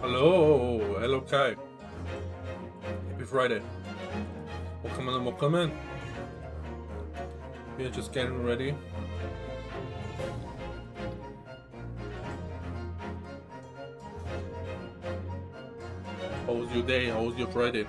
Hello Kai. Happy Friday. Welcome in. We're just getting ready. How was your day? How was your Friday?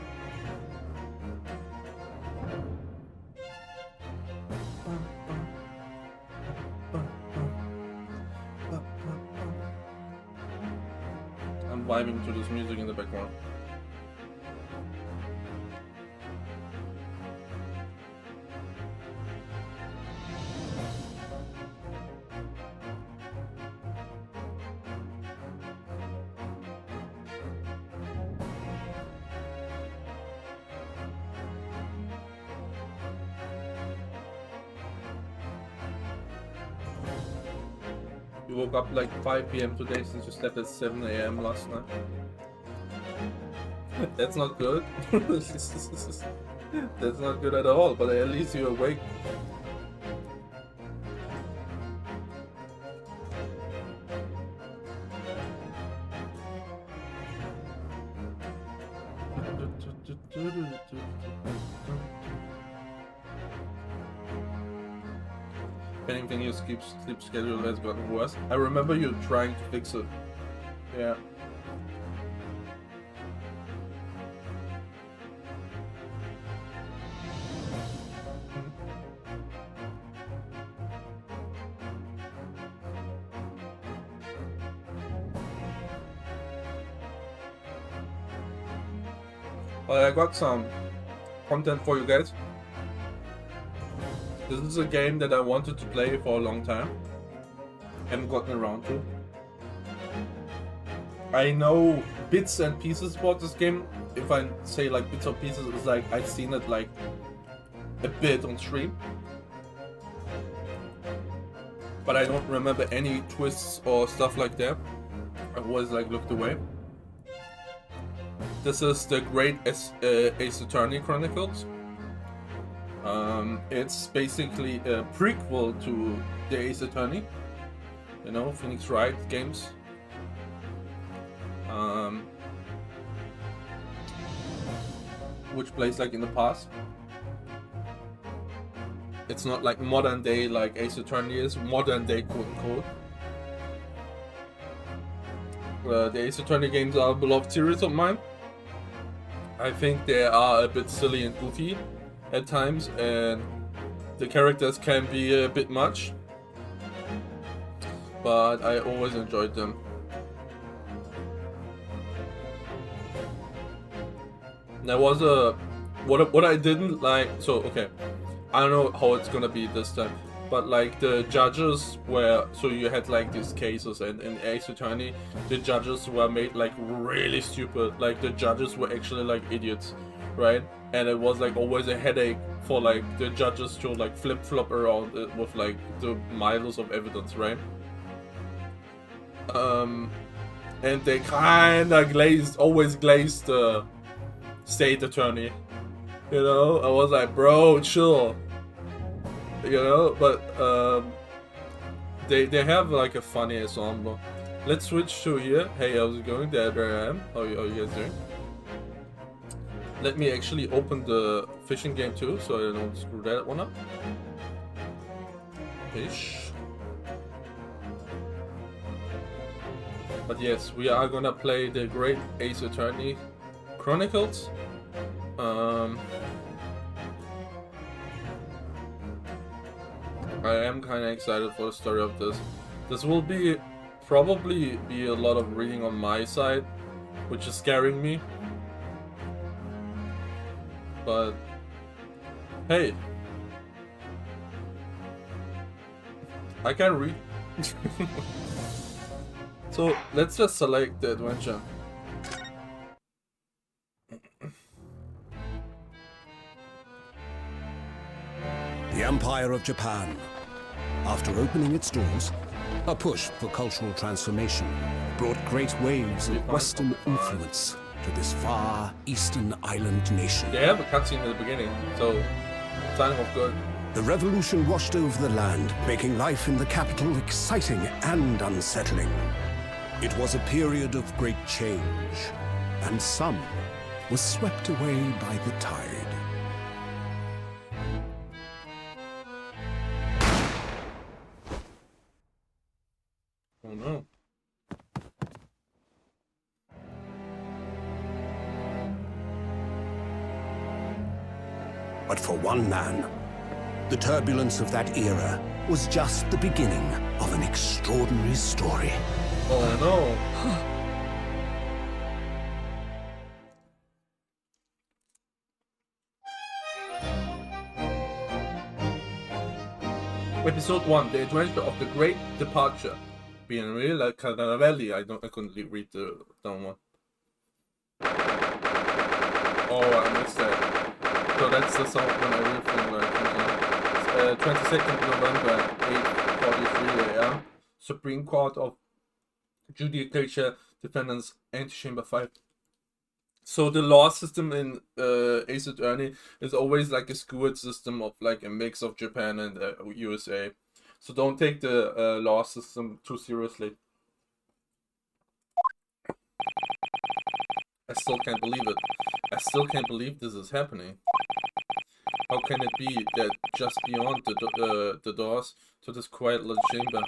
I'm vibing to this music in the background. You woke up like 5 p.m. today since you slept at 7 a.m. last night. That's not good. That's not good at all, but at least you're awake. If anything, your sleep schedule has gotten worse. I remember you trying to fix it. Yeah. I got some content for you guys. This is a game that I wanted to play for a long time. Haven't gotten around to. I know bits and pieces about this game. If I say like bits or pieces, it's like I've seen it like a bit on stream. But I don't remember any twists or stuff like that. I always like looked away. This is the Great Ace Attorney Chronicles. It's basically a prequel to the Ace Attorney, you know, Phoenix Wright games. Which plays like in the past. It's not like modern day like Ace Attorney is, modern day quote unquote. The Ace Attorney games are a beloved series of mine. I think they are a bit silly and goofy at times, and the characters can be a bit much, but I always enjoyed them. There was what I didn't like. So okay, I don't know how it's gonna be this time, but like the judges were, so you had like these cases, and in Ace Attorney the judges were made like really stupid. Like the judges were actually like idiots, right? And it was like always a headache for like the judges to like flip-flop around with like the miles of evidence, right? And they kinda always glazed the state attorney, you know? I was like, bro, chill, you know? But they have like a funny ensemble. Let's switch to here. Hey, how's it going? There I am. How you guys doing? Let me actually open the fishing game too, so I don't screw that one up. Fish. But yes, we are gonna play the Great Ace Attorney Chronicles. I am kind of excited for the story of this. This will probably be a lot of reading on my side, which is scaring me. But hey, I can read. So let's just select the adventure. The Empire of Japan. After opening its doors, a push for cultural transformation brought great waves of Western influence to this far eastern island nation. They have a cutscene at the beginning, so signing off good. The revolution washed over the land, making life in the capital exciting and unsettling. It was a period of great change, and some was swept away by the tide. Oh no. But for one man, the turbulence of that era was just the beginning of an extraordinary story. Oh no. Episode 1, The Adventure of the Great Departure. Being really like Caravelli, I couldn't read the down one. Oh, I missed that. So that's the song when I read from 22nd November, 8:43 a.m. Supreme Court of Judicature Defendants, Antechamber 5. So the law system in Ace Attorney is always like a skewed system of like a mix of Japan and USA. So don't take the law system too seriously. I still can't believe it. I still can't believe this is happening. How can it be that just beyond the doors to this quiet little chamber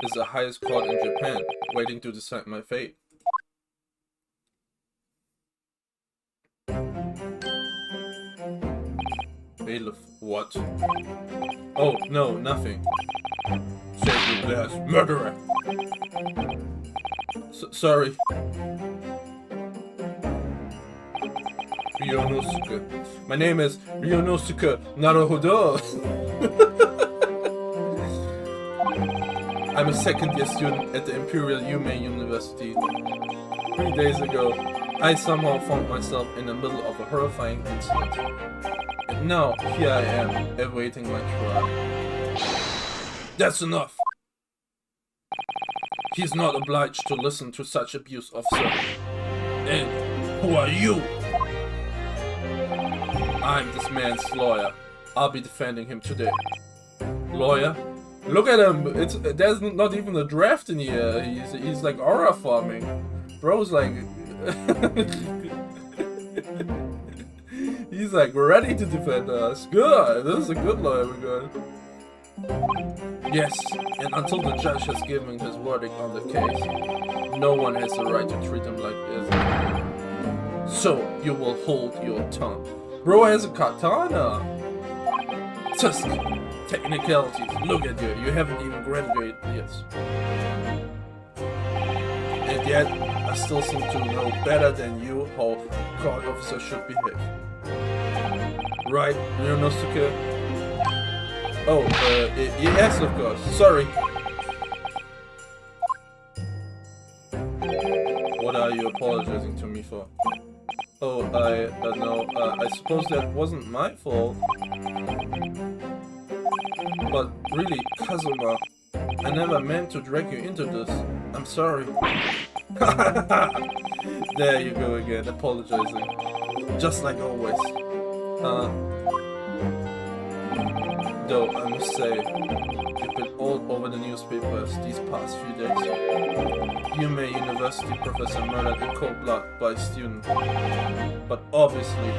is the highest court in Japan, waiting to decide my fate? Bailiff, what? Oh, no, nothing. Save your glass, murderer! Sorry. Ryonosuke. My name is Ryonosuke Naruhodo. I'm a second-year student at the Imperial Yume University. 3 days ago, I somehow found myself in the middle of a horrifying incident. And now, here I am, awaiting my trial. That's enough! He's not obliged to listen to such abuse, officer. And who are you? I'm this man's lawyer. I'll be defending him today. Lawyer? Look at him! There's not even a draft in here. He's like aura farming. Bro's like... He's like ready to defend us. Good! This is a good lawyer we got. Yes, and until the judge has given his verdict on the case, no one has the right to treat him like this. So, you will hold your tongue. Bro has a katana! Just technicalities. Look at you. You haven't even graduated yet. And yet, I still seem to know better than you how a court officer should behave. Right, Ryonosuke? Oh, yes, of course. Sorry. What are you apologizing to me for? Oh, no, I suppose that wasn't my fault. But really, Kazuma, I never meant to drag you into this. I'm sorry. There you go again, apologizing. Just like always. Though, I must say, you've been all over the newspapers these past few days. Yume University professor murdered in cold blood by a student. But obviously,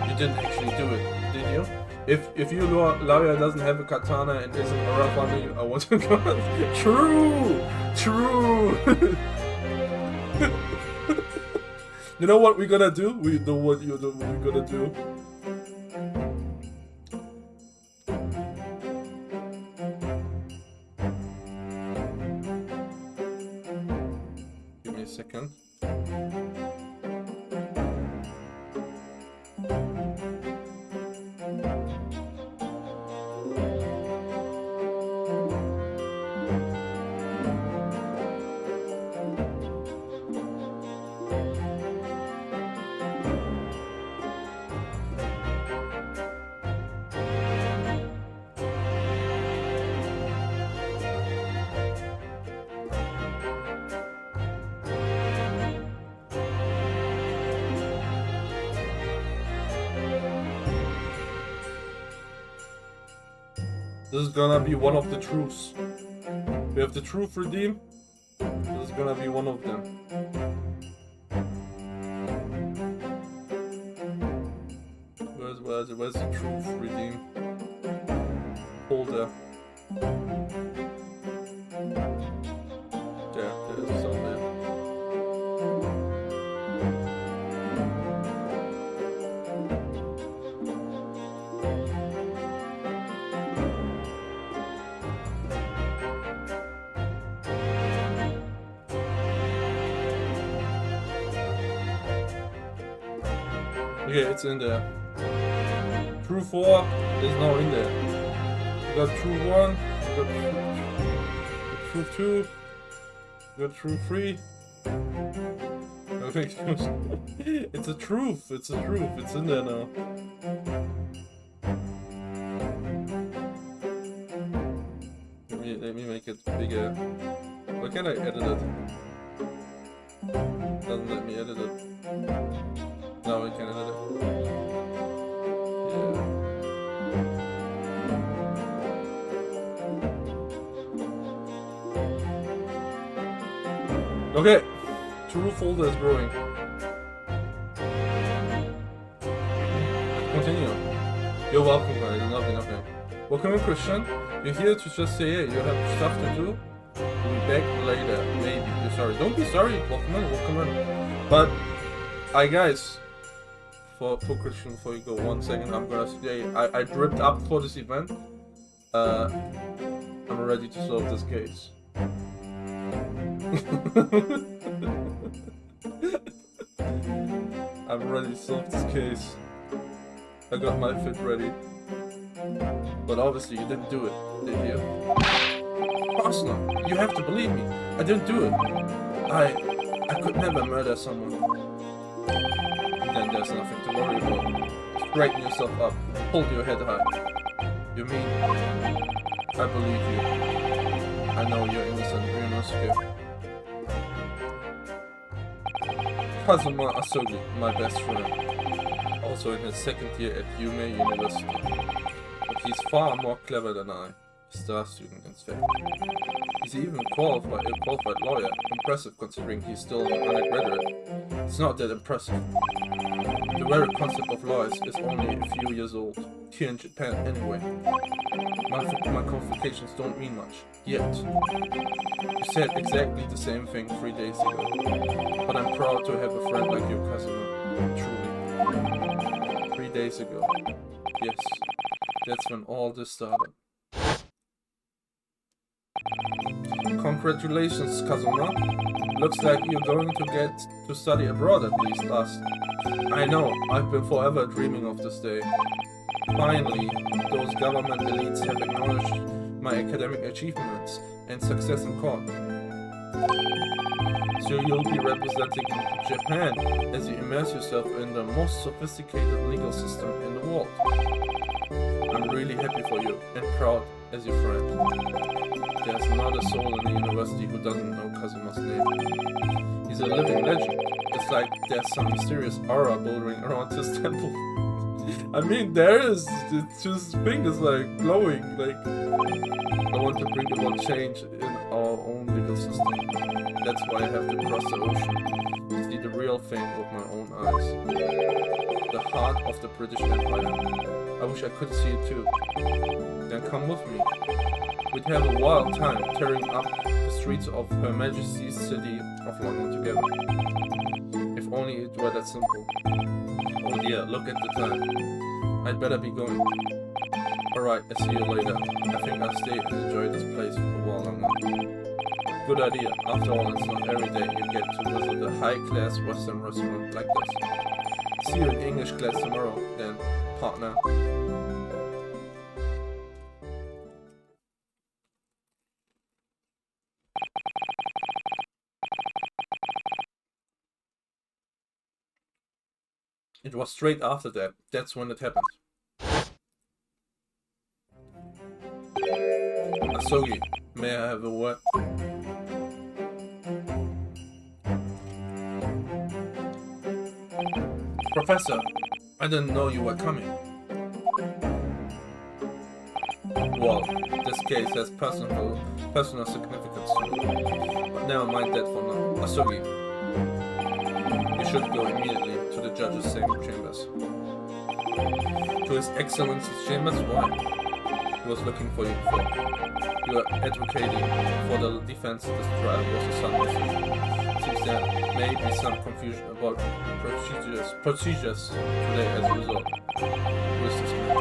you didn't actually do it, did you? If your lawyer doesn't have a katana and isn't around funny, I want to go. True! True! You know what we're gonna do? We know what we're gonna do. Give me a second. This is gonna be one of the truths. We have the truth redeem, This is gonna be one of them. Where's the truth redeem folder? There's some there. Okay, it's in there. True 4 is now in there. We got True 1, we got True 2, we got True 3. It's a truth, it's in there now. Let me make it bigger. Why can't I edit it? Doesn't let me edit it. Now I can edit it. Okay, True folder is growing. Continue. You're welcome, guys. Nothing. Welcome, Christian. You're here to just say, hey, you have stuff to do. We'll be back later, maybe. You're sorry. Don't be sorry. Welcome in. But, guys, for Christian, before you go 1 second, I'm gonna say, I dripped up for this event. I'm ready to solve this case. I'm ready to solve this case. I got my fit ready. But obviously you didn't do it, did you? Of course not. You have to believe me. I didn't do it. I could never murder someone. Then there's nothing to worry about. Straighten yourself up. Hold your head high. You mean? I believe you. I know you're innocent, Ryunosuke. Kazuma Asogi, my best friend, also in his second year at Yume University. But he's far more clever than I, a star student in fact. He's even a qualified lawyer, impressive considering he's still an undergraduate. It's not that impressive. The very concept of lawyers is only a few years old, here in Japan anyway. My qualifications don't mean much, yet. You said exactly the same thing 3 days ago, but I'm proud to have a friend like you, Kazuma, truly. 3 days ago, yes, that's when all this started. Congratulations, Kazuma. Looks like you're going to get to study abroad at least last. I know, I've been forever dreaming of this day. Finally, those government elites have acknowledged my academic achievements and success in court. So you'll be representing Japan as you immerse yourself in the most sophisticated legal system in the world. I'm really happy for you and proud as your friend. There's not a soul in the university who doesn't know Kazuma's name. He's a living legend. It's like there's some mysterious aura bouldering around his temple. I mean, there is. It's just thing is like glowing. Like, I want to bring about change in our own legal system. That's why I have to cross the ocean to see the real thing with my own eyes. The heart of the British Empire. I wish I could see it too. Then come with me. We'd have a wild time tearing up the streets of Her Majesty's city of London together. If only it were that simple. Oh dear, look at the time. I'd better be going. Alright, I'll see you later. I think I'll stay and enjoy this place for a while longer. Good idea. After all, it's not every day you get to visit a high-class Western restaurant like this. See you in English class tomorrow, then, partner. It was straight after that. That's when it happened. Asogi, may I have a word? Professor, I didn't know you were coming. Well, this case has personal significance to me. But never mind that for now. Asugi, you should go immediately to the judge's chambers. To His Excellency's chambers? Why? He was looking for you before. You are advocating for the defense this trial was a sudden decision. Seems there may be some confusion about procedures today as a result. Who is this man?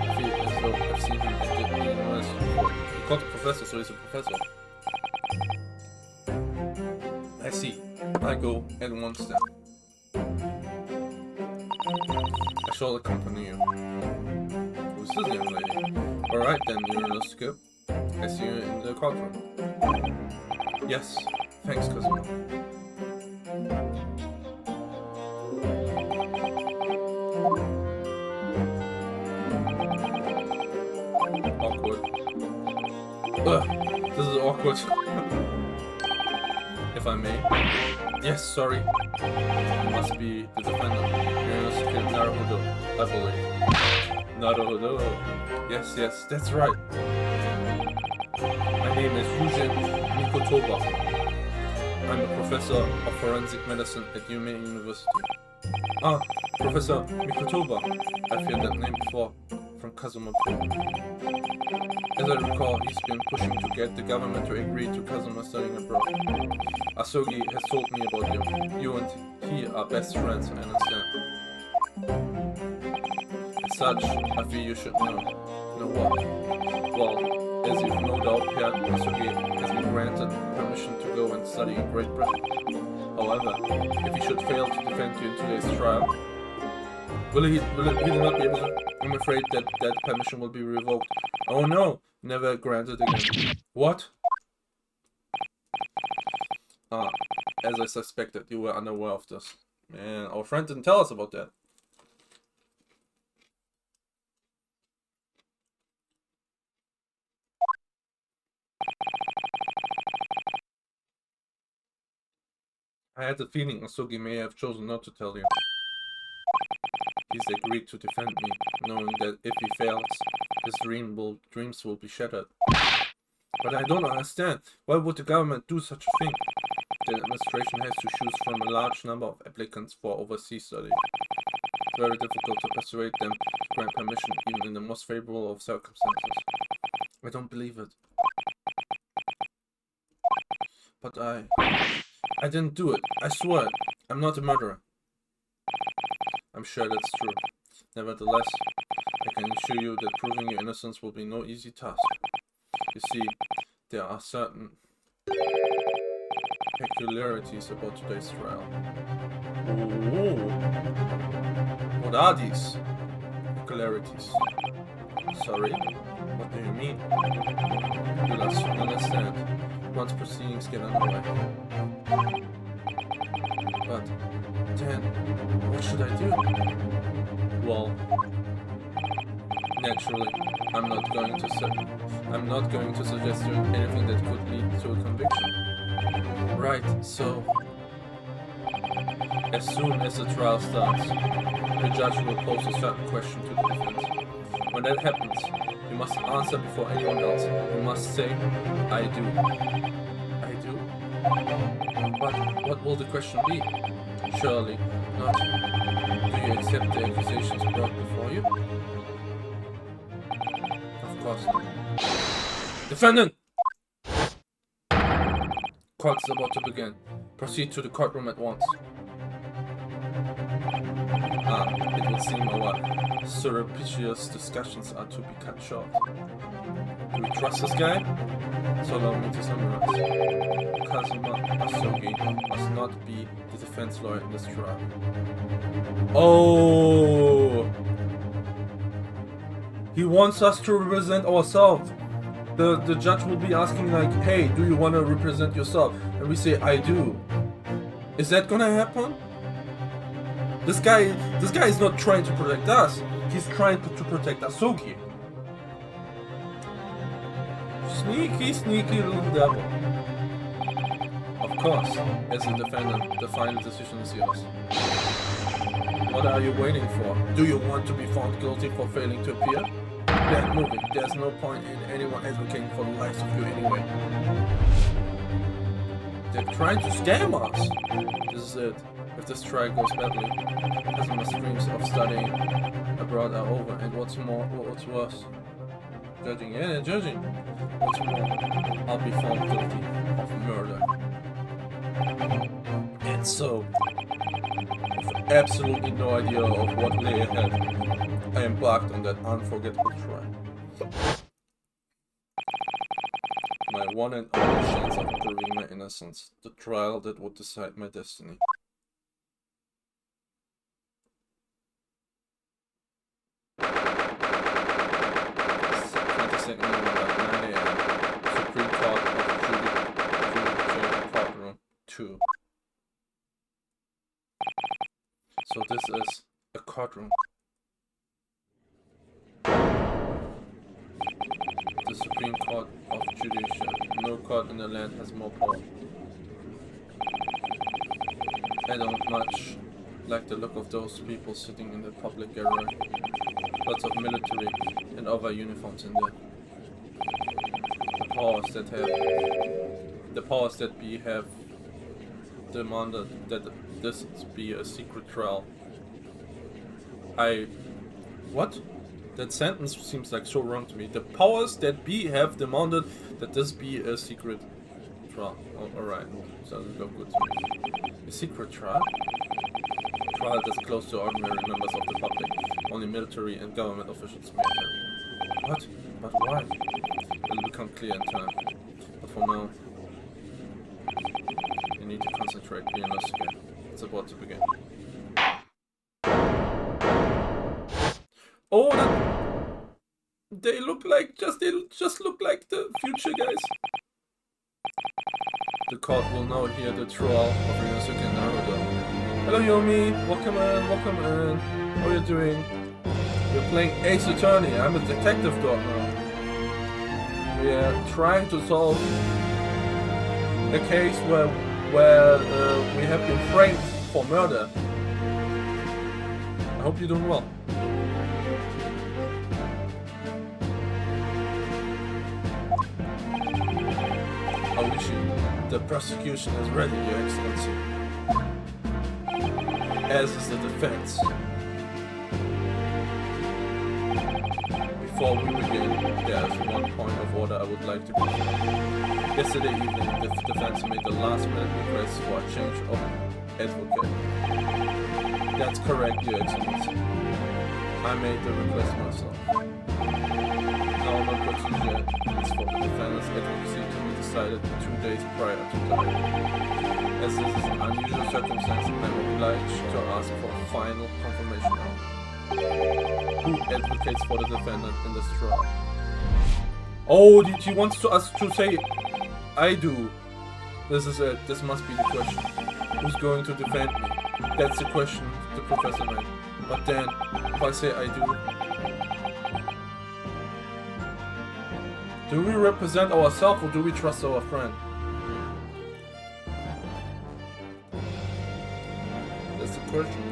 I feel as though I've seen him at the university before. He called a professor, so he's a professor. I see. I go at once then. I shall accompany you. Who's this young lady? Alright then, you're let's go. I see you in the courtroom. Yes, thanks, Kazuma. Awkward. Ugh, this is awkward. If I may. Yes, sorry. You must be the defendant. Ryunosuke Naruhodo, I believe. Naruhodo. Yes, that's right. My name is Ryujin Mikotoba. I'm a professor of forensic medicine at Yume University. Ah, Professor Mikotoba. I've heard that name before, from Kazuma before. As I recall, he's been pushing to get the government to agree to Kazuma studying abroad. Asugi has told me about you. You and he are best friends, I understand. As such, I feel you should know. Know what? Well, as you've no doubt heard, Asugi has been granted permission to go and study in Great Britain. However, if he should fail to defend you in today's trial, will he not be able to? I'm afraid that permission will be revoked. Oh no, never granted again. What? Ah, as I suspected, you were unaware of this. Man, our friend didn't tell us about that. I had the feeling Asugi may have chosen not to tell you. He's agreed to defend me, knowing that if he fails, his dreams will be shattered. But I don't understand. Why would the government do such a thing? The administration has to choose from a large number of applicants for overseas study. It's very difficult to persuade them to grant permission, even in the most favorable of circumstances. I don't believe it. But I didn't do it. I swear it. I'm not a murderer. I'm sure that's true. Nevertheless, I can assure you that proving your innocence will be no easy task. You see, there are certain peculiarities about today's trial. Ooh. What are these peculiarities? Sorry? What do you mean? You'll soon understand once proceedings get underway. But then, what should I do? Well, naturally, I'm not going to suggest doing anything that could lead to a conviction. Right, so as soon as the trial starts, the judge will pose a certain question to the defense. When that happens, you must answer before anyone else. You must say, I do. I do? But what will the question be? Surely not. Do you accept the accusations brought before you? Of course not. Defendant! Court is about to begin. Proceed to the courtroom at once. Ah, it would seem our surreptitious discussions are to be cut short. Do we trust this guy? So allow me to summarize. Kazuma Asugi must not be the defense lawyer in this trial. Oh! He wants us to represent ourselves. The judge will be asking like, hey, do you want to represent yourself? And we say, I do. Is that gonna happen? This guy is not trying to protect us. He's trying to protect Asugi. Sneaky little devil. Of course, as a defendant, the final decision is yours. What are you waiting for? Do you want to be found guilty for failing to appear? Get moving. There's no point in anyone advocating for the likes of you anyway. They're trying to scam us! This is it. If the strike goes badly, Casimir's dreams of studying abroad are over, and what's worse? Judging, yeah, judging. What's more, I'll be found guilty of murder. And so, with absolutely no idea of what lay ahead, I embarked on that unforgettable trial. My one and only chance of proving my innocence, the trial that would decide my destiny. November, 9 AM, Supreme Court of Judicial Courtroom 2. So this is a courtroom. The Supreme Court of Judicial. No court in the land has more power. I don't much like the look of those people sitting in the public gallery. Lots of military and other uniforms in there. The powers that be have demanded that this be a secret trial. What? That sentence seems like so wrong to me. The powers that be have demanded that this be a secret trial. Oh, alright, doesn't go good to me. A secret trial? A trial that's close to ordinary members of the public. Only military and government officials may attend. What? But why? It'll become clear in time. But for now, you need to concentrate, be in us again. It's about to begin. Oh, they look like they just look like the future guys. The court will now hear the trial of Ryunosuke and Naruto. Hello Yomi, welcome in. How are you doing? You're playing Ace Attorney. I'm a detective dog now. We are trying to solve a case where we have been framed for murder. I hope you're doing well. The prosecution is ready, Your Excellency. As is the defense. Before we begin, there is one point of order I would like to confirm. Yesterday evening, the defense made the last-minute request for a change of advocate. That's correct, Your Excellency. I made the request myself. Normal procedure is for the defendant's advocacy to be decided 2 days prior to the hearing. As this is an unusual circumstance, I am obliged to ask for final confirmation now. Who advocates for the defendant in this trial? Oh, he wants us to say, I do. This is it. This must be the question. Who's going to defend me? That's the question the professor made. But then, if I say I do, do we represent ourselves or do we trust our friend? That's the question.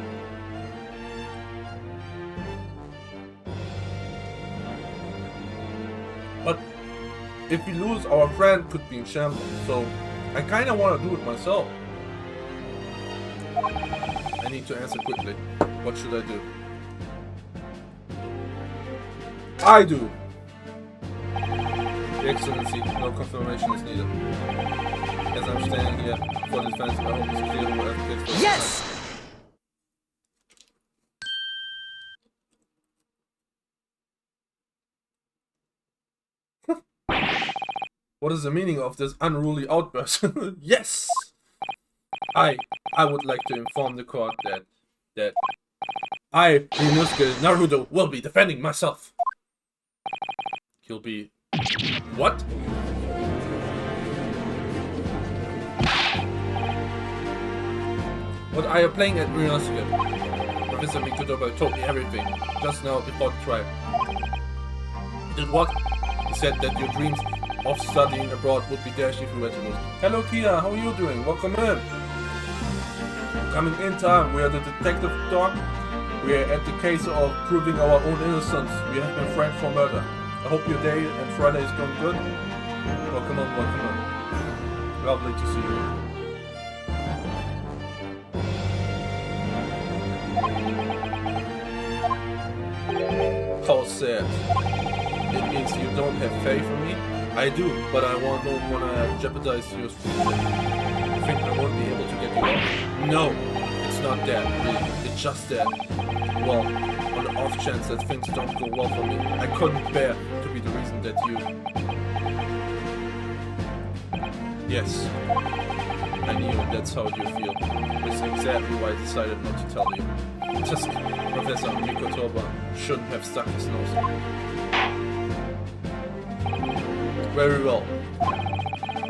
But if we lose, our friend could be in shambles, so I kinda wanna do it myself. I need to answer quickly. What should I do? I do! Your Excellency, no confirmation is needed. As I'm standing here for defense, I hope it's clear who advocates for Yes! What is the meaning of this unruly outburst? Yes! I would like to inform the court that I, Ryunosuke Naruto, will be defending myself. He'll be... What? What are you playing at Ryunosuke? Professor Mikutoba told me everything, just now before the trial. He did what? He said that your dreams of studying abroad would be dashed if you were to lose. Hello Kia, how are you doing? Welcome in. Coming in time, we are the detective dog. We are at the case of proving our own innocence. We have been framed for murder. I hope your day and Friday is going good. Welcome on, welcome on. Lovely to see you. How sad. It means you don't have faith in me? I do, but I don't want to jeopardize your future. You think I won't be able to get you out? No, it's not that, really. It's just that. Well, on the off chance that things don't go well for me, I couldn't bear to be the reason that you... Yes, I knew that's how you feel. That's exactly why I decided not to tell you. Just Professor Mikotoba shouldn't have stuck his nose in. Very well.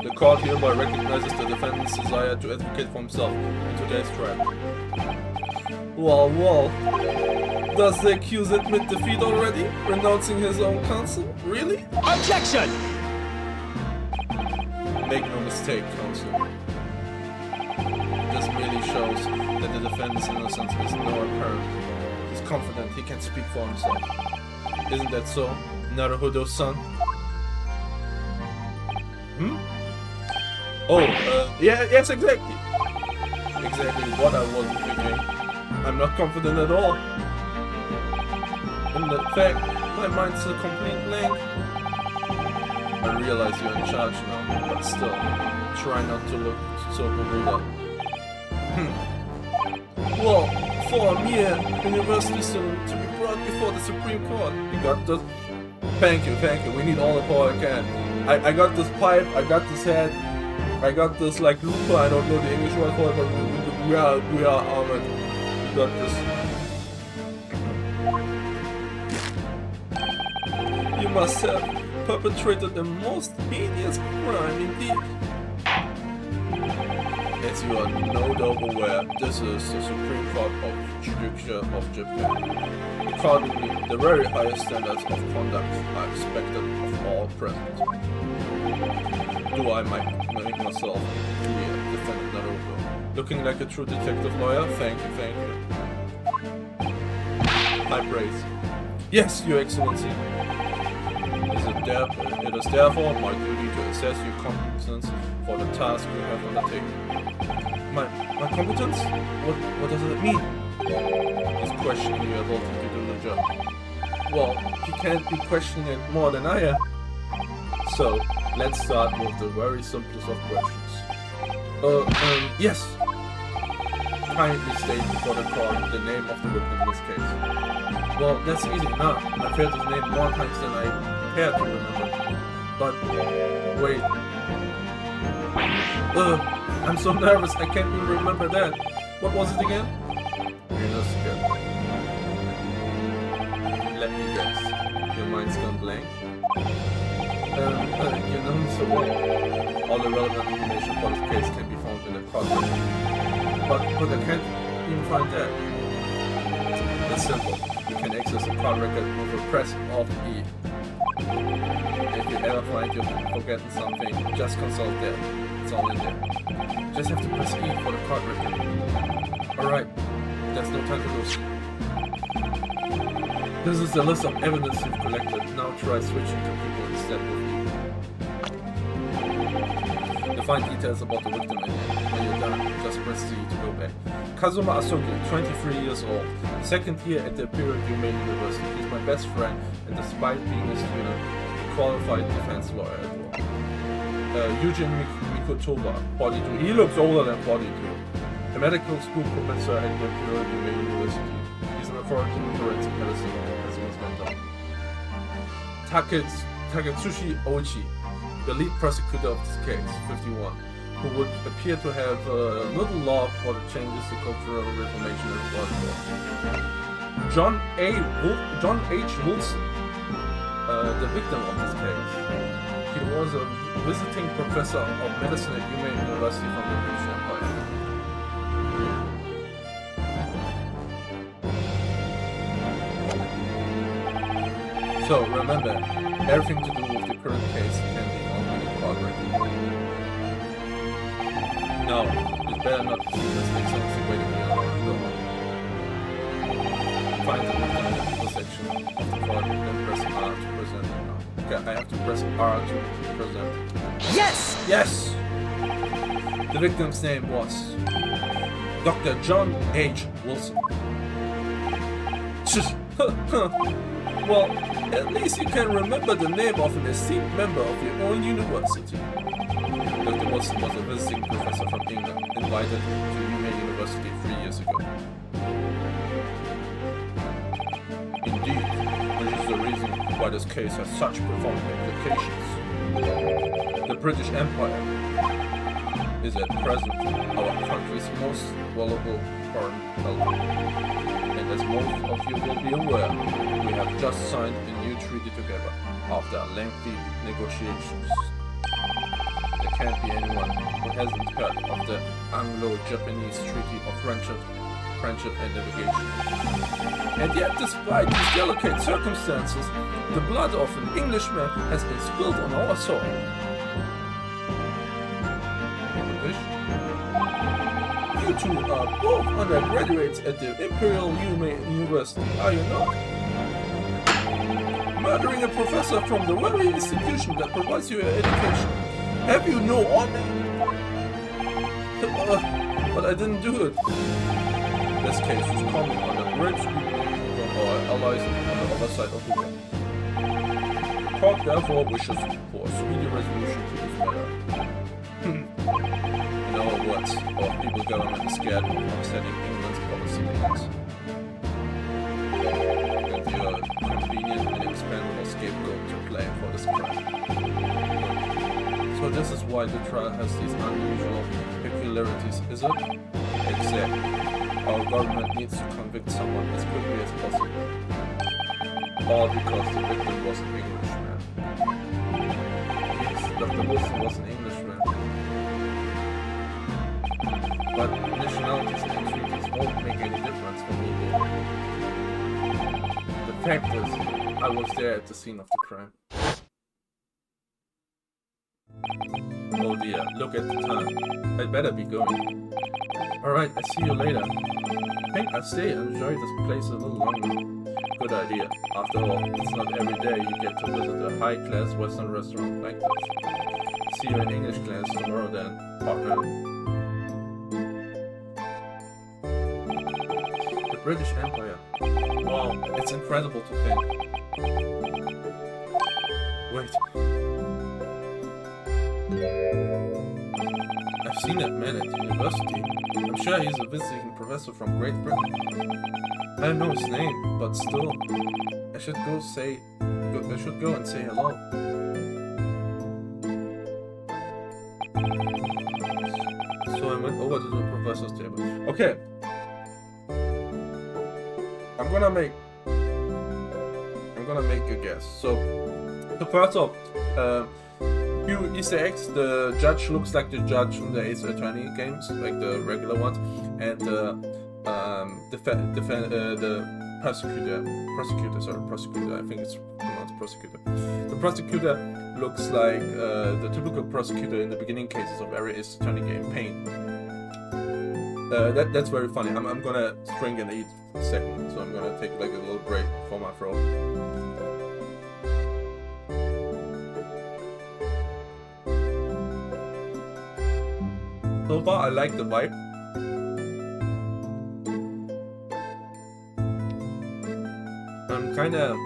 The court hereby recognizes the defendant's desire to advocate for himself in today's trial. Well. Does the accused admit defeat already? Renouncing his own counsel? Really? Objection! Make no mistake, counsel. This merely shows that the defendant's innocence is no apparent. He's confident he can speak for himself. Isn't that so, Naruhodo-san? Oh, yes, exactly. Exactly what I wasn't thinking. I'm not confident at all. In fact, my mind's a complete blank. I realize you're in charge now, but still, try not to look so bewildered. Well, for a mere university student to be brought before the Supreme Court, you got this. Thank you. We need all the power I can. I got this pipe, I got this head, I got this like looper, I don't know the English word for it, but we are armored. We got this. You must have perpetrated the most heinous crime indeed. As you are no doubt aware, this is the Supreme Court of Judicature of Japan. Accordingly, the very highest standards of conduct are expected of all present. Do I make myself clear, Defendant Naruto? Looking like a true detective lawyer? Thank you. High praise. Yes, Your Excellency. It is therefore my duty to assess your competence for the task you have undertaken. My competence? What does it mean? He's questioning your ability to do the job. Well, he can't be questioning it more than I am. So, let's start with the very simplest of questions. Yes. Kindly state before the court the name of the victim in this case. Well, that's easy enough. I've heard his name more times than I care to remember. But, wait. I'm so nervous I can't even remember that. What was it again? Inosuke. Let me guess. Your mind's gone blank? You know me so well. All the relevant information for this case can be found in the court record. But I can't even find that. It's simple. You can access the court record with a press of E. If you ever find you're forgetting something, just consult there. It's all in there. Just have to press E for the court record. Alright, there's no time to lose. This is the list of evidence you've collected. Now try switching to people instead with you. You'll find details about the victim in here. When you're done, just press C to go back. Kazuma Asugi, 23 years old. Second year at the Imperial Humane University. He's my best friend, and despite being a student, a qualified defense lawyer at work. Eugene Mikotoba, 42. He looks older than 42. A medical school professor at the Imperial Humane University. He's an authority in forensic medicine, as he was mentioned. Taketsushi Oichi, the lead prosecutor of this case, 51, who would appear to have little love for the changes to cultural reformation in Baltimore. John H. Wilson, the victim of this case. He was a visiting professor of medicine at Humane University from the British Empire. So remember, everything to do with the current case can be found in the court record. Now, you better not keep this excellency waiting here. Go on. find the section of the card, then press R to present it now. Okay, I have to press R to present. Yes! Yes! The victim's name was Dr. John H. Wilson. Well, at least you can remember the name of an esteemed member of your own university. Dr. Wilson was a visiting professor from England, invited to UMaine University 3 years ago. Indeed, which is the reason why this case has such profound implications. The British Empire is at present our country's most valuable foreign ally. And as most of you will be aware, we have just signed a new treaty together after lengthy negotiations. There can't be anyone who hasn't heard of the Anglo-Japanese Treaty of Friendship and Navigation. And yet, despite these delicate circumstances, the blood of an Englishman has been spilled on our soil. You two are both undergraduates at the Imperial UMaine University, are you not? Murdering a professor from the very institution that provides you your education. Have you no honor? But I didn't do it. This case is coming under great scrutiny from our allies on the other side of the world. The court therefore wishes for a speedy resolution to this matter. In our words, our people government is scared of upsetting England's policy makers. And you are a convenient and expendable scapegoat to play for this crime. So this is why the trial has these unusual peculiarities, is it? Exactly. Our government needs to convict someone as quickly as possible. All because the victim was an Englishman. Yes, Dr. Wilson was an Englishman. But nationalities and treaties won't make any difference for me here. The fact is, I was there at the scene of the crime. Oh dear, look at the time. I'd better be going. Alright, I see you later. I think I'll stay and enjoy this place a little longer. Good idea. After all, it's not every day you get to visit a high-class Western restaurant like this. See you in English class tomorrow then, partner. The British Empire. Wow, it's incredible to think. Wait. I've seen that man at the university. I'm sure he's a visiting professor from Great Britain. I don't know his name, but still, I should go and say hello. So I went over to the professor's table. Okay. I'm gonna make a guess. So first off, few Easter eggs. The judge looks like the judge from the Ace Attorney games, like the regular ones, and the prosecutor. I think it's pronounced prosecutor. The prosecutor looks like the typical prosecutor in the beginning cases of every Ace Attorney game, Payne. That's very funny. I'm gonna drink and eat for a second, so I'm gonna take like a little break for my throat. So far, I like the vibe. I'm kind of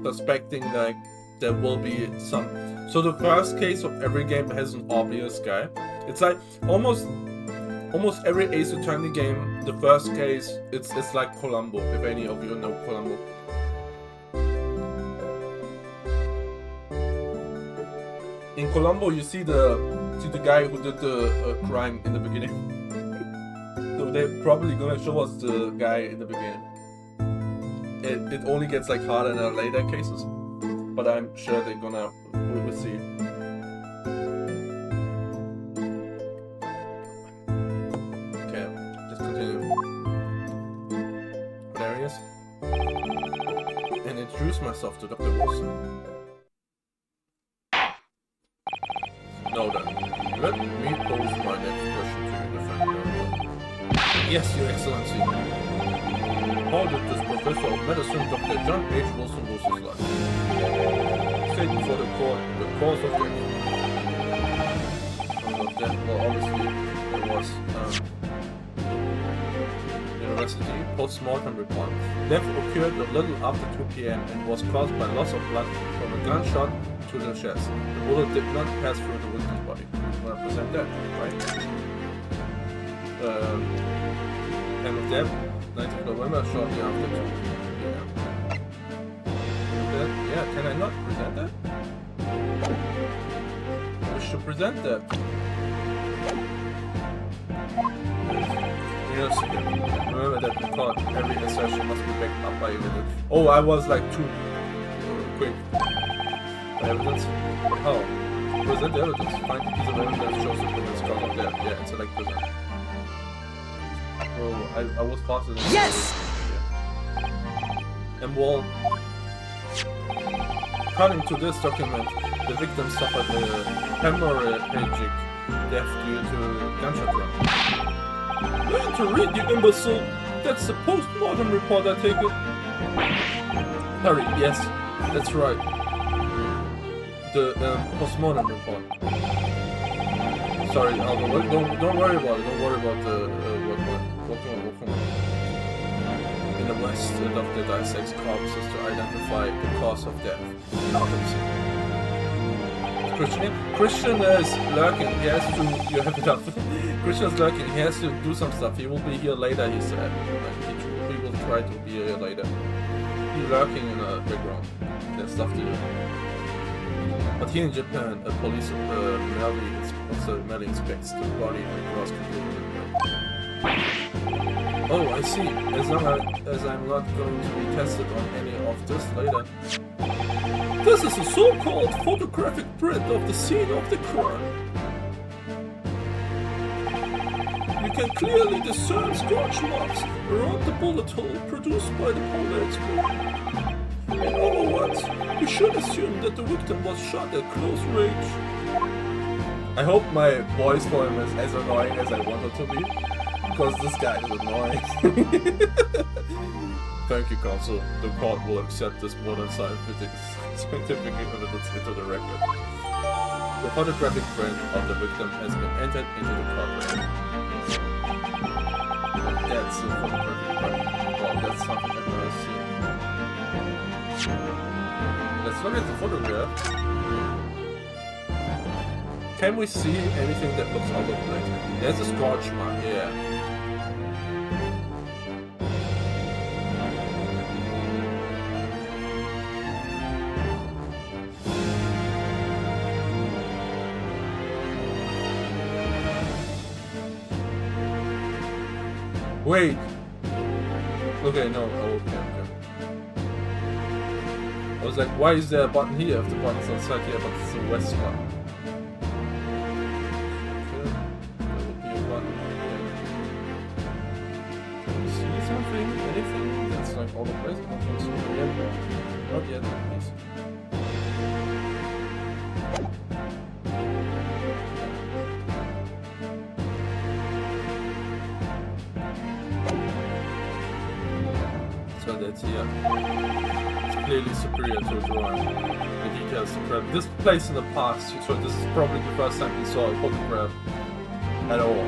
suspecting like there will be some. So the first case of every game has an obvious guy. It's like almost every Ace Attorney game. The first case, it's like Columbo. If any of you know Columbo. In Columbo, you see the guy who did the crime in the beginning. So they're probably gonna show us the guy in the beginning. It only gets like harder in the later cases, but I'm sure they're gonna. We'll see. Okay, just continue. There he is. And introduce myself to Dr. Wilson. Now then, let me pose my next question to you, defender. Yes, Your Excellency. how did this professor of medicine, Dr. John H. Wilson, lose his life? State before the court the cause of death. Well, obviously, it was University post-mortem report. Death occurred a little after 2 p.m. and was caused by loss of blood from a gunshot to the chest. The bullet did not pass through the victim's body. We represent that, right? Time of death, 9th of November, shortly after 2 p.m. Yeah, can I not present that? We should present that. Remember that in court, every assertion must be backed up by evidence. Oh, I was like too quick. Evidence? How? Present the evidence. Find the piece of evidence shows the criminal's cause of death. Yeah, and select present. Oh, I was faster than Yes! Yeah. And well, according to this document, the victim suffered a hemorrhagic death due to gunshot wound. Learn to read, you imbecile! That's the post-mortem report, I take it. Harry, yes, that's right. The post-mortem report. Sorry, Albert, don't worry about it. Don't worry about the what. In the West, the doctor dissects corpses to identify the cause of death. Christian is lurking. He has to. You have it up. Christian is lurking. He has to do some stuff. He will be here later. He said. He will try to be here later. He's lurking in the background. There's stuff to do. But here in Japan, a police merely inspects the body across completely. Oh, I see. As long as I'm not going to be tested on any of this later. This is a so-called photographic print of the scene of the crime. You can clearly discern scorch marks around the bullet hole produced by the powder explosion. In other words, we should assume that the victim was shot at close range. I hope my voice for him is as annoying as I want it to be, because this guy is annoying. Thank you, counsel. The court will accept this modern scientific evidence into the record. The photographic print of the victim has been entered into the court record. That's the photographic print. Wow, that's something I've never seen. Let's look at the photograph. Can we see anything that looks out of place? There's a scorch mark, yeah. Wait! Okay, no, okay. I was like, why is there a button here if the button's outside here, but it's a west one? Okay, there would be a button here. Can you see something? Anything that's like all the places? Not yet, please. So that's here. It's clearly superior to a drawing. The details superb. This place in the past, so this is probably the first time we saw a photograph at all.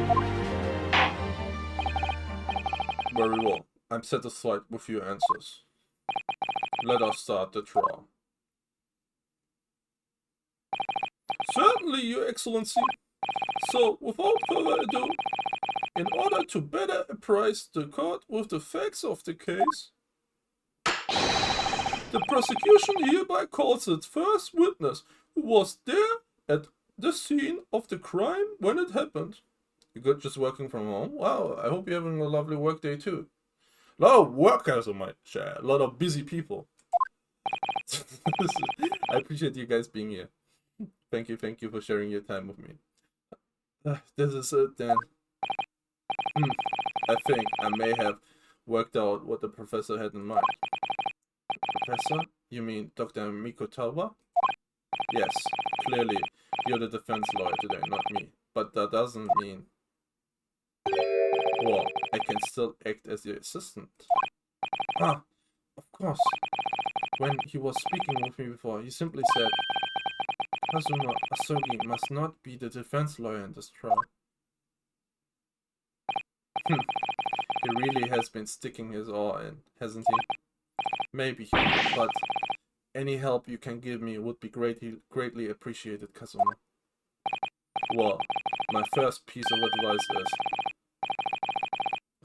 Very well. I'm satisfied with your answers. Let us start the trial. Certainly, Your Excellency. So, without further ado, in order to better apprise the court with the facts of the case, the prosecution hereby calls its first witness, who was there at the scene of the crime when it happened. You good just working from home? Wow, I hope you're having a lovely work day too. A lot of workers on my chair, a lot of busy people. I appreciate you guys being here. Thank you for sharing your time with me. This is it then. I think I may have worked out what the professor had in mind. Professor? You mean Dr. Mikotawa? Yes, clearly you're the defense lawyer today, not me. But that doesn't mean... Well, I can still act as your assistant. Ah, of course. When he was speaking with me before, he simply said, Kazuma Asogi must not be the defense lawyer in this trial. He really has been sticking his oar in, hasn't he? Maybe, but any help you can give me would be greatly appreciated, Kazuma. Well, my first piece of advice is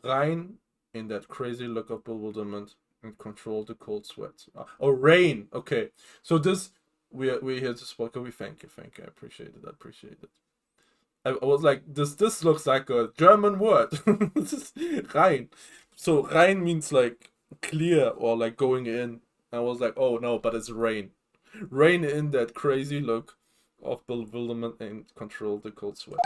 rein in that crazy look of bewilderment and control the cold sweat. Oh, rain. Okay, so this we're here to spoke. We thank you. I appreciate it. I was like, this looks like a German word. This is rein. So rein means like clear or like going in. I was like, oh no, but it's rain. Rain in that crazy look of bewilderment and control the cold sweat.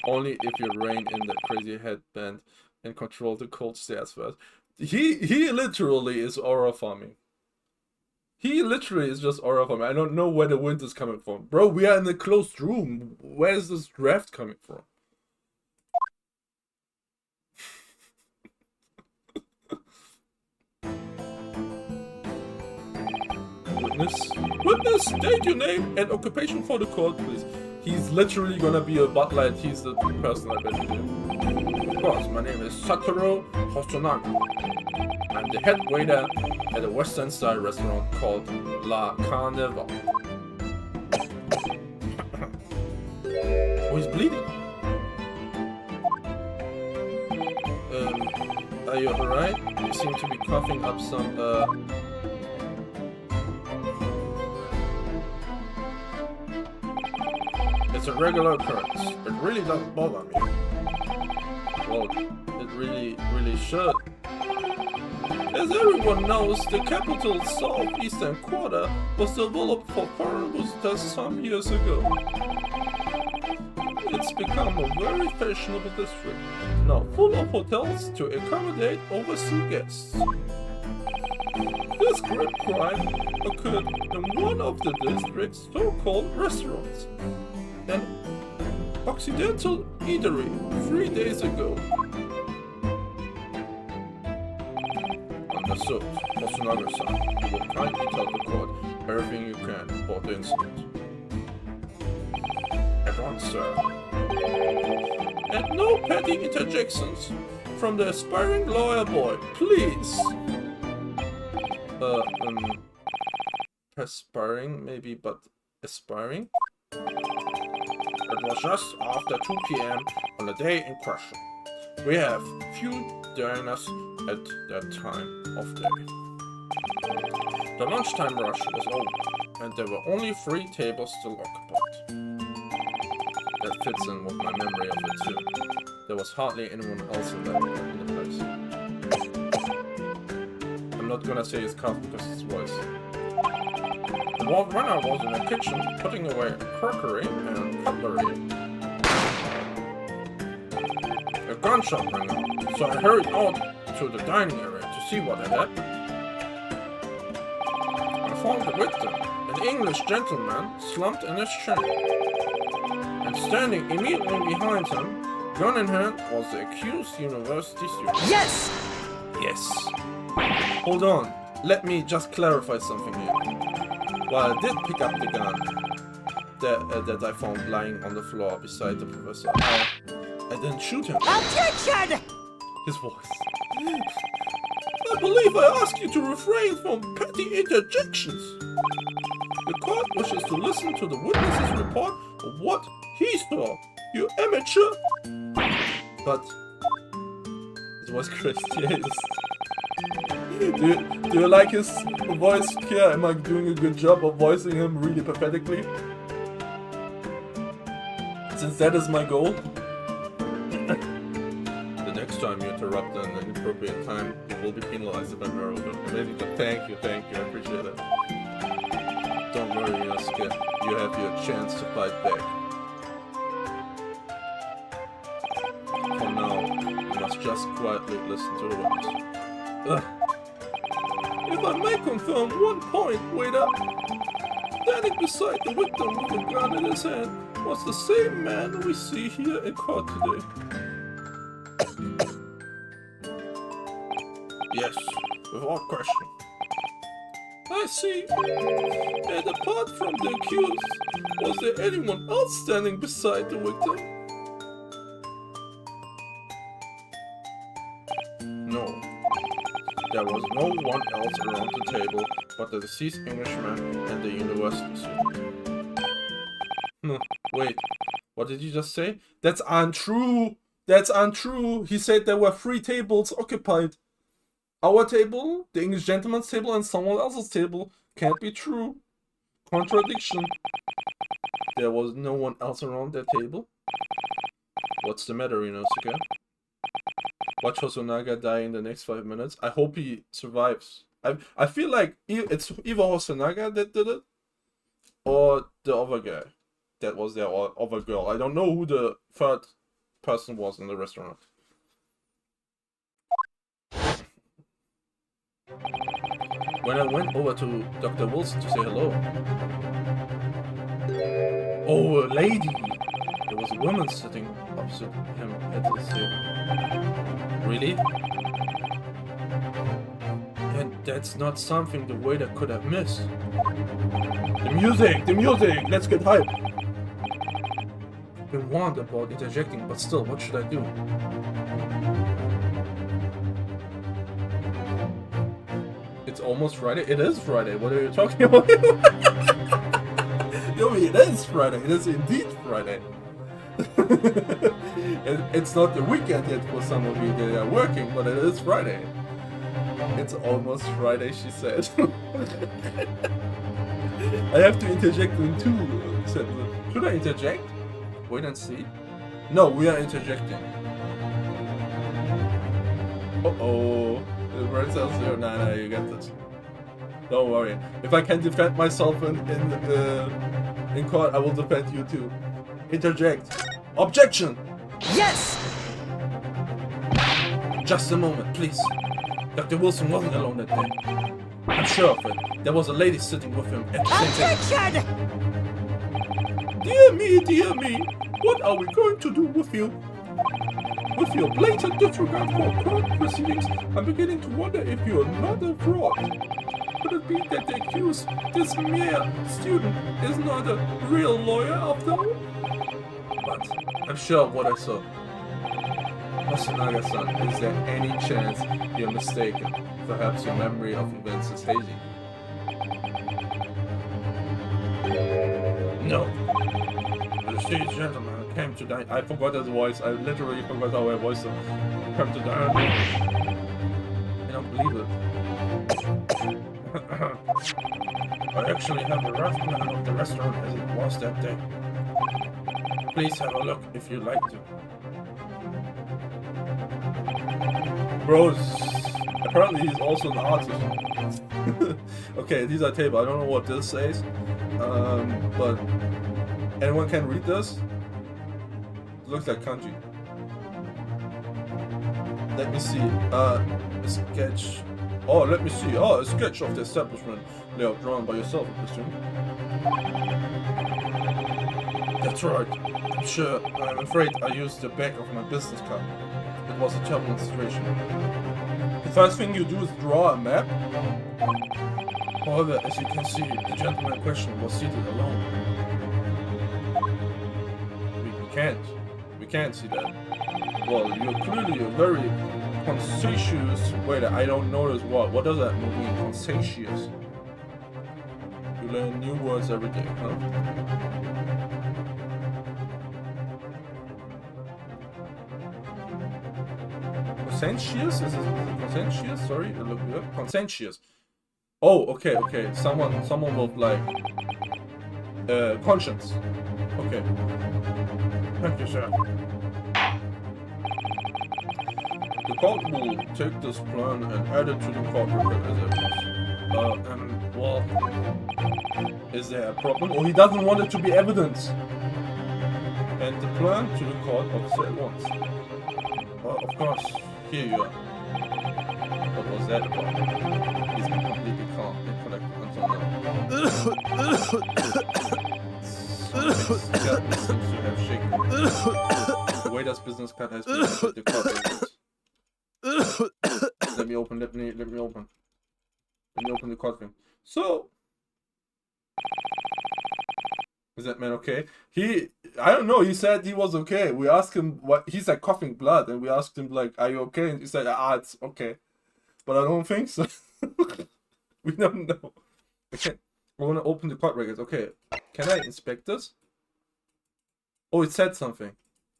Only if you rein in that crazy headband and control the cold stares first. He literally is aura farming. He literally is just aura farming. I don't know where the wind is coming from. Bro, we are in a closed room. Where is this draft coming from? Witness, state your name and occupation for the court, please. He's literally gonna be a butler and he's the person I bet you do. Of course, my name is Satoru Hosonaga. I'm the head waiter at a Western style restaurant called La Carnival. Oh, he's bleeding. Are you alright? You seem to be coughing up some, It's a regular occurrence. It really doesn't bother me. Well, it really should. As everyone knows, the capital's southeastern quarter was developed for foreign visitors some years ago. It's become a very fashionable district, now full of hotels to accommodate overseas guests. This great crime occurred in one of the district's so-called restaurants, an Occidental eatery, 3 days ago. Understood, Hosonaga-san, you will kindly tell the court everything you can about the incident. At once, sir. And no petty interjections from the aspiring lawyer boy, please. Aspiring maybe, but aspiring? It was just after 2 p.m. on the day in question. We have few diners at that time of day. The lunchtime rush was over, and there were only 3 tables still occupied. That fits in with my memory of it too. There was hardly anyone else in the place. I'm not gonna say his cough because it's voice. When I was in the kitchen putting away crockery and cutlery, a gunshot rang out, so I hurried out to the dining area to see what had happened. I found the victim, an English gentleman, slumped in his chair. And standing immediately behind him, gun in hand, was the accused university student. Yes! Yes. Hold on, let me just clarify something here. While I did pick up the gun that I found lying on the floor beside the professor, I didn't shoot him. Objection! His voice. I believe I asked you to refrain from petty interjections. The court wishes to listen to the witness's report of what he saw. You amateur! But it was Christian. Do you like his voice, Kia? Am I doing a good job of voicing him really pathetically? Since that is my goal. The next time you interrupt at an inappropriate time, you will be penalized if I'm arrogant. Amazing. Thank you, I appreciate it. Don't worry, Yosuke. You have your chance to fight back. For now, you must just quietly listen to the witness. Ugh. If I may confirm one point, waiter. Standing beside the victim with a gun in his hand was the same man we see here in court today. Yes, without question. I see. And apart from the accused, was there anyone else standing beside the victim? No. There was no one else around the table but the deceased Englishman and the university student. Wait, what did you just say? That's untrue! That's untrue! He said there were 3 tables occupied. Our table, the English gentleman's table, and someone else's table. Can't be true. Contradiction. There was no one else around that table. What's the matter, Inosuke? Watch Hosonaga die in the next 5 minutes. I hope he survives. I feel like it's either Hosonaga that did it, or the other guy. That was their other girl. I don't know who the third person was in the restaurant. When I went over to Dr. Wilson to say hello. Oh, a lady! There was a woman sitting opposite him at his table. Really? And that's not something the waiter could have missed. The music! The music! Let's get hype! I've been warned about interjecting, but still, what should I do? It's almost Friday. It is Friday. What are you talking about? Yomi, it is Friday. It is indeed Friday. It's not the weekend yet for some of you that are working, but it is Friday. It's almost Friday, she said. I have to interject in 2 sentences. Should I interject? Wait and see. No, we are interjecting. Uh-oh. The bird says, nah, you get this. Don't worry. If I can defend myself in court, I will defend you too. Interject. Objection! Yes! Just a moment, please. Dr. Wilson wasn't alone that day. I'm sure of it. There was a lady sitting with him at the same table. Objection! Dear me, what are we going to do with you? With your blatant disregard for court proceedings, I'm beginning to wonder if you're not a fraud. Could it be that the accused, this mere student, is not a real lawyer after all? But I'm sure of what I saw. Hosonaga-san, is there any chance you're mistaken? Perhaps your memory of events is hazy. No. The deceased gentleman came to die. I forgot his voice. I literally forgot how I voiced him. Came to die. I don't believe it. I actually have a rough plan of the restaurant as it was that day. Please have a look if you'd like to. Bros, apparently he's also an artist. Okay, these are tables. I don't know what this says, but anyone can read this? It looks like kanji. Let me see. A sketch. Oh, let me see. Oh, a sketch of the establishment layout drawn by yourself, I presume. That's right. I'm sure. I'm afraid I used the back of my business card. It was a terrible situation. The first thing you do is draw a map. However, as you can see, the gentleman in question was seated alone. We can't see that. Well, you're clearly a very conscientious waiter. I don't know this word. What does that mean? Conscientious. You learn new words every day, huh? Conscientious? Is it conscientious? Sorry, look it up. Conscientious. Oh, okay. Someone with like conscience. Okay. Thank you, sir. The court will take this plan and add it to the court record as evidence. Well, is there a problem? Oh, he doesn't want it to be evidence. And the plan to the court officer at once. Of course, here you are. What was that about? He's been completely calm and collected until now. Seems to have shaken. The waiter's business card has been added to the court records. The me open the card thing. So, is that man okay? I don't know, he said he was okay. We asked him what, he's like coughing blood, and we asked him like, are you okay? And he said, it's okay. But I don't think so. We don't know. Okay, I want to open the card records. Okay, can I inspect this? Oh, it said something.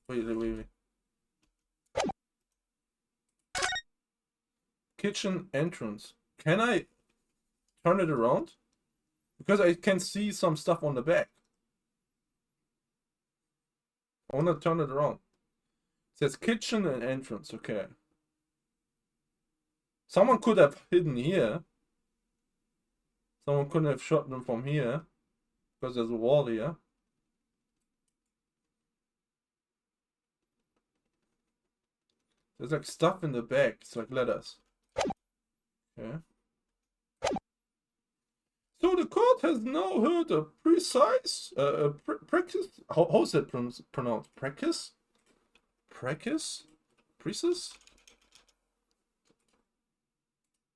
Wait. Kitchen entrance. Can I turn it around? Because I can see some stuff on the back. I want to turn it around. It says kitchen and entrance. Okay. Someone could have hidden here. Someone couldn't have shot them from here. Because there's a wall here. There's like stuff in the back. It's like letters. Okay. So the court has now heard a precise, practice. How's that pronounced? Practice? Practice? Precis?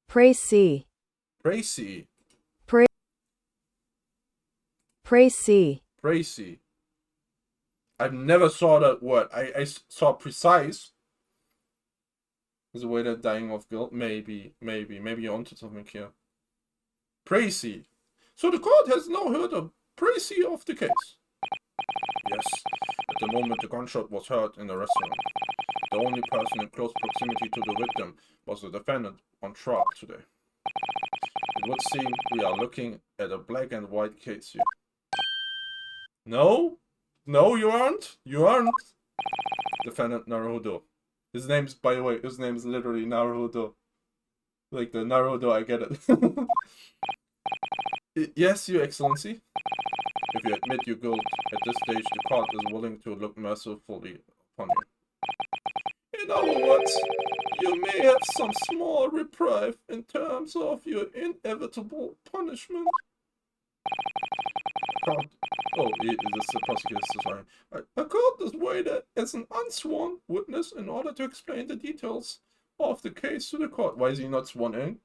Précis. Précis. Précis. Précis. I've never saw that word. I saw precise. Is a way that dying of guilt. Maybe you're onto something here. Précis. So the court has now heard a précis of the case. Yes, at the moment the gunshot was heard in the restaurant. The only person in close proximity to the victim was the defendant on trial today. It would seem we are looking at a black and white case here. No, you aren't. You aren't. Defendant Naruhodo. His name's, by the way, his name's literally Naruhodo. Like the Naruhodo, I get it. Yes, Your Excellency. If you admit your guilt at this stage, the court is willing to look mercifully upon you. In other words, you may have some small reprieve in terms of your inevitable punishment. It is the prosecutor, sorry. A court is waited as an unsworn witness in order to explain the details of the case to the court. Why is he not sworn in?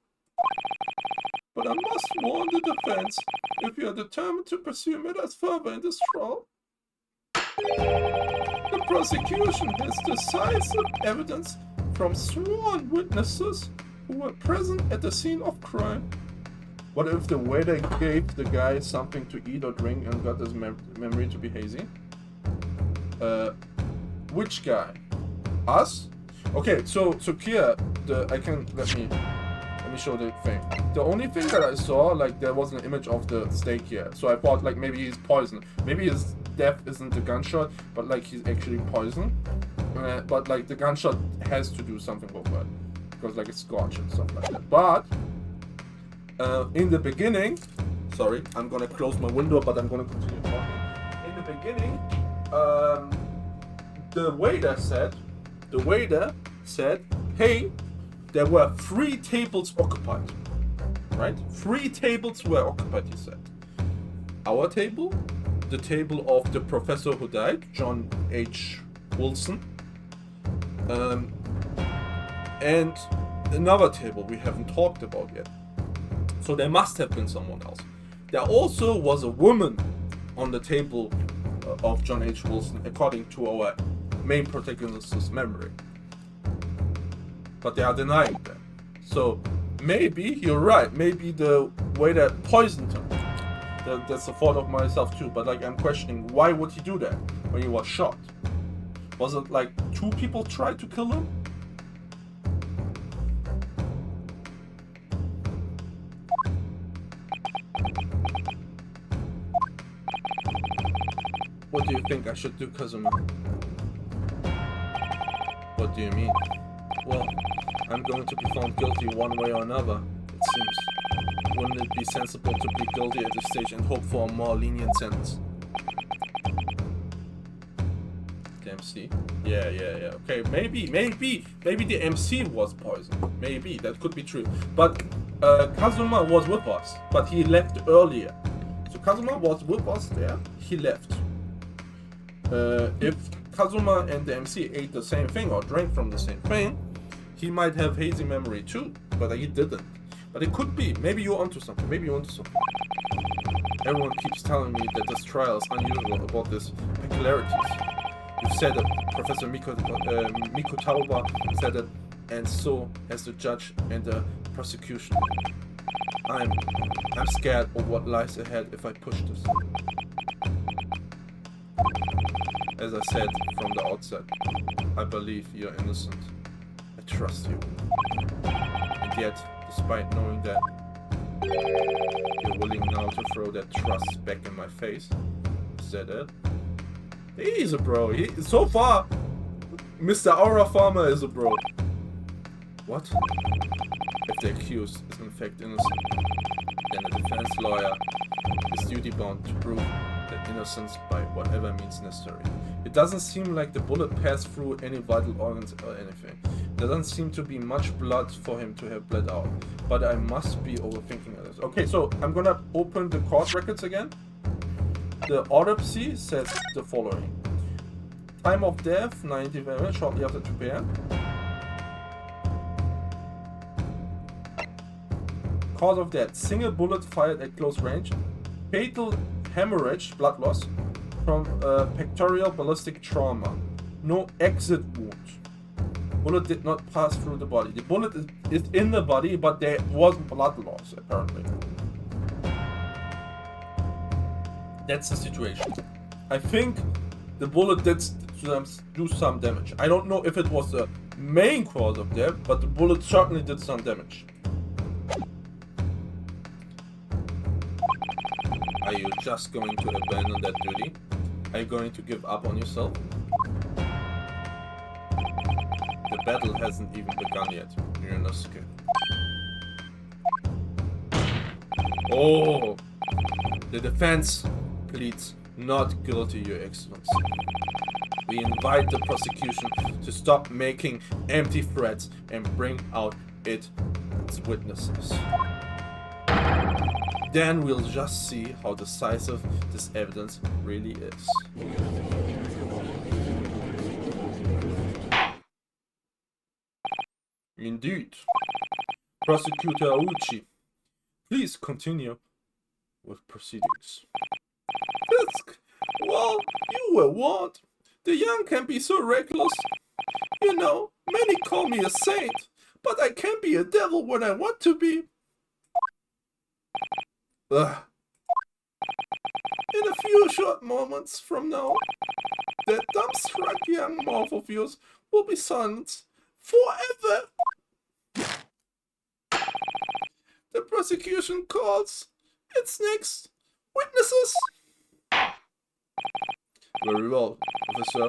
But I must warn the defense, if you are determined to pursue matters further in this trial, the prosecution has decisive evidence from sworn witnesses who were present at the scene of crime. What if the waiter gave the guy something to eat or drink and got his memory to be hazy? Which guy? Us? Okay, so here, let me show the thing. The only thing that I saw, like, there was an image of the steak here. So I thought, like, maybe he's poisoned. Maybe his death isn't the gunshot, but, like, he's actually poisoned. But, like, the gunshot has to do something with that. Because, like, it's scorch and stuff like that. But in the beginning, sorry, I'm gonna close my window, but I'm gonna continue talking. In the beginning, the waiter said, hey, there were 3 tables occupied, right? 3 tables were occupied, he said. Our table, the table of the professor who died, John H. Wilson, and another table we haven't talked about yet. So there must have been someone else. There also was a woman on the table of John H. Wilson, according to our main protagonist's memory. But they are denying that. So maybe you're right. Maybe the waiter poisoned him. That's a thought of myself too. But like, I'm questioning, why would he do that when he was shot? Was it like 2 people tried to kill him? What do you think I should do, Kazuma? What do you mean? Well, I'm going to be found guilty one way or another, it seems. Wouldn't it be sensible to plead guilty at this stage and hope for a more lenient sentence? The MC? Yeah. Okay, maybe the MC was poisoned. Maybe, that could be true. But Kazuma was with us, but he left earlier. So Kazuma was with us there, he left. If Kazuma and the MC ate the same thing or drank from the same thing, He might have hazy memory too, but he didn't. But it could be. Maybe you're onto something. Maybe you're onto something. Everyone keeps telling me that this trial is unusual about these peculiarities. You've said it. Professor Miko Tauber said it, and so has the judge and the prosecution. I'm scared of what lies ahead if I push this. As I said from the outset, I believe you're innocent. I trust you. And yet, despite knowing that, you're willing now to throw that trust back in my face. Is that it? He's a bro. So far, Mr. Aura Farmer is a bro. What? If the accused is in fact innocent, then the defense lawyer is duty-bound to prove their innocence by whatever means necessary. It doesn't seem like the bullet passed through any vital organs or anything. There doesn't seem to be much blood for him to have bled out. But I must be overthinking this. Okay, so I'm gonna open the court records again. The autopsy says the following. Time of death, 90 minutes, shortly after 2 p.m. Cause of death, single bullet fired at close range. Fatal hemorrhage, blood loss, from pectoral ballistic trauma. No exit wound. Bullet did not pass through the body. The bullet is in the body, but there was blood loss, apparently. That's the situation. I think the bullet did do some damage. I don't know if it was the main cause of death, but the bullet certainly did some damage. Are you just going to abandon that duty? Are you going to give up on yourself? The battle hasn't even begun yet, Ryunosuke. Oh! The defense pleads not guilty, Your Excellency. We invite the prosecution to stop making empty threats and bring out its witnesses. Then we'll just see how decisive this evidence really is. Indeed. Prosecutor Auchi, please continue with proceedings. Fisk, well, you were warned. The young can be so reckless. You know, many call me a saint, but I can be a devil when I want to be. Ugh. In a few short moments from now, that dumbstruck young mouth of yours will be silenced forever. The prosecution calls its next witnesses. Very well, officer.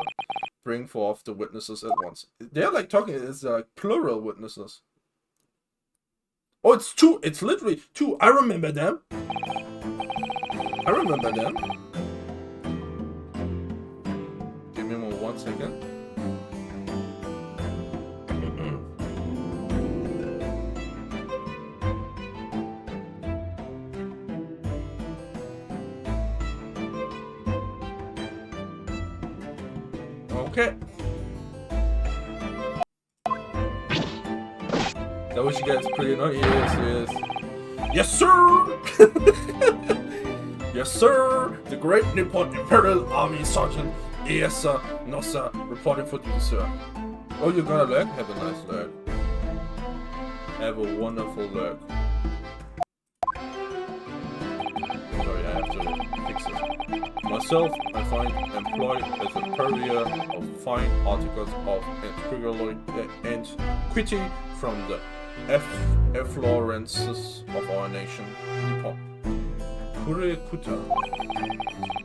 Bring forth the witnesses at once. They're like talking, it's like plural witnesses. Oh, it's two. It's literally two. I remember them. I remember them. Give me 1 second. Okay. That what you guys pretty annoying? Yes. Yes, sir! Yes, sir! The Great Nippon Imperial Army Sergeant Iesa Nosa reporting for duty, sir. Oh, you got a leg? Have a nice leg. Have a wonderful leg. Sorry, I have to fix it. Myself, I find employed as a purveyor of fine articles of antiquity from the effluences of our nation, Nippon. Kurekuta,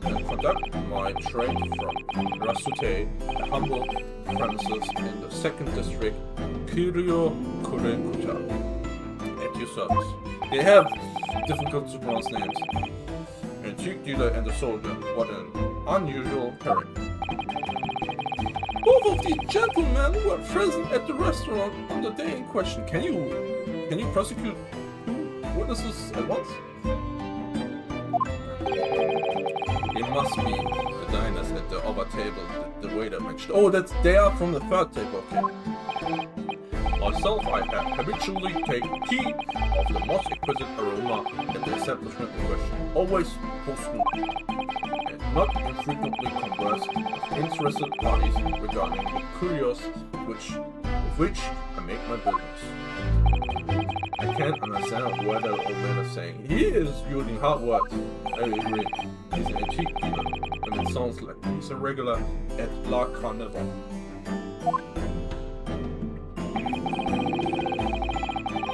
and conduct my trade from Rasute, a humble premises in the 2nd district, Kiryo Kurekuta, at your service. They have difficult to pronounce names. Antique dealer and a soldier, what an unusual pairing. Both of the gentlemen were present at the restaurant on the day in question. Can you prosecute 2 witnesses at once? It must be the diners at the other table that the waiter mentioned. Oh, they are from the 3rd table, okay. Myself, I habitually take tea of the most exquisite aroma at the establishment in question, always post-noon, and not infrequently converse with interested parties regarding the curios with which I make my business. I can't understand what that old man is saying. He is using hard words. I agree. He's an antique dealer, and it sounds like he's a regular at La Carnival.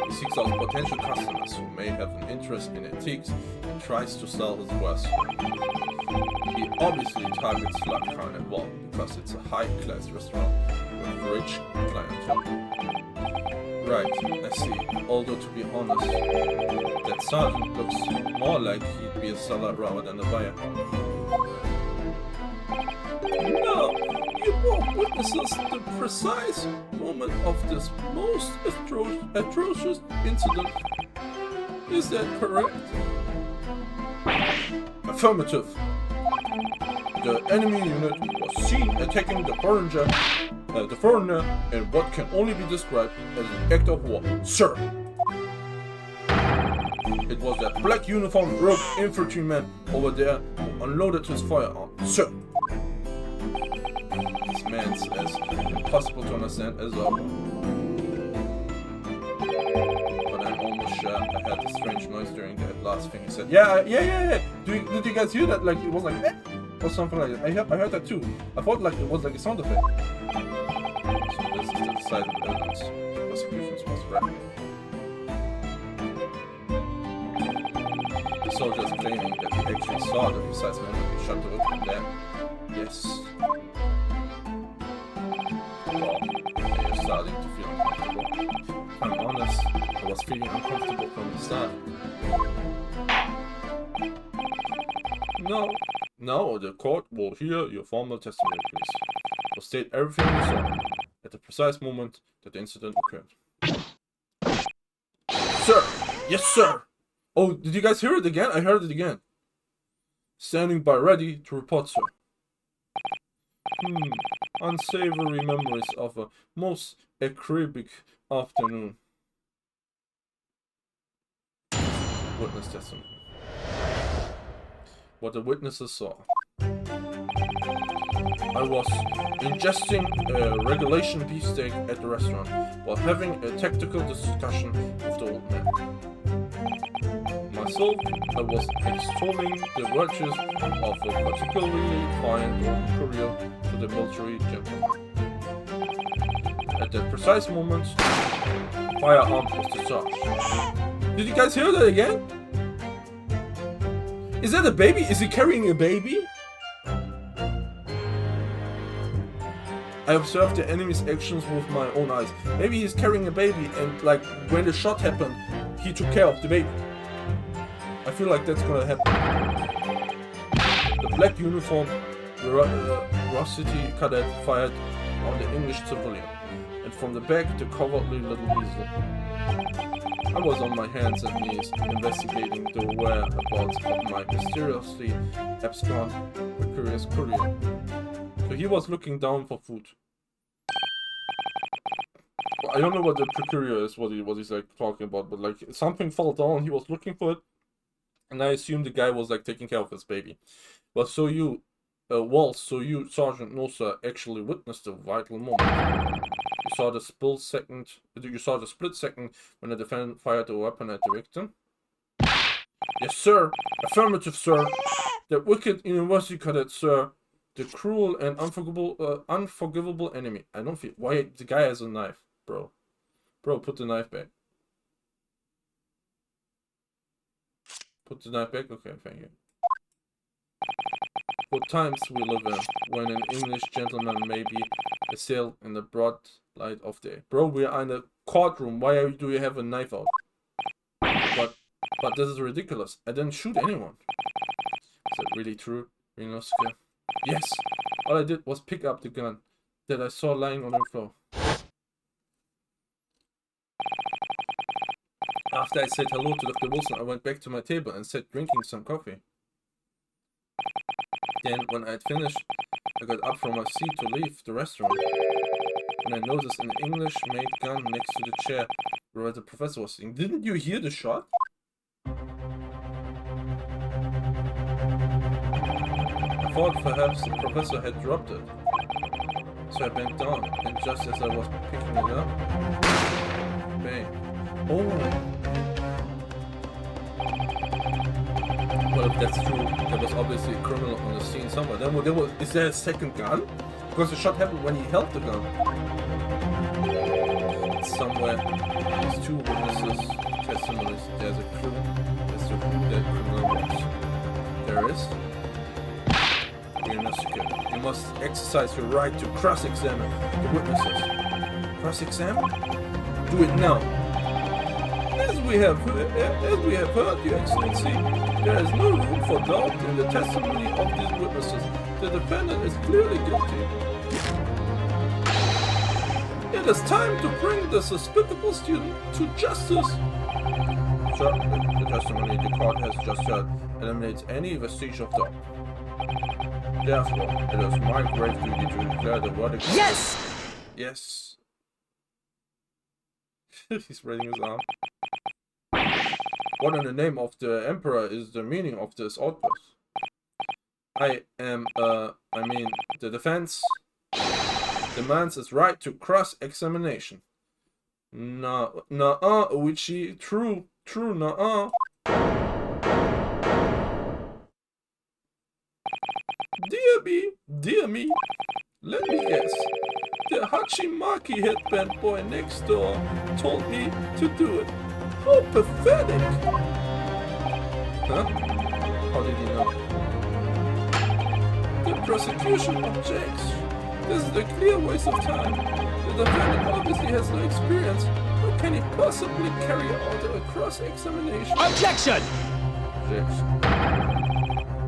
He seeks out potential customers who may have an interest in antiques and tries to sell his wares. He obviously targets La Carnival because it's a high-class restaurant with rich clientele. Right, I see. Although to be honest, that sergeant looks more like he'd be a seller rather than a buyer. Now, you both witnesses the precise moment of this most atrocious incident. Is that correct? Affirmative. The enemy unit was seen attacking the foreigner in what can only be described as an act of war, sir. It was that black uniformed rogue infantryman over there who unloaded his firearm, sir. This man's as impossible to understand as a... But I'm almost sure I heard a strange noise during that last thing he said. Yeah. Did you guys hear that? Like, it was like, eh? Or something like that. I heard that too. I thought like it was like a sound effect. So this is the side of evidence. The prosecution's most rapid. The soldier is claiming that he actually saw the precise moment he shot the victim dead. Yes. Well, you're starting to feel uncomfortable. If I'm honest, I was feeling uncomfortable from the start. No, the court will hear your formal testimony, please. Will state everything you saw at the precise moment that the incident occurred. Sir! Yes, sir! Oh, did you guys hear it again? I heard it again. Standing by ready to report, sir. Unsavory memories of a most acerbic afternoon. Witness testimony. What the witnesses saw. I was ingesting a regulation beefsteak at the restaurant while having a tactical discussion with the old man. Myself, I was extolling the virtues of a particularly fine old courier to the military gentleman. At that precise moment, firearm was discharged. Did you guys hear that again? Is that a baby? Is he carrying a baby? I observed the enemy's actions with my own eyes. Maybe he's carrying a baby and like when the shot happened, he took care of the baby. I feel like that's gonna happen. The black uniform, Rosity cadet fired on the English civilian, and from the back the cowardly little weasel. I was on my hands and knees investigating the whereabouts of my mysteriously abscond precarious courier. So he was looking down for food. I don't know what the precarious is, what he's like talking about, but like something fell down, he was looking for it, and I assumed the guy was like taking care of his baby. But so you, Sergeant Nosa, actually witnessed a vital moment. You saw the split second when the defendant fired a weapon at the victim? Yes, sir. Affirmative, sir. That wicked university cadet, sir. The cruel and unforgivable enemy. I don't feel... Why? The guy has a knife, bro. Bro, put the knife back. Put the knife back? Okay, thank you. What times we live in, when an English gentleman may be assailed in the broad light of day. Bro, we are in a courtroom. Why do you have a knife out? But this is ridiculous. I didn't shoot anyone. Is that really true, Rinosuke? Yes. All I did was pick up the gun that I saw lying on the floor. After I said hello to Dr. Wilson, I went back to my table and sat drinking some coffee. Then, when I had finished, I got up from my seat to leave the restaurant. when I noticed an English-made gun next to the chair where the professor was sitting. Didn't you hear the shot? I thought perhaps the professor had dropped it. So I bent down, and just as I was picking it up, bang. Oh! Well, if that's true, there was obviously a criminal on the scene somewhere. Then is there a second gun? Because the shot happened when he held the gun. It's somewhere. There's two witnesses' testimonies. There's a clue as to who that criminal was. There is. You must exercise your right to cross-examine the witnesses. Cross-examine? Do it now. As we have heard, Your Excellency, there is no room for doubt in the testimony of these witnesses. The defendant is clearly guilty. It is time to bring the despicable student to justice. Sir, the testimony the court has just heard eliminates any vestige of doubt. Therefore, it is my grave duty to declare the verdict. Yes! Yes. He's raising his arm. What in the name of the Emperor is the meaning of this outburst? The defense demands its right to cross-examination. Uichi, true, nuh-uh. Dear me, let me guess. The Hachimaki headband boy next door told me to do it. How pathetic! Huh? How did he know? The prosecution objects. This is a clear waste of time. The defendant obviously has no experience. How can he possibly carry out a cross-examination? Objection! Objection.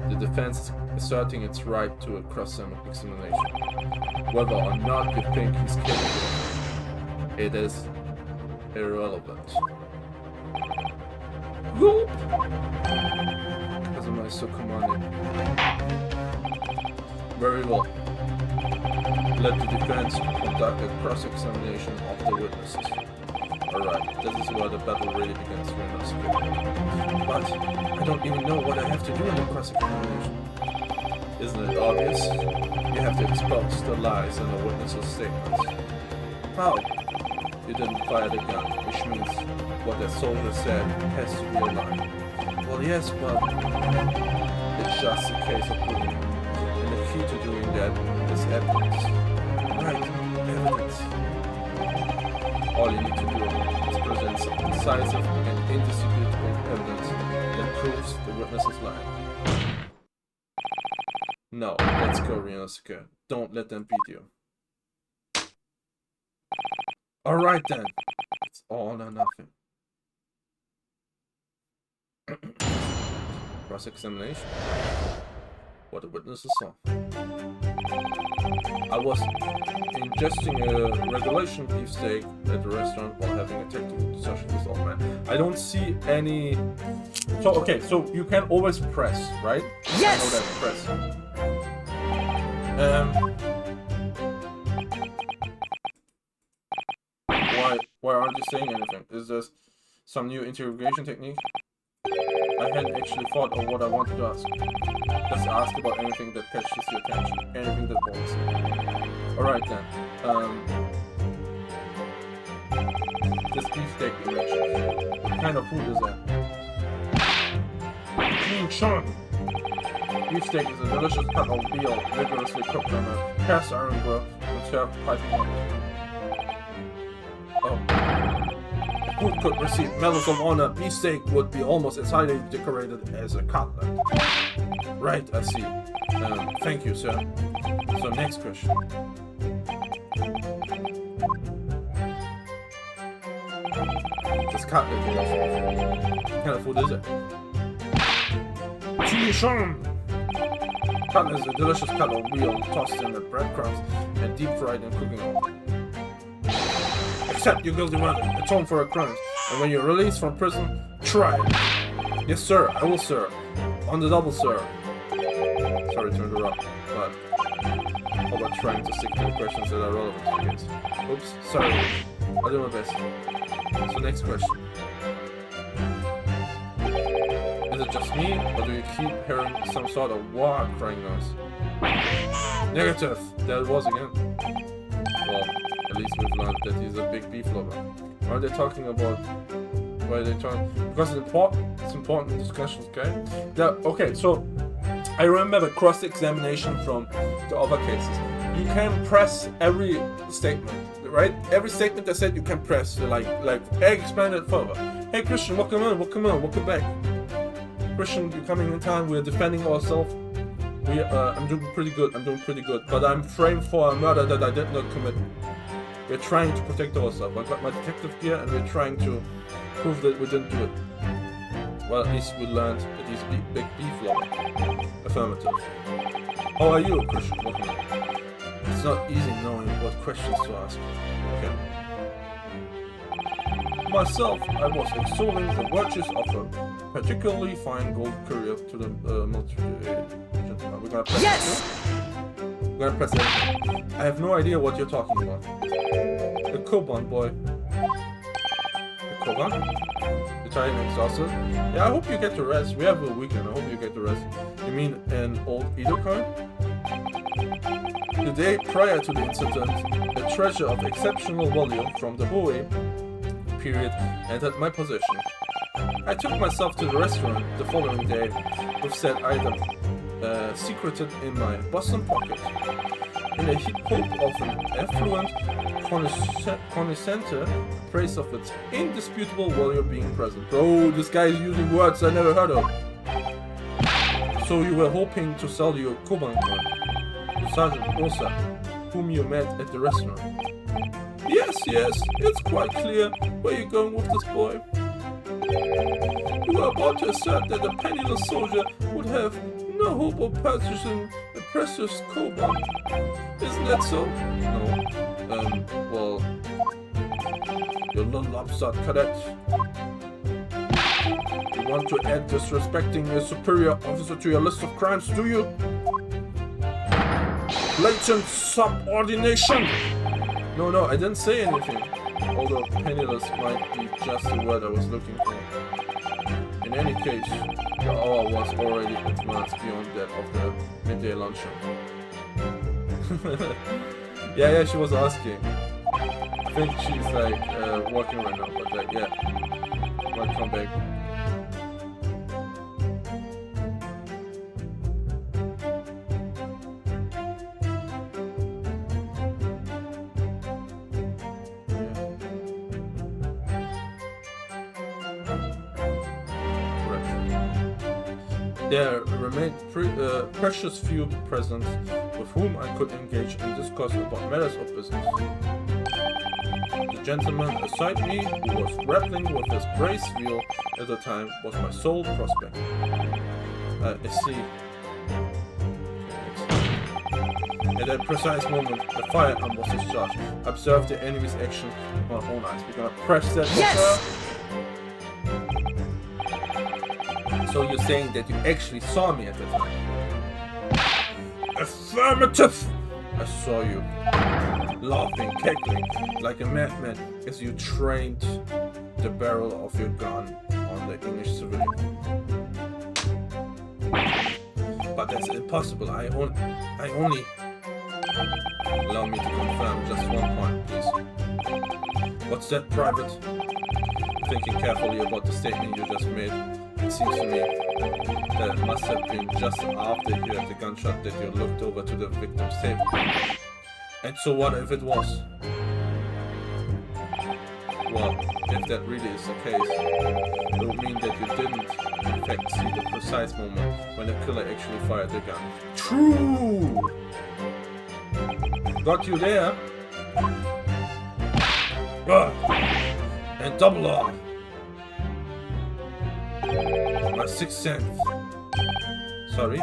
The defense is asserting its right to a cross-examination. Whether or not you think he's capable, it is irrelevant. Gulp! Because am I so commanding? Very well. Let the defense conduct a cross-examination of the witnesses. Alright, this is where the battle really begins to But I don't even know what I have to do in the cross-examination. Isn't it obvious? You have to expose the lies in the witnesses' statements. How? You didn't fire the gun, which means what the soldier said has to be a lie. Well, yes, but it's just a case of proving it. And the key to doing that is evidence. Right, evidence. All you need to do is present some decisive and indisputable evidence that proves the witness's lie. No, let's go, Ryunosuke. Don't let them beat you. Alright then. It's all or nothing. Cross-examination. What the witnesses saw. I was ingesting a regulation beefsteak at the restaurant while having a technical discussion with this old man. I don't see any... So, okay, so you can always press, right? Yes! I know that, press. Why aren't you saying anything? Is this some new interrogation technique? I hadn't actually thought of what I wanted to ask. Just ask about anything that catches your attention. Anything that bothers you. Alright then. This beefsteak you mentioned. What kind of food is that? Chimichurri! Beefsteak is a delicious cut of veal vigorously cooked on a cast iron grill and served piping hot. Oh. If food could receive medals of honor, beefsteak would be almost as highly decorated as a cutlet. Right, I see. Thank you, sir. So, next question. This cutlet is what kind of food is it? Chimichurri! Cutlet is a delicious cut of veal tossed in the breadcrumbs and deep fried in cooking oil. Accept your guilty verdict, atone for your crimes, and when you're released from prison, try it. Yes, sir, I will, sir. On the double, sir. Sorry to interrupt, but how about trying to stick to the questions that are relevant to the case. Oops, sorry. I'll do my best. So next question. Is it just me, or do you keep hearing some sort of war crying noise? Negative! There it was again. Well, at least we've learned that he's a big beef lover. Why are they talking about... Why are they talking... Because it's important discussions, okay? Yeah, okay, so... I remember the cross-examination from the other cases. You can press every statement, right? Every statement that said you can press, like, hey, expand it further. Hey, Christian, welcome back. Christian, you're coming in time, we're defending ourselves. I'm doing pretty good, but I'm framed for a murder that I did not commit. We're trying to protect ourselves. I got my detective gear and we're trying to prove that we didn't do it. Well, at least we learned that he's a big beef lover. Affirmative. How are you, Christian? Welcome. It's not easy knowing what questions to ask. Okay. Myself, I was extolling the virtues of a particularly fine gold courier to the military gentleman. We're gonna press it. We're gonna press it. I have no idea what you're talking about. The Koban boy. The Koban? You're tired and exhausted? Yeah, I hope you get to rest. We have a weekend. I hope you get to rest. You mean an old Edo card? The day prior to the incident, a treasure of exceptional volume from the Hoei period entered my possession. I took myself to the restaurant the following day with said item secreted in my bosom pocket. In the hope of an affluent connoisseur praise of its indisputable volume being present. Bro, this guy is using words I never heard of. So you were hoping to sell your Koban card to Sergeant Osa, whom you met at the restaurant. Yes, it's quite clear where you're going with this boy. You were about to assert that a penniless soldier would have no hope of purchasing a precious Koban. Isn't that so? No. Well... You little upstart cadet. You want to add disrespecting a superior officer to your list of crimes, do you? Blatant subordination! No, I didn't say anything. Although penniless might be just the word I was looking for. In any case, the hour was already advanced beyond that of the midday luncheon. yeah, she was asking. I think she's like working right now, but like, yeah, might come back. There remained precious few present with whom I could engage in discourse about matters of business. The gentleman beside me, who was grappling with his brace wheel at the time, was my sole prospect. I see. At that precise moment, the firearm was discharged. I observed the enemy's action with my own eyes. We're gonna press that. Yes! So you're saying that you actually saw me at the time? Affirmative! I saw you, laughing, cackling, like a madman as you trained the barrel of your gun on the English civilian. But that's impossible. I only... Allow me to confirm just one point, please. What's that, Private? Thinking carefully about the statement you just made, it seems to me that it must have been just after you had the gunshot that you looked over to the victim's table. And so what if it was? Well, if that really is the case, it would mean that you didn't, in fact, see the precise moment when the killer actually fired the gun. True! Got you there. And double R. My sixth sense. Sorry.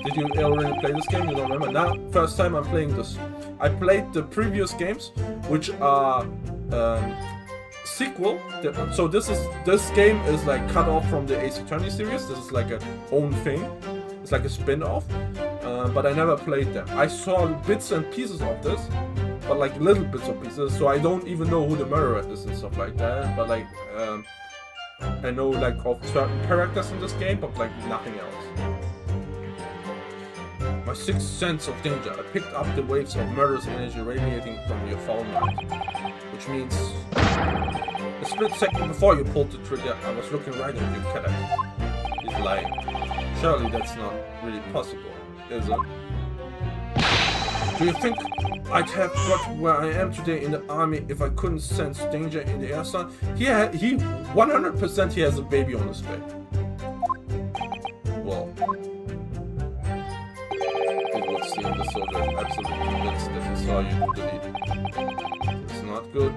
Did you already play this game? You don't remember? Now, first time I'm playing this. I played the previous games, which are sequel. So this game is like cut off from the Ace Attorney series. This is like a own thing. It's like a spin-off. but I never played them. I saw bits and pieces of this, but like little bits and pieces, so I don't even know who the murderer is and stuff like that. But like, I know like of certain characters in this game, but like nothing else. My sixth sense of danger. I picked up the waves of murderous energy radiating from your foul mind, which means a split second before you pulled the trigger, I was looking right at you, cadet. He's lying. Surely that's not really possible, is it? Do you think I'd have got where I am today in the army if I couldn't sense danger in the air, son? He 100% he has a baby on his way. Well, it would seem the soldier is absolutely convinced that he saw you do the deed. It's not good.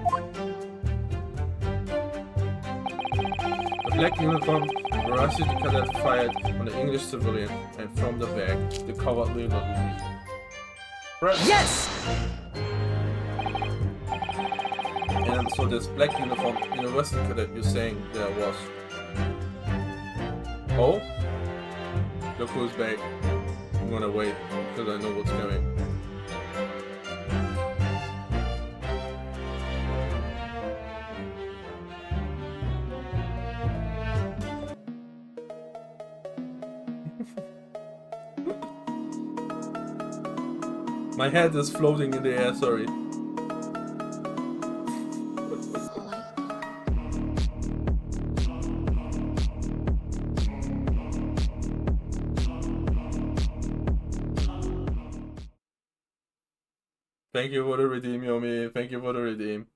The black uniform Veracity cadet fired on the English civilian, and from the back, the cowardly little weasel. Right. Yes! And so this black uniform university cadet you're saying there was. Oh? Look who's back. I'm gonna wait, because I know what's coming. My head is floating in the air, sorry. Thank you for the redeem, Yomi. Thank you for the redeem.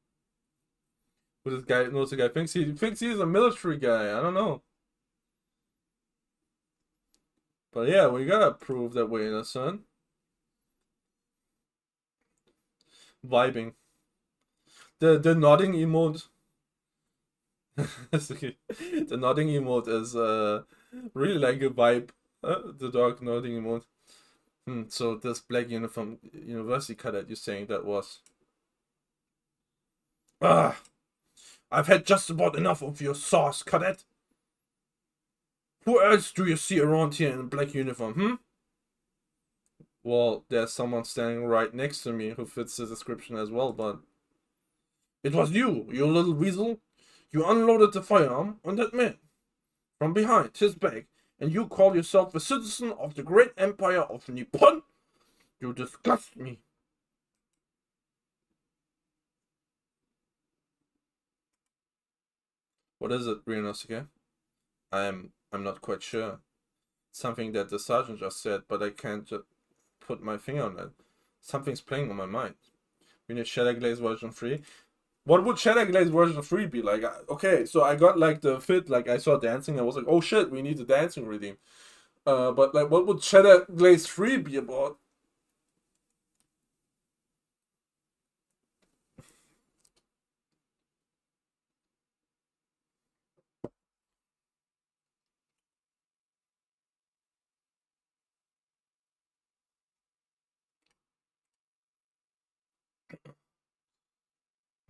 Who this guy knows the guy thinks he's a military guy. I don't know. But yeah, we gotta prove that we're innocent. Vibing. The nodding emote. The nodding emote is really like a vibe. The dog nodding emote. So this black uniform university cadet you're saying that was. I've had just about enough of your sauce, cadet. Who else do you see around here in a black uniform, Well, there's someone standing right next to me who fits the description as well, but... It was you little weasel. You unloaded the firearm on that man. From behind his back, and you call yourself a citizen of the great empire of Nippon? You disgust me. What is it, Ryunosuke? I'm not quite sure. Something that the sergeant just said, but I can't just put my finger on it. Something's playing on my mind. We need Shadowglaze version 3. What would Shadowglaze version 3 be like? Okay, so I got like the fit, like I saw dancing, I was like, oh shit, we need the dancing redeem. But like, what would Shadowglaze 3 be about?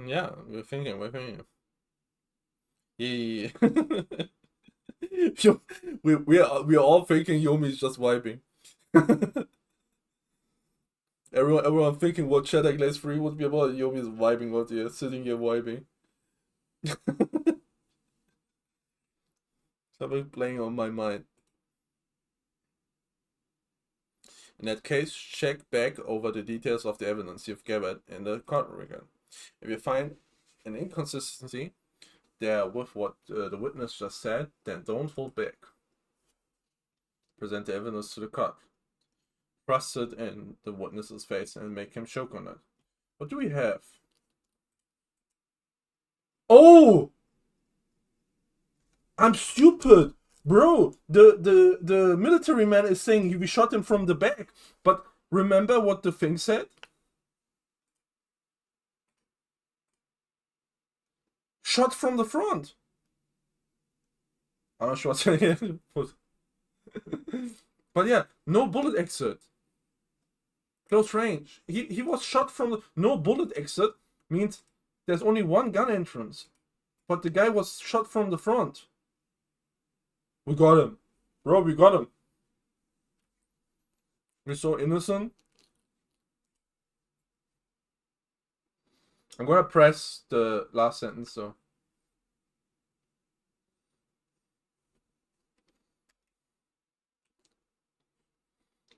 Yeah, we're thinking. Yeah. we're all thinking Yomi's just vibing. everyone thinking what Shadowglaze 3 would be about. Yomi's vibing out here, sitting here vibing. Something playing on my mind. In that case, check back over the details of the evidence you've gathered in the court record. If you find an inconsistency there with what the witness just said, then don't hold back. Present the evidence to the court. Thrust it in the witness's face and make him choke on it. What do we have? Oh! I'm stupid! Bro, the military man is saying we shot him from the back. But remember what the thing said? Shot from the front. I'm not sure what's saying. But yeah, no bullet exit. Close range. He was shot from the... No bullet exit means there's only one gun entrance. But the guy was shot from the front. We got him. Bro, we got him. You're so innocent. I'm gonna press the last sentence, so.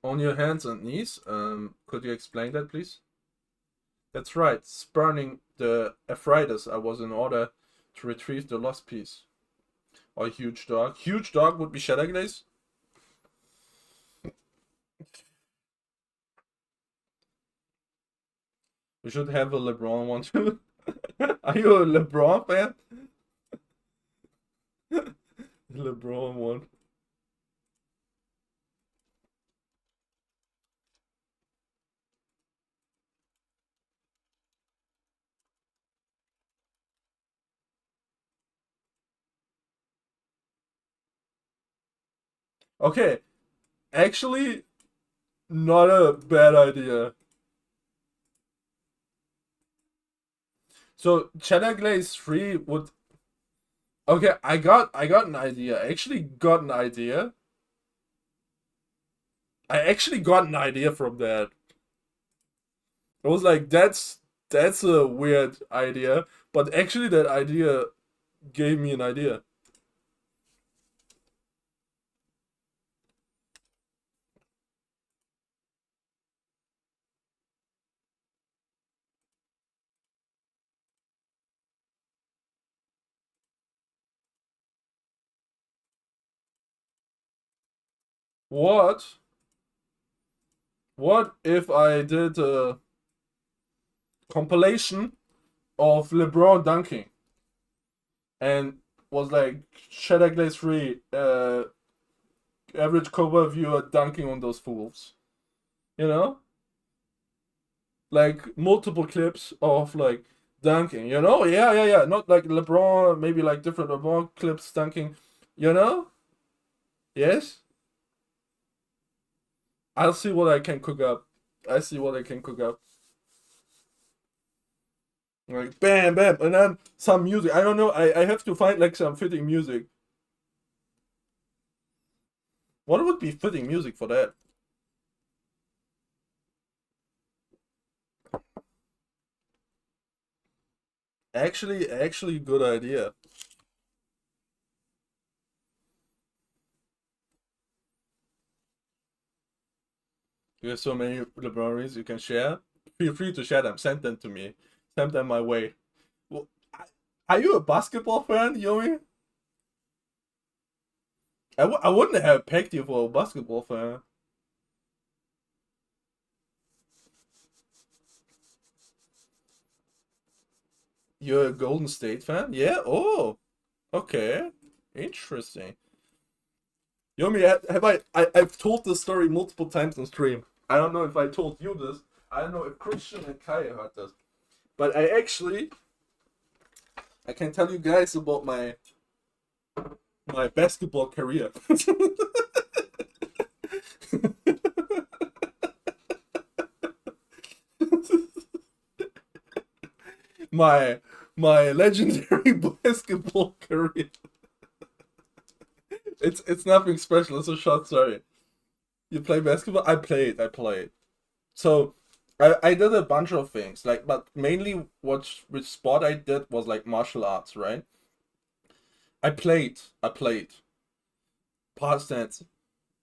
On your hands and knees. Could you explain that, please? That's right. Spurning the Aphrodite, I was in order to retrieve the lost piece. Or huge dog. Huge dog would be Shadowglaze. We should have a LeBron one too. Are you a LeBron fan? LeBron one. Okay, actually, not a bad idea. So Cheddar Glaze 3 would. Okay, I got an idea. I actually got an idea. I actually got an idea from that. I was like, that's a weird idea, but actually that idea gave me an idea. What? What if I did a compilation of LeBron dunking and was like Shadow Glaze 3 average cover viewer dunking on those fools? You know? Like multiple clips of like dunking, you know? Yeah. Not like LeBron, maybe like different LeBron clips dunking, you know? Yes? I'll see what I can cook up. I see what I can cook up. Like bam, bam, and then some music. I don't know. I have to find like some fitting music. What would be fitting music for that? Actually, good idea. You have so many LeBron rings you can share. Feel free to share them. Send them to me. Send them my way. Well, are you a basketball fan, Yomi? I wouldn't have pegged you for a basketball fan. You're a Golden State fan? Yeah? Oh, okay. Interesting. Yomi, I've told this story multiple times on stream. I don't know if I told you this. I don't know if Christian and Kai heard this. But I can tell you guys about my basketball career. my legendary basketball career. It's nothing special. It's a short story. You play basketball? I played. So I did a bunch of things, like, but mainly which sport I did was like martial arts, right? I played past tense.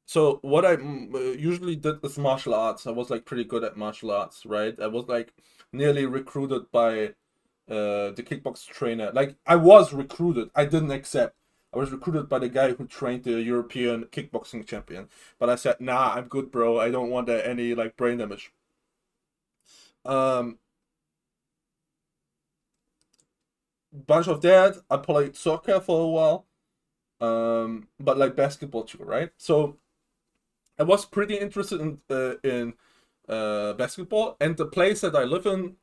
So what I usually did is martial arts. I was like pretty good at martial arts, right? I was like nearly recruited by the kickbox trainer. Like I was recruited. I didn't accept. I was recruited by the guy who trained the European kickboxing champion. But I said, nah, I'm good, bro. I don't want any like brain damage. Bunch of that. I played soccer for a while. But like basketball too, right? So I was pretty interested in basketball, and the place that I live in,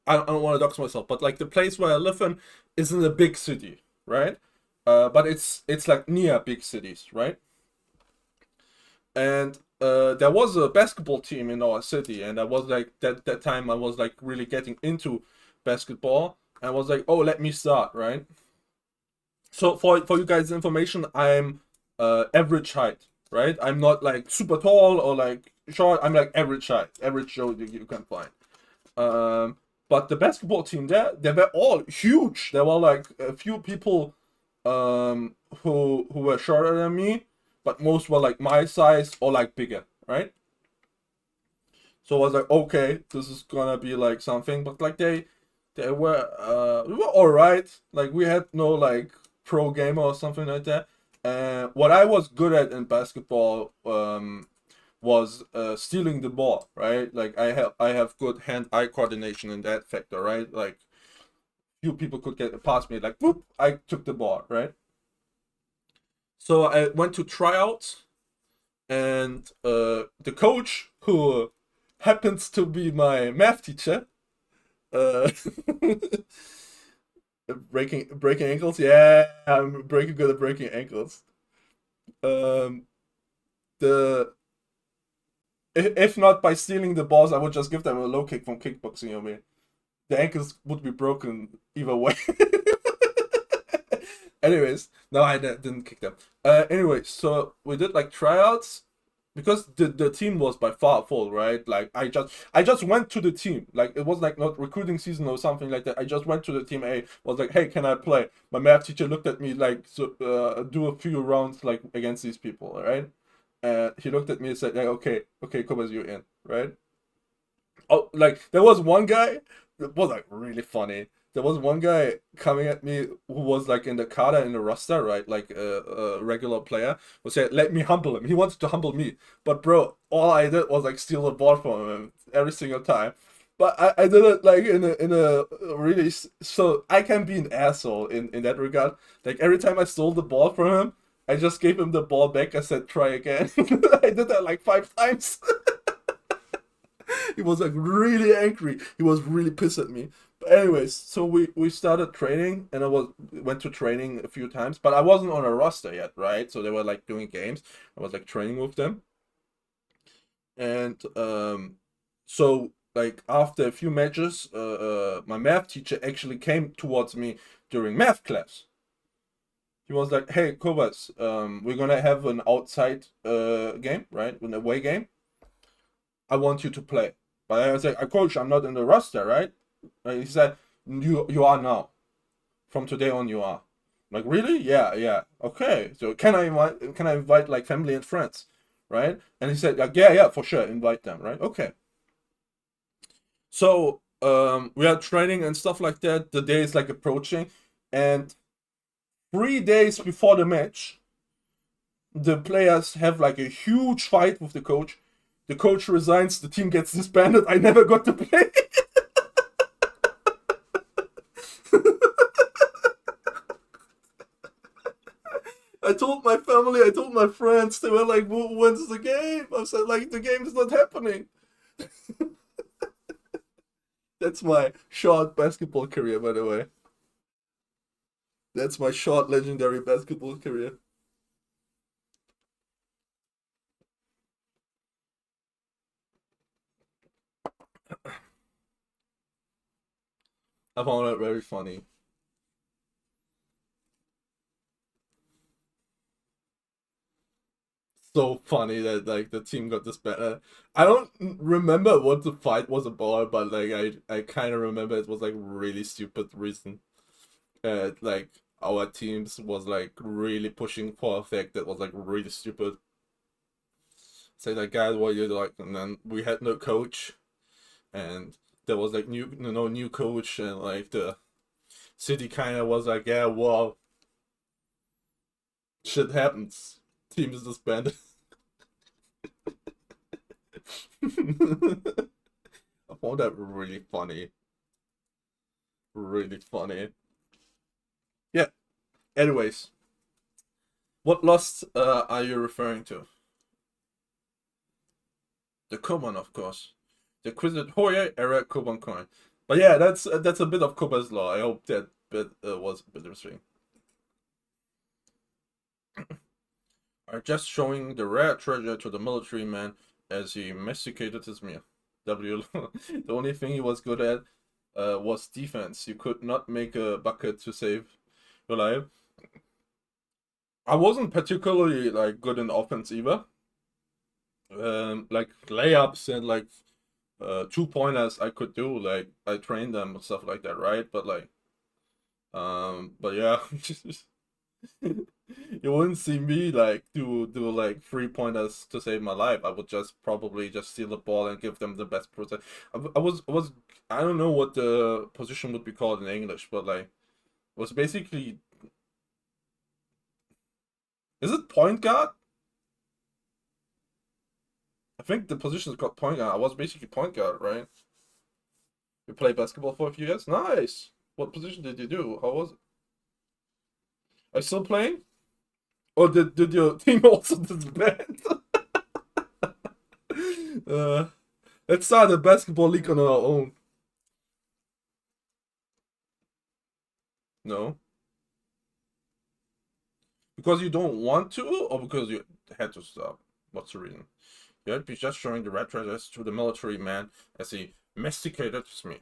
I don't want to dox myself, but like the place where I live in is in a big city, right? But it's like near big cities, right? And there was a basketball team in our city, and I was like that time I was like really getting into basketball. I was like, oh, let me start, right? So for you guys' information, I'm average height, right? I'm not like super tall or like short. I'm like average height, average Joe you can find. But the basketball team there, they were all huge. There were like a few people who were shorter than me, but most were like my size or like bigger, right? So I was like, okay, this is gonna be like something, but like they we were all right. Like we had no like pro gamer or something like that. What I was good at in basketball was stealing the ball, right? Like I have good hand-eye coordination in that factor, right? Like few people could get past me, like whoop, I took the ball, right? So I went to tryouts, and the coach, who happens to be my math teacher, uh, breaking ankles. Yeah, I'm breaking good at breaking ankles. Um, the if not by stealing the balls, I would just give them a low kick from kickboxing. I mean, the ankles would be broken either way. Anyways, no, I didn't kick them. Anyway, so we did like tryouts because the team was by far full, right? Like I just went to the team. Like it was like not recruiting season or something like that. I just went to the team A, was like, hey, can I play? My math teacher looked at me like, so do a few rounds like against these people, all right? And he looked at me and said, like, okay, Kobas, you're in, right? Oh, like there was one guy that was like really funny. There was one guy coming at me who was like in the kata in the roster, right? Like a regular player. Was saying, "Let me humble him." He wanted to humble me, but bro, all I did was like steal the ball from him every single time. But I did it like in a really so I can be an asshole in that regard. Like every time I stole the ball from him, I just gave him the ball back. I said, "Try again." I did that like 5 times. He was like really angry. He was really pissed at me. But anyways, so we started training, and I went to training a few times, but I wasn't on a roster yet, right? So they were like doing games. I was like training with them, and so like after a few matches, my math teacher actually came towards me during math class. He was like, "Hey, Kovas, we're gonna have an outside game, right? An away game. I want you to play." But I was like, "Coach, I'm not in the roster, right?" He said, "You are now. From today on, you are." I'm like, really? Yeah, yeah. Okay. So can I invite like family and friends, right? And he said, like, yeah, for sure, invite them, right? Okay. So we are training and stuff like that. The day is like approaching, and 3 days before the match, the players have like a huge fight with the coach. The coach resigns, the team gets disbanded. I never got to play. I told my family, I told my friends, they were like, when's the game? I said, like, the game is not happening. That's my short basketball career, by the way. That's my short legendary basketball career. I found that very funny. So funny that like the team got this better. I don't remember what the fight was about, but like I kind of remember it was like really stupid reason. Like our teams was like really pushing for a fact that was like really stupid. Say like, guys, what you like? And then we had no coach, and there was like no new coach, and like the city kind of was like, yeah, well, shit happens. Team is disbanded. I found that really funny. Really funny. Yeah. Anyways, what lost are you referring to? The Koban, of course. The Quizit Hoya era Koban coin. But yeah, that's a bit of Koba's law. I hope that bit was a bit interesting. Are just showing the rare treasure to the military man as he masticated his meal. W. The only thing he was good at was defense. You could not make a bucket to save your life. I wasn't particularly like good in offense either. like layups and like 2-pointers I could do. Like I trained them and stuff like that, right? But like, but yeah, you wouldn't see me like do like 3-pointers to save my life. I would just probably just steal the ball and give them the best protect. I was I don't know what the position would be called in English, but like was basically, is it point guard? I think the position is called point guard. I was basically point guard, right? You played basketball for a few years. Nice. What position did you do? How was it? Are you still playing? Or did your team also disband? uh, let's start a basketball league on our own. No. Because you don't want to, or because you had to stop? What's the reason? You'd be just showing the red treasures to the military man as he masticated me.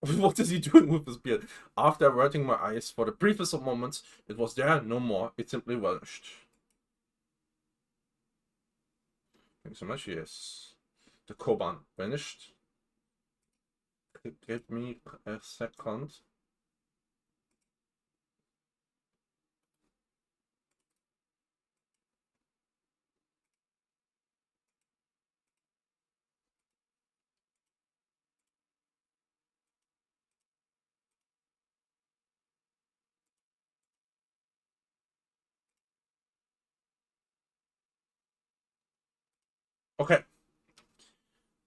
What is he doing with his beard? After averting my eyes for the briefest of moments, it was there no more. It simply vanished. Thanks so much. Yes. The Koban vanished. Give me a second. Okay.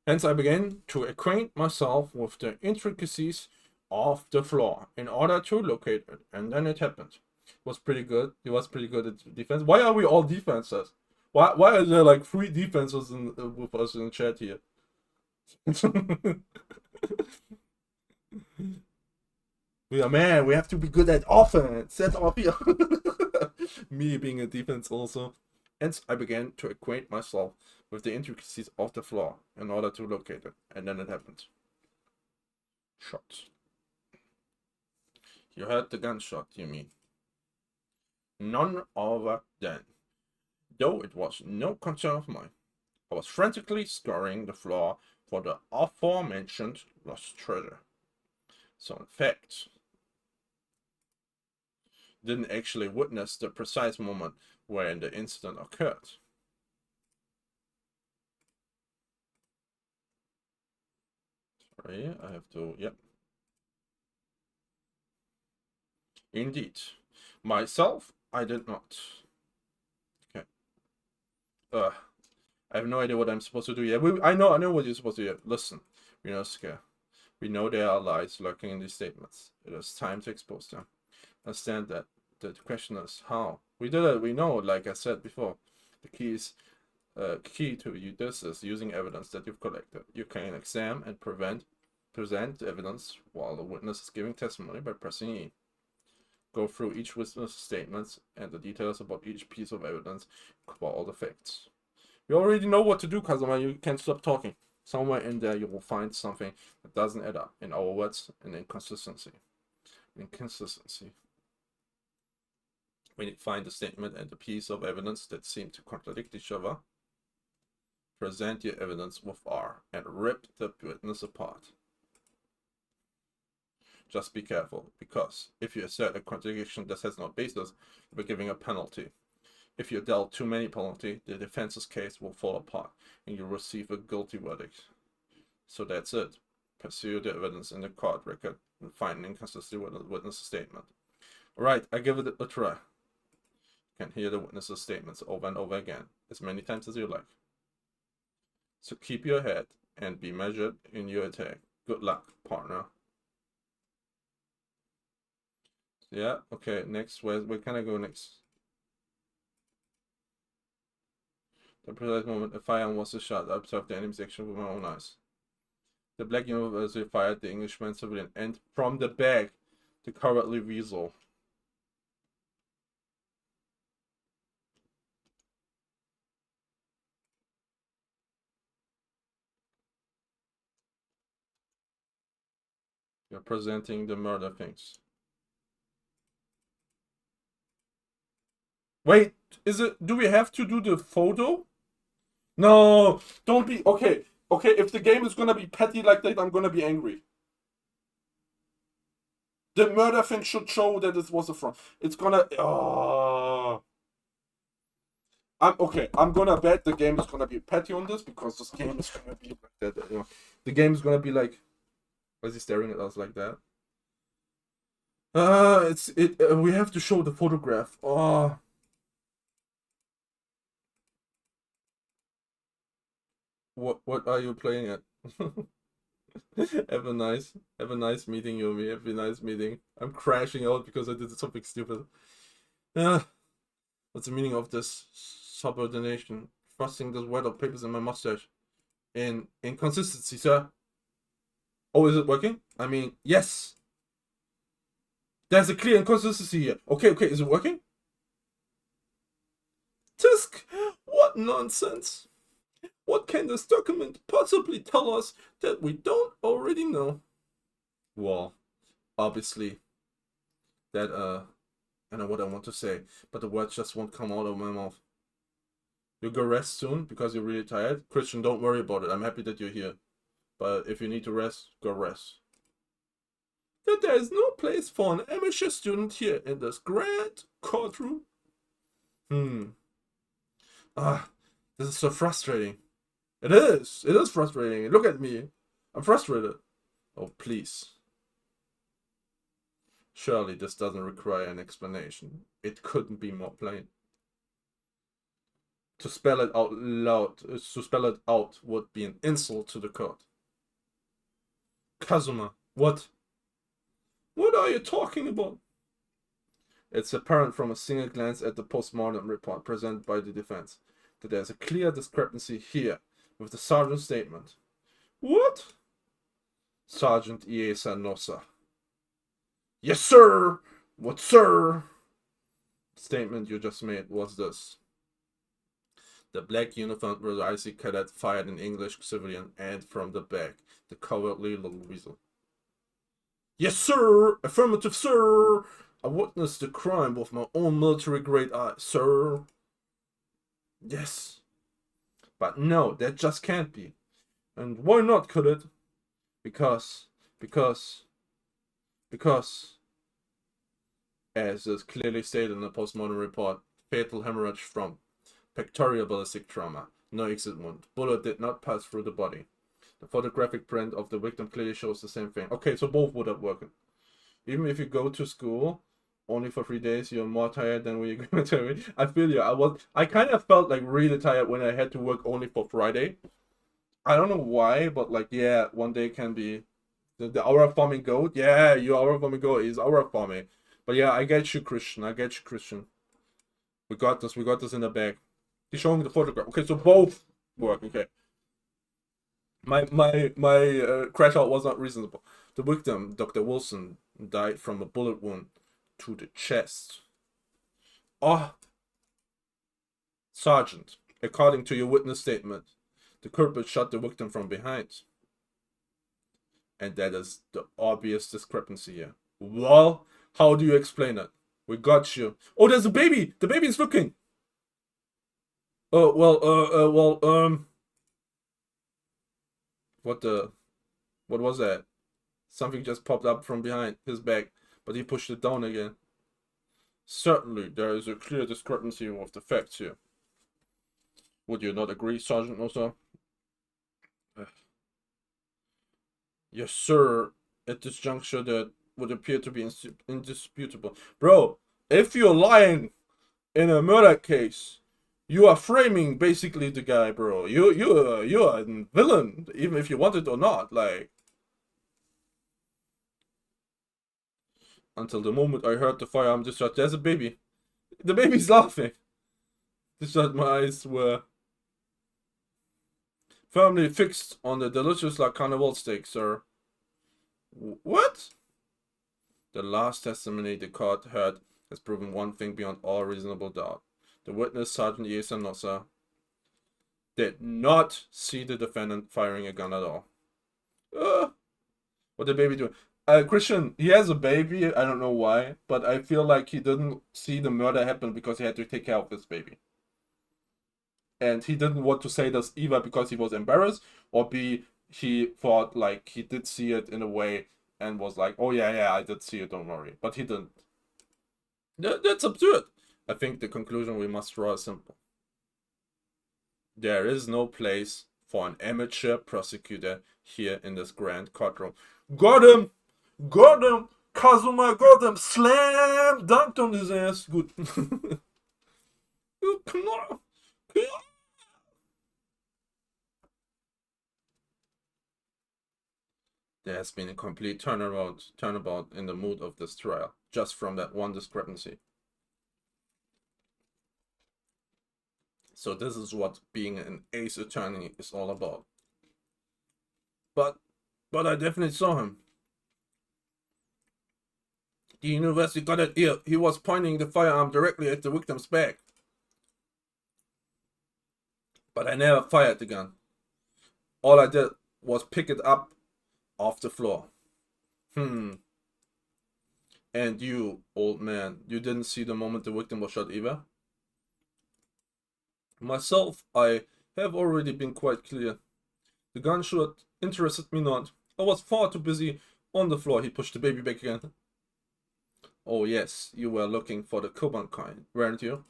Hence I began to acquaint myself with the intricacies of the floor in order to locate it, and then it happened. It was pretty good. He was pretty good at defense. Why are we all defenses? Why are there like 3 defenses with us in chat here? We are, man, we have to be good at offense. That's obvious. Me being a defense also. Hence, I began to acquaint myself with the intricacies of the floor in order to locate it. And then it happened. Shot. You heard the gunshot, you mean? None other than. Though it was no concern of mine, I was frantically scouring the floor for the aforementioned lost treasure. So in fact, didn't actually witness the precise moment wherein the incident occurred. Sorry, I have to, yep. Indeed. Myself, I did not. Okay. I have no idea what I'm supposed to do yet. I know what you're supposed to do. Listen, Ryunosuke. We know there are lies lurking in these statements. It is time to expose them. Understand that. The question is how. We did it. We know, like I said before. The key to this is using evidence that you've collected. You can examine and present evidence while the witness is giving testimony by pressing E. Go through each witness' statements and the details about each piece of evidence, cover all the facts. You already know what to do, Kazuma. You can't stop talking. Somewhere in there you will find something that doesn't add up. In our words, an inconsistency. Inconsistency. When you find a statement and a piece of evidence that seem to contradict each other, present your evidence with R and rip the witness apart. Just be careful, because if you assert a contradiction that has no basis, you're giving a penalty. If you dealt too many penalty, the defense's case will fall apart, and you'll receive a guilty verdict. So that's it. Pursue the evidence in the court record and find an inconsistency with the witness's statement. Alright, I give it a try. You can hear the witness's statements over and over again, as many times as you like. So keep your head and be measured in your attack. Good luck, partner. Yeah, okay, next, where can I go next? The precise moment a firearm was shot, I observed the enemy's action with my own eyes. The Black University fired the Englishman civilian, and from the back, the cowardly weasel. You're presenting the murder things. Wait, Is it? Do we have to do the photo? No, don't be. Okay, okay. If the game is gonna be petty like that, I'm gonna be angry. The murder thing should show that it was a fraud. It's gonna. I'm okay. I'm gonna bet the game is gonna be petty on this because this game is gonna be like that. You know, the game is gonna be like. Why is he staring at us like that? We have to show the photograph. Oh. What are you playing at? Have a nice meeting, Yomi. Have a nice meeting. I'm crashing out because I did something stupid. What's the meaning of this subordination? Thrusting this wad of papers in my mustache. Inconsistency, sir. Oh, is it working? I mean, yes. There's a clear inconsistency here. Okay, is it working? Tusk, what nonsense. What can this document possibly tell us that we don't already know? Well, obviously, that, I know what I want to say, but the words just won't come out of my mouth. You'll go rest soon because you're really tired? Christian, don't worry about it. I'm happy that you're here. But if you need to rest, go rest. That there is no place for an amateur student here in this grand courtroom? This is so frustrating. It is frustrating. Look at me. I'm frustrated. Oh, please. Surely this doesn't require an explanation. It couldn't be more plain. To spell it out loud, to spell it out would be an insult to the court. Kazuma, what? What are you talking about? It's apparent from a single glance at the postmortem report presented by the defense that there's a clear discrepancy here with the sergeant's statement. What? Sergeant Iesa Nosa. Yes, sir! What, sir? The statement you just made was this. The black uniformed RIC cadet fired an English civilian and from the back, the cowardly little weasel. Yes, sir! Affirmative, sir! I witnessed the crime with my own military-grade eyes, sir. Yes. But no, that just can't be. And why not, could it? Because, as is clearly stated in the postmortem report, fatal hemorrhage from pectoral ballistic trauma, no exit wound. Bullet did not pass through the body. The photographic print of the victim clearly shows the same thing. Okay, so both would have worked. Even if you go to school only for 3 days, you're more tired than when you go to it. I feel you. I kind of felt like really tired when I had to work only for Friday. I don't know why, but like, yeah, one day can be the hour farming goat. Yeah, your hour farming goat is hour farming. But yeah, I get you, Christian. We got this in the bag. He's showing the photograph. Okay, so both work. Okay. My crash out was not reasonable. The victim, Dr. Wilson, died from a bullet wound to the chest. Oh, Sergeant, according to your witness statement, the culprit shot the victim from behind. And that is the obvious discrepancy here. Well, how do you explain it? We got you. Oh, there's a baby! The baby's looking! Oh, what was that? Something just popped up from behind his back, but he pushed it down again. Certainly, there is a clear discrepancy with the facts here. Would you not agree, Sergeant Nosa? Yes, sir. At this juncture, that would appear to be indisputable. Bro, if you're lying in a murder case, you are framing basically the guy, bro. You are a villain, even if you want it or not. Like, until the moment I heard the firearm discharge, there's a baby. The baby's laughing. Discharge, my eyes were firmly fixed on the delicious like carnival steak, sir. What? The last testimony the court heard has proven one thing beyond all reasonable doubt. The witness, Sergeant Iesa Nosa, did not see the defendant firing a gun at all. What did the baby do? Christian, he has a baby. I don't know why, but I feel like he didn't see the murder happen because he had to take care of this baby. And he didn't want to say this either because he was embarrassed, or B, he thought like he did see it in a way and was like, oh yeah, I did see it, don't worry. But he didn't. That's absurd. I think the conclusion we must draw is simple. There is no place for an amateur prosecutor here in this grand courtroom. Got him! Got him! Kazuma got him! Slam! Dunked on his ass. Good. There has been a complete turnabout in the mood of this trial, just from that one discrepancy. So this is what being an ace attorney is all about. But I definitely saw him. The university got it here. He was pointing the firearm directly at the victim's back. But I never fired the gun. All I did was pick it up off the floor. And you, old man, you didn't see the moment the victim was shot either? Myself, I have already been quite clear. The gunshot interested me not. I was far too busy on the floor. He pushed the baby back again. Oh yes, you were looking for the Koban coin, weren't you?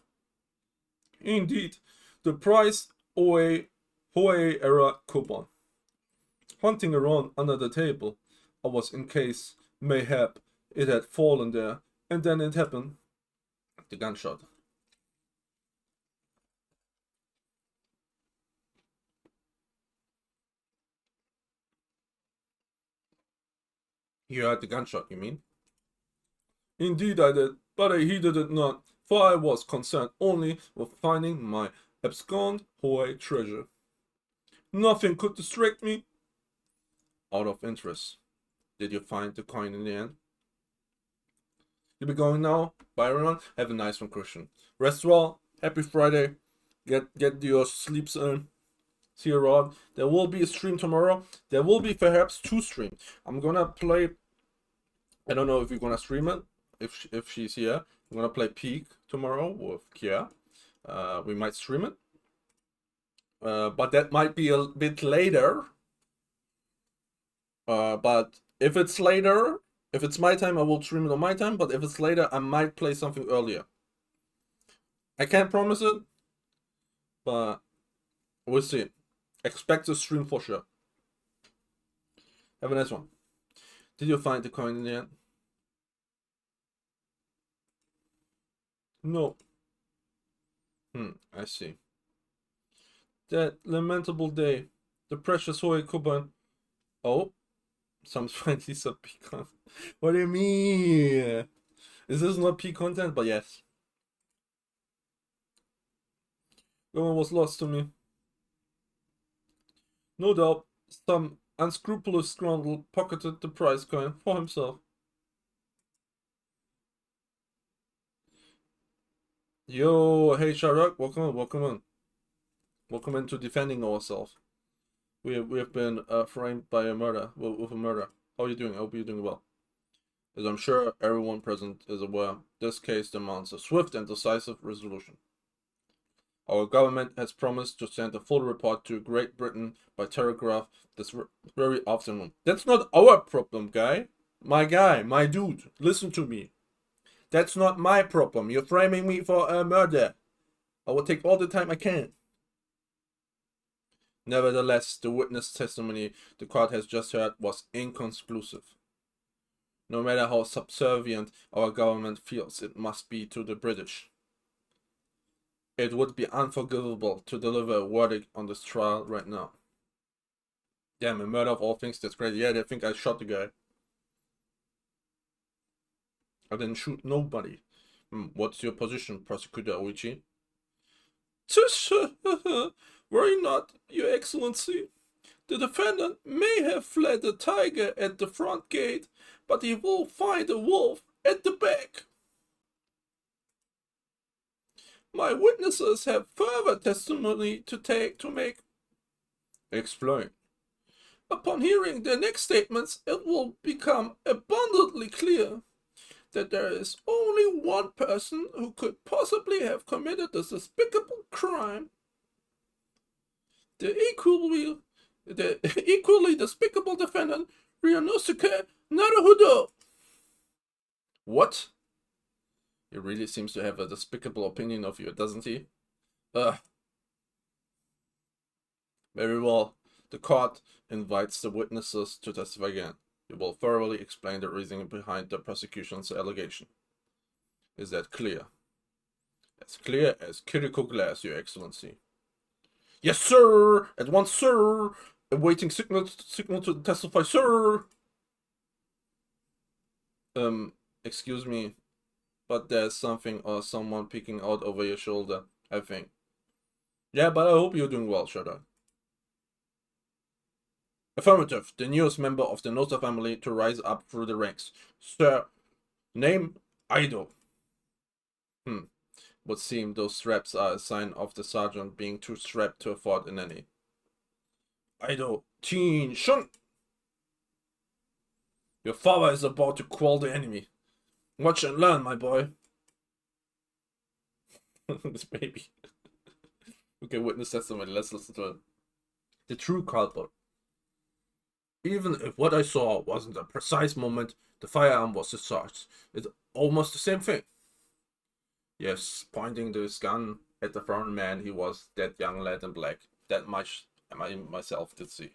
Indeed, the prize Hoei era Koban. Hunting around under the table, I was in case, mayhap, it had fallen there, and then it happened. The gunshot. You heard the gunshot, you mean? Indeed I did, but I heeded it not, for I was concerned only with finding my absconded Hoei treasure. Nothing could distract me. Out of interest, did you find the coin in the end? You be going now? Bye everyone. Have a nice one, Christian. Rest well. Happy Friday. Get your sleeps in. See you around. There will be a stream tomorrow. There will be perhaps 2 streams. I'm gonna play. I don't know if you're gonna stream it. If she's here, I'm gonna play Peak tomorrow with Kia. We might stream it. But that might be a bit later. But if it's later, if it's my time, I will stream it on my time. But if it's later, I might play something earlier. I can't promise it, but we'll see. Expect a stream for sure. Have a nice one. Did you find the coin in the end? No. I see. That lamentable day. The precious Hoei Koban. Oh. Some finally some peak content. What do you mean? Is this not peak content? But yes. Koban was lost to me. No doubt, some unscrupulous scoundrel pocketed the prize coin for himself. Yo, hey Sharuk, welcome in. Welcome into defending ourselves. We have been framed by a murder, with a murder. How are you doing? I hope you're doing well. As I'm sure everyone present is aware, this case demands a swift and decisive resolution. Our government has promised to send a full report to Great Britain by telegraph this very afternoon. That's not our problem, guy. My dude, listen to me. That's not my problem. You're framing me for a murder. I will take all the time I can. Nevertheless, the witness testimony the court has just heard was inconclusive. No matter how subservient our government feels it must be to the British, it would be unforgivable to deliver a verdict on this trial right now. Damn, a murder of all things, that's crazy. Yeah, they think I shot the guy. I didn't shoot nobody. What's your position, Prosecutor Oichi? Worry not, Your Excellency. The defendant may have fled the tiger at the front gate, but he will find a wolf at the back. My witnesses have further testimony to make. Explain. Upon hearing the next statements, it will become abundantly clear that there is only one person who could possibly have committed this despicable crime. The equally despicable defendant, Ryunosuke Naruhodo. What? He really seems to have a despicable opinion of you, doesn't he? Very well. The court invites the witnesses to testify again. You will thoroughly explain the reasoning behind the prosecution's allegation. Is that clear? As clear as critical glass, Your Excellency. Yes, sir! At once, sir! Awaiting signal to testify, sir! Excuse me, but there's something or someone peeking out over your shoulder, I think. Yeah, but I hope you're doing well, Shudder. Affirmative, the newest member of the Nosa family to rise up through the ranks. Sir, name Aido. Would seem those straps are a sign of the sergeant being too strapped to afford a nanny. Aido Teen Shun! Your father is about to quell the enemy. Watch and learn, my boy. This baby. Okay, witness testimony. Let's listen to it. The true culprit. Even if what I saw wasn't a precise moment, the firearm was discharged. It's almost the same thing. Yes, pointing his gun at the thrown man, he was that young lad in black. That much I myself did see.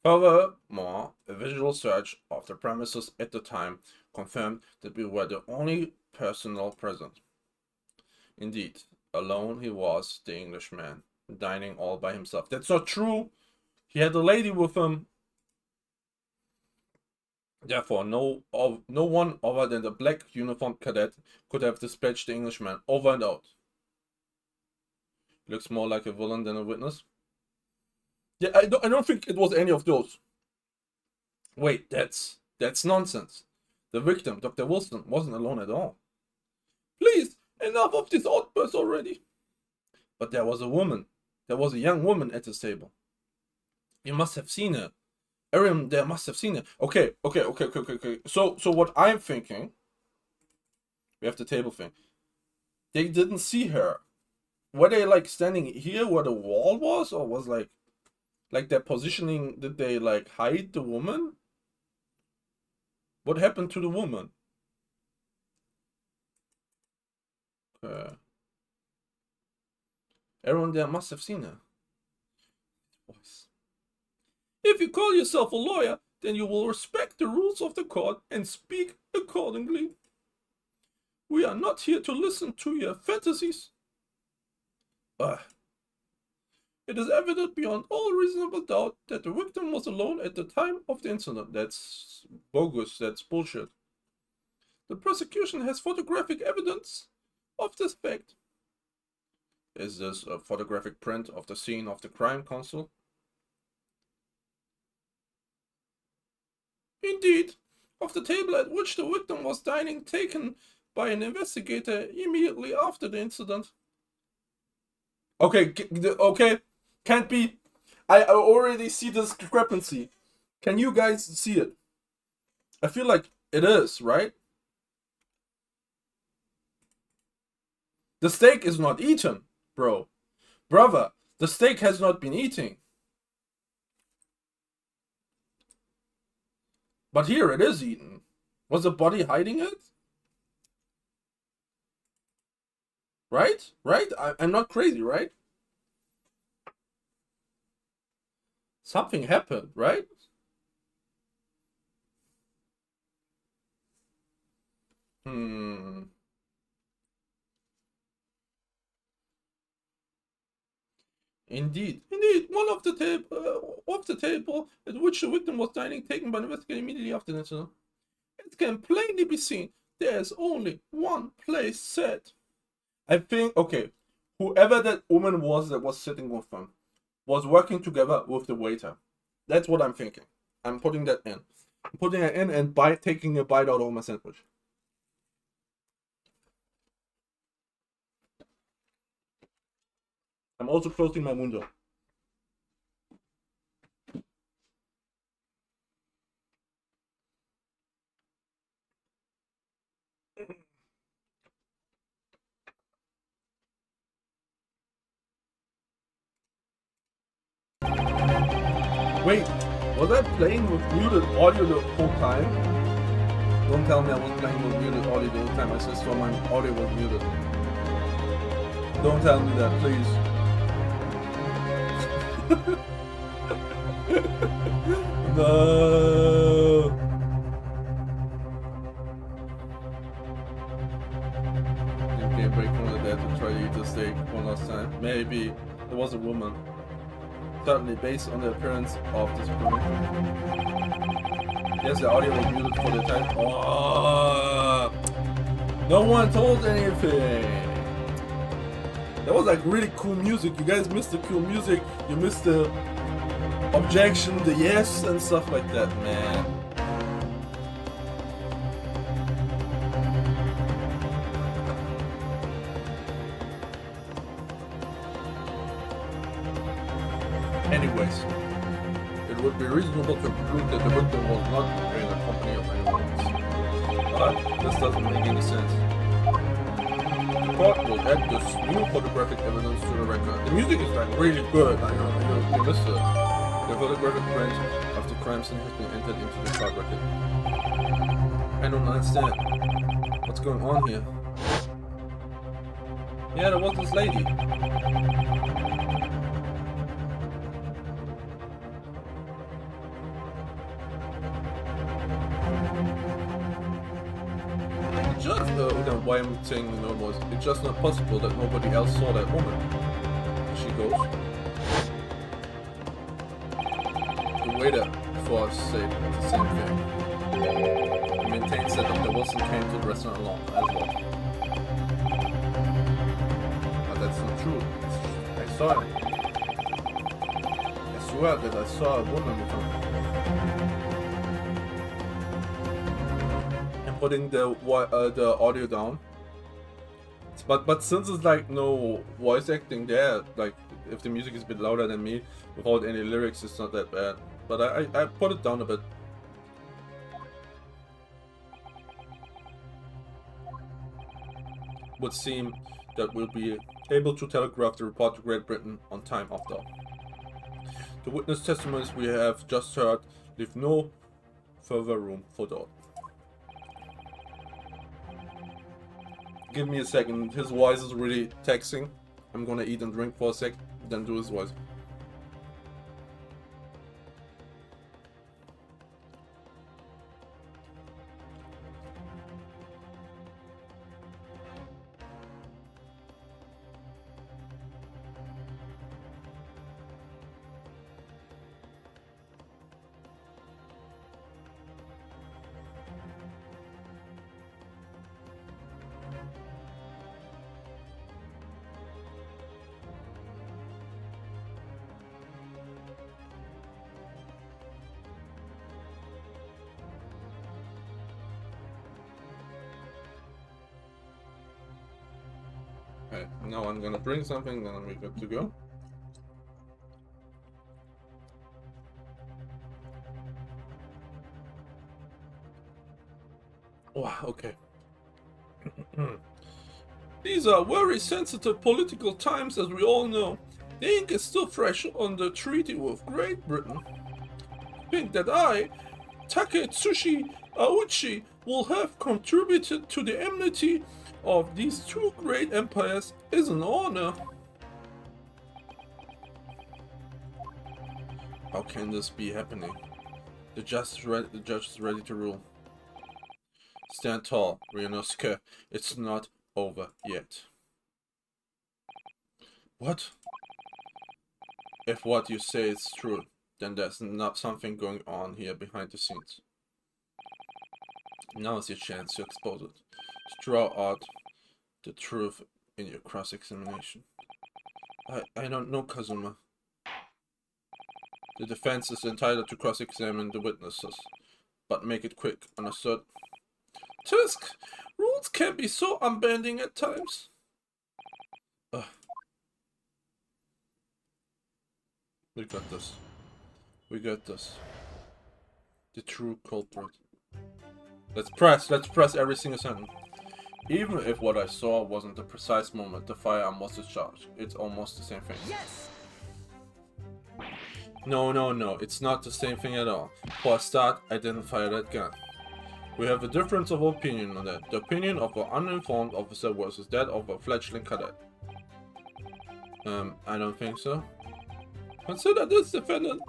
Furthermore, a visual search of the premises at the time confirmed that we were the only personnel present. Indeed, alone he was, the Englishman, dining all by himself. That's not true! He had a lady with him. Therefore, no one other than the black uniformed cadet could have dispatched the Englishman over and out. He looks more like a villain than a witness. Yeah, I don't think it was any of those. Wait, that's nonsense. The victim, Dr. Wilson, wasn't alone at all. Please, enough of this outburst already. But there was a woman. There was a young woman at this table. You must have seen her. Aaron, there must have seen her. Okay. So what I'm thinking, we have the table thing. They didn't see her. Were they like standing here where the wall was, or was like their positioning? Did they like hide the woman? What happened to the woman? Aaron, there must have seen her. Voice. If you call yourself a lawyer, then you will respect the rules of the court and speak accordingly. We are not here to listen to your fantasies. It is evident beyond all reasonable doubt that the victim was alone at the time of the incident. That's bogus, that's bullshit. The prosecution has photographic evidence of this fact. Is this a photographic print of the scene of the crime, Consul? Indeed, of the table at which the victim was dining, taken by an investigator immediately after the incident. Okay, can't be. I already see this discrepancy. Can you guys see it? I feel like it is, right? The steak is not eaten, bro. Brother, the steak has not been eaten. But here it is eaten. Was the body hiding it? Right? I'm not crazy, right? Something happened, right? Indeed, one of the table at which the victim was dining, taken by an investigator immediately after the incident. It can plainly be seen there is only one place set. I think, okay, whoever that woman was that was sitting with them was working together with the waiter. That's what I'm thinking. I'm putting that in. I'm putting it in and taking a bite out of my sandwich. I'm also closing my window. Wait, was I playing with muted audio the whole time? Don't tell me I was playing with muted audio the whole time. I just saw my audio was muted. Don't tell me that, please. No. Okay, break from the dead to try to eat the steak one last time. Maybe it was a woman. Certainly, based on the appearance of this woman. Yes, the audio was muted for the time. Oh, no one told anything. That was like really cool music. You guys missed the cool music. You missed the objection, the yes, and stuff like that, man. Anyways, it would be reasonable to conclude that the victim was not in the company of anyone else. But this doesn't make any sense. The court will add this new photographic evidence to the record. The music is like really good. I know you missed it. The photographic print of the crime scene has been entered into the court record. I don't understand. What's going on here? Yeah, there was this lady. Why I'm saying no was it's just not possible that nobody else saw that woman. She goes. The waiter before us said the same thing. He maintains that Dr. Wilson came to the restaurant alone as well. But that's not true. I saw it. I swear that I saw a woman with him. Putting the audio down, but since it's like no voice acting there, like if the music is a bit louder than me without any lyrics, it's not that bad. But I put it down a bit. Would seem that we'll be able to telegraph the report to Great Britain on time after. The witness testimonies we have just heard leave no further room for doubt. Give me a second, his voice is really taxing. I'm gonna eat and drink for a sec, then do his voice. Okay, now I'm gonna drink something, then we're good to go. Wow, okay. These are very sensitive political times, as we all know. The ink is still fresh on the treaty with Great Britain. Think that I, Taketsuchi Aoichi, will have contributed to the enmity of these two great empires is an honor. How can this be happening? The judge is ready to rule. Stand tall, Ryunosuke. It's not over yet. What? If what you say is true, then there's not something going on here behind the scenes. Now is your chance to expose it. To draw out the truth in your cross-examination. I don't know, Kazuma. The defense is entitled to cross-examine the witnesses, but make it quick, understood? Tusk! Rules can be so unbending at times. We got this. We got this. The true culprit. Let's press every single sentence. Even if what I saw wasn't the precise moment the firearm was discharged, it's almost the same thing. Yes! No, it's not the same thing at all. For a start, I didn't fire that gun. We have a difference of opinion on that. The opinion of an uninformed officer versus that of a fledgling cadet. I don't think so. Consider this, defendant.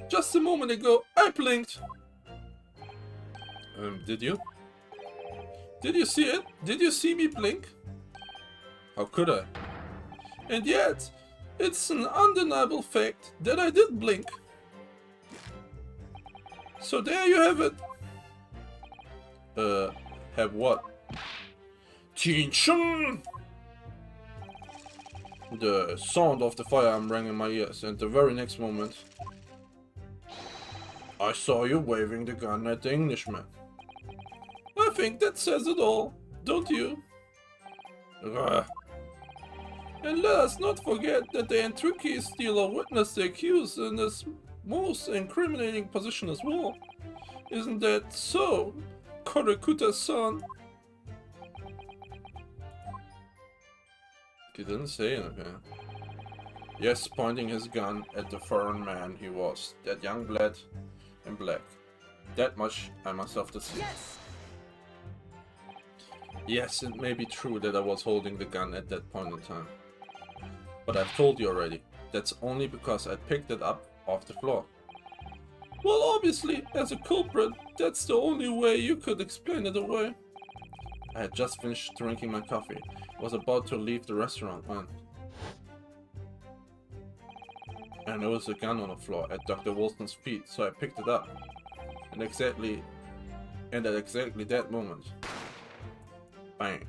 Just a moment ago, I blinked. Did you? Did you see it? Did you see me blink? How could I? And yet, it's an undeniable fact that I did blink. So there you have it. Have what? Tinshun! The sound of the firearm rang in my ears, and the very next moment, I saw you waving the gun at the Englishman. I think that says it all, don't you? Ugh. And let us not forget that the Entricky stealer witnessed the accused in his most incriminating position as well. Isn't that so, Korekuta's-san? He didn't say anything. Yes, pointing his gun at the foreign man he was, that young lad in black. That much I must have to say. Yes! Yes, it may be true that I was holding the gun at that point in time. But I've told you already, that's only because I picked it up off the floor. Well, obviously, as a culprit, that's the only way you could explain it away. I had just finished drinking my coffee, was about to leave the restaurant when I noticed a gun on the floor at Dr. Wilson's feet, so I picked it up. And at exactly that moment, bang.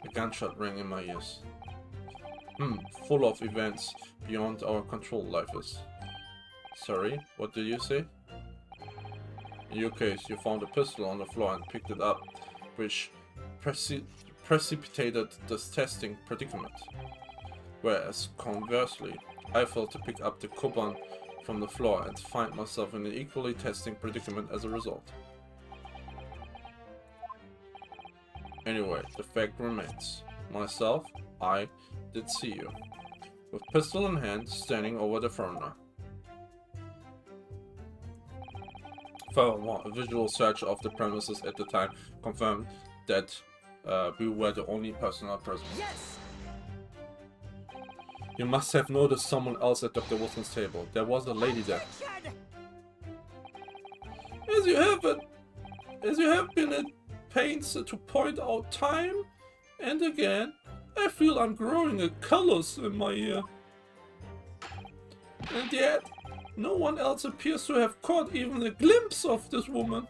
A gunshot rang in my ears. Full of events beyond our control, life is. Sorry, what did you say? In your case, you found a pistol on the floor and picked it up, which precipitated this testing predicament. Whereas, conversely, I failed to pick up the Koban from the floor and find myself in an equally testing predicament as a result. Anyway, the fact remains. Myself, I did see you, with pistol in hand, standing over the foreigner. Furthermore, a visual search of the premises at the time confirmed that we were the only personnel present. Yes! You must have noticed someone else at Dr. Wilson's table. There was a lady there. As you have been at pains to point out time and again, I feel I'm growing a callus in my ear. And yet, no one else appears to have caught even a glimpse of this woman.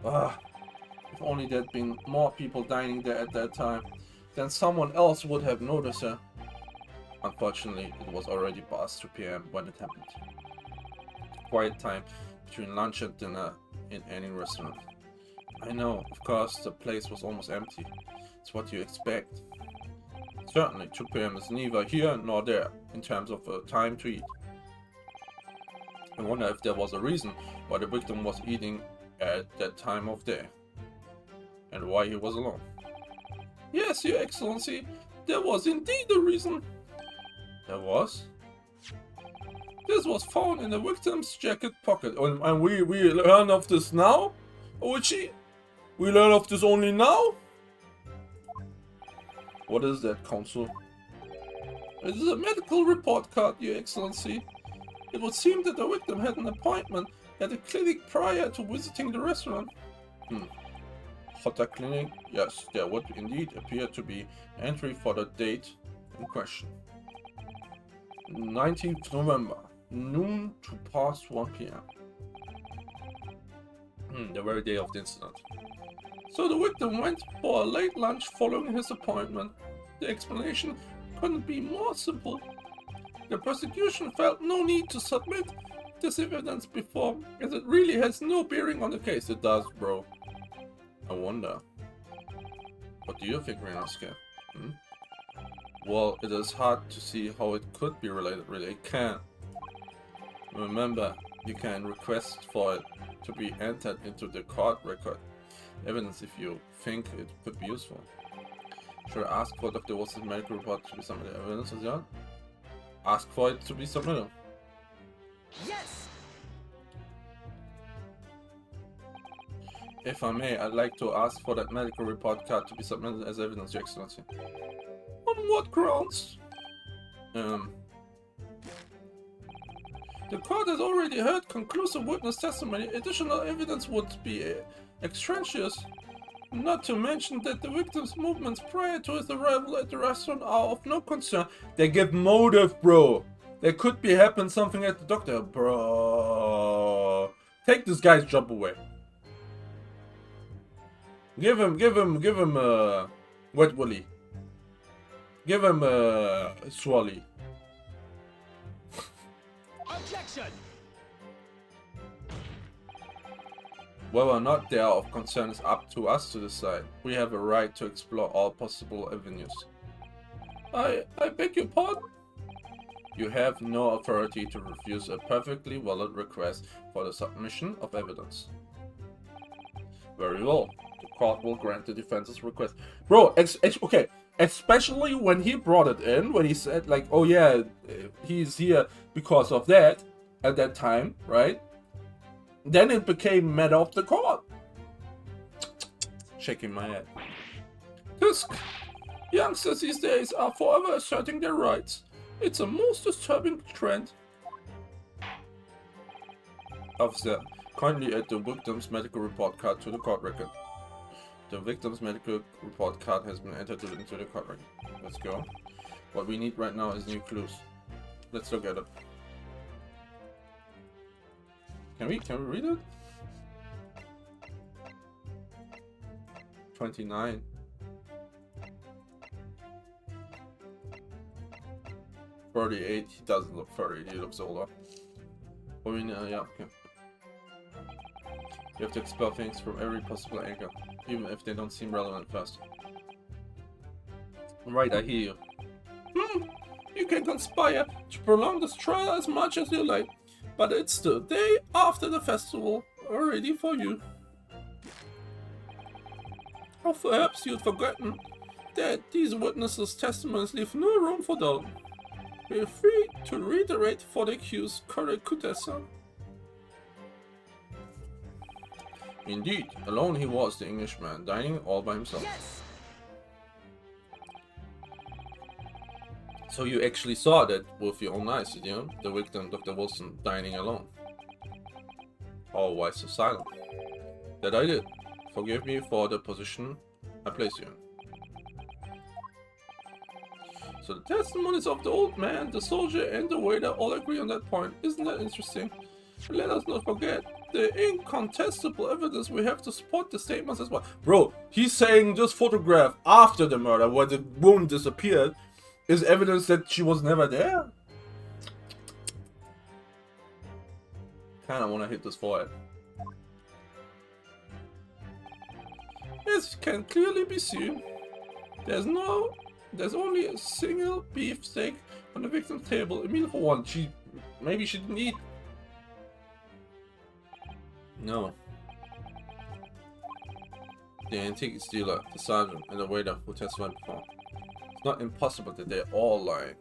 If only there'd been more people dining there at that time, then someone else would have noticed her. Unfortunately, it was already past 2 PM when it happened. Quiet time between lunch and dinner in any restaurant. I know, of course, the place was almost empty. It's what you expect. Certainly, 2 PM is neither here nor there in terms of time to eat. I wonder if there was a reason why the victim was eating at that time of day, and why he was alone. Yes, Your Excellency, there was indeed a reason. There was? This was found in the victim's jacket pocket, and we learn of this now? Oichi? We learn of this only now? What is that, Counsel? It is a medical report card, Your Excellency. It would seem that the victim had an appointment at a clinic prior to visiting the restaurant. Hotta clinic? Yes, there would indeed appear to be entry for the date in question. 19th November, noon to past 1 PM. The very day of the incident. So the victim went for a late lunch following his appointment. The explanation couldn't be more simple. The prosecution felt no need to submit this evidence before, as it really has no bearing on the case. It does, bro. I wonder. What do you think, Ryunosuke? Well, it is hard to see how it could be related, really. It can. Remember, you can request for it to be entered into the court record evidence if you think it could be useful. Should I ask for Dr. Wilson's medical report to be submitted? Evidence as well? Ask for it to be submitted. Yes! If I may, I'd like to ask for that medical report card to be submitted as evidence, Your Excellency. On what grounds? The court has already heard conclusive witness testimony. Additional evidence would be extraneous. Not to mention that the victim's movements prior to his arrival at the restaurant are of no concern. They give motive, bro. There could be happen something at the doctor, bro. Take this guy's job away. Give him Wet Willy. Give him Swally. Objection! Whether or not they are of concern is up to us to decide. We have a right to explore all possible avenues. I beg your pardon? You have no authority to refuse a perfectly valid request for the submission of evidence. Very well. The court will grant the defense's request. Bro, okay. Especially when he brought it in, when he said like, oh yeah, he's here because of that, at that time, right? Then it became matter of the court. Shaking my head. Tusk, youngsters these days are forever asserting their rights. It's a most disturbing trend. Officer, kindly add the victim's medical report card to the court record. The victim's medical report card has been entered into the court record. Let's go. What we need right now is new clues. Let's look at it. Can we read it? 29. 38. He doesn't look 38. He looks older. What we need? Yeah. Okay. You have to explore things from every possible angle, even if they don't seem relevant first. Right, I hear you. You can conspire to prolong this trial as much as you like, but it's the day after the festival already for you. Or perhaps you'd forgotten that these witnesses' testimonies leave no room for doubt. Feel free to reiterate for the accused correct Kutesa. Indeed, alone he was the Englishman, dining all by himself. Yes! So you actually saw that with your own eyes, you know? The victim, Dr. Wilson, dining alone. Oh, why so silent? That I did. Forgive me for the position I placed you in. So the testimonies of the old man, the soldier, and the waiter all agree on that point. Isn't that interesting? Let us not forget the incontestable evidence we have to support the statements as well. Bro, he's saying this photograph after the murder, where the woman disappeared, is evidence that she was never there. Kinda wanna hit this forehead. As can clearly be seen, there's only a single beef steak on the victim's table. A meal for one. Maybe she didn't eat. No. The antique dealer, the sergeant, and the waiter who testified before. It's not impossible that they're all lying.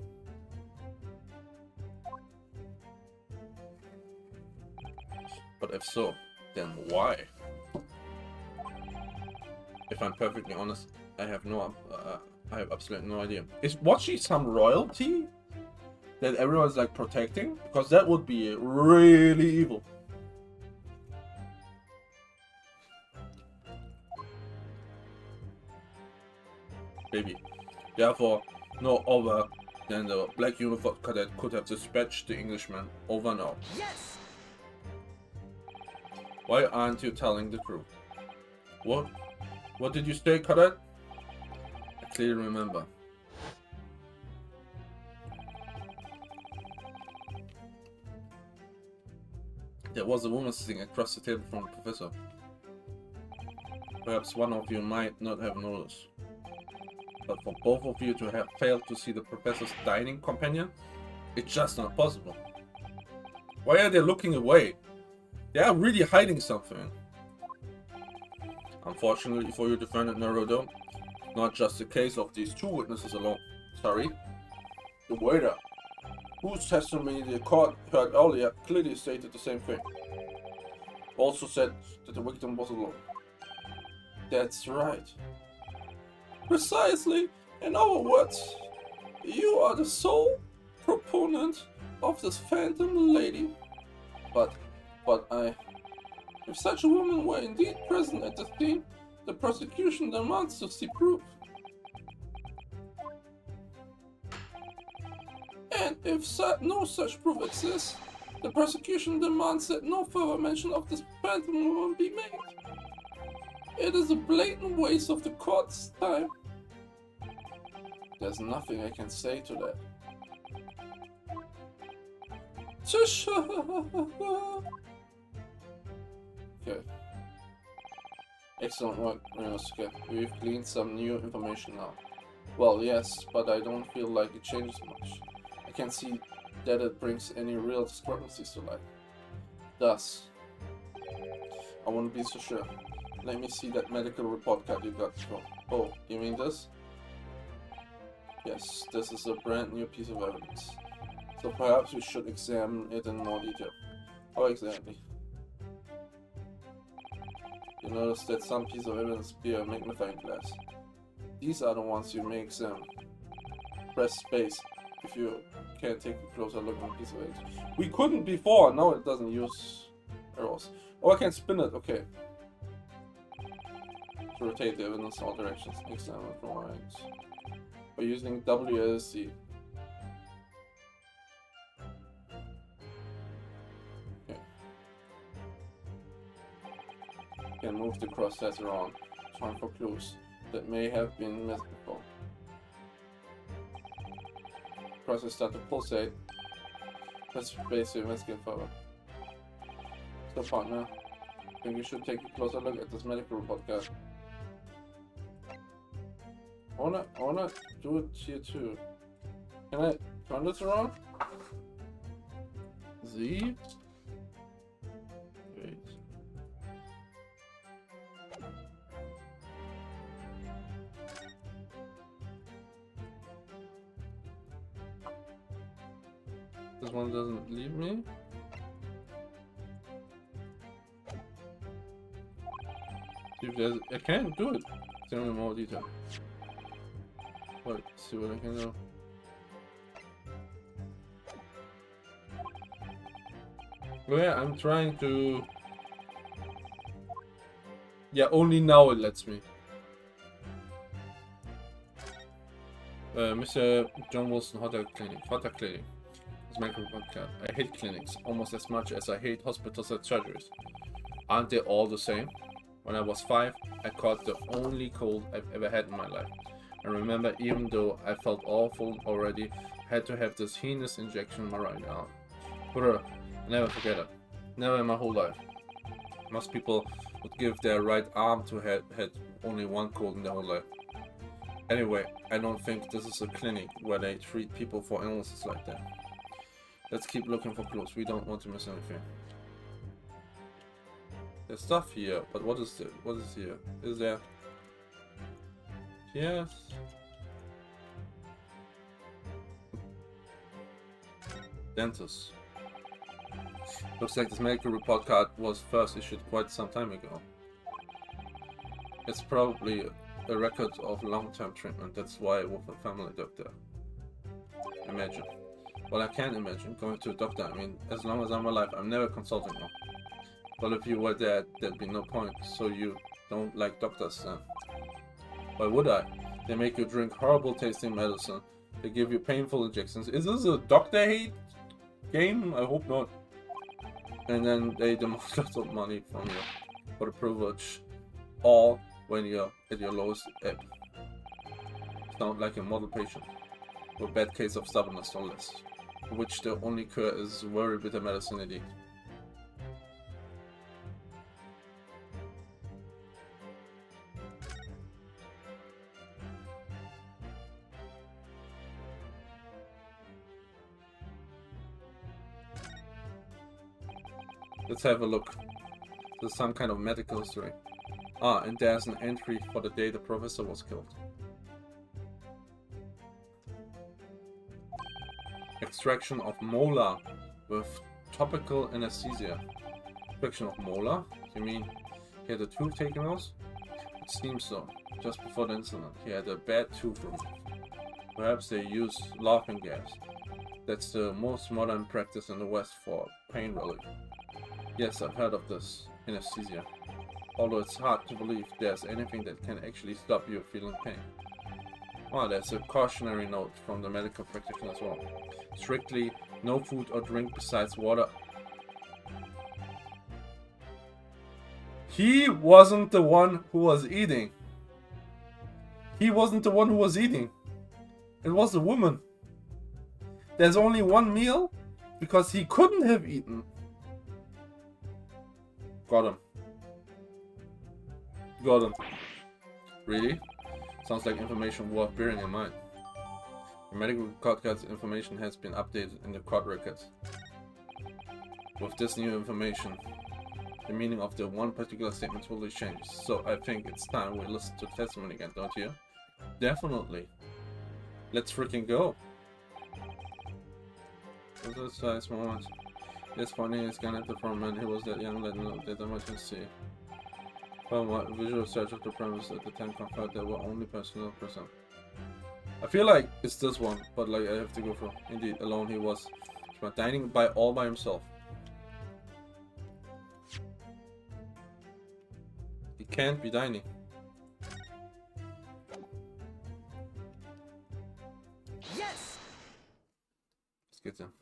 But if so, then why? If I'm perfectly honest, I have absolutely no idea. Is Watchy some royalty that everyone's like protecting? Because that would be really evil. Maybe. Therefore, no other than the black uniform cadet could have dispatched the Englishman over now. Yes! Why aren't you telling the crew? What? What did you say, cadet? I clearly remember. There was a woman sitting across the table from the professor. Perhaps one of you might not have noticed. But for both of you to have failed to see the professor's dining companion, it's just not possible. Why are they looking away? They are really hiding something. Unfortunately for you, defendant Naruto, Not just the case of these two witnesses alone. Sorry. The waiter, whose testimony the court heard earlier, clearly stated the same thing. Also said that the victim was alone. That's right. Precisely. In other words, you are the sole proponent of this phantom lady. But if such a woman were indeed present at the scene, the prosecution demands to see proof. And if no such proof exists, the prosecution demands that no further mention of this phantom woman be made. It is a blatant waste of the court's time. There's nothing I can say to that. Shush! Okay. Excellent work, Ryunosuke. We've gleaned some new information now. Well, yes, but I don't feel like it changes much. I can't see that it brings any real discrepancies to light. Thus, I won't be so sure. Let me see that medical report card you got from. Oh, you mean this? Yes, this is a brand new piece of evidence. So perhaps we should examine it in more detail. How exactly? You notice that some piece of evidence bear a magnifying glass. These are the ones you may examine. Press space if you can't take a closer look at a piece of evidence. We couldn't before, now it doesn't use arrows. Oh, I can spin it, okay. To rotate the evidence in all directions. Examine drawings. By using WSD. Okay. Can move the crosshairs around, trying for clues that may have been missed before. Crosshairs start to pulsate. Let's space to investigate further. So partner, I think you should take a closer look at this medical report card. I wanna do it here too. Can I turn this around? Z? Wait. This one doesn't leave me. See if there's, I can't do it. Tell me more detail. Wait, see what I can do. Oh yeah, I'm trying to... Yeah, only now it lets me. Mr. John Wilson, Hotel Clinic. It's my podcast. I hate clinics almost as much as I hate hospitals and surgeries. Aren't they all the same? When I was 5, I caught the only cold I've ever had in my life. I remember, even though I felt awful already, I had to have this heinous injection in my right arm. Brr, I never forget it. Never in my whole life. Most people would give their right arm to had only one cold in their whole life. Anyway, I don't think this is a clinic where they treat people for illnesses like that. Let's keep looking for clues. We don't want to miss anything. There's stuff here, but what is it? What is here? Is there? Yes. Dentist. Looks like this medical report card was first issued quite some time ago. It's probably a record of long-term treatment. That's why with a family doctor. Imagine. Well, I can't imagine going to a doctor. I mean, as long as I'm alive, I'm never consulting one. Well, if you were dead, there'd be no point. So you don't like doctors then? Why would I? They make you drink horrible tasting medicine. They give you painful injections. Is this a doctor hate game? I hope not. And then they demand lots of money from you for the privilege. All when you're at your lowest ebb. Sound like a model patient. With a bad case of stubbornness, no less. For which the only cure is very bitter medicine indeed. Let's have a look. There's some kind of medical history. Ah, and there's an entry for the day the professor was killed. Extraction of molar with topical anesthesia. Extraction of molar? You mean he had a tooth taken out? It seems so. Just before the incident, he had a bad tooth removed. Perhaps they use laughing gas. That's the most modern practice in the West for pain relief. Yes, I've heard of this anesthesia. Although it's hard to believe there's anything that can actually stop you feeling pain. Oh, there's a cautionary note from the medical practitioner as well. Strictly no food or drink besides water. He wasn't the one who was eating. He wasn't the one who was eating. It was the woman. There's only one meal because he couldn't have eaten. Got him. Got him. Really? Sounds like information worth bearing in mind. The medical records information has been updated in the court records. With this new information, the meaning of the one particular statement totally changed. So I think it's time we listen to the testimony again, don't you? Definitely. Let's freaking go. This is a nice moment. Yes, funny is gonna the front man. He was that young lad that emergency. But visual search of the premise at the time confirmed there were only personnel present. I feel like it's this one, but like I have to go through. Indeed, alone he was dining all by himself. He can't be dining. Yes. Let's get him.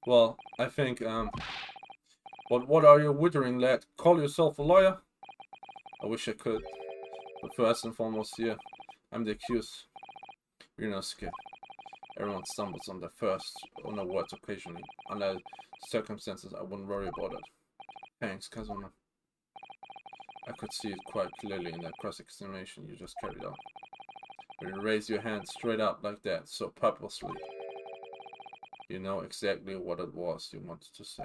Well, I think what are you withering, lad? Call yourself a lawyer? I wish I could. But first and foremost here, I'm the accused. You're not scared. Everyone stumbles on their first or no words occasionally. Under circumstances, I wouldn't worry about it. Thanks, cousin. I could see it quite clearly in that cross-examination you just carried out. When you raise your hand straight up like that, so purposely, you know exactly what it was you wanted to say.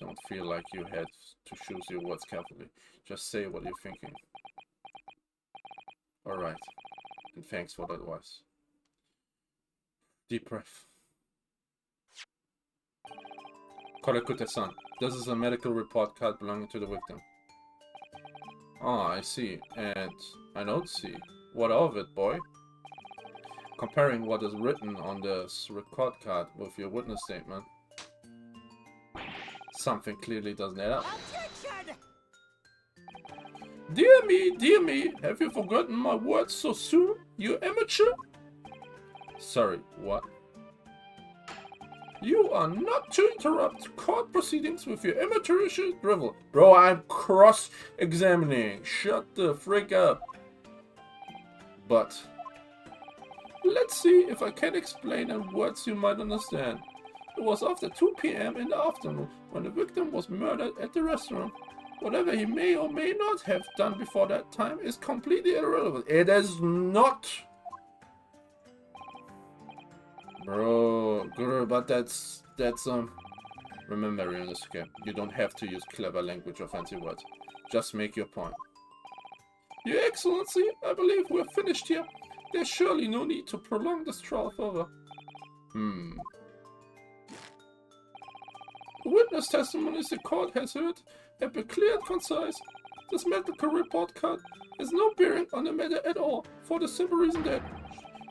Don't feel like you had to choose your words carefully. Just say what you're thinking. Alright. And thanks for the advice. Deep breath. Korakute-san, this is a medical report card belonging to the victim. Ah, I see. And I don't see. What of it, boy? Comparing what is written on this record card with your witness statement, something clearly doesn't add up. Objection! Dear me, have you forgotten my words so soon, you amateur? Sorry, what? You are not to interrupt court proceedings with your amateurish drivel. Bro, I'm cross-examining. Shut the frick up. But let's see if I can explain in words you might understand. It was after 2 p.m. in the afternoon when the victim was murdered at the restaurant. Whatever he may or may not have done before that time is completely irrelevant. It is not. Bro, good, but that's remember in this game, you don't have to use clever language or fancy words. Just make your point. Your Excellency, I believe we're finished here. There's surely no need to prolong this trial further. The witness testimonies the court has heard have been clear and concise. This medical report card has no bearing on the matter at all, for the simple reason that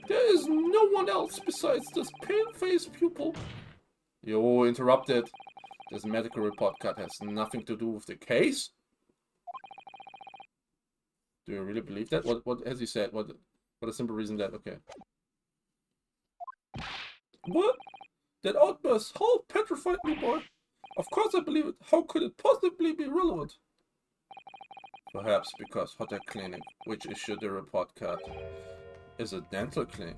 there is no one else besides this pale-faced pupil. Yo, interrupted. This medical report card has nothing to do with the case? Do you really believe that? What has he said? What a simple reason that, okay. What? That outburst half petrified me, boy. Of course I believe it. How could it possibly be relevant? Perhaps because Hotel Clinic, which issued the report card, is a dental clinic.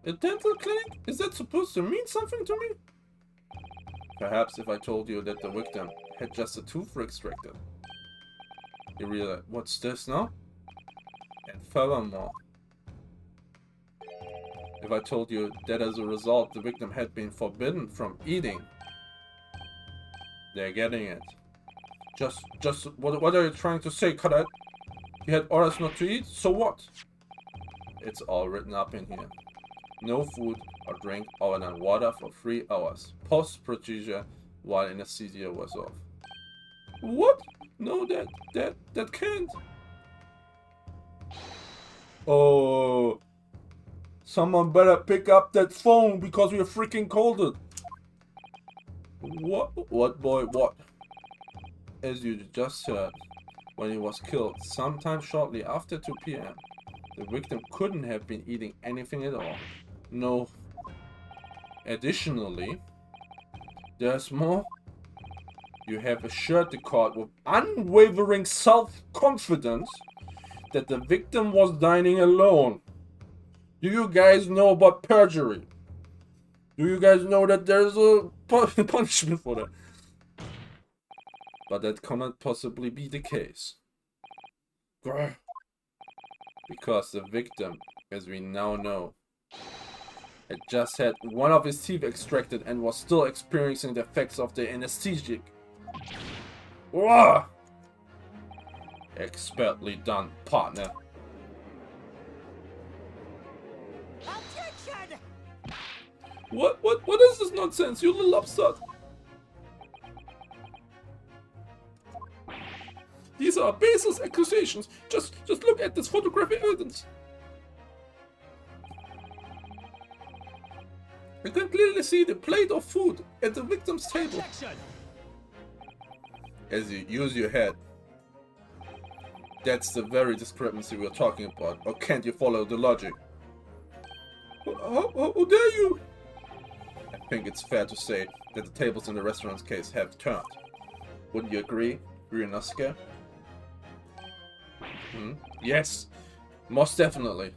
A dental clinic? Is that supposed to mean something to me? Perhaps if I told you that the victim had just a tooth extracted. You realize, what's this now? And furthermore, if I told you that as a result the victim had been forbidden from eating. They're getting it. Just what are you trying to say, Cadet? You had orders not to eat, so what? It's all written up in here. No food or drink other than water for 3 hours. Post-procedure while anesthesia was off. What? No, that can't. Oh, someone better pick up that phone because we're freaking called it. What boy, what? As you just heard, when he was killed sometime shortly after 2 p.m., the victim couldn't have been eating anything at all. No. Additionally, there's more. You have assured the court with unwavering self-confidence that the victim was dining alone. Do you guys know about perjury? Do you guys know that there's a punishment for that? But that cannot possibly be the case. Because the victim, as we now know, had just had one of his teeth extracted and was still experiencing the effects of the anesthetic. Expertly done, partner. Objection! What is this nonsense, you little upstart? These are baseless accusations. Just look at this photographic evidence. You can clearly see the plate of food at the victim's table. Objection! As you use your head. That's the very discrepancy we're talking about. Or can't you follow the logic? How dare you? I think it's fair to say that the tables in the restaurant's case have turned. Wouldn't you agree, Ryunosuke? Yes, most definitely.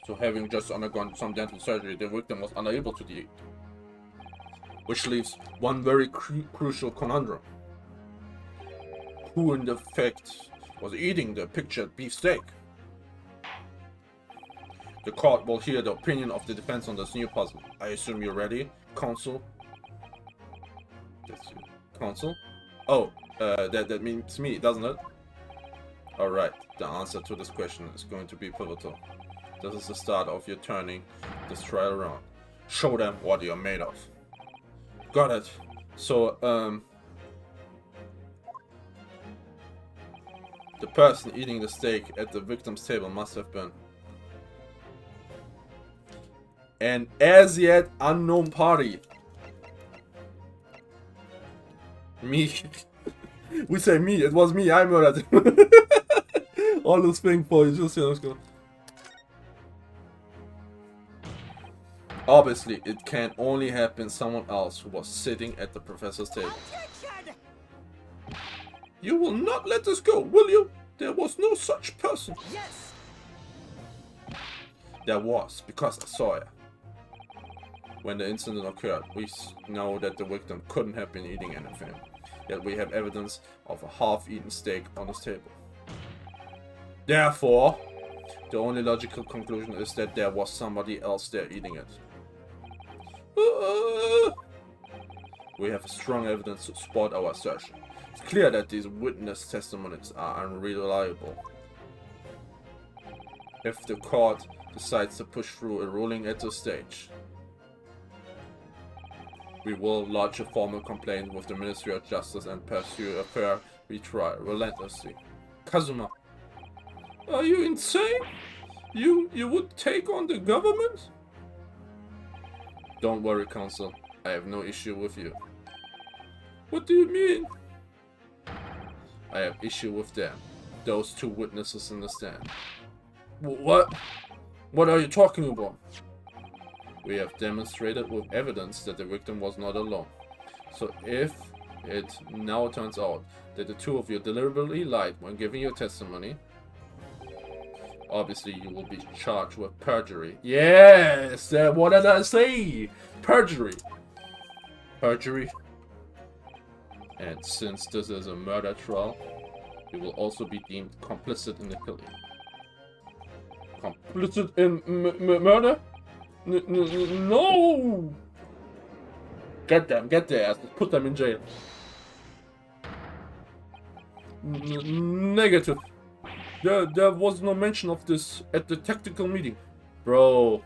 So having just undergone some dental surgery, the victim was unable to eat. Which leaves one very crucial conundrum. Who in effect was eating the pictured beefsteak? The court will hear the opinion of the defense on this new puzzle. I assume you're ready, counsel? Counsel? Oh, that means me, doesn't it? Alright, the answer to this question is going to be pivotal. This is the start of your turning this trial around. Show them what you're made of. Got it. So, the person eating the steak at the victim's table must have been an as yet unknown party. Me. We say me, it was me, I murdered him. All this thing for you, just let's go. Obviously, it can only have been someone else who was sitting at the professor's table. Objection! You will not let us go, will you? There was no such person. Yes! There was, because I saw it. When the incident occurred, we know that the victim couldn't have been eating anything. Yet we have evidence of a half-eaten steak on his table. Therefore, the only logical conclusion is that there was somebody else there eating it. We have strong evidence to support our assertion. It's clear that these witness testimonies are unreliable. If the court decides to push through a ruling at this stage, we will lodge a formal complaint with the Ministry of Justice and pursue a fair retrial relentlessly. Kazuma, are you insane? You would take on the government? Don't worry, Counsel. I have no issue with you. What do you mean? I have issue with them. Those two witnesses in the stand. What? What are you talking about? We have demonstrated with evidence that the victim was not alone. So if it now turns out that the two of you deliberately lied when giving your testimony, obviously you will be charged with perjury. Yes! What did I say? Perjury. Perjury. And since this is a murder trial, you will also be deemed complicit in the killing. Complicit in murder? No! Get them, get their asses, put them in jail. Negative. There was no mention of this at the tactical meeting. Bro,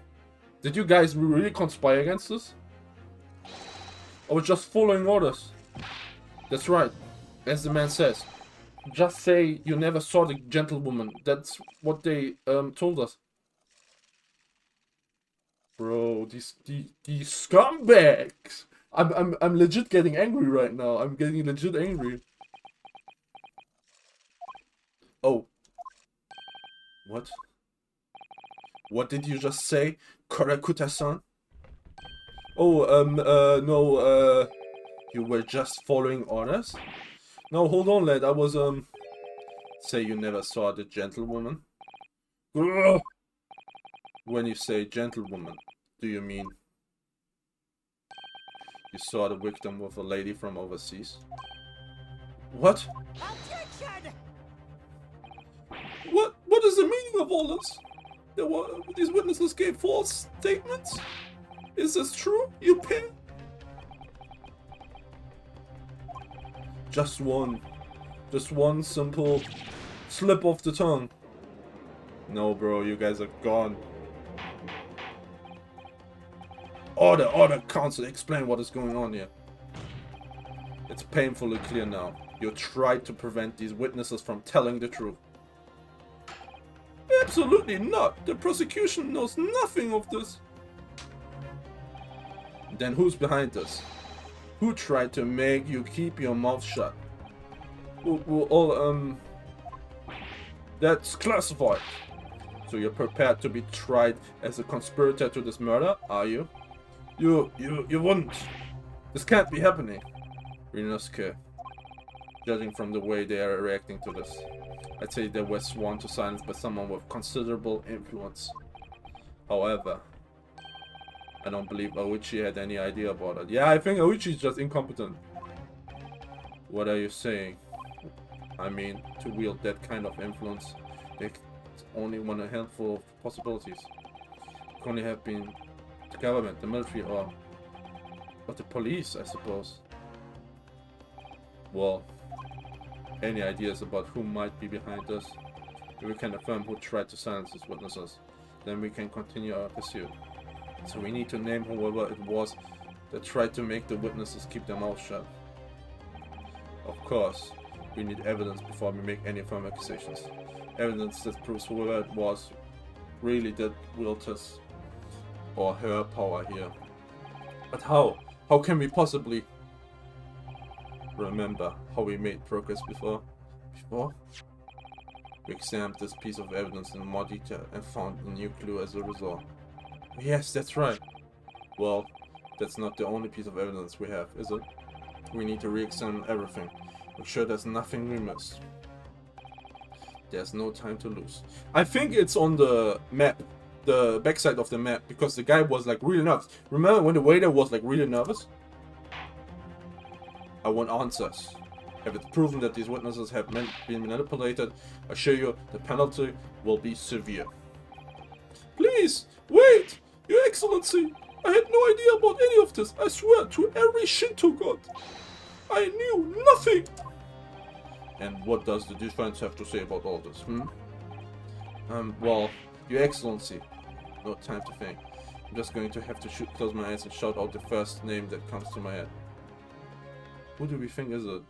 did you guys really conspire against us? I was just following orders. That's right, as the man says. Just say you never saw the gentlewoman. That's what they told us. Bro, these scumbags! I'm legit getting angry right now. I'm getting legit angry. Oh. What? What did you just say, Korakuta-san? Oh, no, you were just following orders? No, hold on, lad. I was, say you never saw the gentlewoman? Ugh. When you say gentlewoman, do you mean you saw the victim with a lady from overseas? What? Objection! What is the meaning of all this? These witnesses gave false statements? Is this true, you pair? Just one simple slip of the tongue. No, bro, you guys are gone. Order, counsel, explain what is going on here. It's painfully clear now. You tried to prevent these witnesses from telling the truth. Absolutely not. The prosecution knows nothing of this. Then who's behind this? Who tried to make you keep your mouth shut? That's classified. So you're prepared to be tried as a conspirator to this murder, are you? You wouldn't. This can't be happening. Ryunosuke. Judging from the way they are reacting to this, I'd say they were sworn to silence by someone with considerable influence. However, I don't believe Ouichi had any idea about it. Yeah, I think Ouichi is just incompetent. What are you saying? I mean, to wield that kind of influence, there's only a handful of possibilities. It could only have been the government, the military, or the police, I suppose. Well, any ideas about who might be behind this? If we can affirm who tried to silence these witnesses, then we can continue our pursuit. So we need to name whoever it was that tried to make the witnesses keep their mouths shut. Of course, we need evidence before we make any firm accusations. Evidence that proves whoever it was really did wield his or her power here. But how? How can we possibly remember how we made progress before? We examined this piece of evidence in more detail and found a new clue as a result. Yes, that's right. Well, that's not the only piece of evidence we have, is it? We need to re-examine everything. Make sure there's nothing we missed. There's no time to lose. I think it's on the map, the backside of the map, because the guy was like really nervous. Remember when the waiter was like really nervous? I want answers. If it's proven that these witnesses have been manipulated, I assure you the penalty will be severe. Please, wait! Your Excellency! I had no idea about any of this, I swear to every Shinto god! I knew nothing! And what does the defense have to say about all this, well, Your Excellency, no time to think. I'm just going to have to close my eyes and shout out the first name that comes to my head. Who do we think is it?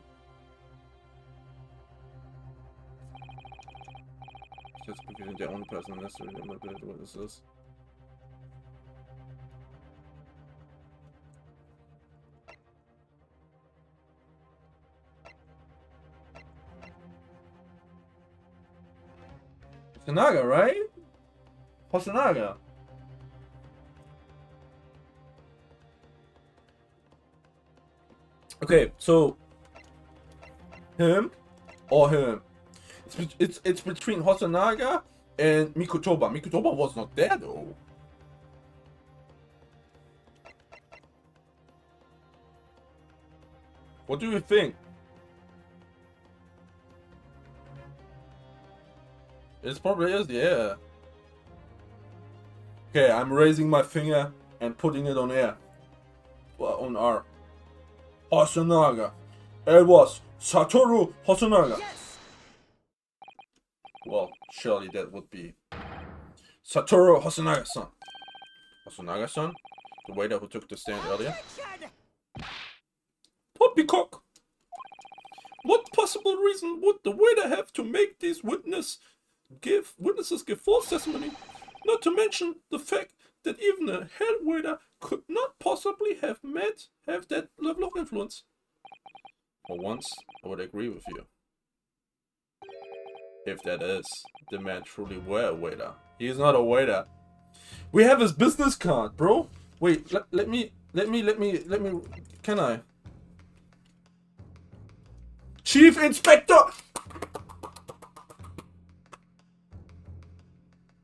Just because the only person necessarily manipulated witnesses. Hosonaga, right? Hosonaga. Okay, so him or him. It's between Hosonaga and Mikotoba. Mikotoba was not there though. What do you think? It probably is, yeah. Okay, I'm raising my finger and putting it on air. Well, on R. Hosonaga. It was Satoru Hosonaga. Yes! Well, surely that would be Satoru Hosonaga-san. Hosonaga-san? The waiter who took the stand earlier? Attention! Poppycock! What possible reason would the waiter have to make these witnesses give false testimony? Not to mention the fact that even a head waiter could not possibly have that level of influence. For once, I would agree with you. If that is, the man truly were a waiter. He is not a waiter. We have his business card, bro. Wait, let me, can I? Chief Inspector!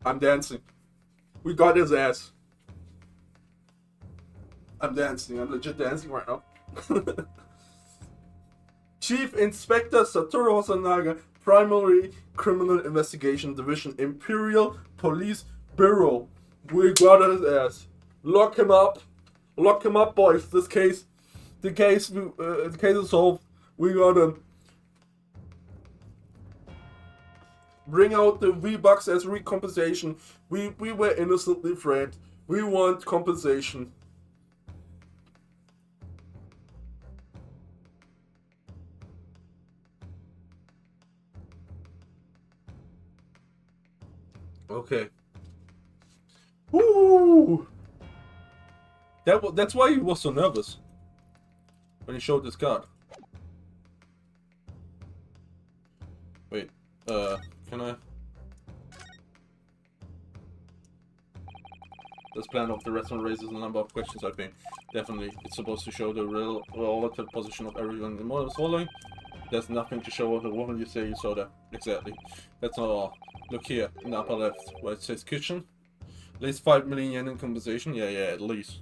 I'm dancing. We got his ass. I'm dancing. I'm legit dancing right now. Chief Inspector Satoru Hosonaga, Primary Criminal Investigation Division, Imperial Police Bureau. We got his ass. Lock him up. Lock him up, boys. The case is solved. We got him. Bring out the V-Bucks as recompensation. We were innocently framed. We want compensation. Okay. Woo! That's why he was so nervous when he showed this card. Wait, can I? This plan of the restaurant raises a number of questions, I think. Definitely, it's supposed to show the relative position of everyone in the model following. There's nothing to show of the woman you say you saw there. Exactly. That's not all. Look here, in the upper left, where it says kitchen. At least 5 million yen in compensation. Yeah, at least.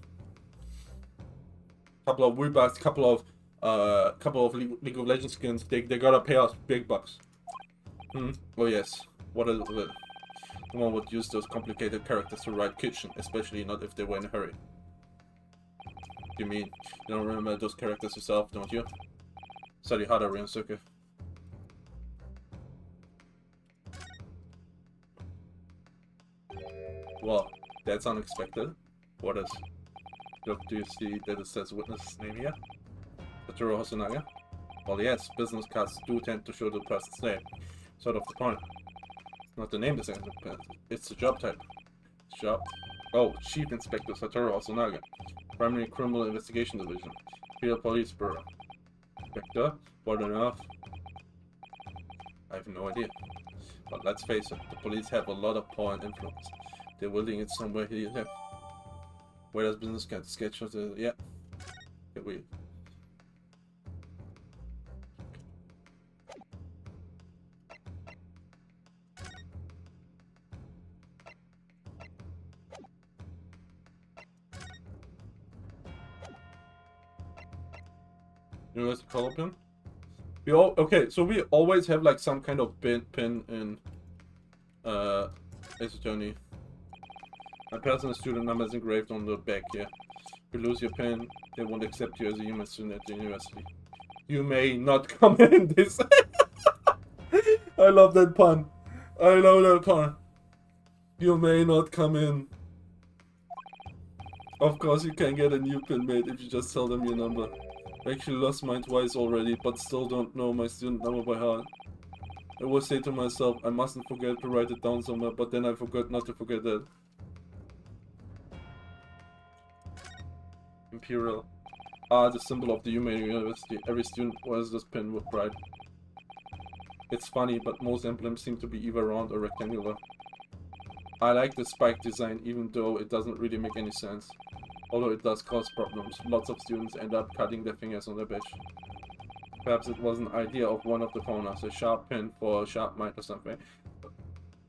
Couple of V-Bucks, couple of League of Legends skins. They gotta pay us big bucks. Oh yes. What is it? No one would use those complicated characters to write kitchen, especially not if they were in a hurry. You mean you don't remember those characters yourself, don't you? Study harder, Ryunosuke. Well, that's unexpected. What is? Look, do you see that it says witness name here? Satoru Hosonaga? Well, yes, business cards do tend to show the person's name. Sort of the point. It's not the name that's significant, it's the job type. Job? Oh, Chief Inspector Satoru Hosonaga. Primary Criminal Investigation Division. Imperial Police Bureau. Inspector? What on earth? I have no idea. But let's face it, the police have a lot of power and influence. They're wielding it somewhere here. Where does business get sketch of the... Yeah. Get weird. You know what's the color pin? So we always have like some kind of pin in Ace Attorney. My personal student number is engraved on the back here. If you lose your pin, they won't accept you as a human student at the university. You may not come in this. I love that pun. I love that pun. You may not come in. Of course you can get a new pin made if you just tell them your number. I actually lost mine twice already, but still don't know my student number by heart. I would say to myself, I mustn't forget to write it down somewhere, but then I forgot not to forget that. Imperial. Ah, the symbol of the Yume University. Every student wears this pin with pride. It's funny, but most emblems seem to be either round or rectangular. I like the spike design, even though it doesn't really make any sense. Although it does cause problems. Lots of students end up cutting their fingers on their badge. Perhaps it was an idea of one of the founders, a sharp pin for a sharp mind or something.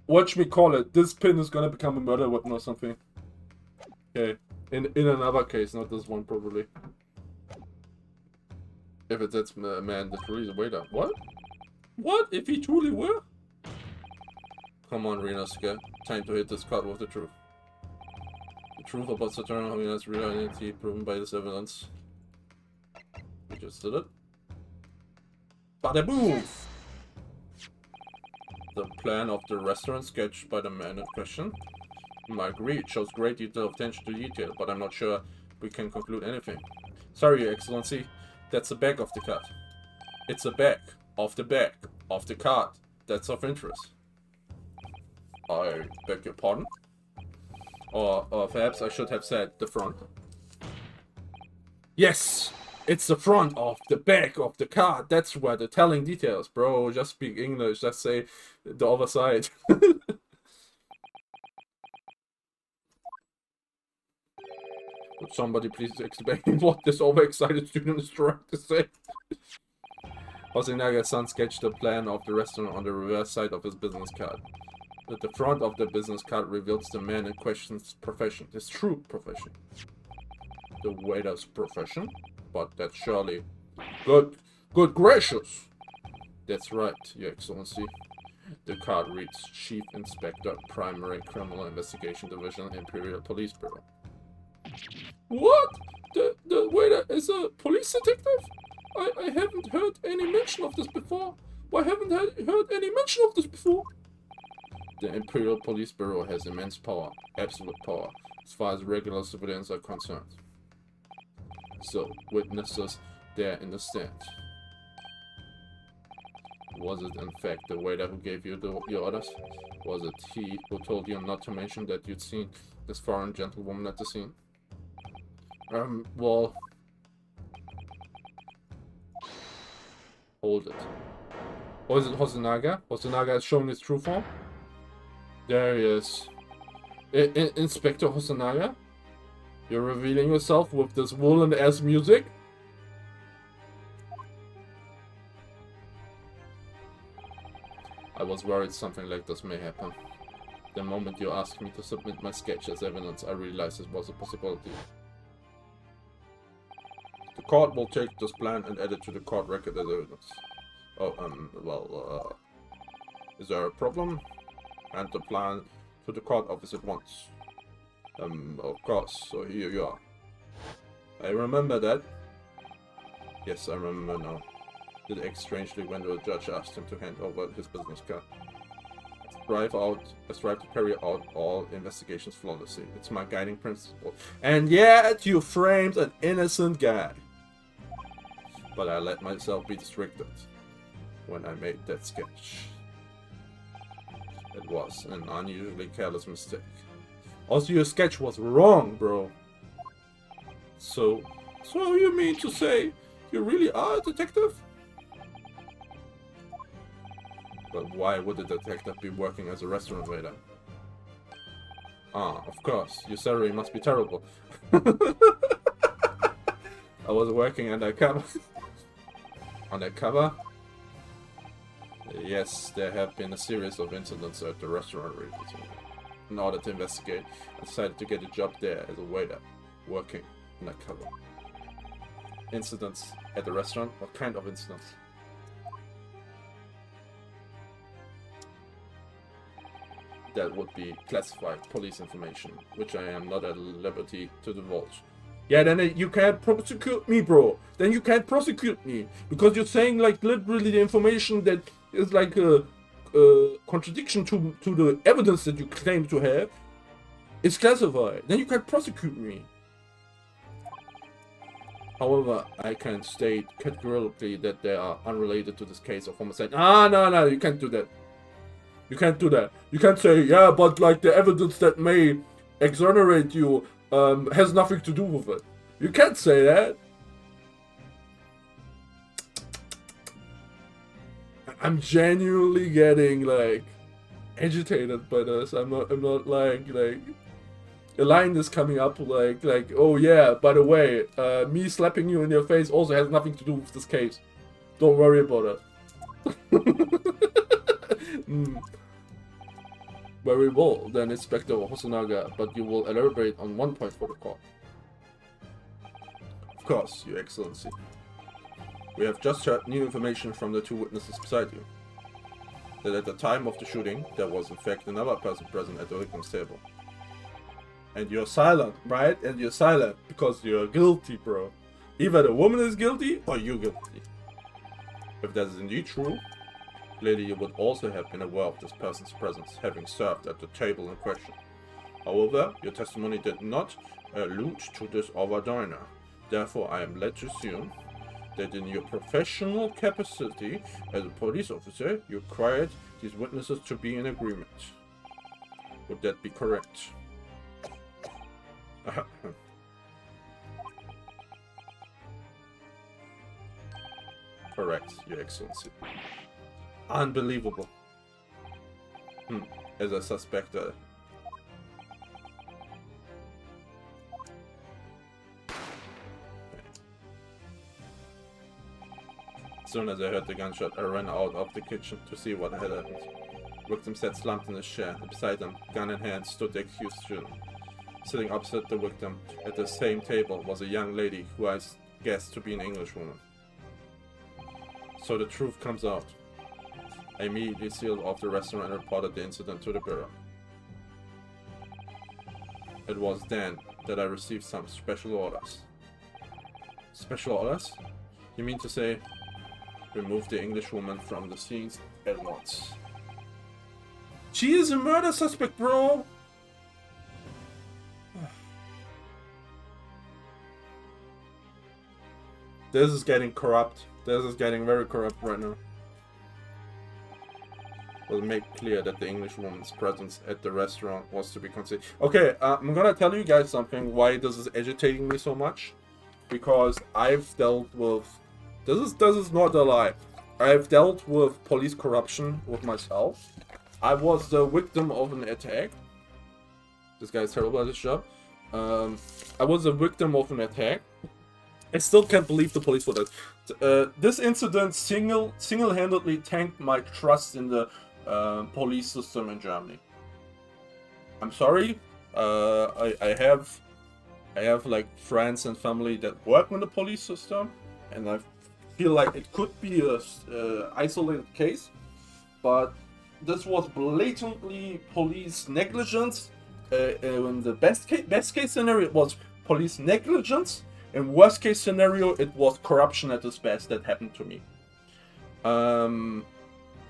Watch me call it. This pin is gonna become a murder weapon or something. Okay. In another case, not this one probably. If it's that man, the truly waiter. What? What? If he truly were? Come on, Ryunosuke. Time to hit this card with the truth. The truth about Satoru Hosona's real identity proven by this evidence. We just did it. Bada boom! Yes. the plan of the restaurant sketched by the man in question? I agree, it shows great detail of attention to detail, but I'm not sure we can conclude anything. Sorry, Your Excellency, that's the back of the card. It's the back of the card that's of interest. I beg your pardon? Or perhaps I should have said the front. Yes! It's the front of the back of the card. That's where the telling details, bro. Just speak English. Just say the other side. Would somebody please explain what this overexcited student is trying to say? Hosenaga's-san sketched the plan of the restaurant on the reverse side of his business card. But the front of the business card reveals the man in question's profession, his true profession. The waiter's profession? But that's surely... Good gracious! That's right, Your Excellency. The card reads Chief Inspector, Primary Criminal Investigation Division, Imperial Police Bureau. What? The waiter is a police detective? I haven't heard any mention of this before. Why haven't I heard any mention of this before? The Imperial Police Bureau has immense power, absolute power, as far as regular civilians are concerned. So, witnesses there in the stand. Was it in fact the waiter who gave you your orders? Was it he who told you not to mention that you'd seen this foreign gentlewoman at the scene? Well... Hold it. Or is it Hosonaga? Hosonaga has shown his true form? There he is. Inspector Hosonaga? You're revealing yourself with this woolen-ass music? I was worried something like this may happen. The moment you asked me to submit my sketch as evidence, I realized it was a possibility. The court will take this plan and add it to the court record as evidence. Oh, is there a problem? And the plan to the court office at once. Of course, so here you are. I remember that. Yes, I remember now. It acted strangely when the judge asked him to hand over his business card. I strive to carry out all investigations flawlessly. It's my guiding principle. And yet you framed an innocent guy. But I let myself be distracted when I made that sketch. It was an unusually careless mistake. Also, your sketch was wrong, bro. So you mean to say you really are a detective? But why would a detective be working as a restaurant waiter? Ah, of course, your salary must be terrible. I was working undercover. Undercover? Yes, there have been a series of incidents at the restaurant recently. In order to investigate, I decided to get a job there as a waiter, working undercover. Incidents at the restaurant? What kind of incidents? That would be classified police information, which I am not at liberty to divulge. Yeah, then you can't prosecute me, bro. Then you can't prosecute me. Because you're saying, like, literally the information that is like a contradiction to the evidence that you claim to have is classified. Then you can't prosecute me. However, I can state categorically that they are unrelated to this case of homicide. No, you can't do that. You can't do that. You can't say, yeah, but like the evidence that may exonerate you has nothing to do with it. You can't say that. I'm genuinely getting like agitated by this. I'm not like a line is coming up like oh yeah, by the way, me slapping you in your face also has nothing to do with this case. Don't worry about it. Very well, then Inspector Hosonaga, but you will elaborate on one point for the court. Of course, Your Excellency. We have just heard new information from the two witnesses beside you. That at the time of the shooting, there was in fact another person present at the victim's table. And you're silent, right? And you're silent because you're guilty, bro. Either the woman is guilty or you're guilty. If that is indeed true, Clearly, you would also have been aware of this person's presence, having served at the table in question. However, your testimony did not allude to this other diner. Therefore, I am led to assume that in your professional capacity as a police officer, you required these witnesses to be in agreement. Would that be correct? Correct, Your Excellency. Unbelievable. As I suspected. As soon as I heard the gunshot, I ran out of the kitchen to see what had happened. Victim sat slumped in his chair. Beside him, gun in hand, stood the accused student. Sitting opposite the victim at the same table was a young lady who I guessed to be an Englishwoman. So the truth comes out. I immediately sealed off the restaurant and reported the incident to the bureau. It was then that I received some special orders. Special orders? You mean to say, remove the Englishwoman from the scenes at once? She is a murder suspect, bro! This is getting corrupt. This is getting very corrupt right now. Will make clear that the Englishwoman's presence at the restaurant was to be considered. Okay, I'm gonna tell you guys something why this is agitating me so much. Because I've dealt with... This is not a lie. I've dealt with police corruption with myself. I was the victim of an attack. This guy's terrible at his job. I was a victim of an attack. I still can't believe the police for that. This incident single-handedly tanked my trust in the police system in Germany. I'm sorry. I have like friends and family that work in the police system, and I feel like it could be a isolated case, but this was blatantly police negligence. In the best case scenario, it was police negligence. In worst case scenario, it was corruption at its best that happened to me.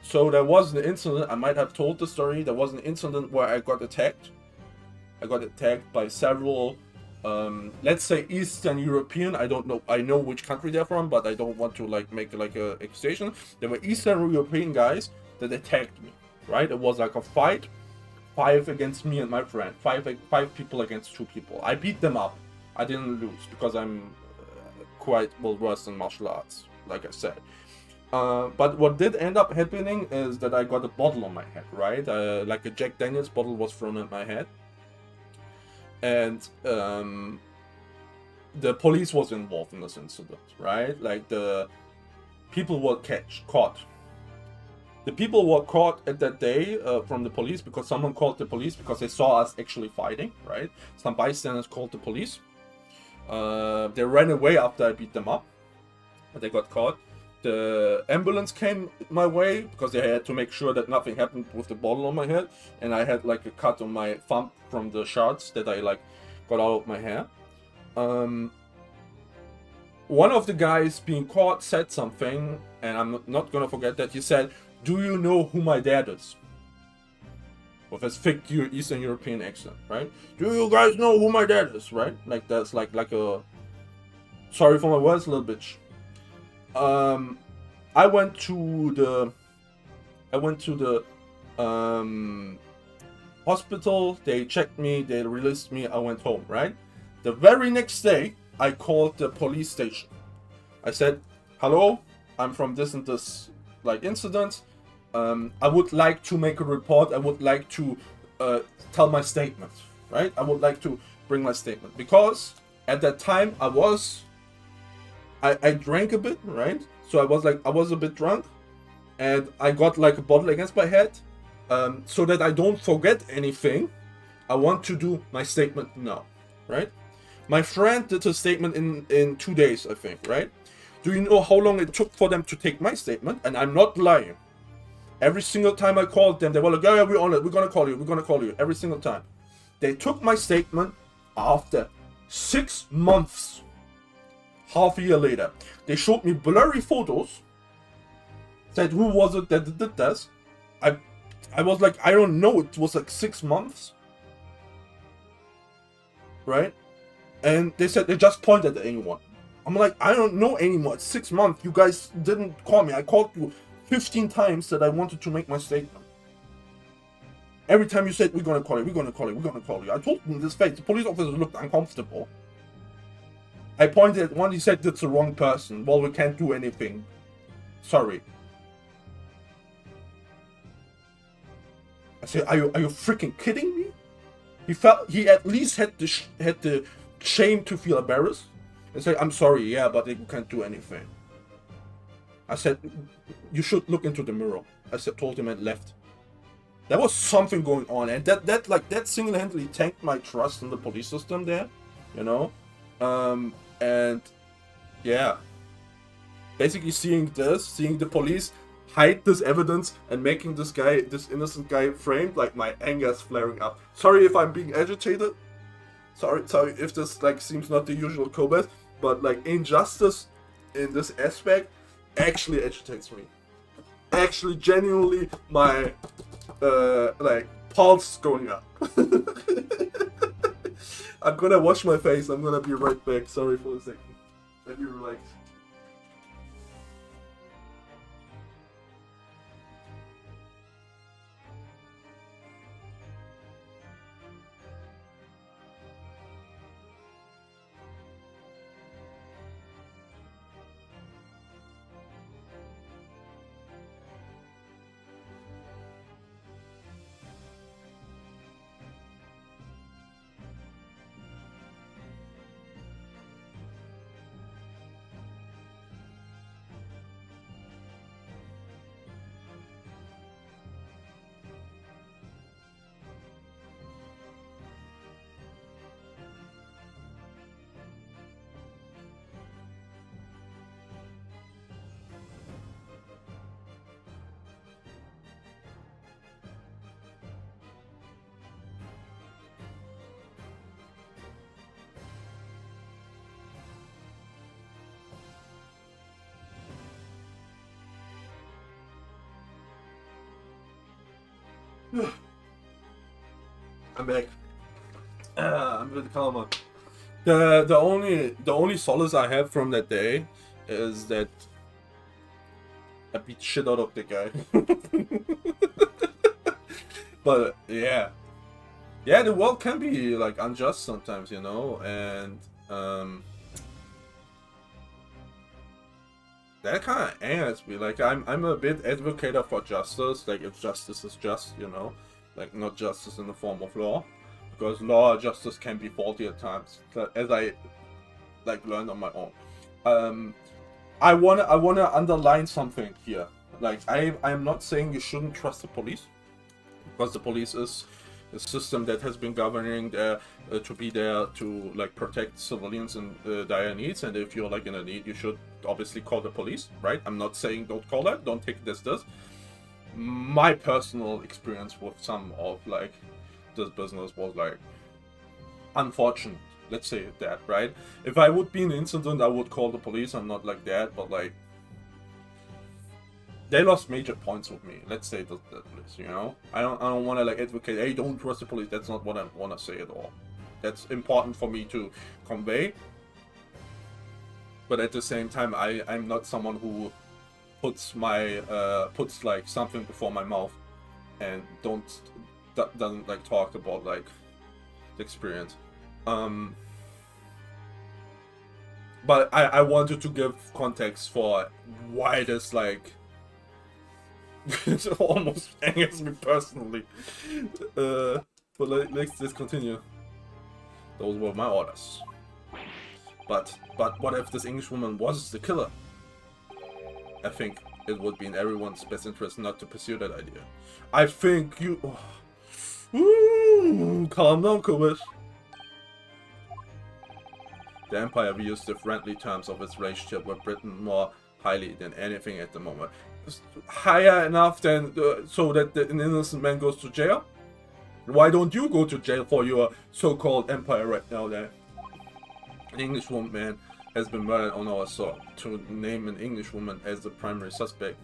So there was an incident, I might have told the story, there was an incident where I got attacked. I got attacked by several, let's say Eastern European, I don't know, I know which country they're from, but I don't want to like make like a accusation. There were Eastern European guys that attacked me, right? It was like a fight, 5 against me and my friend, 5 people against 2 people. I beat them up. I didn't lose because I'm quite well versed in martial arts, like I said. But what did end up happening is that I got a bottle on my head, right? Like a Jack Daniels bottle was thrown at my head. And the police was involved in this incident, right? Like the people were caught. The people were caught at that day from the police because someone called the police because they saw us actually fighting, right? Some bystanders called the police. They ran away after I beat them up, but they got caught. The ambulance came my way because they had to make sure that nothing happened with the bottle on my head, and I had like a cut on my thumb from the shards that I like got out of my hair. One of the guys being caught said something, and I'm not gonna forget that. He said, "Do you know who my dad is?" With his thick Eastern European accent, right? "Do you guys know who my dad is?" Right? Like that's like a, sorry for my words, little bitch. I went to the hospital. They checked me. They released me. I went home. Right. The very next day, I called the police station. I said, "Hello, I'm from this and this like incident. I would like to make a report. I would like to tell my statement, right? I would like to bring my statement because at that time I drank a bit, right? So I was a bit drunk, and I got like a bottle against my head. So that I don't forget anything, I want to do my statement now, right? My friend did a statement in 2 days, I think, right? Do you know how long it took for them to take my statement? And I'm not lying. Every single time I called them, they were like, "Yeah, we're on it. We're gonna call you. Every single time. They took my statement after 6 months. Half a year later. They showed me blurry photos Said, who was it that did this? I was like, I don't know. It was like 6 months. Right? And they said they just pointed at anyone. I'm like, I don't know anymore. It's 6 months. You guys didn't call me. I called you 15 times that I wanted to make my statement. Every time you said, we're gonna call you, we're gonna call you, we're gonna call you. I told him this face. The police officer looked uncomfortable. I pointed at one, he said, that's the wrong person. Well, we can't do anything. Sorry. I said, are you freaking kidding me? He at least had the shame to feel embarrassed and say, I'm sorry, yeah, but you can't do anything. I said, you should look into the mirror. Told him and left. There was something going on, and that single-handedly tanked my trust in the police system there, you know? And yeah, basically seeing the police hide this evidence and making this innocent guy framed, like my anger is flaring up. Sorry if I'm being agitated. Sorry if this like seems not the usual Kobe, but like injustice in this aspect actually agitates me. Actually, genuinely, my like pulse going up. I'm gonna wash my face. I'm gonna be right back. Sorry for a second. Let me relax. I'm back. I'm with the calmer. The only solace I have from that day is that I beat shit out of the guy. But yeah, the world can be like unjust sometimes, you know, and that kind of angers me. Like I'm a bit advocate for justice. Like if justice is just, you know, like not justice in the form of law, because law or justice can be faulty at times, as I like learned on my own. I wanna underline something here. Like I'm not saying you shouldn't trust the police, because the police is a system that has been governing there to be there to like protect civilians in dire needs, and if you're like in a need, you should obviously call the police, right? I'm not saying don't call that, don't take this. My personal experience with some of like this business was like unfortunate, let's say that, right? If I would be in an incident, I would call the police. I'm not like that, but like they lost major points with me. Let's say that, you know, I don't want to like advocate, hey, don't trust the police. That's not what I want to say at all. That's important for me to convey. But at the same time, I'm not someone who puts like something before my mouth and doesn't like talk about like the experience. But I wanted to give context for why this like it almost angers me personally. But let's continue. Those were my orders. But what if this Englishwoman was the killer? I think it would be in everyone's best interest not to pursue that idea. I think you... Ooh, calm down, Kubis. The Empire views the friendly terms of its relationship with Britain more highly than anything at the moment. Higher enough than so that an innocent man goes to jail? Why don't you go to jail for your so-called empire right now then? An Englishwoman has been murdered on our soil. To name an Englishwoman as the primary suspect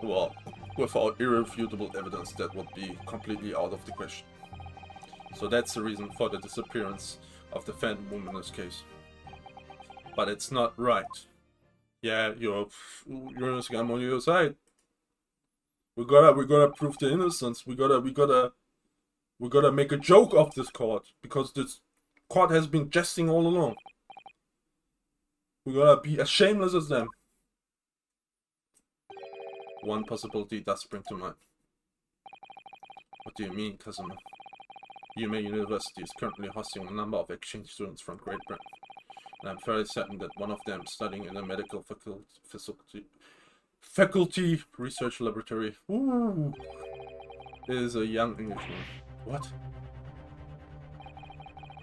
Well, without irrefutable evidence, that would be completely out of the question. So that's the reason for the disappearance of the Phantom Woman's case. But it's not right. Yeah, you're I'm on your side. We gotta prove the innocence. We gotta make a joke of this court, because this court has been jesting all along. We gotta be as shameless as them. One possibility does spring to mind. What do you mean, Kazuma? Yume University is currently hosting a number of exchange students from Great Britain, and I'm fairly certain that one of them studying in a medical faculty research laboratory is a young Englishman. What?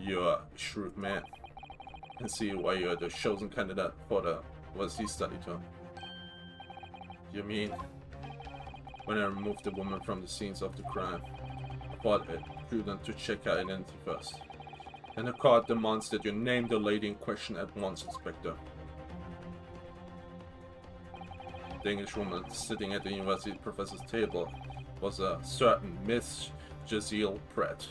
You're a shrewd man. I see why you're the chosen candidate for the overseas study tour. You mean, when I removed the woman from the scenes of the crime, I thought it prudent to check her identity first. And the court demands that you name the lady in question at once, Inspector. The English woman sitting at the university professor's table was a certain Miss Jazeel Pratt.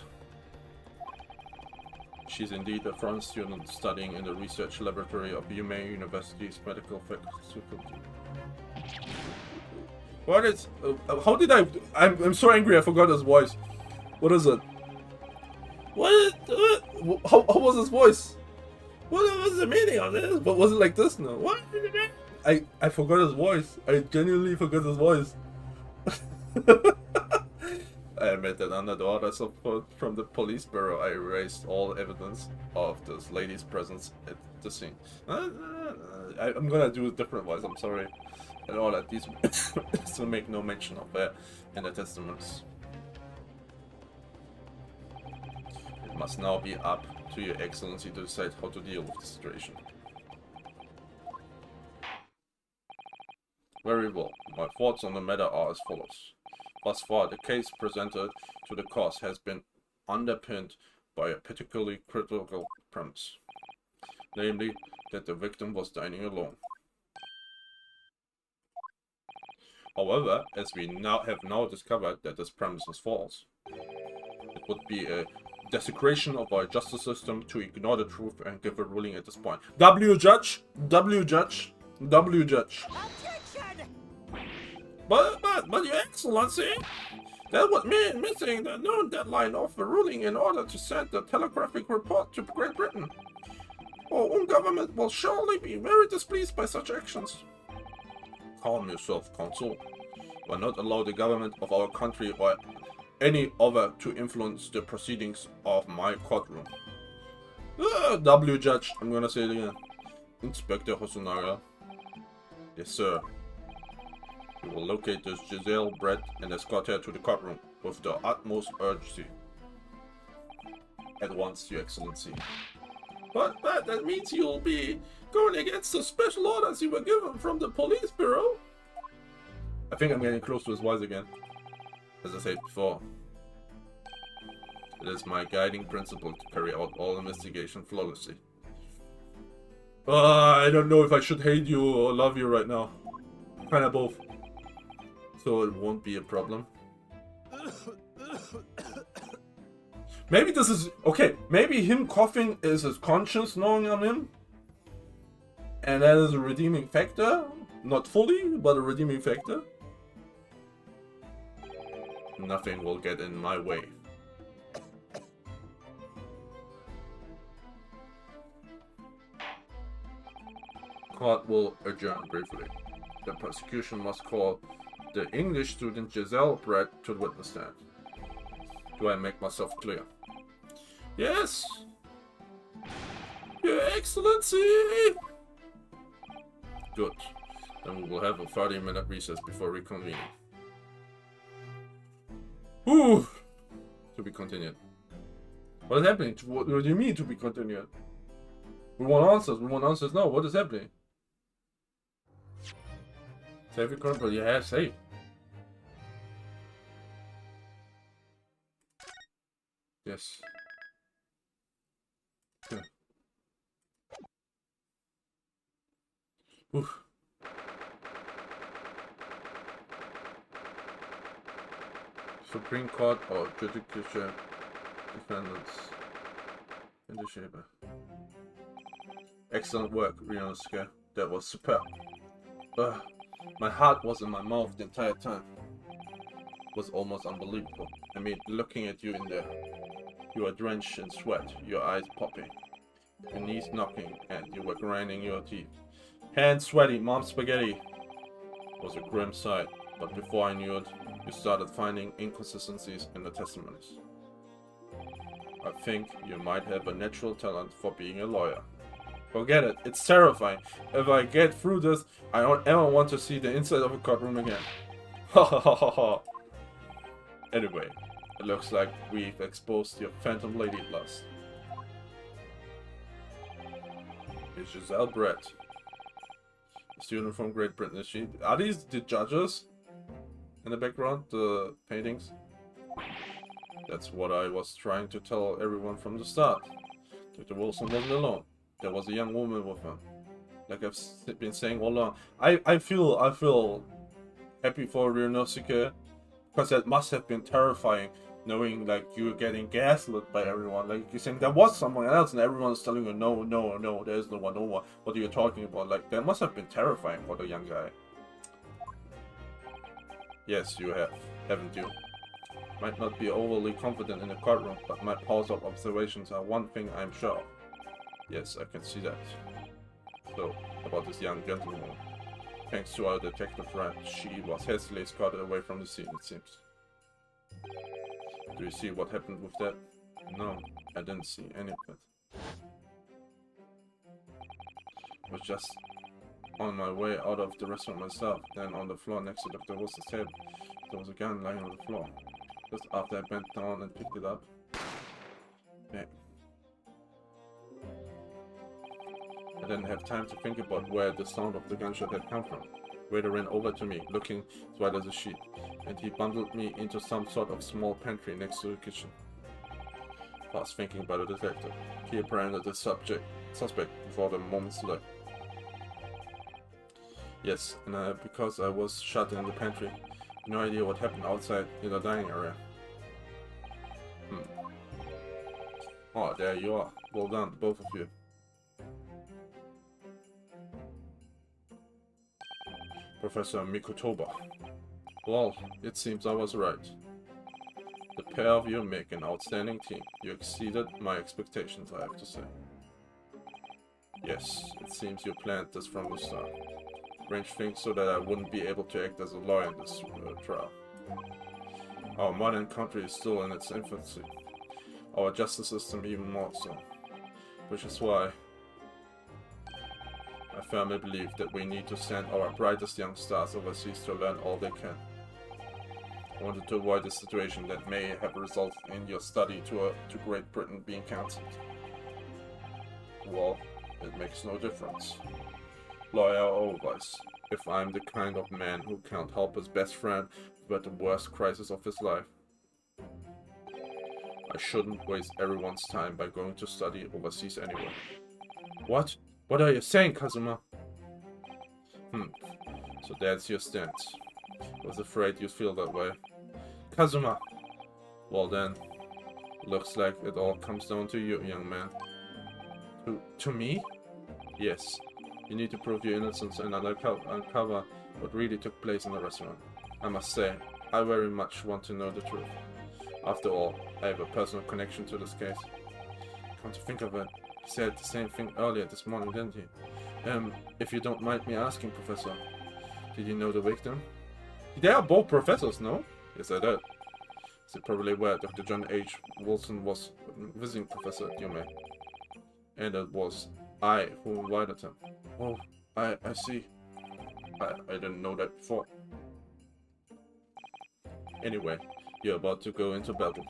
She's indeed a foreign student studying in the research laboratory of Yume University's medical faculty. What is... how did I'm so angry I forgot his voice. What is it? What? How was his voice? What was the meaning of this? But was it like this? No. What? I forgot his voice. I genuinely forgot his voice. I admit that under the orders from the police bureau, I erased all evidence of this lady's presence at the scene. I'm gonna do a different voice, I'm sorry. And all that, these to make no mention of her in the testimonies. It must now be up to your excellency to decide how to deal with the situation. Very well, my thoughts on the matter are as follows. Thus far, the case presented to the court has been underpinned by a particularly critical premise, namely that the victim was dining alone. However, as we have now discovered that this premise is false, it would be a desecration of our justice system to ignore the truth and give a ruling at this point. W judge, W judge, W judge. Objection! But your excellency, that would mean missing the noon deadline of the ruling in order to send the telegraphic report to Great Britain. Our own government will surely be very displeased by such actions. Calm yourself, Consul. We will not allow the government of our country or any other to influence the proceedings of my courtroom. W judge, I'm gonna say it again. Inspector Hosonaga. Yes, sir. We will locate this Jazeel Pratt and escort her to the courtroom with the utmost urgency. At once, Your Excellency. But that means you'll be going against the special orders you were given from the police bureau. I think I'm getting close to his voice again. As I said before, it is my guiding principle to carry out all investigation flawlessly. I don't know if I should hate you or love you right now. Kinda both. So it won't be a problem. Maybe this is... okay, maybe him coughing is his conscience knowing I'm him. And that is a redeeming factor. Not fully, but a redeeming factor. Nothing will get in my way. Court will adjourn briefly. The prosecution must call the English student Jazeel Pratt to the witness stand. Do I make myself clear? Yes! Your Excellency! Good. Then we will have a 30-minute recess before reconvening. Ooh! To be continued. What is happening? What do you mean to be continued? We want answers. We want answers now. What is happening? Save your current, but yeah, save. Yes. Okay. Oof. Supreme Court or Judicial Defendants in the Shaper. Excellent work, Ryunosuke. That was superb. Ugh, my heart was in my mouth the entire time. It was almost unbelievable. I mean, looking at you in there. You were drenched in sweat, your eyes popping, your knees knocking, and you were grinding your teeth. Hands sweaty, mom's spaghetti. It was a grim sight, but before I knew it, you started finding inconsistencies in the testimonies. I think you might have a natural talent for being a lawyer. Forget it, it's terrifying. If I get through this, I don't ever want to see the inside of a courtroom again. Ha ha ha ha ha. Anyway, it looks like we've exposed your Phantom Lady at last. It's Giselle Brett. A student from Great Britain. Is she? Are these the judges? In the background? The paintings? That's what I was trying to tell everyone from the start. Dr. Wilson wasn't alone. There was a young woman with him. Like I've been saying all along. I feel happy for Ryunosuke. Because that must have been terrifying, knowing like you're getting gaslit by everyone. Like you're saying there was someone else and everyone's telling you no, no, no, there's no one, no one. What are you talking about? Like that must have been terrifying for the young guy. Yes, you have, haven't you? Might not be overly confident in the courtroom, but my powers of observations are one thing I'm sure of. Yes, I can see that. So, about this young gentleman. Thanks to our detective friend, she was hastily escorted away from the scene, it seems. Do you see what happened with that? No, I didn't see any of it. I was just on my way out of the restaurant myself, then on the floor next to Dr. Wilson's table, there was a gun lying on the floor. Just after I bent down and picked it up, bang. I didn't have time to think about where the sound of the gunshot had come from. Waiter ran over to me, looking as white as a sheet, and he bundled me into some sort of small pantry next to the kitchen. Fast thinking by the detective. He apprehended the suspect before the moment's delay. Yes, and because I was shut in the pantry, no idea what happened outside in the dining area. Oh, there you are. Well done, both of you. Professor Mikotoba. Well, it seems I was right. The pair of you make an outstanding team. You exceeded my expectations, I have to say. Yes, it seems you planned this from the start. Arranged things so that I wouldn't be able to act as a lawyer in this trial. Our modern country is still in its infancy. Our justice system even more so. Which is why I firmly believe that we need to send our brightest young stars overseas to learn all they can. I wanted to avoid a situation that may have resulted in your study to Great Britain being cancelled. Well, it makes no difference. Lawyer or otherwise, if I'm the kind of man who can't help his best friend with the worst crisis of his life. I shouldn't waste everyone's time by going to study overseas anyway. What? What are you saying, Kazuma? So that's your stance. I was afraid you'd feel that way. Kazuma! Well then, looks like it all comes down to you, young man. To me? Yes. You need to prove your innocence and uncover what really took place in the restaurant. I must say, I very much want to know the truth. After all, I have a personal connection to this case. Come to think of it, he said the same thing earlier this morning, didn't he? If you don't mind me asking, Professor, did you know the victim? They are both professors, no? Yes, I did. Is it probably where Dr. John H. Wilson was visiting Professor Dume? And it was I who invited him. Oh, I see. I didn't know that before. Anyway, you're about to go into battle.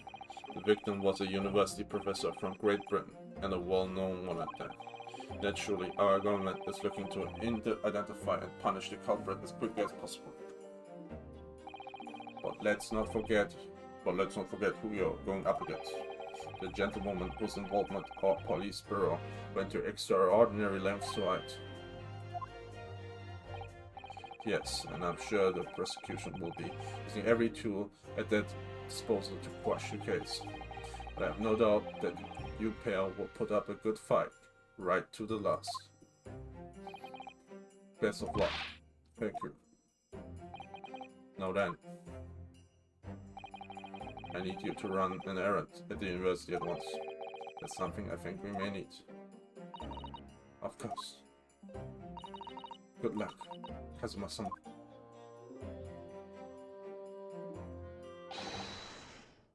The victim was a university professor from Great Britain, and a well-known one at that. Naturally, our government is looking to identify and punish the culprit as quickly as possible. But let's not forget who you're going up against. The gentlewoman whose involvement our police bureau went to extraordinary lengths to hide. Yes, and I'm sure the prosecution will be using every tool at disposal to quash your case. But I have no doubt that you pair will put up a good fight, right to the last. Best of luck. Thank you. Now then, I need you to run an errand at the university at once. That's something I think we may need. Of course. Good luck, Kazuma-san.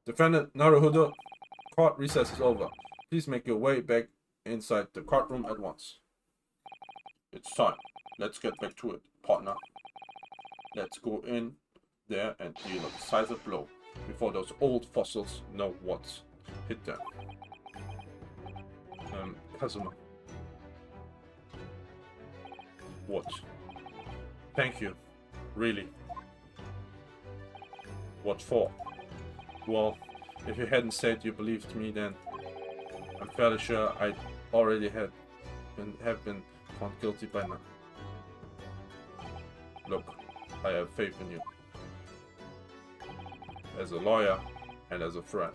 Defendant Naruhodo, court recess is over. Please make your way back inside the courtroom at once. It's time. Let's get back to it, partner. Let's go in there and deal a decisive blow before those old fossils know what's hit them. Kazuma. What? Thank you. Really. What for? Well, if you hadn't said you believed me, then I'm fairly sure I'd already have been found guilty by now. Look, I have faith in you. As a lawyer and as a friend.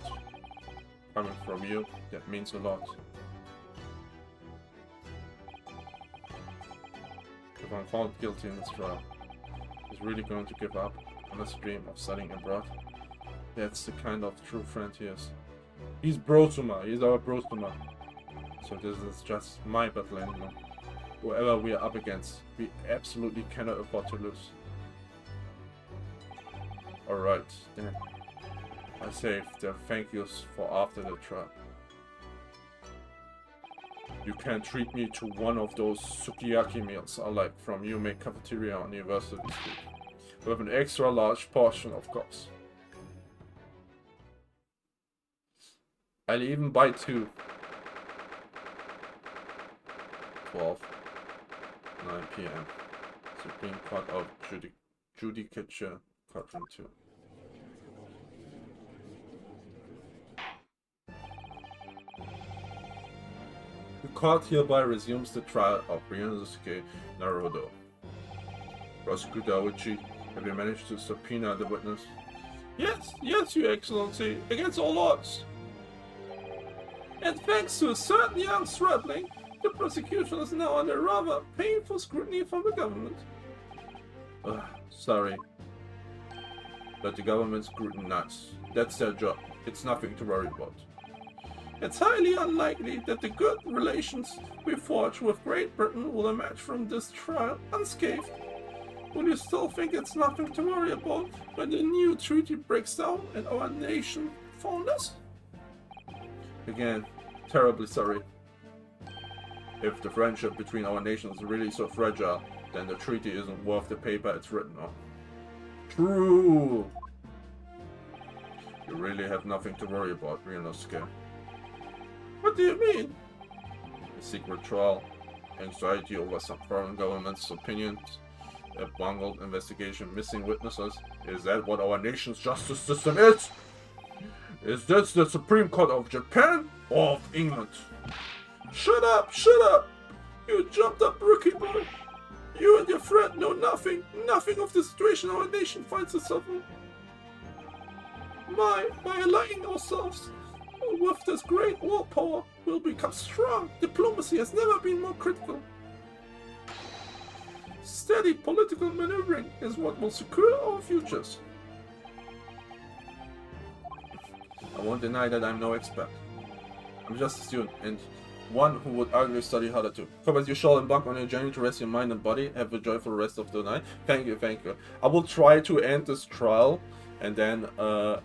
Coming from you, that means a lot. If I'm found guilty in this trial, he's really going to give up on his dream of studying abroad? That's the kind of true friend he is. He's Brotuma, he's our Brotuma. So this is just my battle anymore. Whoever we are up against, we absolutely cannot afford to lose. Alright, then. I saved the thank yous for after the trial. You can treat me to one of those sukiyaki meals I like from Yume Cafeteria on University Street. With an extra large portion, of course. I'll even buy 2. 12. 9 PM. Supreme Court of Judicature, Quadrant 2. The court hereby resumes the trial of Ryunosuke Naruhodo. Prosecutor Uchi, have you managed to subpoena the witness? Yes, Your Excellency, against all odds. And thanks to a certain young stripling, the prosecution is now under rather painful scrutiny from the government. Sorry. But the government scrutinize. That's their job. It's nothing to worry about. It's highly unlikely that the good relations we forge with Great Britain will emerge from this trial unscathed. Will you still think it's nothing to worry about when the new treaty breaks down and our nation founders? Again, terribly sorry. If the friendship between our nations is really so fragile, then the treaty isn't worth the paper it's written on. True! You really have nothing to worry about, Ryunosuke. What do you mean? A secret trial, anxiety over some foreign government's opinions, a bungled investigation, missing witnesses. Is that what our nation's justice system is? Is this the Supreme Court of Japan or of England? Shut up! Shut up! You jumped up rookie boy! You and your friend know nothing of the situation our nation finds itself in. By aligning ourselves with this great world power, we'll become strong. Diplomacy has never been more critical. Steady political maneuvering is what will secure our futures. I won't deny that I'm no expert. I'm just a student, and one who would arguably study harder too. But you shall embark on your journey to rest your mind and body. Have a joyful rest of the night. Thank you, thank you. I will try to end this trial and then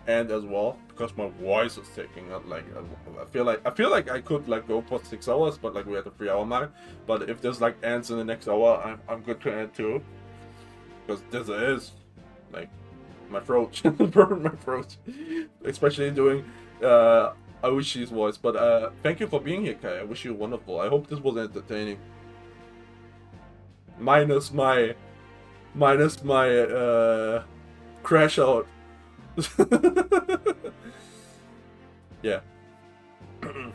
end as well, because my voice is taking up. Like I feel like I could like go for 6 hours, but like we're at the 3-hour mark. But if this like ends in the next hour, I'm good to end too, because this is like my throat, burn my throat, especially doing Aoshi's voice. But thank you for being here, Kai. I wish you wonderful. I hope this was entertaining. Minus my crash out. Yeah. I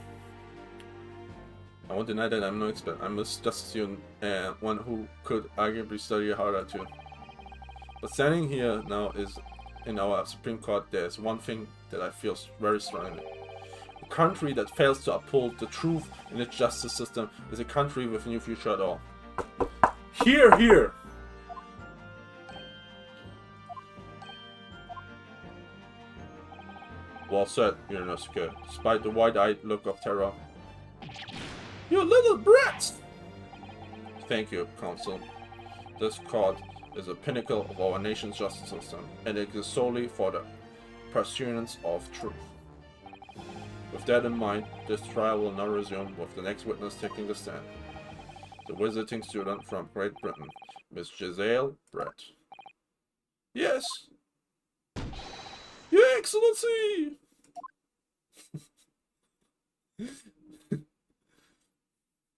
won't deny that I'm no expert. I'm just a student and one who could arguably study harder too. But standing here now is in our Supreme Court, there's one thing that I feel very strongly. A country that fails to uphold the truth in its justice system is a country with no future at all. Hear, hear! Well said, Inosuke, despite the wide-eyed look of terror. You little brats! Thank you, Council. This court is a pinnacle of our nation's justice system, and it exists solely for the pursuance of truth. With that in mind, this trial will now resume with the next witness taking the stand. The visiting student from Great Britain, Miss Giselle Brett. Yes! Your Excellency!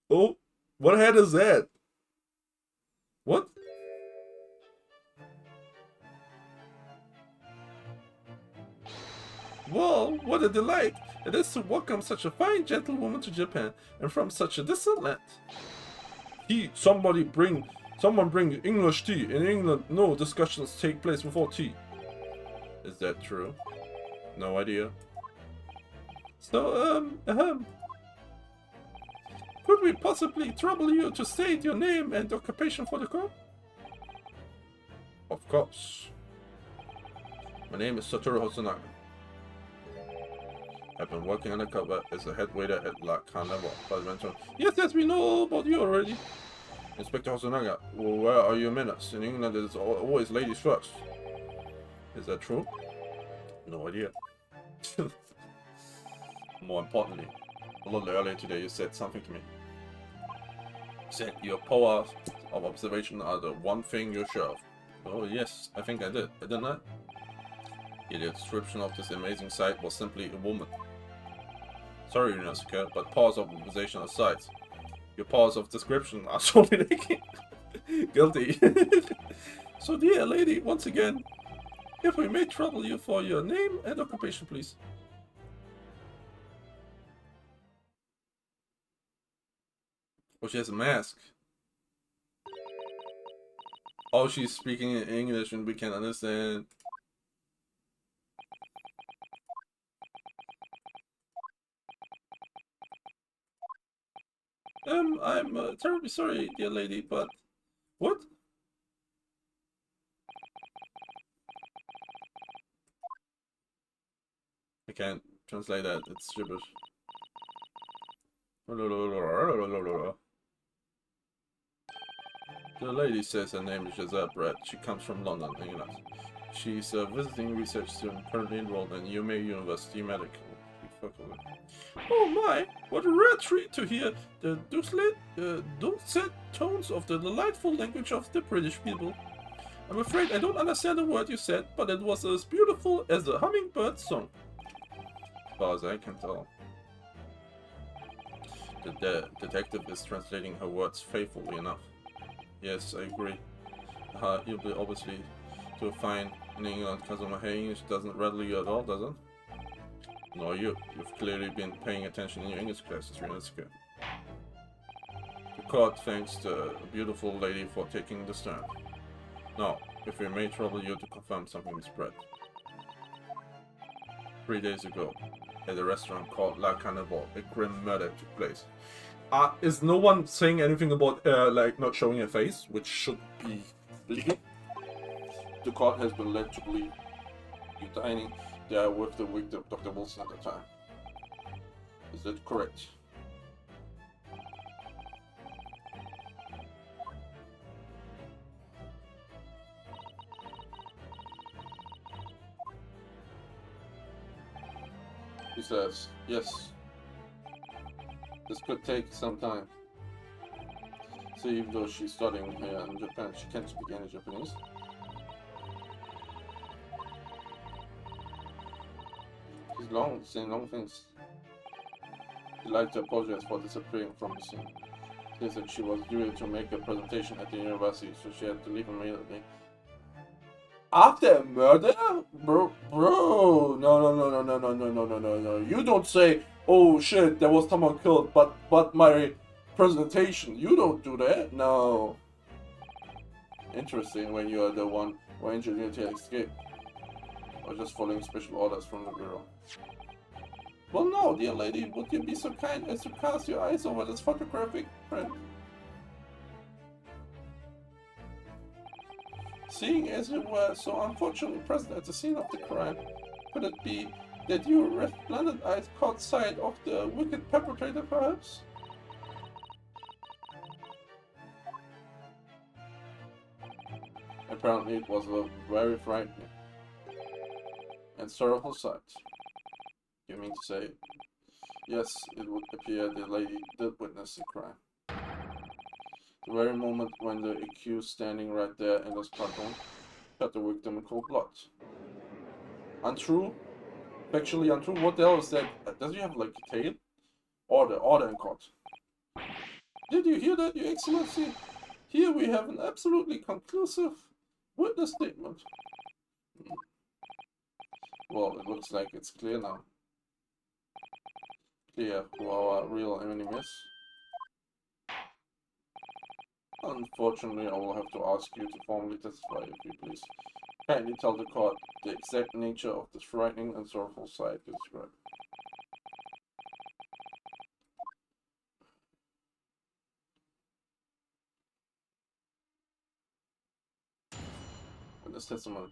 Oh, what head is that? What? Well, what a delight it is to welcome such a fine gentlewoman to Japan, and from such a distant land. Someone bring English tea. In England, no discussions take place before tea. Is that true? No idea. So, could we possibly trouble you to state your name and occupation for the court? Of course. My name is Satoru Hosonaga. I've been working undercover as a head waiter at La Carnival. Yes, we know about you already. Inspector Hosonaga, where are your manners? In England, it's always ladies first. Is that true? No idea. More importantly, a little earlier today you said something to me. You said your powers of observation are the one thing you're sure of. Oh yes, I think I did, didn't I? Yeah, the description of this amazing sight was simply a woman. Sorry, Inosuke, but powers of observation aside, your powers of description are solely lacking. Guilty. So dear lady, once again, if we may trouble you for your name and occupation, please. Oh, she has a mask. Oh, she's speaking in English and we can understand. I'm terribly sorry, dear lady, but... What? I can't translate that, it's gibberish. The lady says her name is Giselle Brett. She comes from London, England. She's a visiting research student currently enrolled in UMA University Medical Faculty. Oh my, what a rare treat to hear the dulcet tones of the delightful language of the British people. I'm afraid I don't understand a word you said, but it was as beautiful as a hummingbird song. As far as I can tell. The detective is translating her words faithfully enough. Yes, I agree. You'll be obviously too fine in England because my English doesn't rattle you at all, does it? Nor you. You've clearly been paying attention in your English classes, Inosuke. The court thanks the beautiful lady for taking the stand. Now, if we may trouble you to confirm something, Miss Brett. 3 days ago, at a restaurant called La Carnival, a grim murder took place. Is no one saying anything about, like, not showing a face, which should be legal? The court has been led to believe you're dining there with the victim, Dr. Wilson, at the time. Is that correct? He says, yes. This could take some time. So even though she's studying here in Japan, she can't speak any Japanese. She's saying long things. She'd like to apologize for disappearing from the scene. She said she was due to make a presentation at the university, so she had to leave immediately. After a murder? Bro, no. You don't say, oh shit, there was someone killed, but my presentation. You don't do that, no. Interesting when you are the one who engineered to escape. Or just following special orders from the Bureau? Well, no, dear lady, would you be so kind as to cast your eyes over this photographic print? Seeing as you were so unfortunately present at the scene of the crime, could it be that your resplendent eyes caught sight of the wicked perpetrator, perhaps? Apparently it was a very frightening and sorrowful sight. You mean to say? Yes, it would appear the lady did witness the crime. The very moment when the accused standing right there in this cartoon shot the victim in cold blood. Untrue? Factually untrue? What the hell is that? Does he have like a tail? Order in court. Did you hear that, Your Excellency? Here we have an absolutely conclusive witness statement. Well, it looks like it's clear now. Clear who our real enemy is. Unfortunately, I will have to ask you to formally testify, if you please. Kindly tell the court the exact nature of this frightening and sorrowful sight you described. Witness testimony.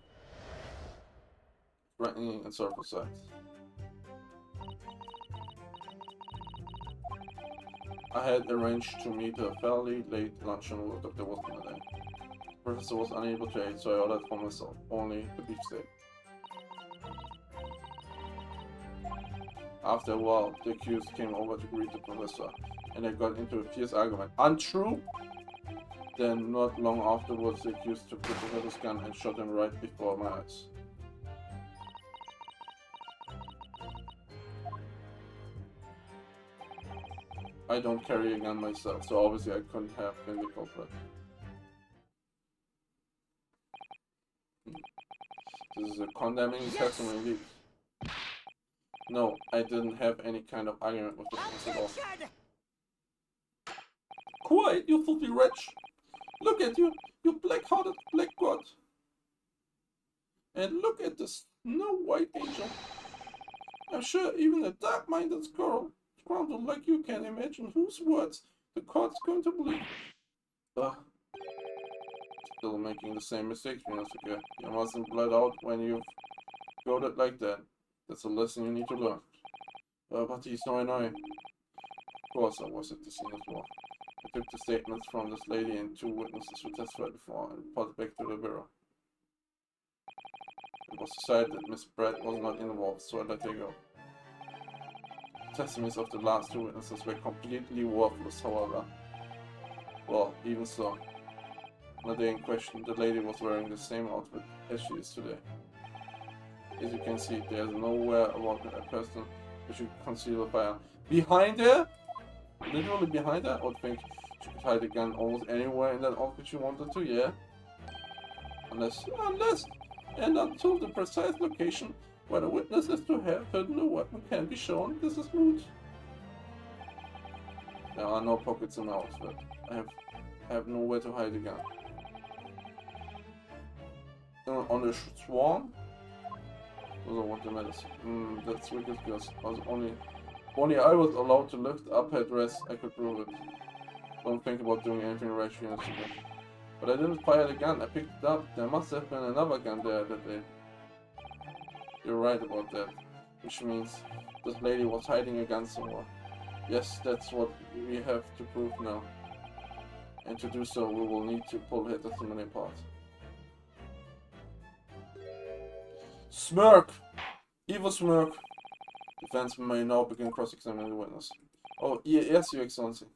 Frightening and sorrowful sight. I had arranged to meet a fairly late luncheon with Dr. Wilson today. The professor was unable to aid, so I ordered for myself only a beefsteak. After a while, the accused came over to greet the professor, and they got into a fierce argument. Untrue? Then, not long afterwards, the accused took the professor's gun and shot him right before my eyes. I don't carry a gun myself, so obviously I couldn't have been the culprit. This is a condemning testimony indeed. No, I didn't have any kind of argument with the professor at all. Quiet, you filthy wretch! Look at you, you black-hearted black god! And look at this snow-white angel. I'm sure even a dark-minded scoundrel like you can imagine whose words the court's going to believe. Still making the same mistakes, Minosuke. You mustn't blurt out when you've got it like that. That's a lesson you need to learn. But he's so annoying. Of course, I was at the scene as well. I took the statements from this lady and two witnesses who testified before and reported back to the bureau. It was decided that Miss Brett was not involved, so I let her go. The testimonies of the last two witnesses were completely worthless, however. Well, even so. On the day in question, the lady was wearing the same outfit as she is today. As you can see, there is nowhere about a person who should conceal a fire. Behind her? Literally behind her? I would think she could hide a gun almost anywhere in that outfit she wanted to, yeah? Unless and until the precise location where the witness is to have hidden a weapon can be shown, this is moot. There are no pockets in my outfit. I have nowhere to hide a gun. On the swan? Those are what the matters. That's ridiculous. Only I was allowed to lift up her dress, I could prove it. Don't think about doing anything rash here, but I didn't fire the gun, I picked it up. There must have been another gun there that day. You're right about that. Which means this lady was hiding a gun somewhere. Yes, that's what we have to prove now. And to do so, we will need to pull her testimony apart. Smirk! Evil smirk! Defense may now begin cross-examining the witness. Oh, yes, Your Excellency.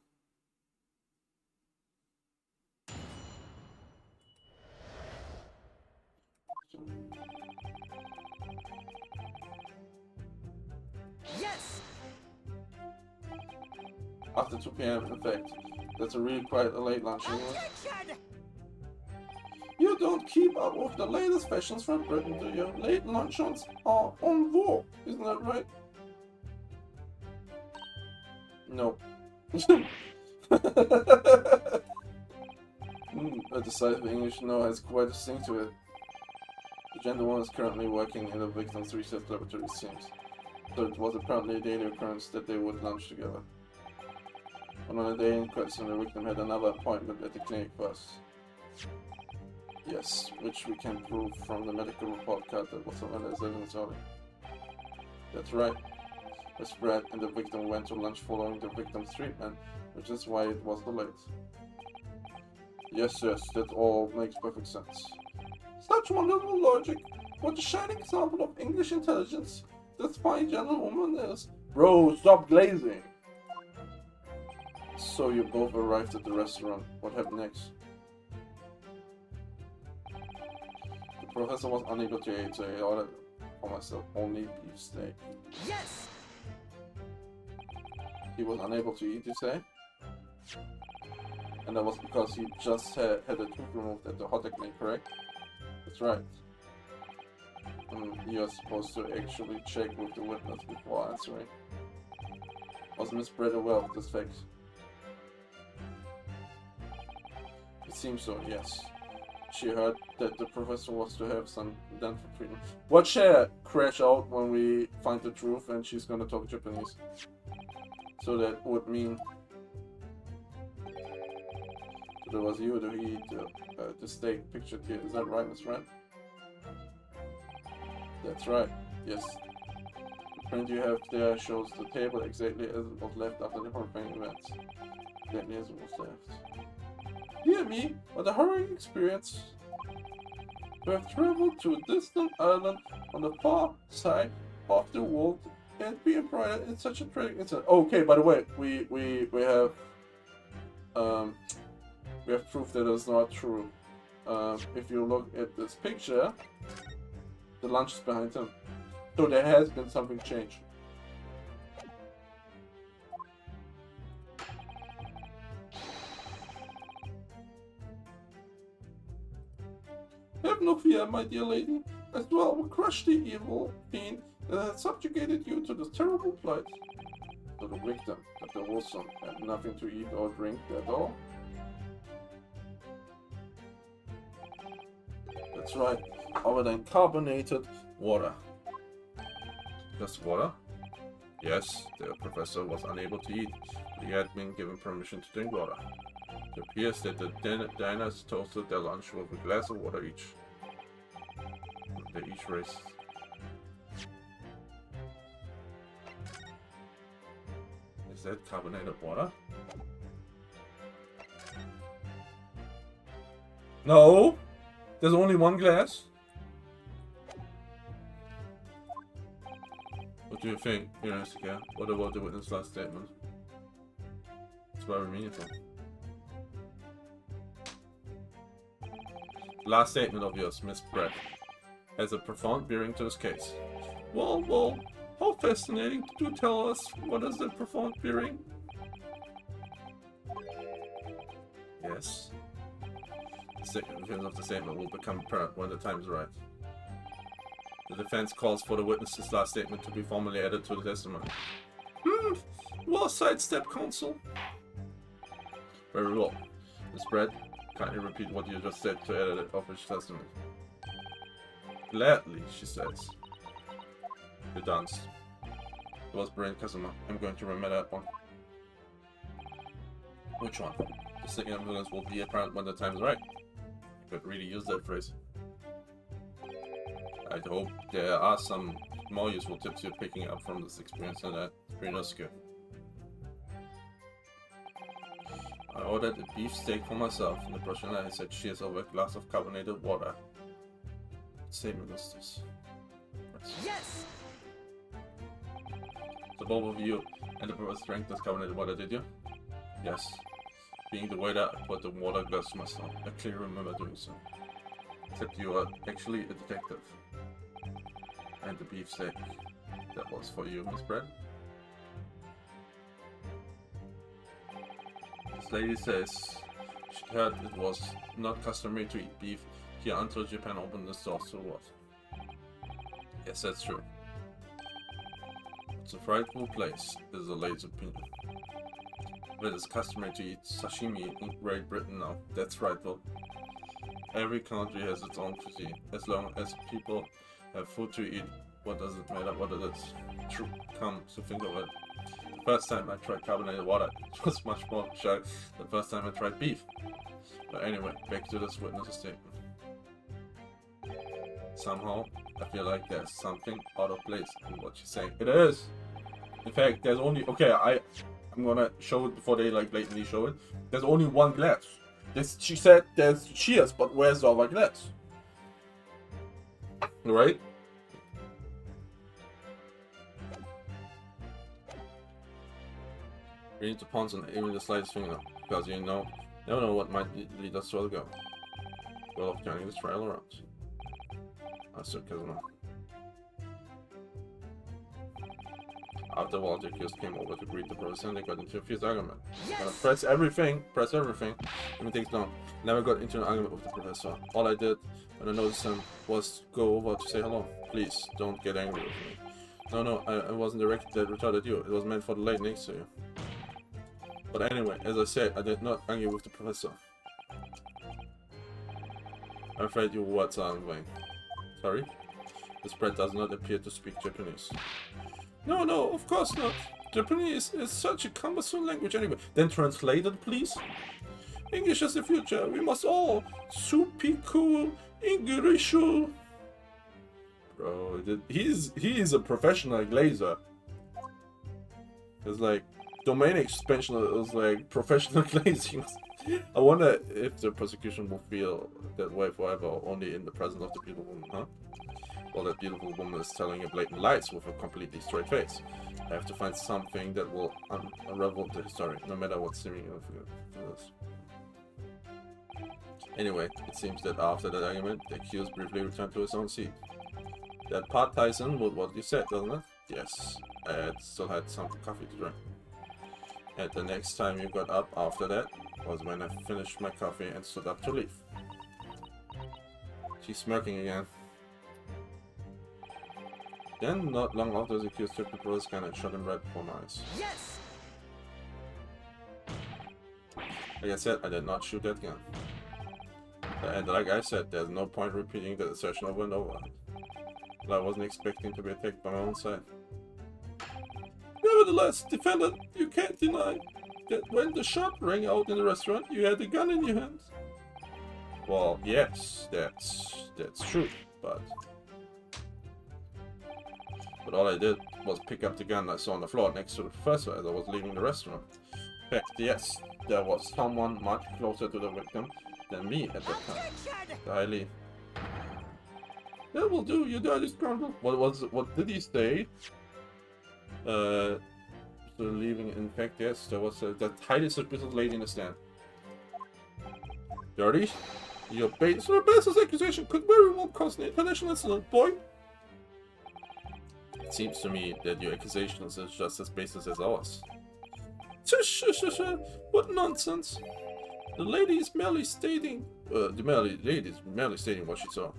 Yes! After 2 p.m. in fact. That's a really quite a late lunch, isn't it? Attention! You don't keep up with the latest fashions from Britain, do you? Late luncheons are en vogue, isn't that right? No. A decisive English no has quite a sting to it. gentlewoman is currently working in the victim's research laboratory, it seems. So it was apparently a daily occurrence that they would lunch together. And on the day in question, the victim had another appointment at the clinic first. Yes, which we can prove from the medical report card that was surrendered as evidence earlier. That's right. Miss Brett and the victim went to lunch following the victim's treatment, which is why it was delayed. Yes, that all makes perfect sense. Such wonderful logic. What a shining example of English intelligence this fine gentlewoman is. Bro, stop glazing! So you both arrived at the restaurant. What happened next? The professor was unable to eat, so he ordered for myself only beef steak. Yes! He was unable to eat, you say? And that was because he just had a tooth removed at the hot clinic, correct? That's right. You're supposed to actually check with the witness before answering. Was Miss Brett aware of this fact? It seems so, yes. She heard that the professor was to have some dental treatment. Watch her crash out when we find the truth and she's gonna talk Japanese. So that would mean that it was you to eat the steak pictured here. Is that right, Miss Brett? That's right, yes. The print you have there shows the table exactly as it was left after the horrifying events. Exactly as it was left. Dear me, what a horrible experience. We have traveled to a distant island on the far side of the world and be embroiled in such a tragic incident. Okay, by the way, we have proof that it's not true. If you look at this picture, the lunch is behind him. So there has been something changed. Have no fear, my dear lady. As well will crush the evil fiend that has subjugated you to this terrible plight. So the victim, Dr. Wilson, had nothing to eat or drink at all. That's right, other than carbonated water. Just water? Yes, the professor was unable to eat, but he had been given permission to drink water. It appears that the diners toasted their lunch with a glass of water each. They each raced. Is that carbonated water? No! There's only one glass? What do you think, Jessica? What about the witness' last statement? It's very meaningful. Last statement of yours, Miss Brett, has a profound bearing to this case. Well, how fascinating. Do tell us, what is that profound bearing? Yes. The significance of the statement will become apparent when the time is right. The defense calls for the witness's last statement to be formally added to the testimony. Well, sidestep, counsel. Very well. Miss Brett, kindly repeat what you just said to edit it of his testimony. Gladly, she says. You danced. It was brilliant, Kazuma. I'm going to remember that one. Which one? The significance will be apparent when the time is right. You could really use that phrase. I hope there are some more useful tips you're picking up from this experience and that Rinosuke. I ordered a beef steak for myself, and the Prussian I said cheers over a glass of carbonated water. What statement is this? Yes! So both of you and the professor drank this carbonated water, did you? Yes. Being the waiter, I put the water glass to myself. I clearly remember doing so. Except you are actually a detective. And the beef steak. That was for you, Miss Brett. This lady says she heard it was not customary to eat beef here until Japan opened the stores to what? Yes, that's true. It's a frightful place, is the lady's opinion. But it's customary to eat sashimi in Great Britain now. That's frightful. Every country has its own cuisine. As long as people have food to eat, what does it matter what it is? True, come to think of it. The first time I tried carbonated water, it was much more shy than the first time I tried beef. But anyway, back to this witness statement. Somehow, I feel like there's something out of place in what she's saying. It is! In fact, there's only... Okay, I'm gonna show it before they like blatantly show it. There's only one glass. She said there's cheers, but where's the other glass? Right? You need to pounce on even the slightest finger, because you never know what might lead us to go. Well, of turning this trial around. That's sarcasm. After all, the accused came over to greet the professor and they got into a fierce argument. Yes! Press everything, even takes long. Never got into an argument with the professor. All I did when I noticed him was go over to say hello. Please, don't get angry with me. No, I wasn't directed at you. It was meant for the lady next to you. But anyway, as I said, I did not argue with the professor. I'm afraid your words are in vain. Sorry? The spread does not appear to speak Japanese. No, of course not. Japanese is such a cumbersome language anyway. Then translate it, please. English is the future. We must all Supiku Englishu. Bro, he is a professional glazer. It's like domain expansion is like professional glazing. I wonder if the prosecution will feel that way forever, only in the presence of the beautiful woman, huh? Well, that beautiful woman is telling a blatant lies with a completely straight face. I have to find something that will unravel the story, no matter what seeming it is. Anyway, it seems that after that argument, the accused briefly returned to his own seat. That part ties in with what you said, doesn't it? Yes, I still had some coffee to drink. And the next time you got up after that was when I finished my coffee and stood up to leave. She's smirking again. Then, not long after, the accused took the brother's gun and shot him right before my eyes. Yes! Like I said, I did not shoot that gun. And like I said, there's no point repeating the assertion over and over. But I wasn't expecting to be attacked by my own side. Nevertheless, defendant, you can't deny that when the shot rang out in the restaurant, you had a gun in your hand. Well, yes, that's true, but all I did was pick up the gun I saw on the floor next to the professor as I was leaving the restaurant. In fact, yes, there was someone much closer to the victim than me at that time. Highly. That will do, you dirty scoundrel. What did he say? So leaving, in fact, yes, there was that highly suspicious lady in the stand. Dirty? Your baseless accusation could very well cause an international incident, boy. It seems to me that your accusations is just as baseless as ours. What nonsense! The lady is merely stating... lady is merely stating what she saw.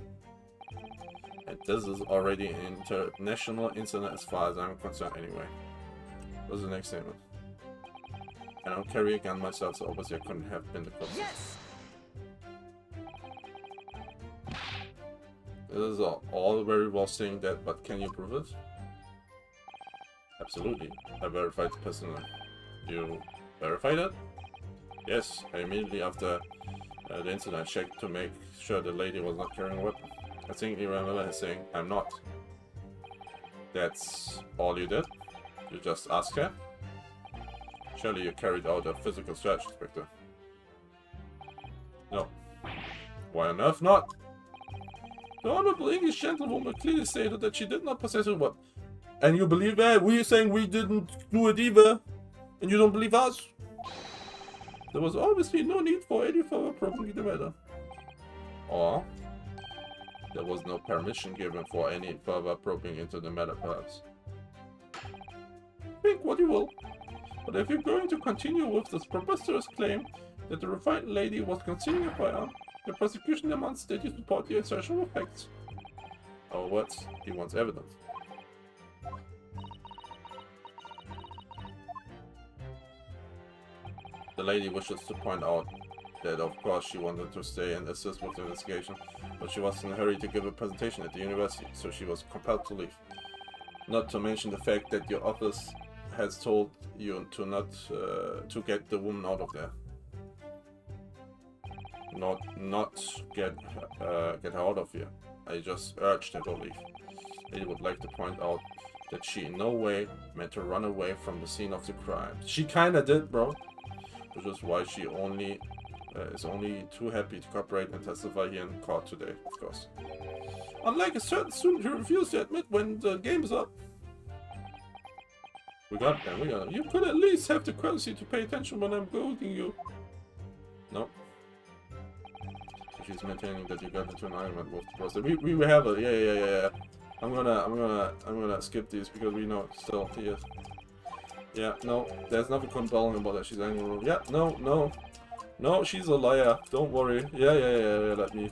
And this is already an international incident as far as I'm concerned anyway. What's the next statement? I don't carry a gun myself, so obviously I couldn't have been the culprit. Yes! This is all very well saying that, but can you prove it? Absolutely. I verified it personally. You verified it? Yes, I immediately after the incident checked to make sure the lady was not carrying a weapon. I think you remember saying, I'm not. That's all you did? You just asked her? Surely you carried out a physical search, Inspector. No. Why on earth not? The honorable English gentlewoman clearly stated that she did not possess a weapon. And you believe that? We're saying we didn't do it either. And you don't believe us? There was obviously no need for any further probing in the matter. Or there was no permission given for any further probing into the matter, perhaps. Think what you will. But if you're going to continue with this preposterous claim that the refined lady was concealing a firearm, the prosecution demands that you support the assertion with facts. Our words, he wants evidence. The lady wishes to point out that of course she wanted to stay and assist with the investigation, but she was in a hurry to give a presentation at the university, so she was compelled to leave. Not to mention the fact that your office has told you to not to get the woman out of there. Not get her out of here. I just urged her to leave. I would like to point out that she in no way meant to run away from the scene of the crime. She kinda did, bro. Which is why she only is only too happy to cooperate and testify here in court today, of course. Unlike a certain student who refused to admit when the game is up. We got them. You could at least have the courtesy to pay attention when I'm goading you. No. She's maintaining that you got into an argument with the boss. We have it. Yeah. I'm gonna skip these because we know it's still here. Yeah, no, there's nothing compelling about that. She's angry. Yeah, no, she's a liar. Don't worry. Yeah. Let me.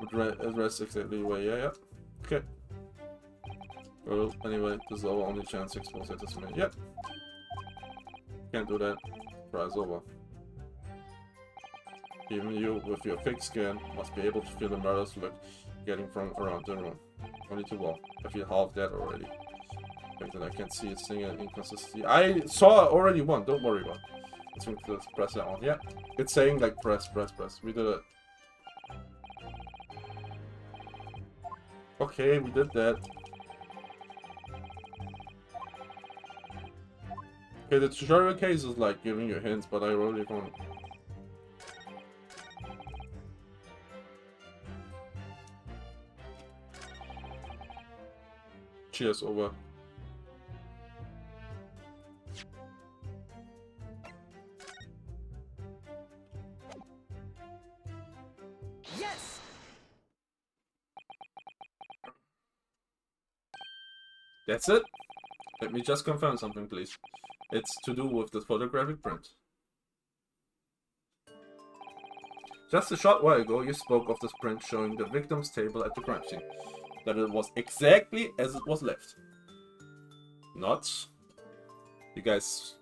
Address exactly the way. Yeah. Okay. Well, anyway, this is our only chance to expose at this minute. Yep. Can't do that. Trial's over. Even you, with your thick skin, must be able to feel the murderous look getting from around the room. Only too well. I feel half dead already. The fact that I can't see a single inconsistency. I saw already one, don't worry about it. Let's press that one. Yeah. It's saying like press. We did it. Okay, we did that. Okay, the tutorial case is like giving you hints, but I already found it. Cheers, over. Yes! That's it? Let me just confirm something, please. It's to do with the photographic print. Just a short while ago, you spoke of this print showing the victim's table at the crime scene. That it was exactly as it was left. Not. You guys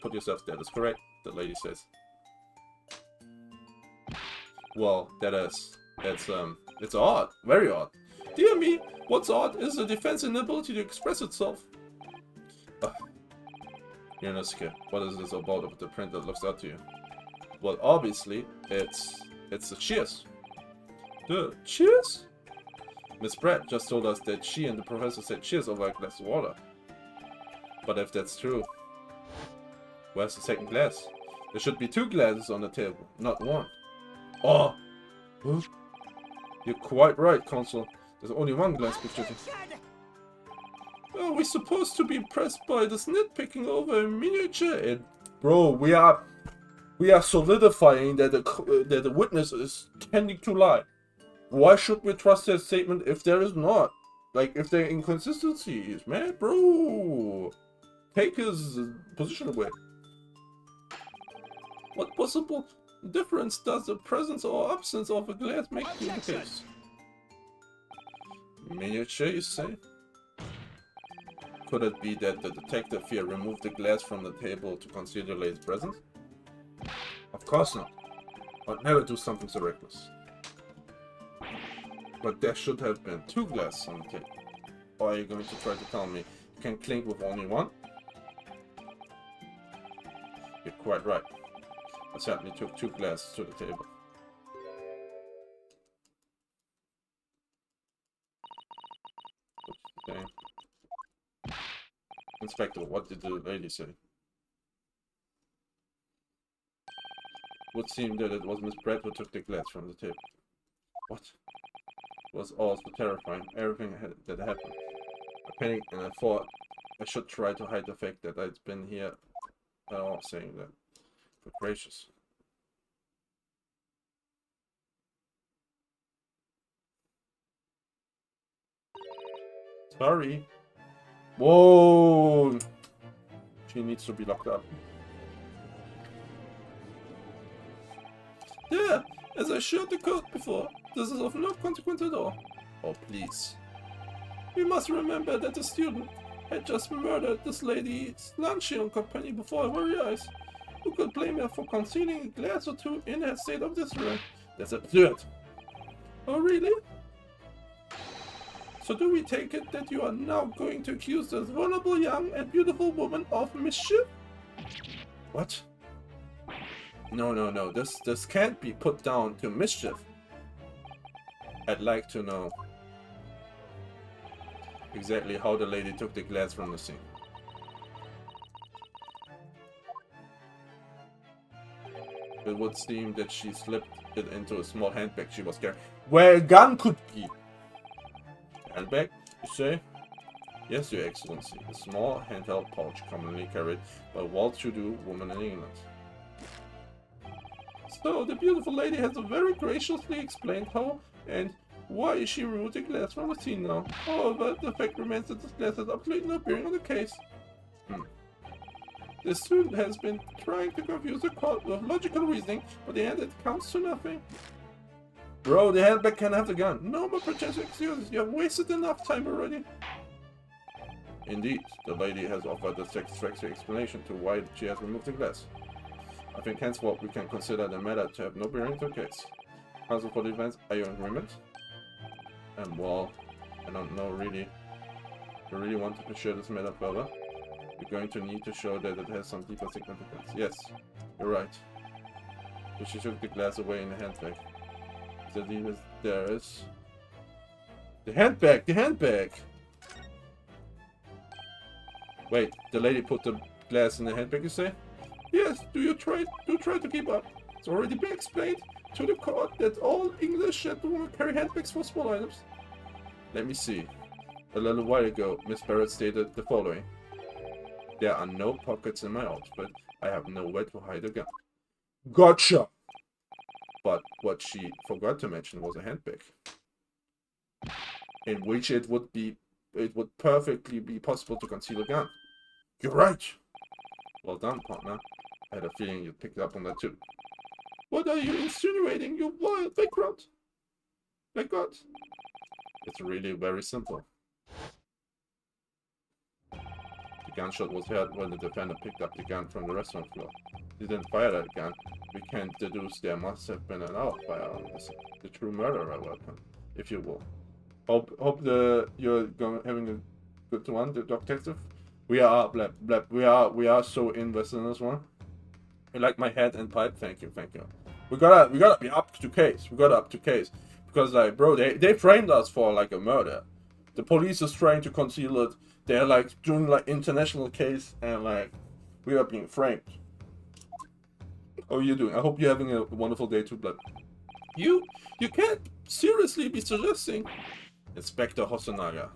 put yourselves there. That's correct, the lady says. Well, it's odd. Very odd. Dear me, what's odd is the defense inability to express itself. Ionosuke, what is this about the print that looks out to you? Well, obviously, it's the cheers. The cheers? Miss Pratt just told us that she and the professor said cheers over a glass of water. But if that's true, where's the second glass? There should be 2 glasses on the table, not 1. Oh! Huh? You're quite right, Consul. There's only 1 glass picture. Are we supposed to be impressed by this nitpicking over a miniature? Bro, we are solidifying that the witness is tending to lie. Why should we trust their statement if there is not? Like, if there are inconsistencies, man, bro. Take his position away. What possible difference does the presence or absence of a glass make to the case? Miniature, you say? Could it be that the detective here removed the glass from the table to conceal the lady's presence? Of course not. I'd never do something so reckless. But there should have been 2 glasses on the table. Or are you going to try to tell me you can clink with only 1? You're quite right. I certainly took 2 glasses to the table. Okay. Inspector, what did the lady say? Would seem that it was Miss Pratt who took the glass from the table. What? It was also terrifying, everything that happened. I panicked and I thought I should try to hide the fact that I'd been here at all saying that. But gracious. Sorry. Whoa! She needs to be locked up. Yeah, as I shared the code before, this is of no consequence at all. Oh, please. We must remember that the student had just murdered this lady's luncheon company before our very eyes. Who could blame her for concealing a glass or two in her state of disarray? That's absurd. Oh, really? So do we take it that you are now going to accuse this vulnerable young and beautiful woman of mischief? What? No. This can't be put down to mischief. I'd like to know exactly how the lady took the glass from the scene. It would seem that she slipped it into a small handbag she was carrying. Where a gun could be! Handbag, you say? Yes, Your Excellency. A small handheld pouch commonly carried by well-to-do women in England. So, the beautiful lady has very graciously explained how and why she removed the glass from the scene now. However, the fact remains that this glass has absolutely no bearing on the case. The student has been trying to confuse the court with logical reasoning, but in the end it comes to nothing. Bro, the handbag can have the gun. No more pretentious excuses. You have wasted enough time already. Indeed, the lady has offered a satisfactory explanation to why she has removed the glass. I think henceforth we can consider the matter to have no bearing to the case. Counsel for the defense, are you in agreement? Well, I don't know really. If you really want to pursue this matter further, you're going to need to show that it has some deeper significance. Yes, you're right. So she took the glass away in the handbag. There is... The handbag! The handbag! Wait, the lady put the glass in the handbag, you say? Yes, do try to keep up. It's already been explained to the court that all English gentlemen carry handbags for small items. Let me see. A little while ago, Miss Barrett stated the following. There are no pockets in my outfit. I have nowhere to hide a gun. Gotcha! But what she forgot to mention was a handbag, in which it would perfectly be possible to conceal a gun. You're right. Well done, partner. I had a feeling you'd pick up on that too. What are you insinuating, you wild background? My God. It's really very simple. The gunshot was heard when the defender picked up the gun from the restaurant floor. He didn't fire that gun. We can deduce there must have been an outfire on this. The true murderer weapon, if you will. Hope you're having a good one, the detective. We are blab. We are so invested in this one. You like my hat and pipe? Thank you. We gotta be up to case. Because like, bro, they framed us for like a murder. The police is trying to conceal it. They're like doing like international case, and like we are being framed. How are you doing? I hope you're having a wonderful day too, Blood. You can't seriously be suggesting. Inspector Hosonaga.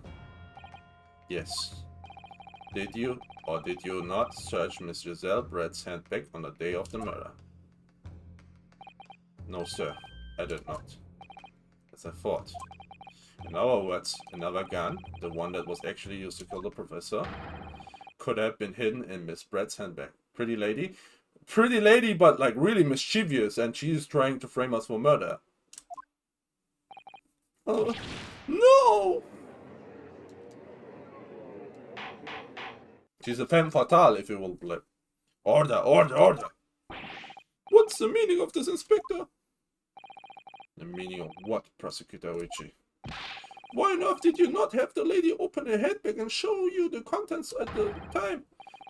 Yes. Did you or did you not search Miss Giselle Brett's handbag on the day of the murder? No, sir. I did not. As I thought. In other words, another gun, the one that was actually used to kill the professor, could have been hidden in Miss Brett's handbag. Pretty lady, but like really mischievous, and she's trying to frame us for murder. Oh, no! She's a femme fatale, if you will believe. Order! What's the meaning of this, Inspector? The meaning of what, Prosecutor Oichi? Why on earth did you not have the lady open her handbag and show you the contents at the time?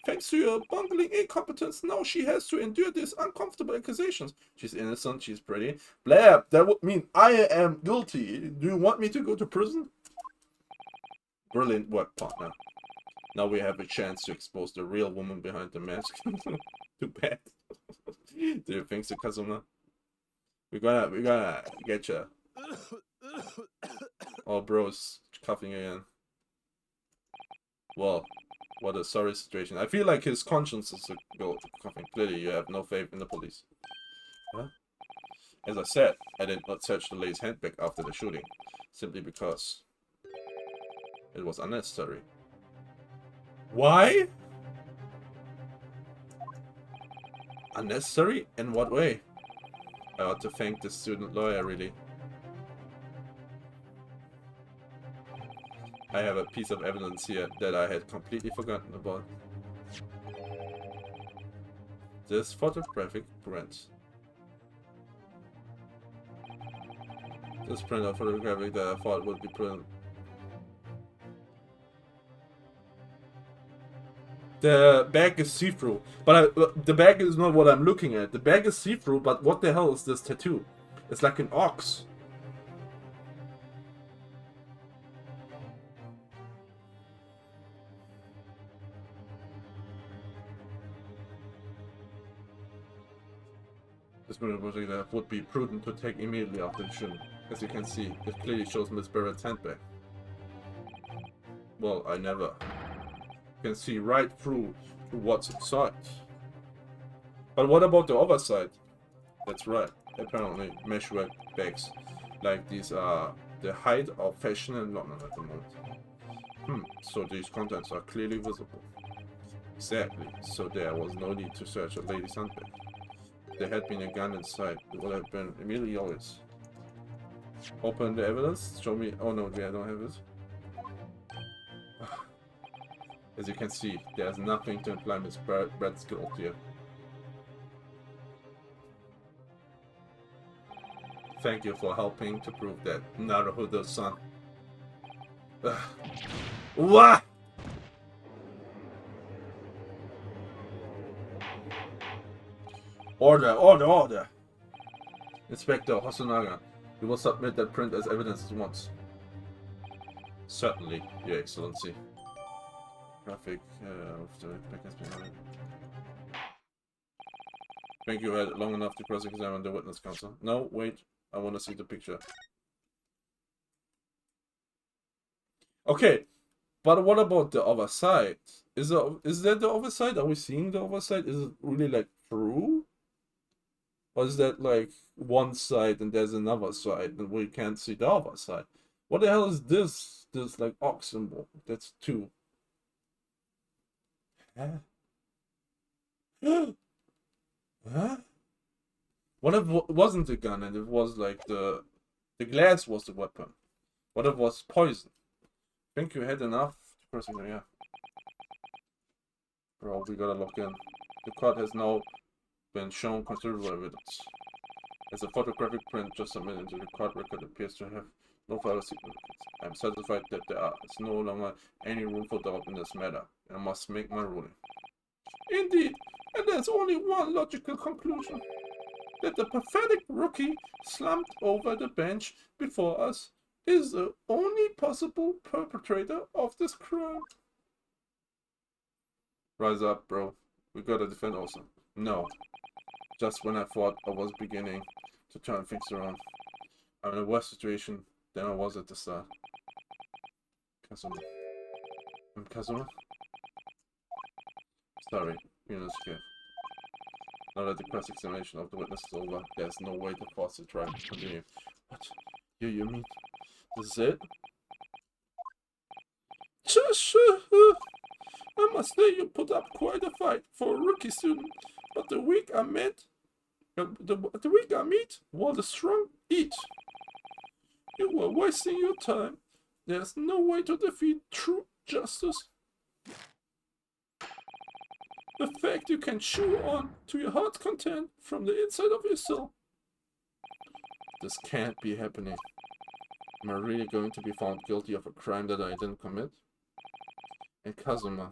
Thanks to your bungling incompetence, now she has to endure these uncomfortable accusations. She's innocent, she's pretty. Blab, that would mean I am guilty. Do you want me to go to prison? Brilliant work, partner. Now we have a chance to expose the real woman behind the mask. Too bad. Do you think so, Kazuma? We're gonna get you. Oh, bro's coughing again. Well, what a sorry situation. I feel like his conscience is a go coughing. Clearly, you have no faith in the police. Huh? As I said, I did not search the lady's handbag after the shooting, simply because it was unnecessary. Why? Unnecessary? In what way? I ought to thank the student lawyer, really. I have a piece of evidence here that I had completely forgotten about. this photographic print. This print of photographic that I thought would be printed. The bag is see-through, but the bag is not what I'm looking at. The bag is see-through, but what the hell is this tattoo? It's like an ox. This would be prudent to take immediately after the shooting. As you can see, it clearly shows Miss Barrett's handbag. Well, I never. You can see right through to what's inside. But what about the other side? That's right. Apparently, meshwork bags like these are the height of fashion in London at the moment. So these contents are clearly visible. Exactly. So there was no need to search a lady's handbag. If there had been a gun inside, it would have been immediately obvious. Open the evidence. Show me. Oh no, I don't have it. As you can see, there's nothing to imply Miss Brett's guilt here. Thank you for helping to prove that Naruhodo-san. What? Order, order, order! Inspector Hosonaga, you will submit that print as evidence at once. Certainly, Your Excellency. Graphic of the back has been ordered. Think you had long enough to cross-examine the witness, counsel? No, wait. I want to see the picture. Okay, but what about the other side? Is that the other side? Are we seeing the other side? Is it really like through? Or is that like one side and there's another side and we can't see the other side? What the hell is this? This like ox symbol. That's two. Huh? Huh? What if it wasn't a gun and it was like the glass was the weapon? What if it was poison? Think you had enough? Yeah. Bro, we gotta look in. The court has now been shown considerable evidence. As a photographic print just submitted into the court record appears to have no further significance. I am satisfied that there is no longer any room for doubt in this matter. I must make my ruling. Indeed, and there's only one logical conclusion. That the pathetic rookie slumped over the bench before us is the only possible perpetrator of this crime. Rise up, bro. We gotta defend also. No. Just when I thought I was beginning to turn things around. I'm in a worse situation than I was at the start. Kazuma. Kazuma? Sorry, Ryunosuke. Now that the cross-examination of the witness is over, there's no way to force the trial to continue. What? You mean this is it? I must say you put up quite a fight for a rookie student, but the weak I met, while the strong eat. You were wasting your time. There's no way to defeat true justice. The fact you can chew on to your heart's content from the inside of your soul. This can't be happening. Am I really going to be found guilty of a crime that I didn't commit? And Kazuma,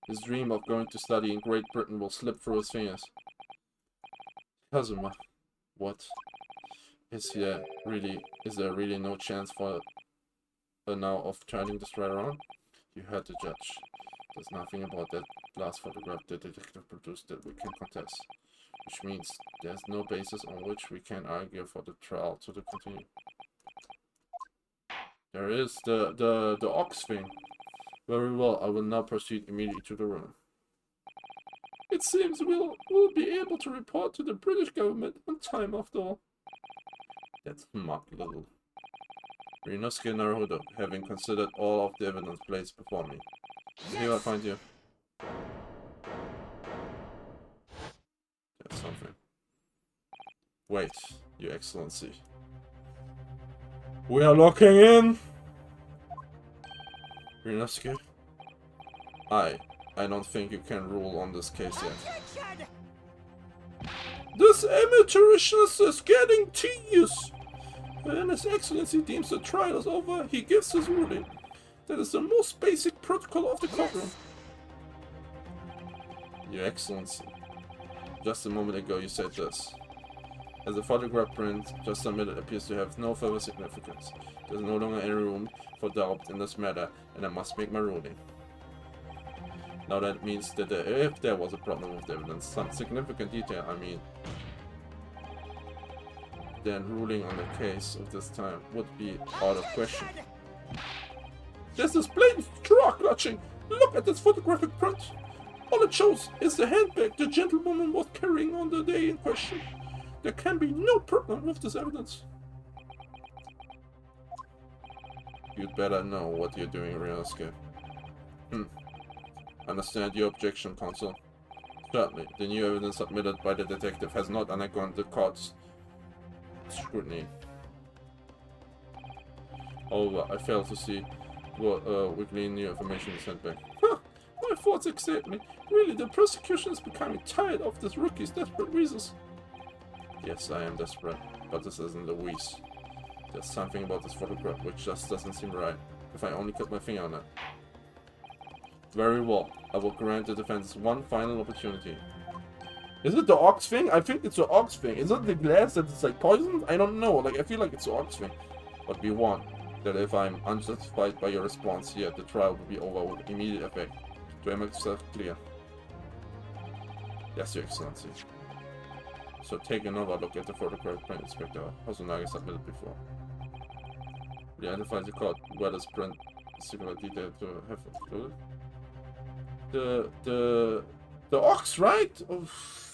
his dream of going to study in Great Britain will slip through his fingers. Kazuma, what? Is there really no chance for her now of turning this right around? You heard the judge. There's nothing about that last photograph the detective produced that we can contest, which means there's no basis on which we can argue for the trial to continue. There is the ox thing. Very well, I will now proceed immediately to the room. It seems we'll be able to report to the British government on time after all. That's smart little. Ryunosuke Naruhodo, having considered all of the evidence placed before me. Here I find you. There's something. Wait, Your Excellency. We are locking in! Ryunosuke? I don't think you can rule on this case yet. This amateurishness is getting tedious. When His Excellency deems the trial is over, he gives his ruling. That is the most basic protocol of the courtroom. Your Excellency, just a moment ago you said this. As the photograph print just submitted appears to have no further significance, there is no longer any room for doubt in this matter, and I must make my ruling. Now that means that if there was a problem with evidence, some significant detail, I mean, then ruling on the case of this time would be out of question. There's this blatant draw clutching. Look at this photographic print. All it shows is the handbag the gentlewoman was carrying on the day in question. There can be no problem with this evidence. You'd better know what you're doing, Ryunosuke. Understand your objection, Consul. Certainly, the new evidence submitted by the detective has not undergone the court's scrutiny. However, I fail to see what weekly new information is sent back. Huh, my thoughts exactly. Really, the prosecution is becoming tired of this rookie's desperate reasons. Yes, I am desperate, but this isn't Louise. There's something about this photograph which just doesn't seem right. If I only put my finger on it. Very well, I will grant the defense one final opportunity. Is it the ox thing? I think it's the ox thing. Is it the glass that is like poisoned? I don't know. Like, I feel like it's the ox thing. But be warned that if I'm unsatisfied by your response here, the trial will be over with immediate effect. Do I make myself clear? Yes, Your Excellency. So take another look at the photograph print, Inspector Hosonaga submitted before. We identify the court where this print singular detail to have included. The ox, right? Oof.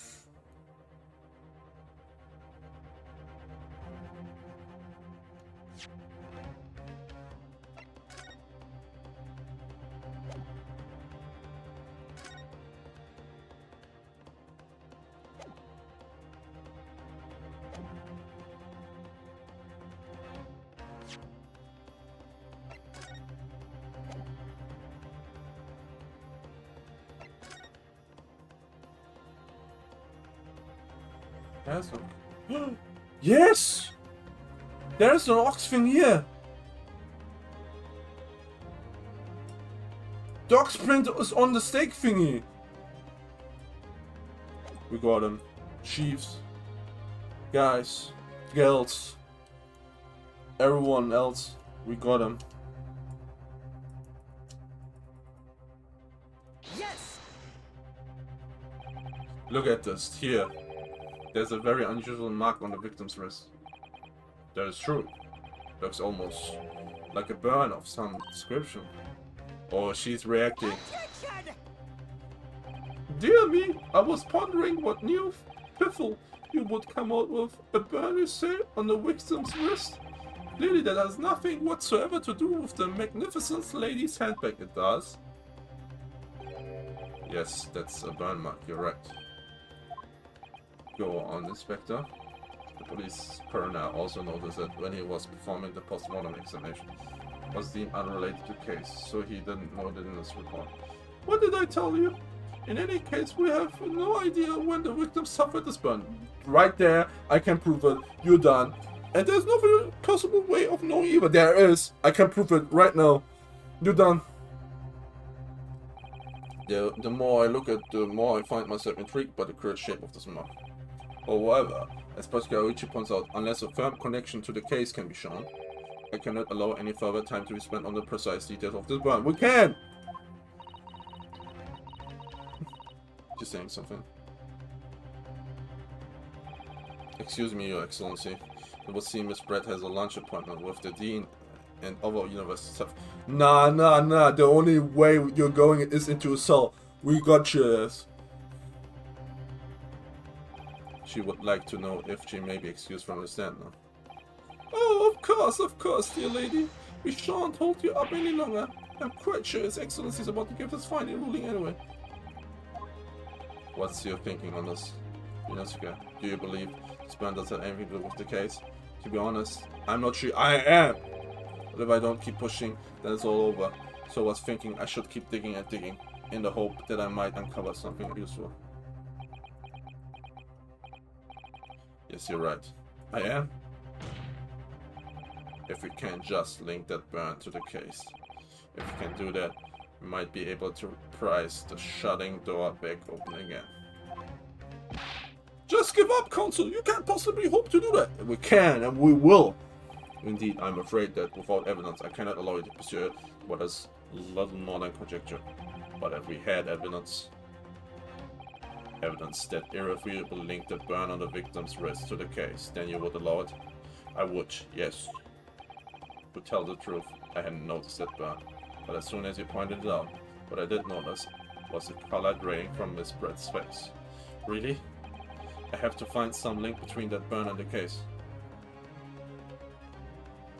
Yes! There's an ox thing here! The ox print is on the stake thingy! We got him. Chiefs. Guys. Girls. Everyone else. We got him. Yes! Look at this. Here. There's a very unusual mark on the victim's wrist. That is true. Looks almost like a burn of some description. Or she's reacting. Objection! Dear me, I was pondering what new piffle you would come out with. A burn, you say, on the victim's wrist? Clearly that has nothing whatsoever to do with the magnificent lady's handbag. It does. Yes, that's a burn mark, you're right. Go on, Inspector. The police coroner also noticed that when he was performing the post-mortem examination, it was deemed unrelated to the case, so he didn't note it in his report. What did I tell you? In any case, we have no idea when the victim suffered this burn. Right there, I can prove it. You're done. And there's no possible way of knowing either. There is. I can prove it right now. You're done. The more I look at, the more I find myself intrigued by the curious shape of this mark. However, as Prosecutor Oichi points out, unless a firm connection to the case can be shown, I cannot allow any further time to be spent on the precise details of this burn. We can! Just saying something. Excuse me, Your Excellency. It would seem Miss Brett has a lunch appointment with the Dean and other university staff. Nah. The only way you're going is into a cell. We got your ass. She would like to know if she may be excused from the stand now. Oh, of course, dear lady. We shan't hold you up any longer. I'm quite sure His Excellency is about to give his final ruling anyway. What's your thinking on this, Ryunosuke? Do you believe this man does have anything to do with the case? To be honest, I'm not sure. I am! But if I don't keep pushing, then it's all over. So I was thinking I should keep digging and digging, in the hope that I might uncover something useful. Yes, you're right. I am. If we can just link that burn to the case. If we can do that, we might be able to prise the shutting door back open again. Just give up, Council! You can't possibly hope to do that! We can, and we will! Indeed, I'm afraid that without evidence, I cannot allow you to pursue what is little more than conjecture. But if we had evidence that irrefutable link the burn on the victim's wrist to the case, then you would allow it? I would, yes. To tell the truth, I hadn't noticed that burn, but as soon as you pointed it out, what I did notice was the color draining from Miss Brett's face. Really? I have to find some link between that burn and the case.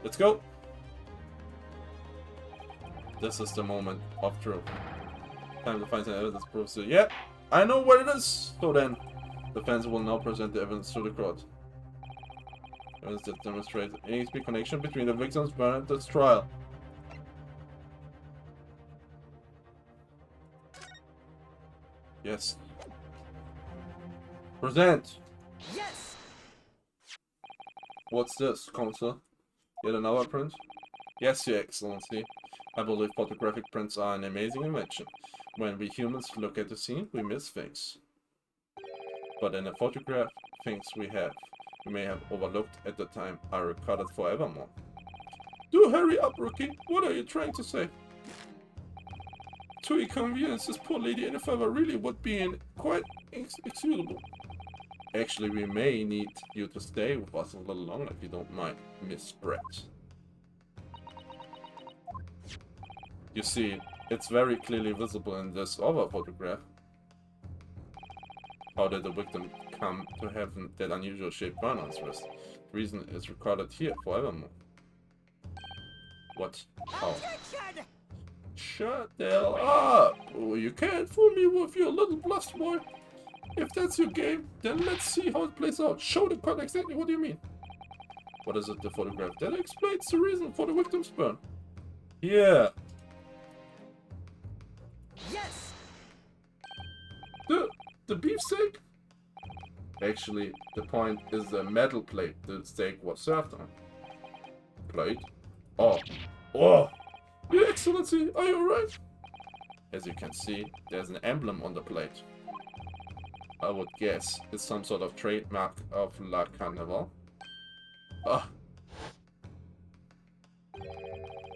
Let's go! This is the moment of truth. Time to find some evidence proves it. Yeah, I know what it is! So then, the defense will now present the evidence to the court. Evidence that demonstrates any connection between the victim's burn and this trial. Yes. Present! Yes! What's this, Counsel? Yet another print? Yes, Your Excellency. I believe photographic prints are an amazing invention. When we humans look at the scene, we miss things. But in a photograph, things we may have overlooked at the time are recorded forevermore. Do hurry up, Rookie. What are you trying to say? To inconvenience this poor lady any further really would be quite inexcusable. Actually, we may need you to stay with us a little longer if you don't mind, Miss Brett. You see, it's very clearly visible in this other photograph. How did the victim come to have that unusual shaped burn on his wrist? The reason is recorded here forevermore. What? How? Objection! Shut the hell up! Oh, you can't fool me with your little bluster, boy. If that's your game, then let's see how it plays out. Show the court exactly what you mean. What is it, the photograph? That explains the reason for the victim's burn. Yeah. Yes! The beefsteak? Actually, the point is the metal plate the steak was served on. Plate? Oh. Oh! Your Excellency, are you alright? As you can see, there's an emblem on the plate. I would guess it's some sort of trademark of La Carnival. Ah.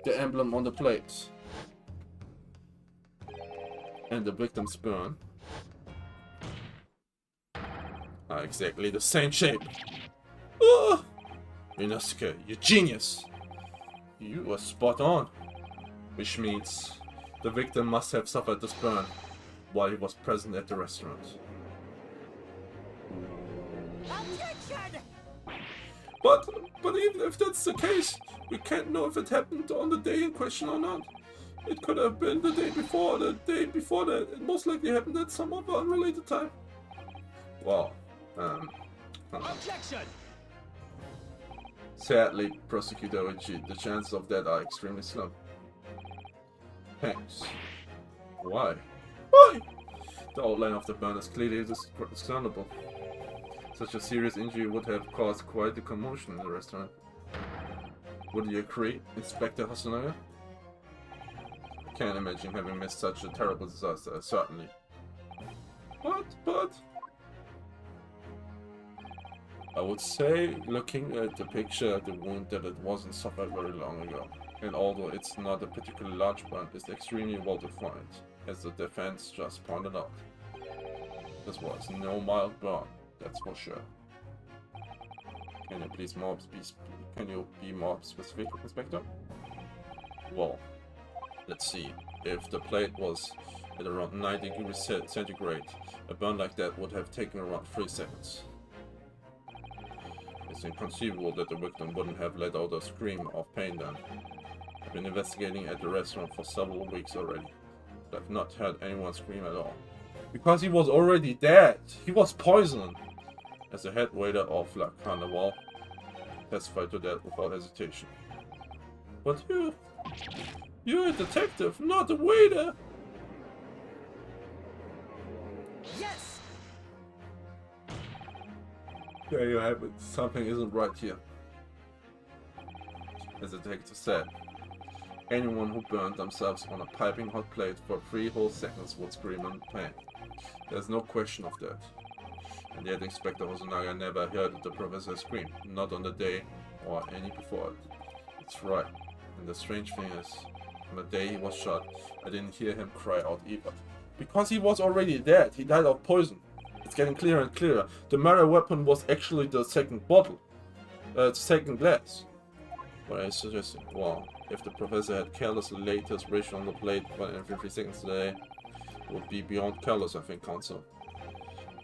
The emblem on the plate. And the victim's burn are exactly the same shape. Oh! Inosuke, you genius! You were spot on. Which means the victim must have suffered this burn while he was present at the restaurant. Objection! But even if that's the case, we can't know if it happened on the day in question or not. It could have been the day before that. It most likely happened at some other unrelated time. Well, Objection! Sadly, Prosecutor Oichi, the chances of that are extremely slim. Thanks. Why? Why? The outline of the burn is clearly discernible. Such a serious injury would have caused quite a commotion in the restaurant. Would you agree, Inspector Hosonaga? I can't imagine having missed such a terrible disaster, certainly. But... I would say, looking at the picture of the wound, that it wasn't suffered very long ago. And although it's not a particularly large burn, it's extremely well defined, as the defense just pointed out. This was no mild burn, that's for sure. Can you be more specific, Inspector? Well, let's see. If the plate was at around 90 degrees centigrade, a burn like that would have taken around 3 seconds. It's inconceivable that the victim wouldn't have let out a scream of pain then. I've been investigating at the restaurant for several weeks already, but I've not heard anyone scream at all. Because he was already dead! He was poisoned! As the head waiter of La Carnival testified to that without hesitation. But you're a detective, not a waiter! Yes! There you have it. Something isn't right here. As the detective said, anyone who burned themselves on a piping hot plate for 3 whole seconds would scream in pain. There's no question of that. And yet Inspector Hosonaga never heard the professor scream, not on the day or any before it. It's right. And the strange thing is, on the day he was shot, I didn't hear him cry out either. Because he was already dead. He died of poison. It's getting clearer and clearer. The murder weapon was actually the second bottle. The second glass. What I suggested, well, if the professor had carelessly laid his wish on the plate for every 3 seconds today, it would be beyond careless, I think, Counsel.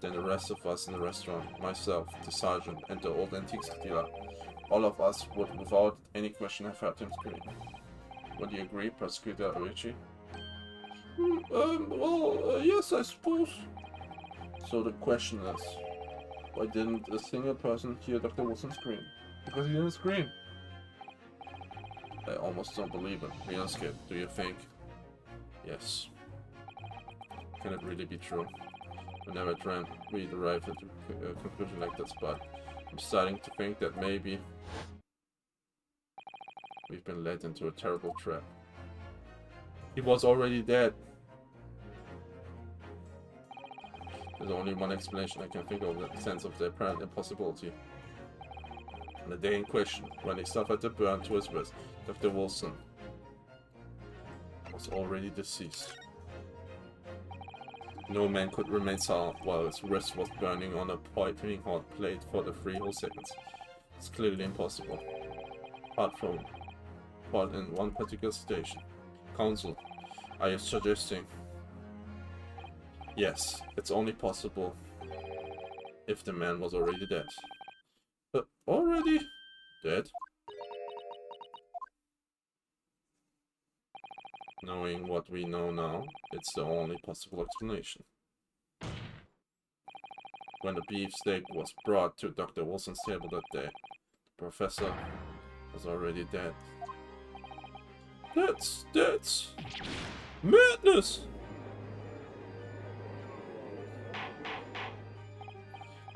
Then the rest of us in the restaurant, myself, the sergeant, and the old antiques dealer, all of us would, without any question, have heard him scream. Would you agree, Prosecutor Oichi? Yes, I suppose. So the question is, why didn't a single person hear Dr. Wilson scream? Because he didn't scream. I almost don't believe it. Ryosuke, do you think? Yes. Can it really be true? I never dreamt we'd arrive at a conclusion like this, but I'm starting to think that maybe we've been led into a terrible trap. He was already dead. There's only one explanation I can think of, the sense of the apparent impossibility. On the day in question, when he suffered the burn to his wrist, Dr. Wilson was already deceased. No man could remain silent while his wrist was burning on a piping hot plate for the 3 whole seconds. It's clearly impossible. Apart in one particular situation. Counsel, are you suggesting? Yes, it's only possible if the man was already dead. But already dead? Knowing what we know now, it's the only possible explanation. When the beefsteak was brought to Dr. Wilson's table that day, the professor was already dead. That's madness!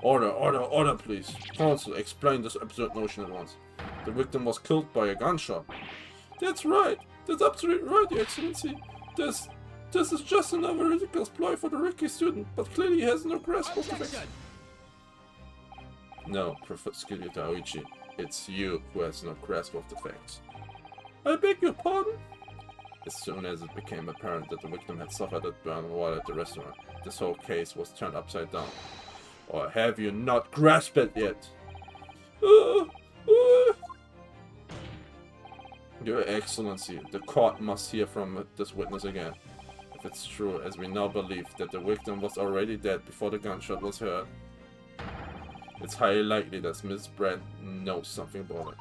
Order, please. Counsel, explain this absurd notion at once. The victim was killed by a gunshot. That's right. That's absolutely right, Your Excellency. This is just another ridiculous ploy for the Ricky student, but clearly he has no grasp of the facts. No, Prosecutor Oichi, it's you who has no grasp of the facts. I beg your pardon? As soon as it became apparent that the victim had suffered a burn while at the restaurant, this whole case was turned upside down. Or have you not grasped it yet? Your Excellency, the court must hear from this witness again. If it's true, as we now believe, that the victim was already dead before the gunshot was heard, it's highly likely that Miss Brett knows something about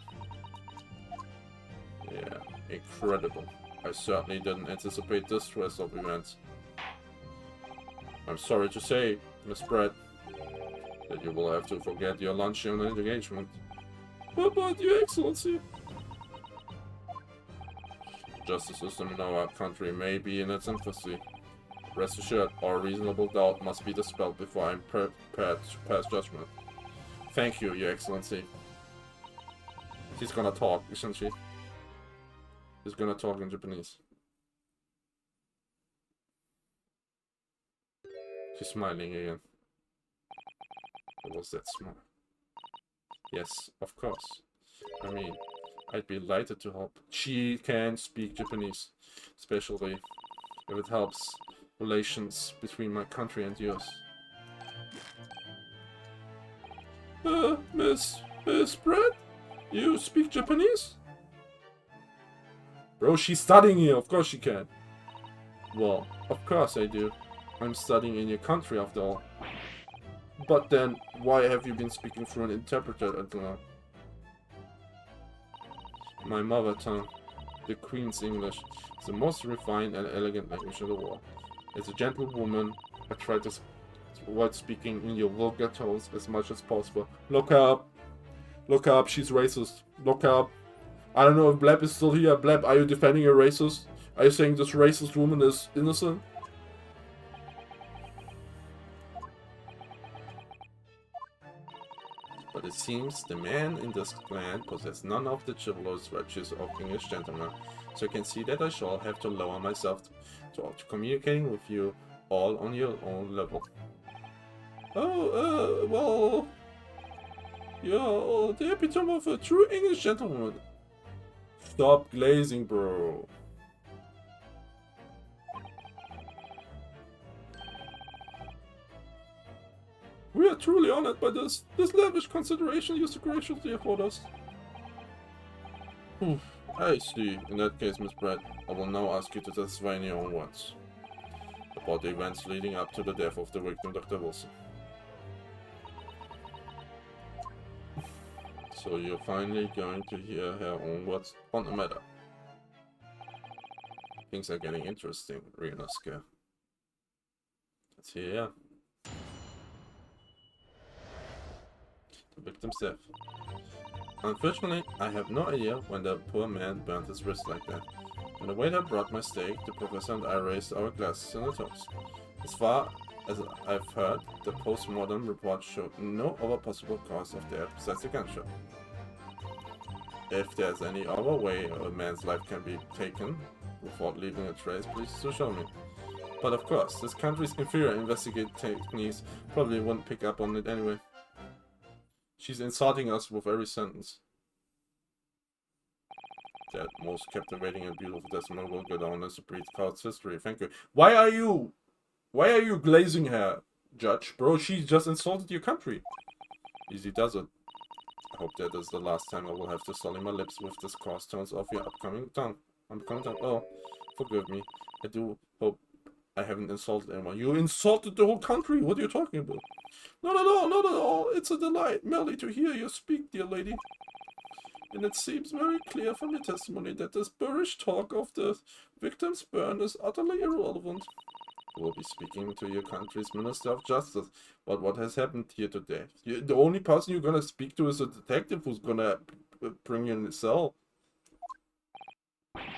it. Yeah, incredible. I certainly didn't anticipate this twist of events. I'm sorry to say, Miss Brett, that you will have to forget your luncheon engagement. But, Your Excellency... The justice system in our country may be in its infancy. Rest assured, all reasonable doubt must be dispelled before I'm prepared to pass judgment. Thank you, Your Excellency. She's gonna talk, isn't she? She's gonna talk in Japanese. She's smiling again. What was that smile? Yes, of course. I mean, I'd be delighted to help. She can speak Japanese, especially if it helps relations between my country and yours. Miss Brett? You speak Japanese? Bro, she's studying here, of course she can. Well, of course I do. I'm studying in your country after all. But then, why have you been speaking through an interpreter until now? My mother tongue, the Queen's English, is the most refined and elegant language in the world. As a gentlewoman, I try to avoid speaking in your vulgar tones as much as possible. Look up! Look up, she's racist. Look up! I don't know if Bleb is still here. Bleb, are you defending a racist? Are you saying this racist woman is innocent? But it seems the man in this clan possesses none of the chivalrous virtues of English gentlemen, so you can see that I shall have to lower myself to communicating with you all on your own level. Oh, well, you're the epitome of a true English gentleman. Stop glazing, bro. We are truly honored by this lavish consideration you so graciously afford us. I see. In that case, Miss Brett, I will now ask you to testify in your own words about the events leading up to the death of the victim, Dr. Wilson. So you're finally going to hear her own words on the matter. Things are getting interesting, Ryunosuke. Let's hear. The victim's death. Unfortunately, I have no idea when the poor man burnt his wrist like that. When the waiter brought my steak, the professor and I raised our glasses in a toast. As far as I've heard, the post-mortem report showed no other possible cause of death besides the gunshot. If there's any other way a man's life can be taken without leaving a trace, please do show me. But of course, this country's inferior investigative techniques probably wouldn't pick up on it anyway. She's insulting us with every sentence. That most captivating and beautiful testimony will go down as a brief card's history. Thank you. Why are you glazing her, Judge? Bro, she just insulted your country. Easy does it. I hope that is the last time I will have to sully my lips with the cross tones of your upcoming tongue. Oh, forgive me. I do hope I haven't insulted anyone. You insulted the whole country. What are you talking about? Not at all, not at all. It's a delight merely to hear you speak, dear lady. And it seems very clear from your testimony that this boorish talk of the victim's burn is utterly irrelevant. You will be speaking to your country's Minister of Justice about what has happened here today. The only person you're gonna speak to is a detective who's gonna bring you in the cell.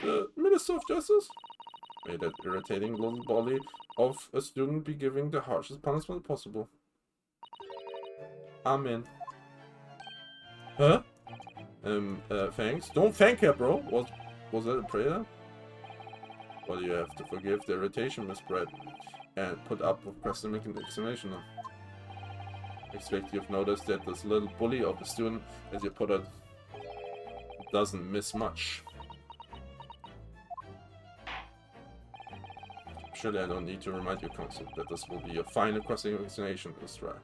The Minister of Justice? May that irritating little bully of a student be giving the harshest punishment possible. Amen. Huh? Thanks. Don't thank her, bro. Was that a prayer? Well, you have to forgive the irritation, Miss Brett, and put up with questioning and explanation. I expect you've noticed that this little bully of a student, as you put it, doesn't miss much. Surely I don't need to remind you, Counsel, that this will be your final cross-examination this trial.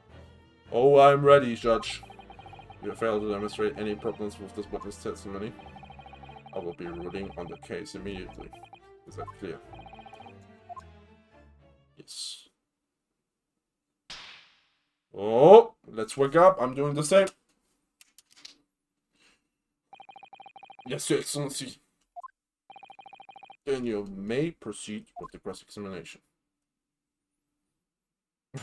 Oh, I'm ready, Judge. If you fail to demonstrate any problems with this witness testimony, I will be ruling on the case immediately. Is that clear? Yes. Oh, let's wake up. I'm doing the same. Yes, Your Excellency. Then you may proceed with the cross-examination.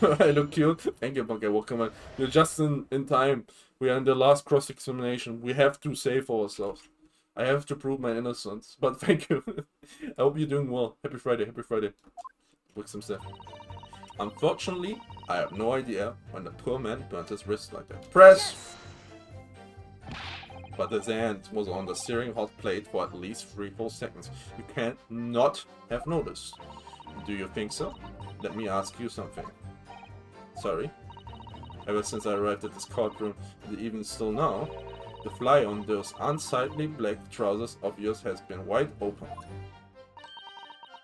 I look cute. Thank you, okay, well, come on. You're just in time. We are in the last cross-examination. We have to save ourselves. I have to prove my innocence. But thank you. I hope you're doing well. Happy Friday, happy Friday. With some stuff. Unfortunately, I have no idea when the poor man burnt his wrist like that. Press! But his hand was on the searing hot plate for at least 3 whole seconds. You can't not have noticed. Do you think so? Let me ask you something. Sorry? Ever since I arrived at this courtroom, and even still now, the fly on those unsightly black trousers of yours has been wide open.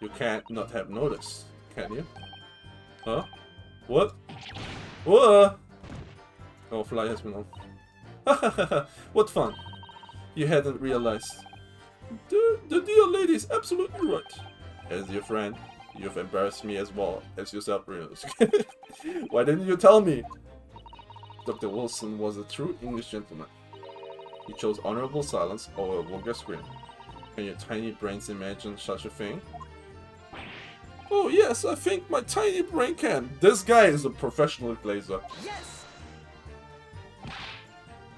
You can't not have noticed, can you? Huh? What? What? Oh, fly has been on. What fun. You hadn't realized. The dear lady is absolutely right. As your friend, you've embarrassed me as well as yourself, Ryunosuke. Why didn't you tell me? Dr. Wilson was a true English gentleman. He chose honorable silence over a vulgar scream. Can your tiny brains imagine such a thing? Oh yes, I think my tiny brain can. This guy is a professional glazer. Yes!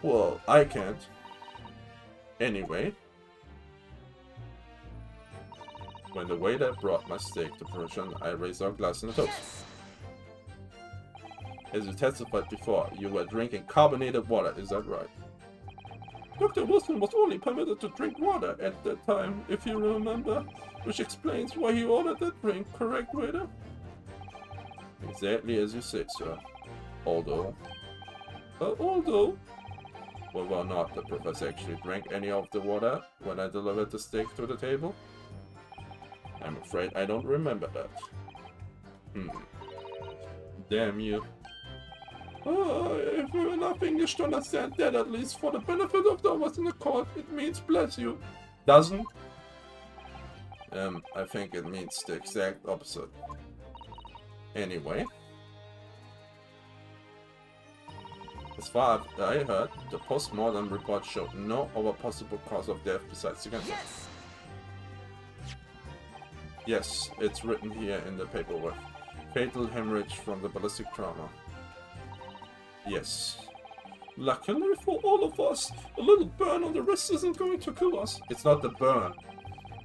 Well, I can't. Anyway. When the waiter brought my steak to fruition, I raised our glass in a toast. Yes! As you testified before, you were drinking carbonated water, is that right? Dr. Wilson was only permitted to drink water at that time, if you remember, which explains why he ordered that drink, correct, waiter? Exactly as you say, sir. Although, whether or not the professor actually drank any of the water when I delivered the steak to the table, I'm afraid I don't remember that. Damn you. If we have enough English to understand that, at least for the benefit of those in the court, it means bless you. Doesn't? I think it means the exact opposite. Anyway. As far as I heard, the post-mortem report showed no other possible cause of death besides the cancer. Yes! Yes, it's written here in the paperwork. Fatal hemorrhage from the ballistic trauma. Yes. Luckily for all of us, a little burn on the wrist isn't going to kill us. It's not the burn.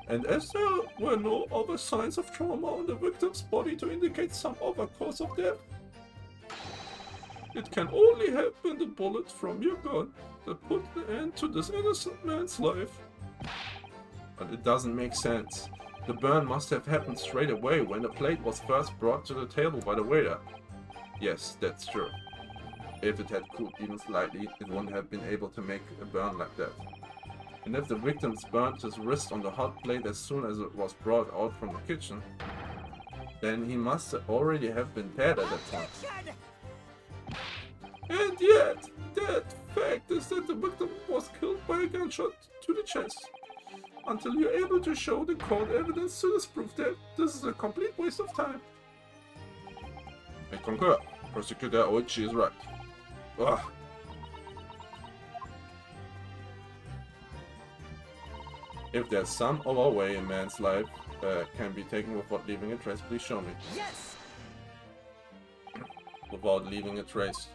And as there were no other signs of trauma on the victim's body to indicate some other cause of death, it can only have been the bullet from your gun that put an end to this innocent man's life. But it doesn't make sense. The burn must have happened straight away when the plate was first brought to the table by the waiter. Yes, that's true. If it had cooled even slightly, it wouldn't have been able to make a burn like that. And if the victim burnt his wrist on the hot plate as soon as it was brought out from the kitchen, then he must already have been dead at that time. Objection! And yet, that fact is that the victim was killed by a gunshot to the chest. Until you're able to show the court evidence to disprove that, this is a complete waste of time. I concur. Prosecutor Oichi is right. Ugh. If there's some other way a man's life can be taken without leaving a trace, please show me. Yes! Without leaving a trace.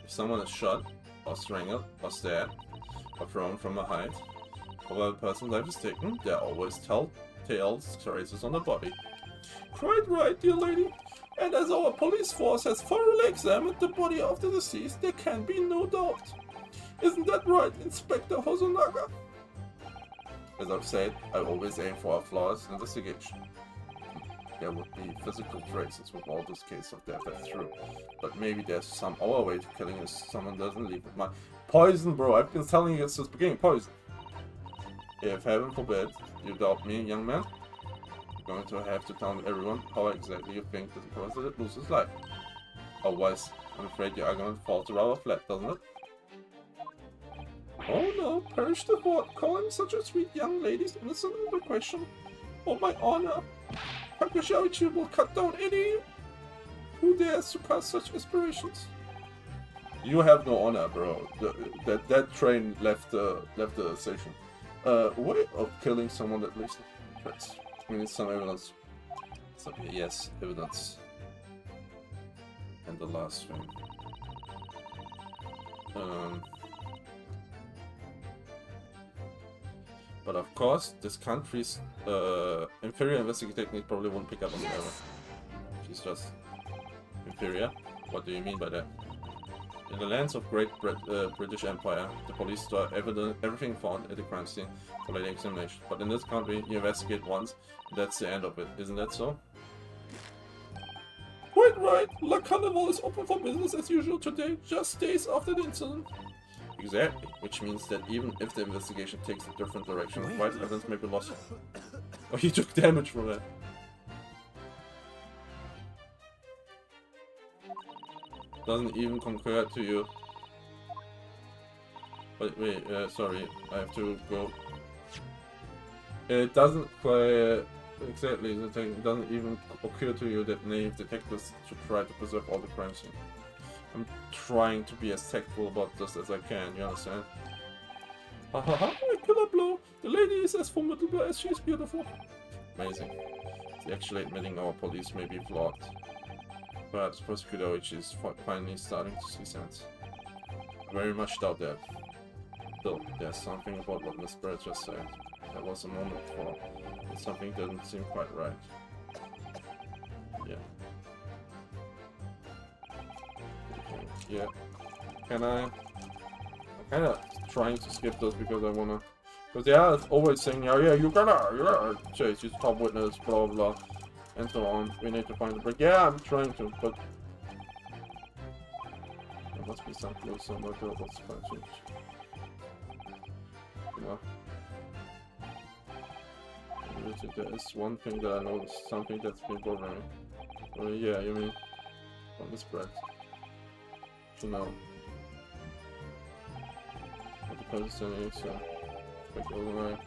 If someone is shot, or strangled, or stabbed, or thrown from a height, or while a person's life is taken, there are always telltale traces on the body. Quite right, dear lady. And as our police force has thoroughly examined the body of the deceased, there can be no doubt. Isn't that right, Inspector Hosonaga? As I've said, I always aim for a flawless investigation. There would be physical traces with all this case of death, that's true. But maybe there's some other way to killing if someone doesn't leave with my... Poison, bro! I've been telling you since the beginning, poison! If heaven forbid you doubt me, young man, you're going to have to tell everyone how exactly you think this person did lose his life. Otherwise, I'm afraid the argument falls rather flat, doesn't it? Oh no, perish the thought, calling such a sweet young lady's innocent under question. Oh my honor! Hakushoichi will cut down any who dares to cast such aspirations. You have no honor, bro. That train left the station. Way of killing someone at least. We need some evidence. So, yes, evidence. And the last thing. But of course, this country's inferior investigative technique probably won't pick up on the error. She's just inferior. What do you mean by that? In the lands of Great British Empire, the police store everything found at the crime scene for later examination. But in this country, you investigate once, and that's the end of it. Isn't that so? Quite right. La Carnival is open for business as usual today, just days after the incident. Exactly, which means that even if the investigation takes a different direction, vital evidence may be lost. Oh, he took damage from that. Doesn't even concur to you. Wait, sorry, I have to go. It doesn't exactly. It doesn't even occur to you that naive detectives should try to preserve all the crime scene. I'm trying to be as tactful about this as I can, you understand? Ha ha ha, a killer blow! The lady is as formidable as she is beautiful. Amazing. It's actually admitting our police may be flawed. Perhaps Prosecutor Oichi is finally starting to see sense. I very much doubt that. Still, there's something about what Miss Barrett just said. There was a moment for something didn't seem quite right. Yeah. Yeah. Can I? I'm kind of trying to skip those because I wanna. Because they are always saying, yeah, you gotta chase his top witness, blah blah, and so on. We need to find the break. Yeah, I'm trying to, but there must be some clue somewhere to what's punching. Yeah. There is one thing that I noticed, something that's been bothering me. Oh yeah, you mean on this bread. You know. What the person is, like overnight.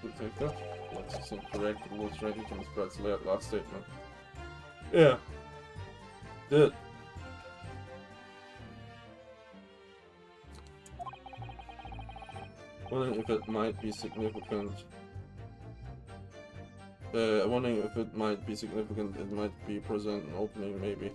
Detective? Let's see, correct the rules ready to Miss Brett's last statement. Yeah. Did. Wondering if it might be significant. Wondering if it might be significant, it might be present an opening, maybe.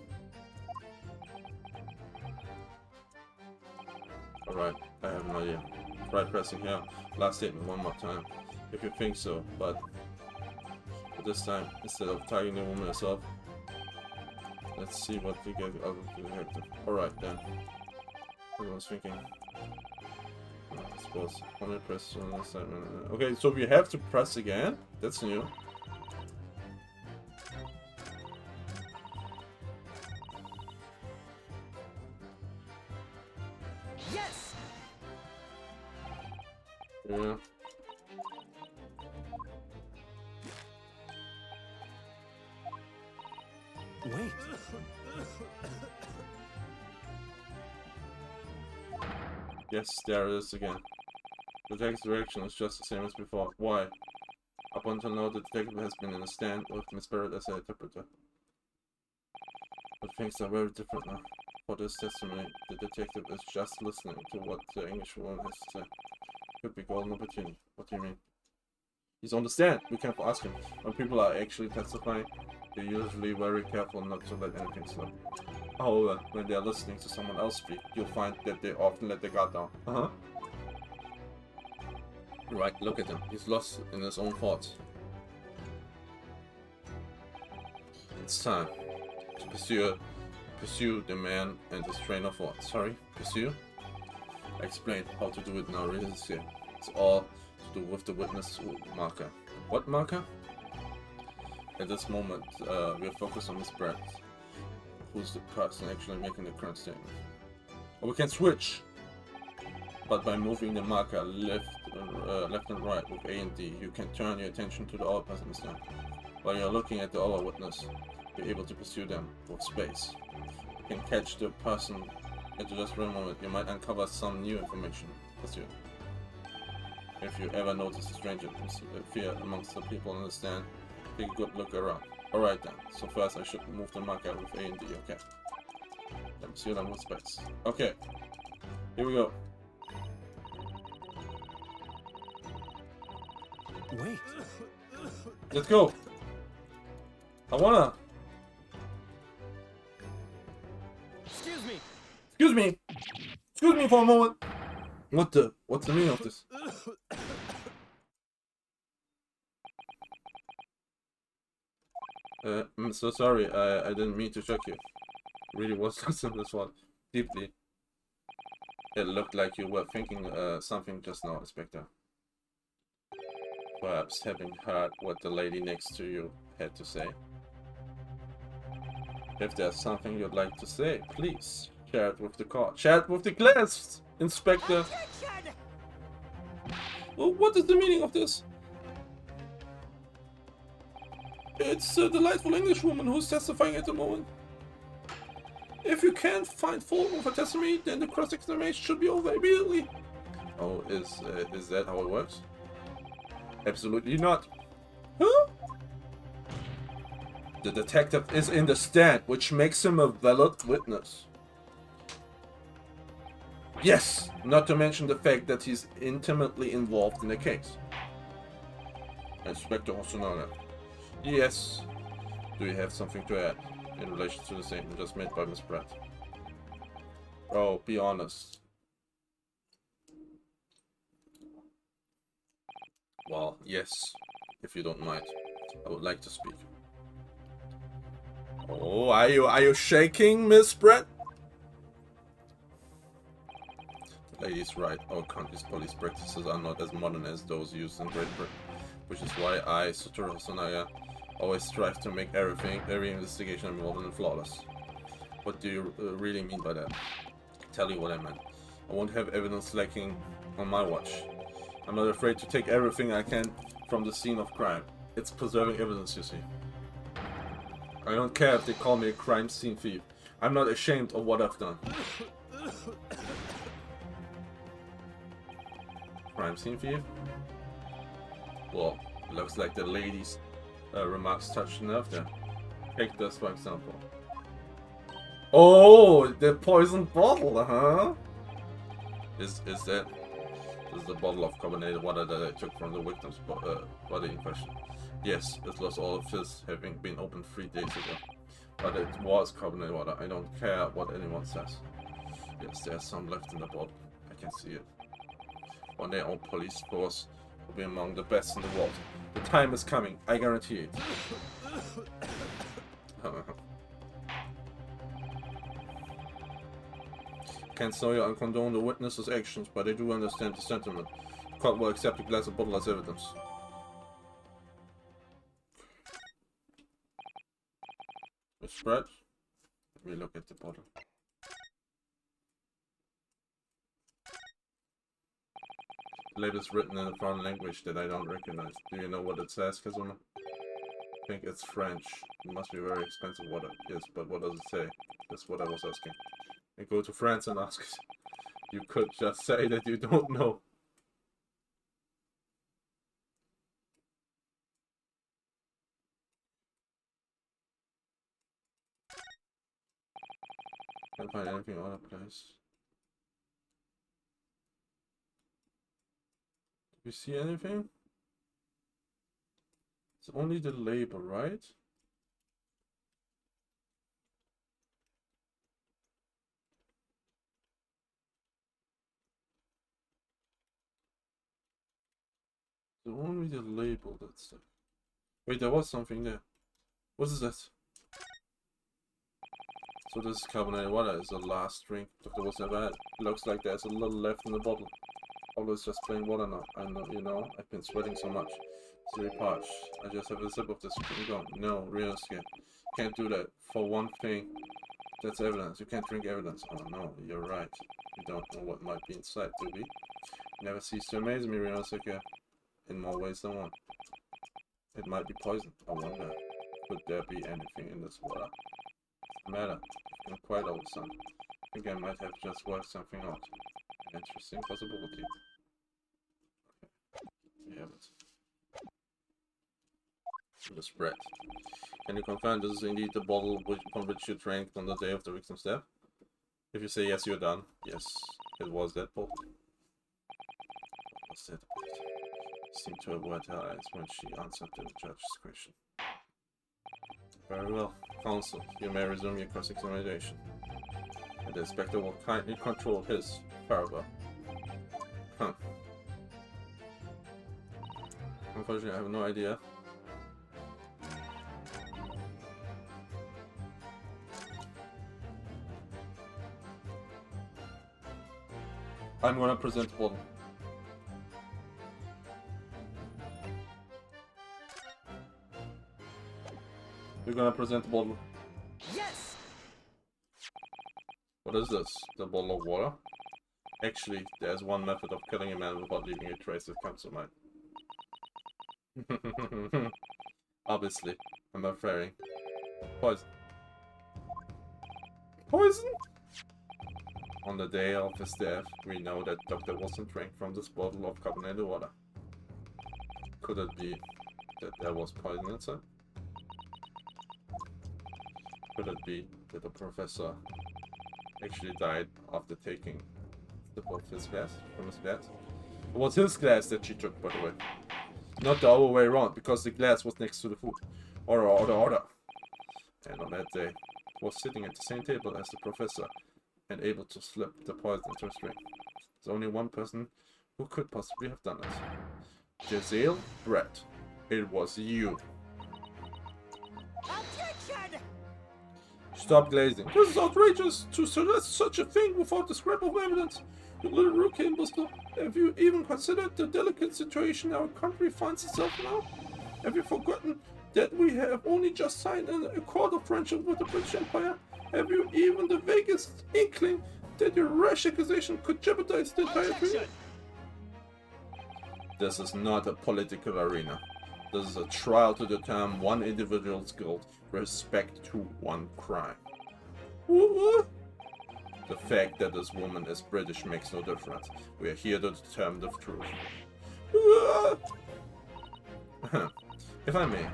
Alright, I have no idea. Try pressing here. Last statement one more time, if you think so, but this time, instead of tagging the woman herself, let's see what we get out of the detective. Alright then. I was thinking. I suppose. Only press on this time. Okay, so we have to press again? That's new. Yes! Yeah. Wait. Yes, there it is again. The detective's direction is just the same as before. Why? Up until now, the detective has been in a stand with Miss Barrett as an interpreter. But things are very different now. For this testimony, the detective is just listening to what the English woman has to say. Could be golden opportunity. What do you mean? He's on the stand. We can't ask him. When people are actually testifying, they're usually very careful not to let anything slip. However, when they're listening to someone else speak, you'll find that they often let their guard down. Right, look at him. He's lost in his own thoughts. It's time to pursue the man and his train of thought. Sorry, pursue? I explained how to do it now. It's all to do with the witness marker. What marker? At this moment, we're focused on Miss Brett, who's the person actually making the current statement. Or we can switch, but by moving the marker left and right with A and D, you can turn your attention to the other person instead. While you're looking at the other witness, be able to pursue them with space. You can catch the person at just for a moment. You might uncover some new information. Pursue. If you ever notice a stranger fear amongst the people in the stand, take a good look around. Alright then, so first I should move the marker with A and D, okay. Then pursue them with space. Okay, here we go. Wait. Let's go. I wanna. Excuse me! Excuse me! Excuse me for a moment! What's the meaning of this? I'm so sorry, I didn't mean to shock you. It really was not simple as well. Deeply. It looked like you were thinking something just now, Inspector. Perhaps having heard what the lady next to you had to say. If there's something you'd like to say, please share it with the court. Share it with the class, Inspector. Objection! Well, what is the meaning of this? It's a delightful English woman who's testifying at the moment. If you can't find fault with her testimony, then the cross-examination should be over immediately. Oh, is that how it works? Absolutely not. Huh? The detective is in the stand, which makes him a valid witness. Yes, not to mention the fact that he's intimately involved in the case. Inspector Hosonaga. Yes. Do you have something to add in relation to the statement just made by Miss Pratt? Oh, be honest. Well, yes, if you don't mind. I would like to speak. Oh, are you shaking, Miss Brett? Lady's right, our country's police practices are not as modern as those used in Great Britain, which is why I, Satoru Sonaya, always strive to make every investigation modern and flawless. What do you really mean by that? Tell you what I meant. I won't have evidence lacking on my watch. I'm not afraid to take everything I can from the scene of crime. It's preserving evidence, you see. I don't care if they call me a crime scene thief. I'm not ashamed of what I've done. Crime scene thief? Well, looks like the lady's remarks touched a nerve there. Take this for example. Oh, the poisoned bottle, huh? Is that? This is the bottle of carbonated water that I took from the victim's body in question. Yes, it lost all of his, having been opened 3 days ago. But it was carbonated water. I don't care what anyone says. Yes, there's some left in the bottle. I can see it. One day our police force will be among the best in the world. The time is coming, I guarantee it. Can't say I condone the witnesses' actions, but I do understand the sentiment. The court will accept the glass of bottle as evidence. It's spread. Let me look at the bottle. The label is written in a foreign language that I don't recognize. Do you know what it says, Kazuma? I think it's French. It must be very expensive water. Yes, but what does it say? That's what I was asking. And go to France and ask. You could just say that you don't know. Can't find anything other place. Do you see anything? It's only the label, right? It's only the label that's there. Wait, there was something there. What is that? So this is carbonated water. Is the last drink Dr. was ever had. Looks like there's a little left in the bottle. Although it's just plain water now. I know, you know, I've been sweating so much. It's really parched. I just have a sip of this. Keep going. No, real skin. Can't do that. For one thing, that's evidence. You can't drink evidence. Oh no, you're right. We don't know what might be inside, do we? Never cease to amaze me, Ryosuke. In more ways than one. It might be poison. I wonder, could there be anything in this water? Matter. I'm quite old, son. I think I might have just worked something out. An interesting possibility. Okay. We have it. The spread. Can you confirm this is indeed the bottle from which you drank on the day of the victim's death? If you say yes, you're done. Yes, it was that bottle. What was that about? Seemed to avoid her eyes when she answered the judge's question. Very well. Counsel, you may resume your cross-examination. And the inspector will kindly control his further. Huh. Unfortunately, I have no idea. I'm gonna present one. We're gonna present the bottle. Yes! What is this? The bottle of water? Actually, there's one method of killing a man without leaving a trace that comes to mind. Obviously, I'm afraid. Poison. Poison? On the day of his death, we know that Dr. Wilson drank from this bottle of carbonated water. Could it be that there was poison inside? Could it be that the professor actually died after taking the sip of his glass from his glass? It was his glass that she took, by the way. Not the other way around, because the glass was next to the food. Order. And on that day, he was sitting at the same table as the professor and able to slip the poison into his drink. There's only one person who could possibly have done it. Jezeel Brett. It was you. Objection! Stop glazing. This is outrageous to suggest such a thing without the scrap of evidence. You little rookie imposter. Have you even considered the delicate situation our country finds itself now? Have you forgotten that we have only just signed an accord of friendship with the British Empire? Have you even the vaguest inkling that your rash accusation could jeopardize the entire treaty? This is not a political arena. This is a trial to determine one individual's guilt with respect to one crime. What? The fact that this woman is British makes no difference. We are here to determine the truth. If I may,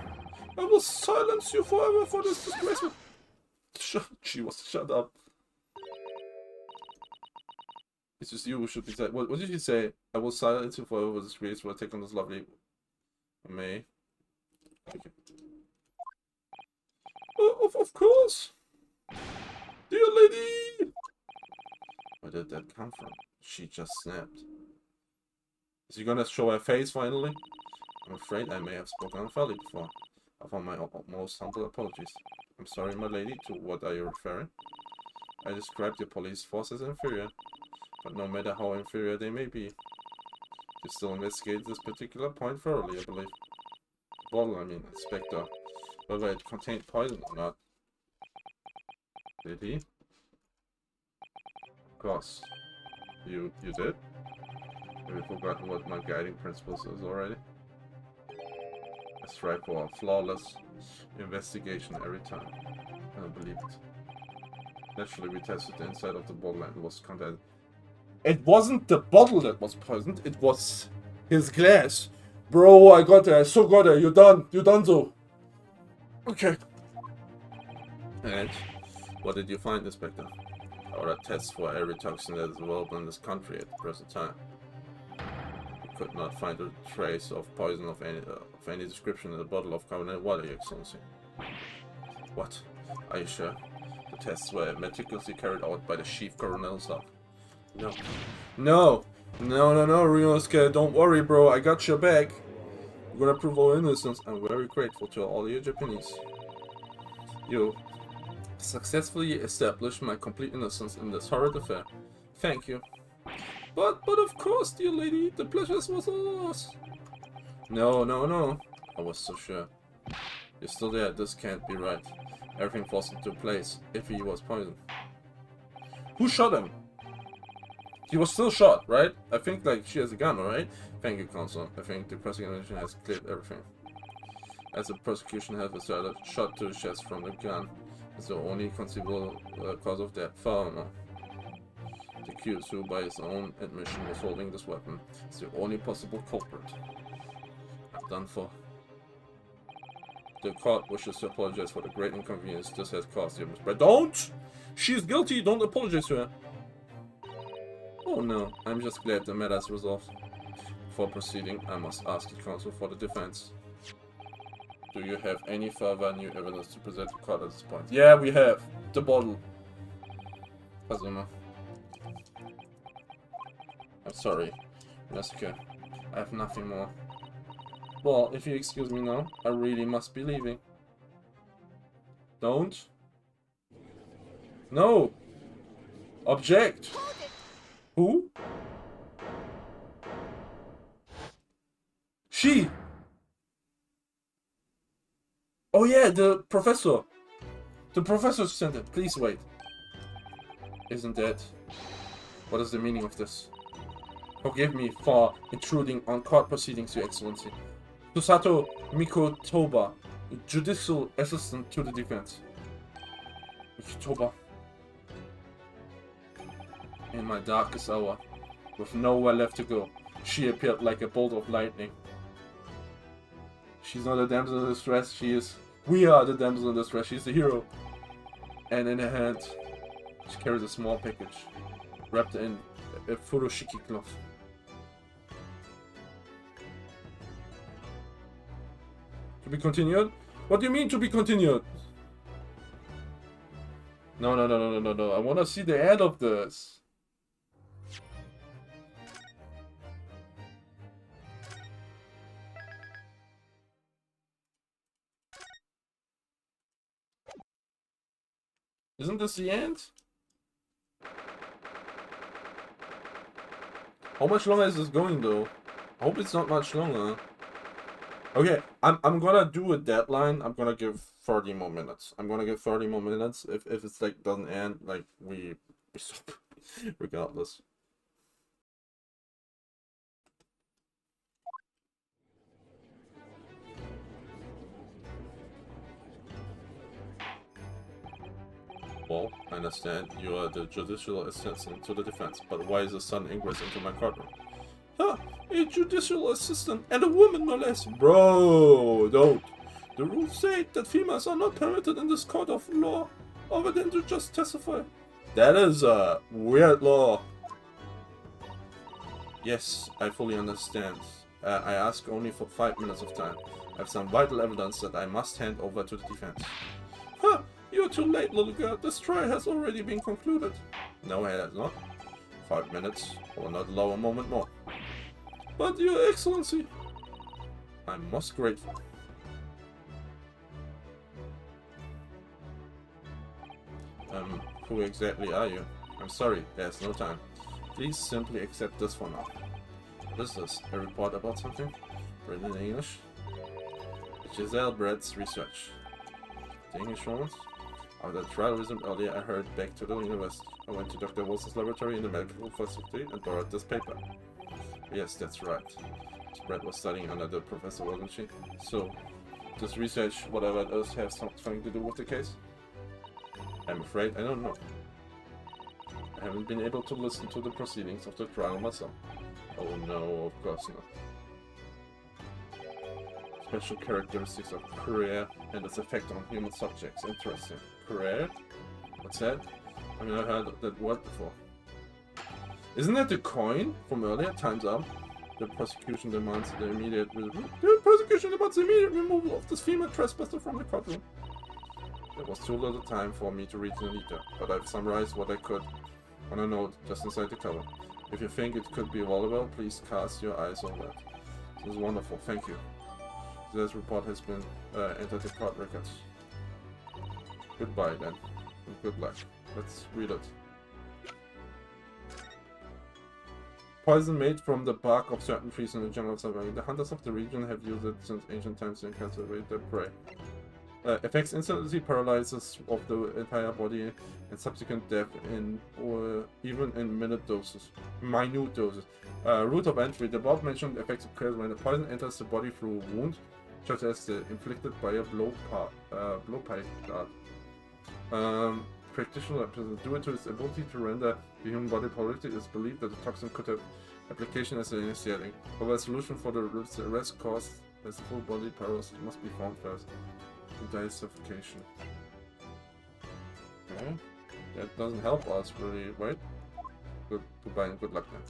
I will silence you forever for this disgraceful... Shut up. It's just you who should be said. What did you say? I will silence you forever for this disgraceful attack on this lovely... May. Okay. Of course! Dear lady! Where did that come from? She just snapped. Is she gonna show her face finally? I'm afraid I may have spoken unfairly before. I offer my most humble apologies. I'm sorry, my lady. To what are you referring? I described your police force as inferior. But no matter how inferior they may be, you still investigate this particular point thoroughly, I believe. Bottle, I mean, Inspector. Whether it contained poison or not. Did he? Of course. You did? Have you forgotten what my guiding principles is already? I strive for a flawless investigation every time. I don't believe it. Naturally, we tested the inside of the bottle and it was contained. It wasn't the bottle that was poisoned, it was his glass. Bro, I got there, I so got there, you done so. Okay. And what did you find, Inspector? I ordered tests for every toxin that is available in this country at the present time. We could not find a trace of poison of any description in the bottle of carbonated water, Your Excellency. What? Are you sure? The tests were meticulously carried out by the Chief Colonel himself. No, Ryunosuke, don't worry, bro, I got your back. I'm gonna prove our innocence. I'm very grateful to all you Japanese. You successfully established my complete innocence in this horrid affair. Thank you. But of course, dear lady, the pleasure was all ours. No. I was so sure. You're still there, this can't be right. Everything falls into place if he was poisoned. Who shot him? He was still shot, right? I think like she has a gun, right? Thank you, Counsel. I think the prosecution has cleared everything. As the prosecution has asserted, shot to the chest from the gun is the only conceivable cause of death. Furthermore, the accused, who by his own admission was holding this weapon, is the only possible culprit. I'm done for. The court wishes to apologize for the great inconvenience this has caused you, but don't! She's guilty, don't apologize to her. Oh no, I'm just glad the matter is resolved. Before proceeding, I must ask the counsel for the defense. Do you have any further new evidence to present to court at this point? Yeah, we have. The bottle. Kazuma. I'm sorry. Yasuke. I have nothing more. Well, if you excuse me now, I really must be leaving. Don't. No! Object! Who? She! Oh yeah, the professor! The professor sent it. Please wait. Isn't that... What is the meaning of this? Forgive me for intruding on court proceedings, Your Excellency. Susato Mikotoba, Judicial Assistant to the Defense. Mikotoba. In my darkest hour, with nowhere left to go, she appeared like a bolt of lightning. She's not a damsel in distress, she is... We are the damsel in distress, she's the hero. And in her hand, she carries a small package, wrapped in a furoshiki cloth. To be continued? What do you mean to be continued? No. I want to see the end of this. Isn't this the end? How much longer is this going though? I hope it's not much longer. Okay, I'm gonna do a deadline. I'm gonna give 30 more minutes. I'm gonna give 30 more minutes. If it's like doesn't end, like we stop. Regardless. Well, I understand you are the judicial assistant to the defense, but why is a sudden ingress into my courtroom? Huh, a judicial assistant and a woman no less. Bro, don't. The rules say that females are not permitted in this court of law, other than to just testify. That is a weird law. Yes, I fully understand. I ask only for 5 minutes of time. I have some vital evidence that I must hand over to the defense. Huh, you're too late, little girl. This trial has already been concluded. No, it has not. 5 minutes. I will not allow a moment more. But, Your Excellency, I'm most grateful. Who exactly are you? I'm sorry, there's no time. Please simply accept this for now. What is this? A report about something? Written in English? Giselle Brett's research. The English ones? After the trial resumed earlier, I hurried back to the university. I went to Dr. Wilson's laboratory in the medical facility and borrowed this paper. Yes, that's right. Miss Brett was studying under the professor, wasn't she? So, this research, whatever it is, has something to do with the case? I'm afraid I don't know. I haven't been able to listen to the proceedings of the trial myself. Oh no, of course not. Special characteristics of Courier and its effect on human subjects. Interesting. Courier? What's that? I mean, I've heard that word before. Isn't that the coin from earlier? Time's up. The prosecution demands the immediate removal of this female trespasser from the courtroom. There was too little time for me to read in detail, but I've summarized what I could on a note just inside the cover. If you think it could be valuable, please cast your eyes on that. This is wonderful, thank you. This report has been entered the court records. Goodbye then, and good luck. Let's read it. Poison made from the bark of certain trees in the jungle of Savannah. The hunters of the region have used it since ancient times to conserve their prey. Affects instantly paralysis of the entire body and subsequent death in or even in minute doses. Route of entry. The above mentioned effects occur when the poison enters the body through a wound, such as the inflicted by a blowpipe dart. Practitioner due to its ability to render the human body paralytic, it's believed that the toxin could have application as an anesthetic. However, a solution for the rest caused as full body paralysis must be found first. Die suffocation. Okay. That doesn't help us really, right? Goodbye and good luck then.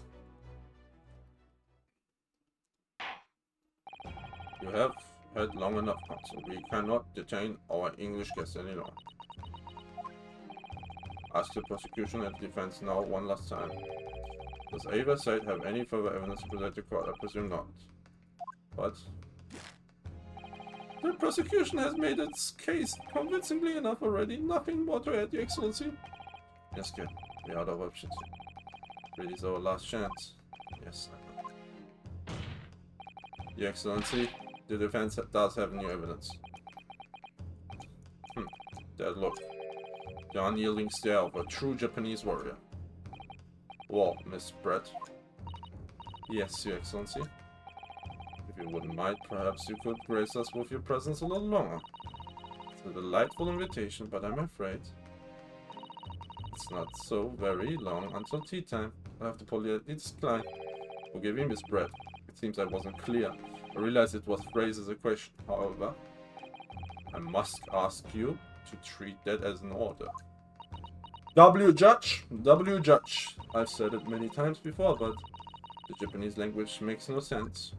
You have had long enough, Counsel. We cannot detain our English guests any longer. Ask the prosecution and defense now one last time. Does either side have any further evidence to present to court? I presume not. But the prosecution has made its case convincingly enough already. Nothing more to add, Your Excellency. Yes, kid. We are out of options. Really is our last chance. Yes, I know. Your Excellency, the defense does have new evidence. That look. The unyielding stare of a true Japanese warrior. Well, Miss Brett. Yes, Your Excellency. If you wouldn't mind, perhaps you could grace us with your presence a little longer. It's a delightful invitation, but I'm afraid it's not so very long until tea time. I'll have to politely decline. Forgive me, Miss Brett. It seems I wasn't clear. I realize it was phrased as a question. However, I must ask you to treat that as an order. W Judge! W Judge! I've said it many times before, but the Japanese language makes no sense.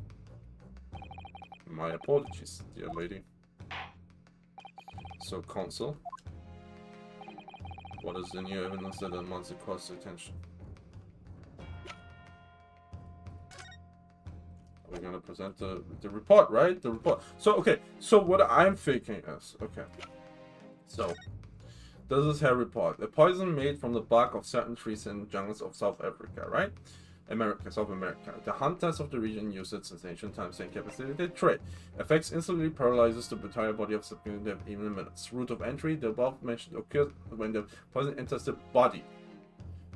My apologies, dear lady. So, Counsel, what is the new evidence that demands the court's attention? We're gonna present the report, right? The report. So, okay, so what I'm thinking is, okay, so, this is her report. A poison made from the bark of certain trees in jungles of South Africa, right? South America. The hunters of the region use it since ancient times and capacitated trade. Effects instantly paralyzes the entire body of subject even in minutes. Route of entry, the above mentioned occurs when the poison enters the body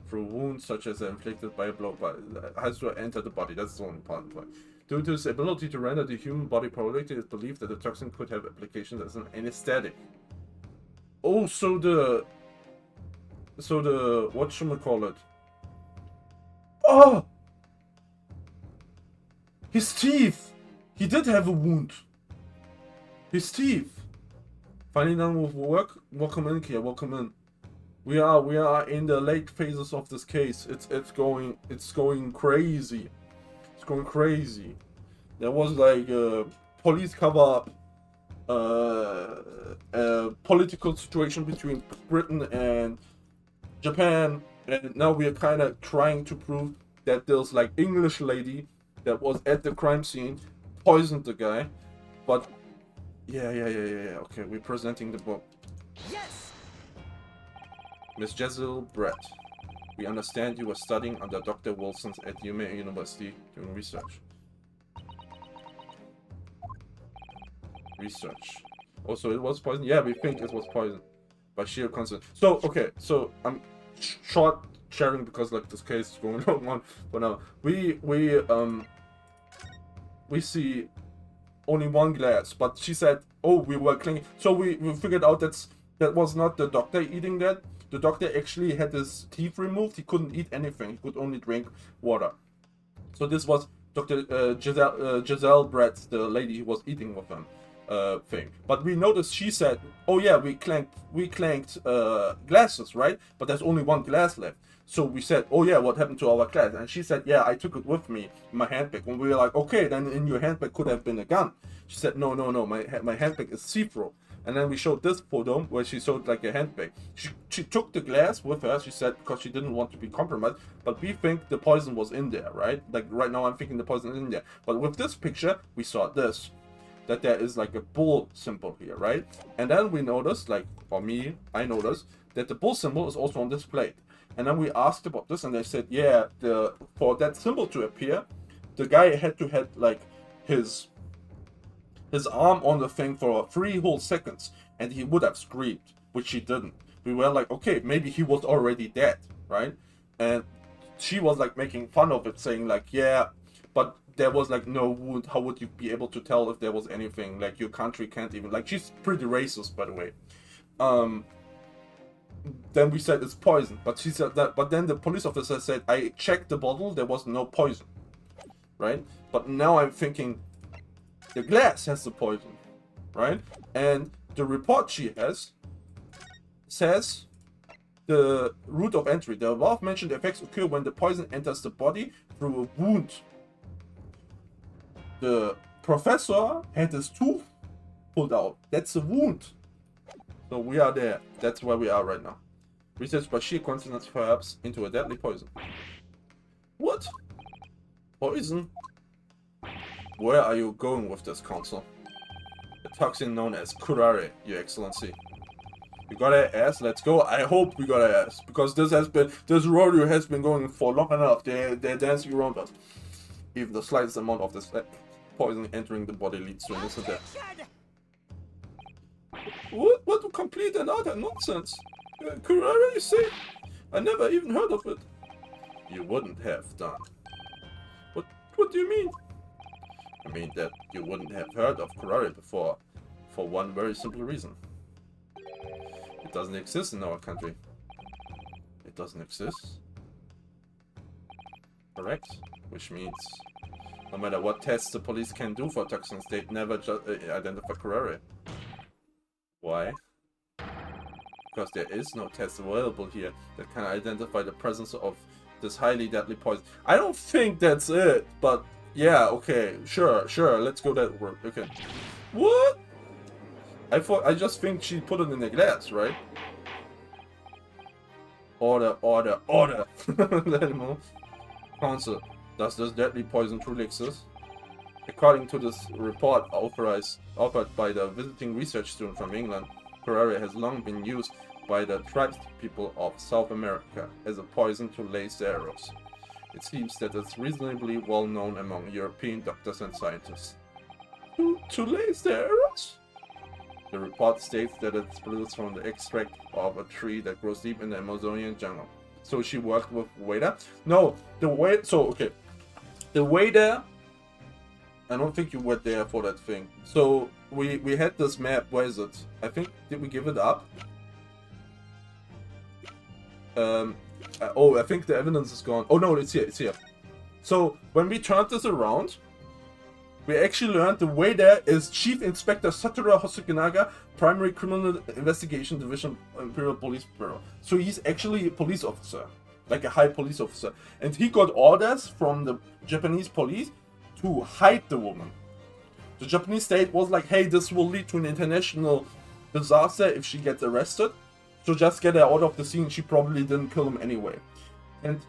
through wounds such as inflicted by a blow, but it has to enter the body. That's the only important point. Due to its ability to render the human body paralytic, it is believed that the toxin could have applications as an anesthetic. Oh, so the whatchamacallit? Oh! His teeth! He did have a wound. His teeth. Finally done with work. Welcome in, Kia. Welcome in. We are in the late phases of this case. It's going crazy. It's going crazy. There was like a police cover-up, a political situation between Britain and Japan, and now we are kind of trying to prove that there's like English lady that was at the crime scene poisoned the guy, but yeah. Okay, we're presenting the book. Yes. Miss Jezil Brett, we understand you were studying under Dr. Wilson at Yuma University doing research. Oh, so it was poison? Yeah, we think it was poison by sheer consent. So, okay, so I'm short sharing because like this case is going on for now. We see only one glass, but she said, oh, we were cleaning. So we figured out that was not the doctor eating that. The doctor actually had his teeth removed. He couldn't eat anything. He could only drink water. So this was Dr. Giselle Brett, the lady who was eating with him, thing. But we noticed she said, oh yeah, we clanked glasses, right? But there's only one glass left. So we said, oh yeah, what happened to our glass? And she said, yeah, I took it with me in my handbag. And we were like, okay, then in your handbag could have been a gun. She said, no, my handbag is see-through. And then we showed this photo where she showed like a handbag. She took the glass with her, she said, because she didn't want to be compromised. But we think the poison was in there, right? Like right now I'm thinking the poison is in there. But with this picture, we saw this. That there is like a bull symbol here, right? And then we noticed, like, for me, I noticed that the bull symbol is also on this plate. And then we asked about this and they said, yeah, for that symbol to appear, the guy had to have like his arm on the thing for 3 whole seconds, and he would have screamed, which he didn't. We were like, okay, maybe he was already dead, right? And she was like making fun of it, saying like, yeah, but there was like no wound. How would you be able to tell if there was anything? Like your country can't even, like, she's pretty racist, by the way. Then we said it's poison, but she said that, but then the police officer said, I checked the bottle, there was no poison, right? But now I'm thinking, the glass has the poison, right? And the report she has says the route of entry. The above mentioned effects occur when the poison enters the body through a wound. The professor had his tooth pulled out. That's a wound. So we are there. That's where we are right now. Research by sheer coincidence perhaps into a deadly poison. What? Poison? Where are you going with this, Counsel? A toxin known as curare, Your Excellency. You got an ass? Let's go. I hope we got an ass. Because this rodeo has been going for long enough. They're dancing around us. Even the slightest amount of this poison entering the body leads to an instant death. What complete and utter nonsense? Curare, you say? I never even heard of it. You wouldn't have done. What do you mean? I mean that you wouldn't have heard of curare before, for one very simple reason. It doesn't exist in our country. It doesn't exist. Correct? Which means, no matter what tests the police can do for toxins, they'd never identify curare. Why? Because there is no test available here that can identify the presence of this highly deadly poison. I don't think that's it, but yeah, okay, sure, let's go that route. Okay. What? I just think she put it in a glass, right? Order. Let him move. Counsel, does this deadly poison truly exist? According to this report offered by the visiting research student from England, curare has long been used by the tribes people of South America as a poison to lace arrows. It seems that it's reasonably well known among European doctors and scientists. To lace their errors? The report states that it's produced from the extract of a tree that grows deep in the Amazonian jungle. So she worked with Wada? No, the way. So, okay. The Wada. I don't think you were there for that thing. So, we had this map. Where is it? I think. Did we give it up? Oh, I think the evidence is gone. Oh no, it's here. It's here. So, when we turned this around, we actually learned the way there is Chief Inspector Satoru Hosokunaga, Primary Criminal Investigation Division, Imperial Police Bureau. So he's actually a police officer, like a high police officer. And he got orders from the Japanese police to hide the woman. The Japanese state was like, hey, this will lead to an international disaster if she gets arrested. So just get her out of the scene. She probably didn't kill him anyway. And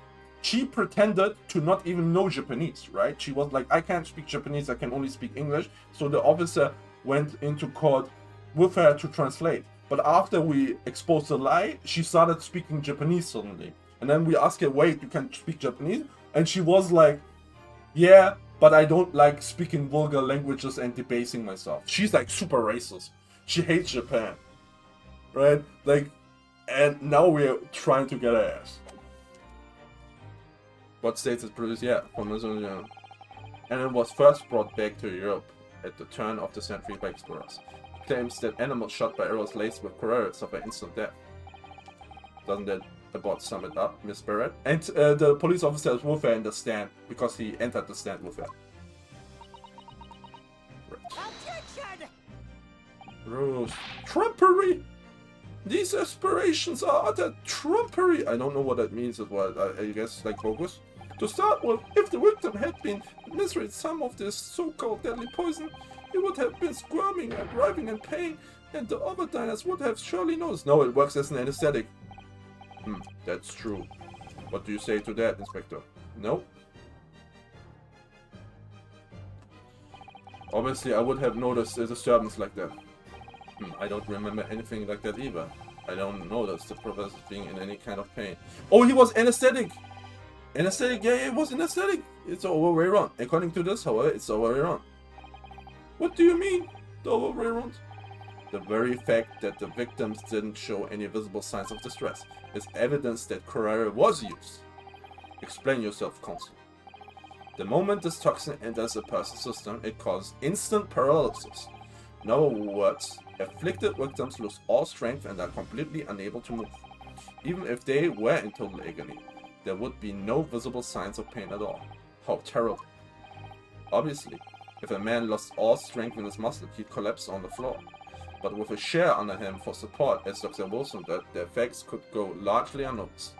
she pretended to not even know Japanese, right? She was like, I can't speak Japanese, I can only speak English. So the officer went into court with her to translate. But after we exposed the lie, she started speaking Japanese suddenly. And then we asked her, wait, you can speak Japanese? And she was like, yeah, but I don't like speaking vulgar languages and debasing myself. She's like super racist. She hates Japan, right? Like, and now we're trying to get her ass. What states it produced? Yeah, from Amazon. And it was first brought back to Europe at the turn of the century by explorers. It claims that animals shot by arrows laced with Corella suffer instant death. Doesn't that about sum it up, Miss Barrett? And the police officer is with her in the stand because he entered the stand with her. Right. Objection! Rose. Trumpery! These aspirations are utter trumpery! I don't know what that means as well. I guess like bogus. To start with, if the victim had been administered some of this so-called deadly poison, he would have been squirming and writhing in pain, and the other diners would have surely noticed. No, it works as an anesthetic. That's true. What do you say to that, Inspector? No? Obviously, I would have noticed a disturbance like that. I don't remember anything like that either. I don't notice the professor being in any kind of pain. Oh, he was anesthetic! Anesthetic, yeah, it was anesthetic. It's the other way around. According to this, however, it's the other way around. What do you mean, the other way around? The very fact that the victims didn't show any visible signs of distress is evidence that Corella was used. Explain yourself, Counsel. The moment this toxin enters a person's system, it causes instant paralysis. In other words, afflicted victims lose all strength and are completely unable to move. Even if they were in total agony, there would be no visible signs of pain at all. How terrible. Obviously, if a man lost all strength in his muscle, he'd collapse on the floor. But with a chair under him for support, as Dr. Wilson did, the effects could go largely unnoticed.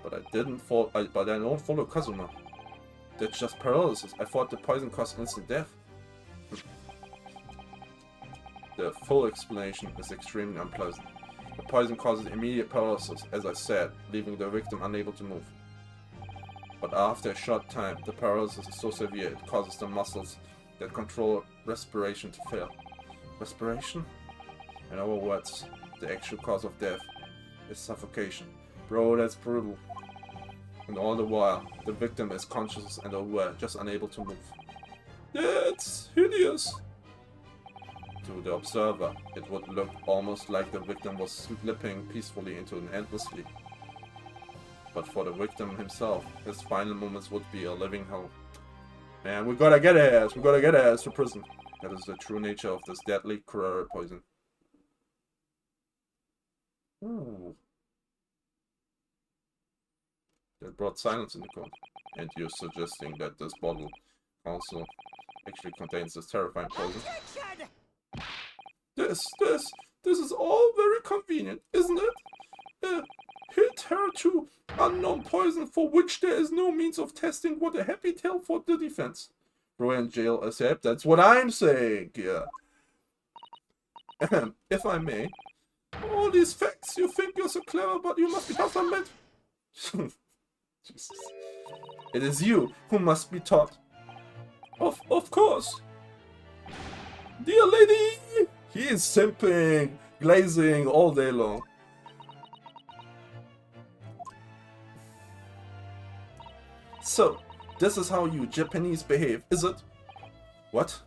But I don't follow Kazuma. That's just paralysis. I thought the poison caused instant death. The full explanation is extremely unpleasant. The poison causes immediate paralysis, as I said, leaving the victim unable to move. But after a short time, the paralysis is so severe it causes the muscles that control respiration to fail. Respiration? In other words, the actual cause of death is suffocation. Bro, that's brutal. And all the while, the victim is conscious and aware, just unable to move. That's hideous! To the observer, it would look almost like the victim was slipping peacefully into an endless sleep. But for the victim himself, his final moments would be a living hell. Man, we gotta get her ass! We gotta get her ass to prison! That is the true nature of this deadly Corella poison. Ooh. That brought silence in the court. And you're suggesting that this bottle also actually contains this terrifying poison? Objection! This is all very convenient, isn't it? Hitherto unknown poison for which there is no means of testing. What a happy tale for the defense. Rowan jail accept. That's what I'm saying. Yeah. If I may, all these facts. You think you're so clever, but you must be taught some bit. Jesus. It is you who must be taught. Of course. Dear lady, he is simping, glazing all day long. So, this is how you Japanese behave, is it? What?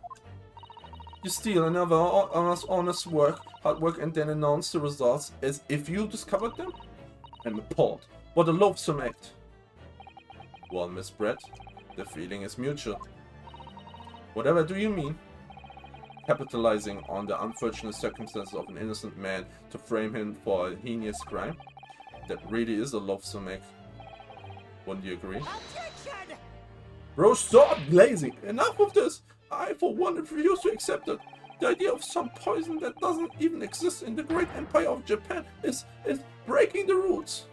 You steal another honest hard work, and then announce the results as if you discovered them? I'm appalled. What a loathsome act. Well, Miss Brett, the feeling is mutual. Whatever do you mean? Capitalizing on the unfortunate circumstances of an innocent man to frame him for a heinous crime? That really is a loathsome act. Wouldn't you agree? Objection! Bro, stop glazing! Enough of this! I, for one, refuse to accept it. The idea of some poison that doesn't even exist in the great empire of Japan is breaking the rules.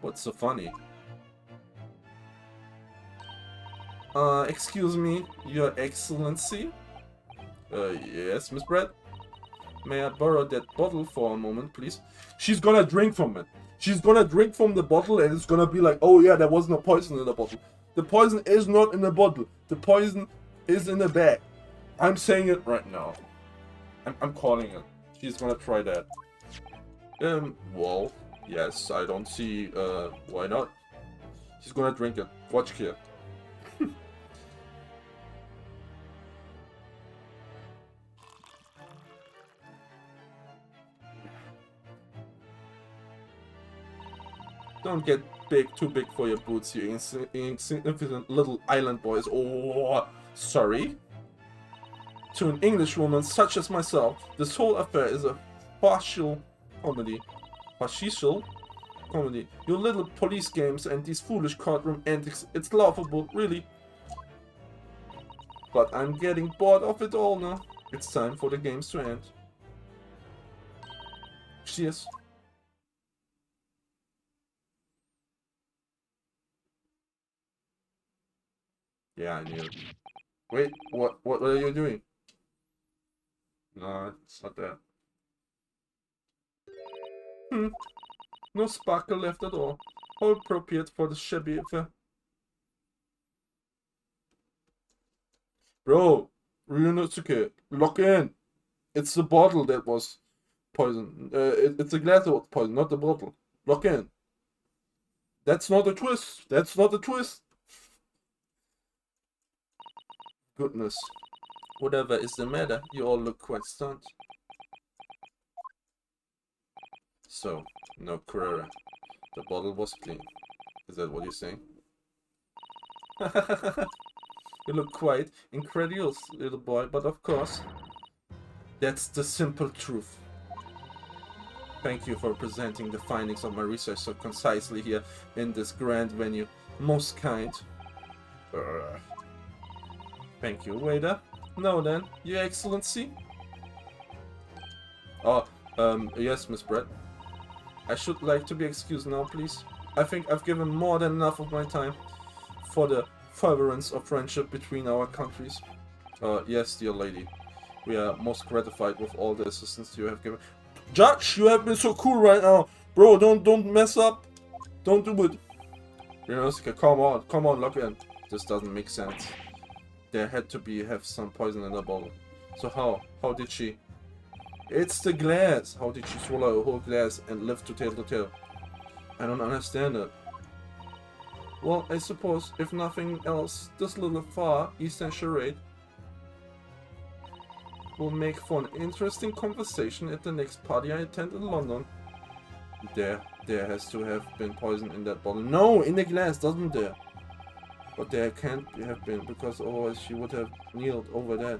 What's so funny? Excuse me, Your Excellency? Yes, Miss Brett? May I borrow that bottle for a moment, please? She's gonna drink from it. She's gonna drink from the bottle and it's gonna be like, oh yeah, there was no poison in the bottle. The poison is not in the bottle. The poison is in the bag. I'm saying it right now. I'm calling it. She's gonna try that. Well, yes, I don't see, why not? She's gonna drink it. Watch here. Don't get too big for your boots, you insignificant little island boys. Oh, sorry. To an Englishwoman such as myself, this whole affair is a partial comedy. Partial comedy. Your little police games and these foolish courtroom antics, it's laughable, really. But I'm getting bored of it all now. It's time for the games to end. Cheers. Yeah, I knew. Wait, what are you doing? No, it's not that. No sparkle left at all. How appropriate for the shabby affair. Bro, Ryunosuke, lock in. It's the bottle that was poison. It's the glass that was poison, not the bottle. Lock in. That's not a twist. That's not a twist. Goodness. Whatever is the matter? You all look quite stunned. So, no Carrera. The bottle was clean. Is that what you're saying? You look quite incredulous, little boy, but of course, that's the simple truth. Thank you for presenting the findings of my research so concisely here in this grand venue. Most kind. Thank you, waiter. Now then, Your Excellency. Oh, yes, Miss Brett. I should like to be excused now, please. I think I've given more than enough of my time for the furtherance of friendship between our countries. Yes, dear lady. We are most gratified with all the assistance you have given. Judge, you have been so cool right now. Bro, don't mess up. Don't do it. Ryunosuke, come on, lock in. This doesn't make sense. There had to have some poison in the bottle. So how did she? It's the glass. How did she swallow a whole glass and live to tell? I don't understand it. Well, I suppose, if nothing else, this little Far Eastern charade will make for an interesting conversation at the next party I attend in London. There has to have been poison in that bottle. No, in the glass, doesn't there? But there can't have been, because otherwise she would have kneeled over that.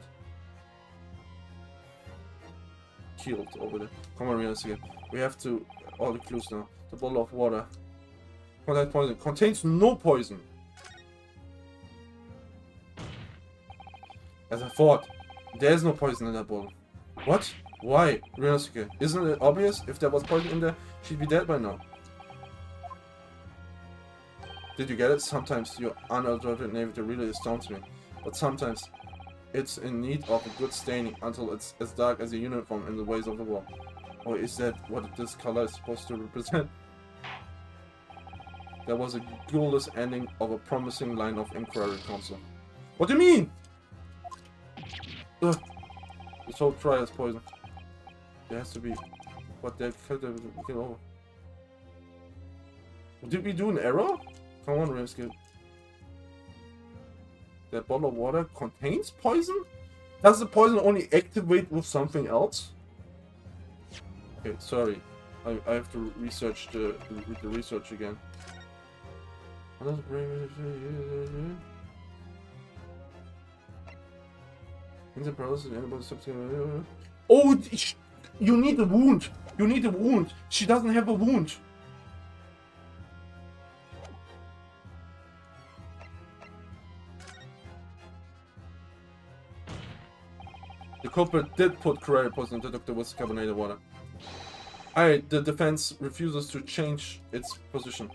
Keeled over that. Come on, Ryunosuke. We have to... all the clues now. The bottle of water. Contains poison. Contains no poison. As I thought. There's no poison in that bottle. What? Why? Ryunosuke. Isn't it obvious? If there was poison in there, she'd be dead by now. Did you get it? Sometimes your unadulterated naivety really astounds me. But sometimes it's in need of a good staining until it's as dark as a uniform in the ways of the war. Or is that what this color is supposed to represent? There was a goalless ending of a promising line of inquiry, Counsel. What do you mean? Ugh. This whole trial is poison. There has to be... But they could have killed over. Did we do an error? Come on, risk it. That bottle of water contains poison? Does the poison only activate with something else? Okay, sorry. I have to research the research again. In the process, oh, you need a wound. You need a wound. She doesn't have a wound. The culprit did put Carrera poison into Dr. Wood's carbonated water. Alright, the defense refuses to change its position.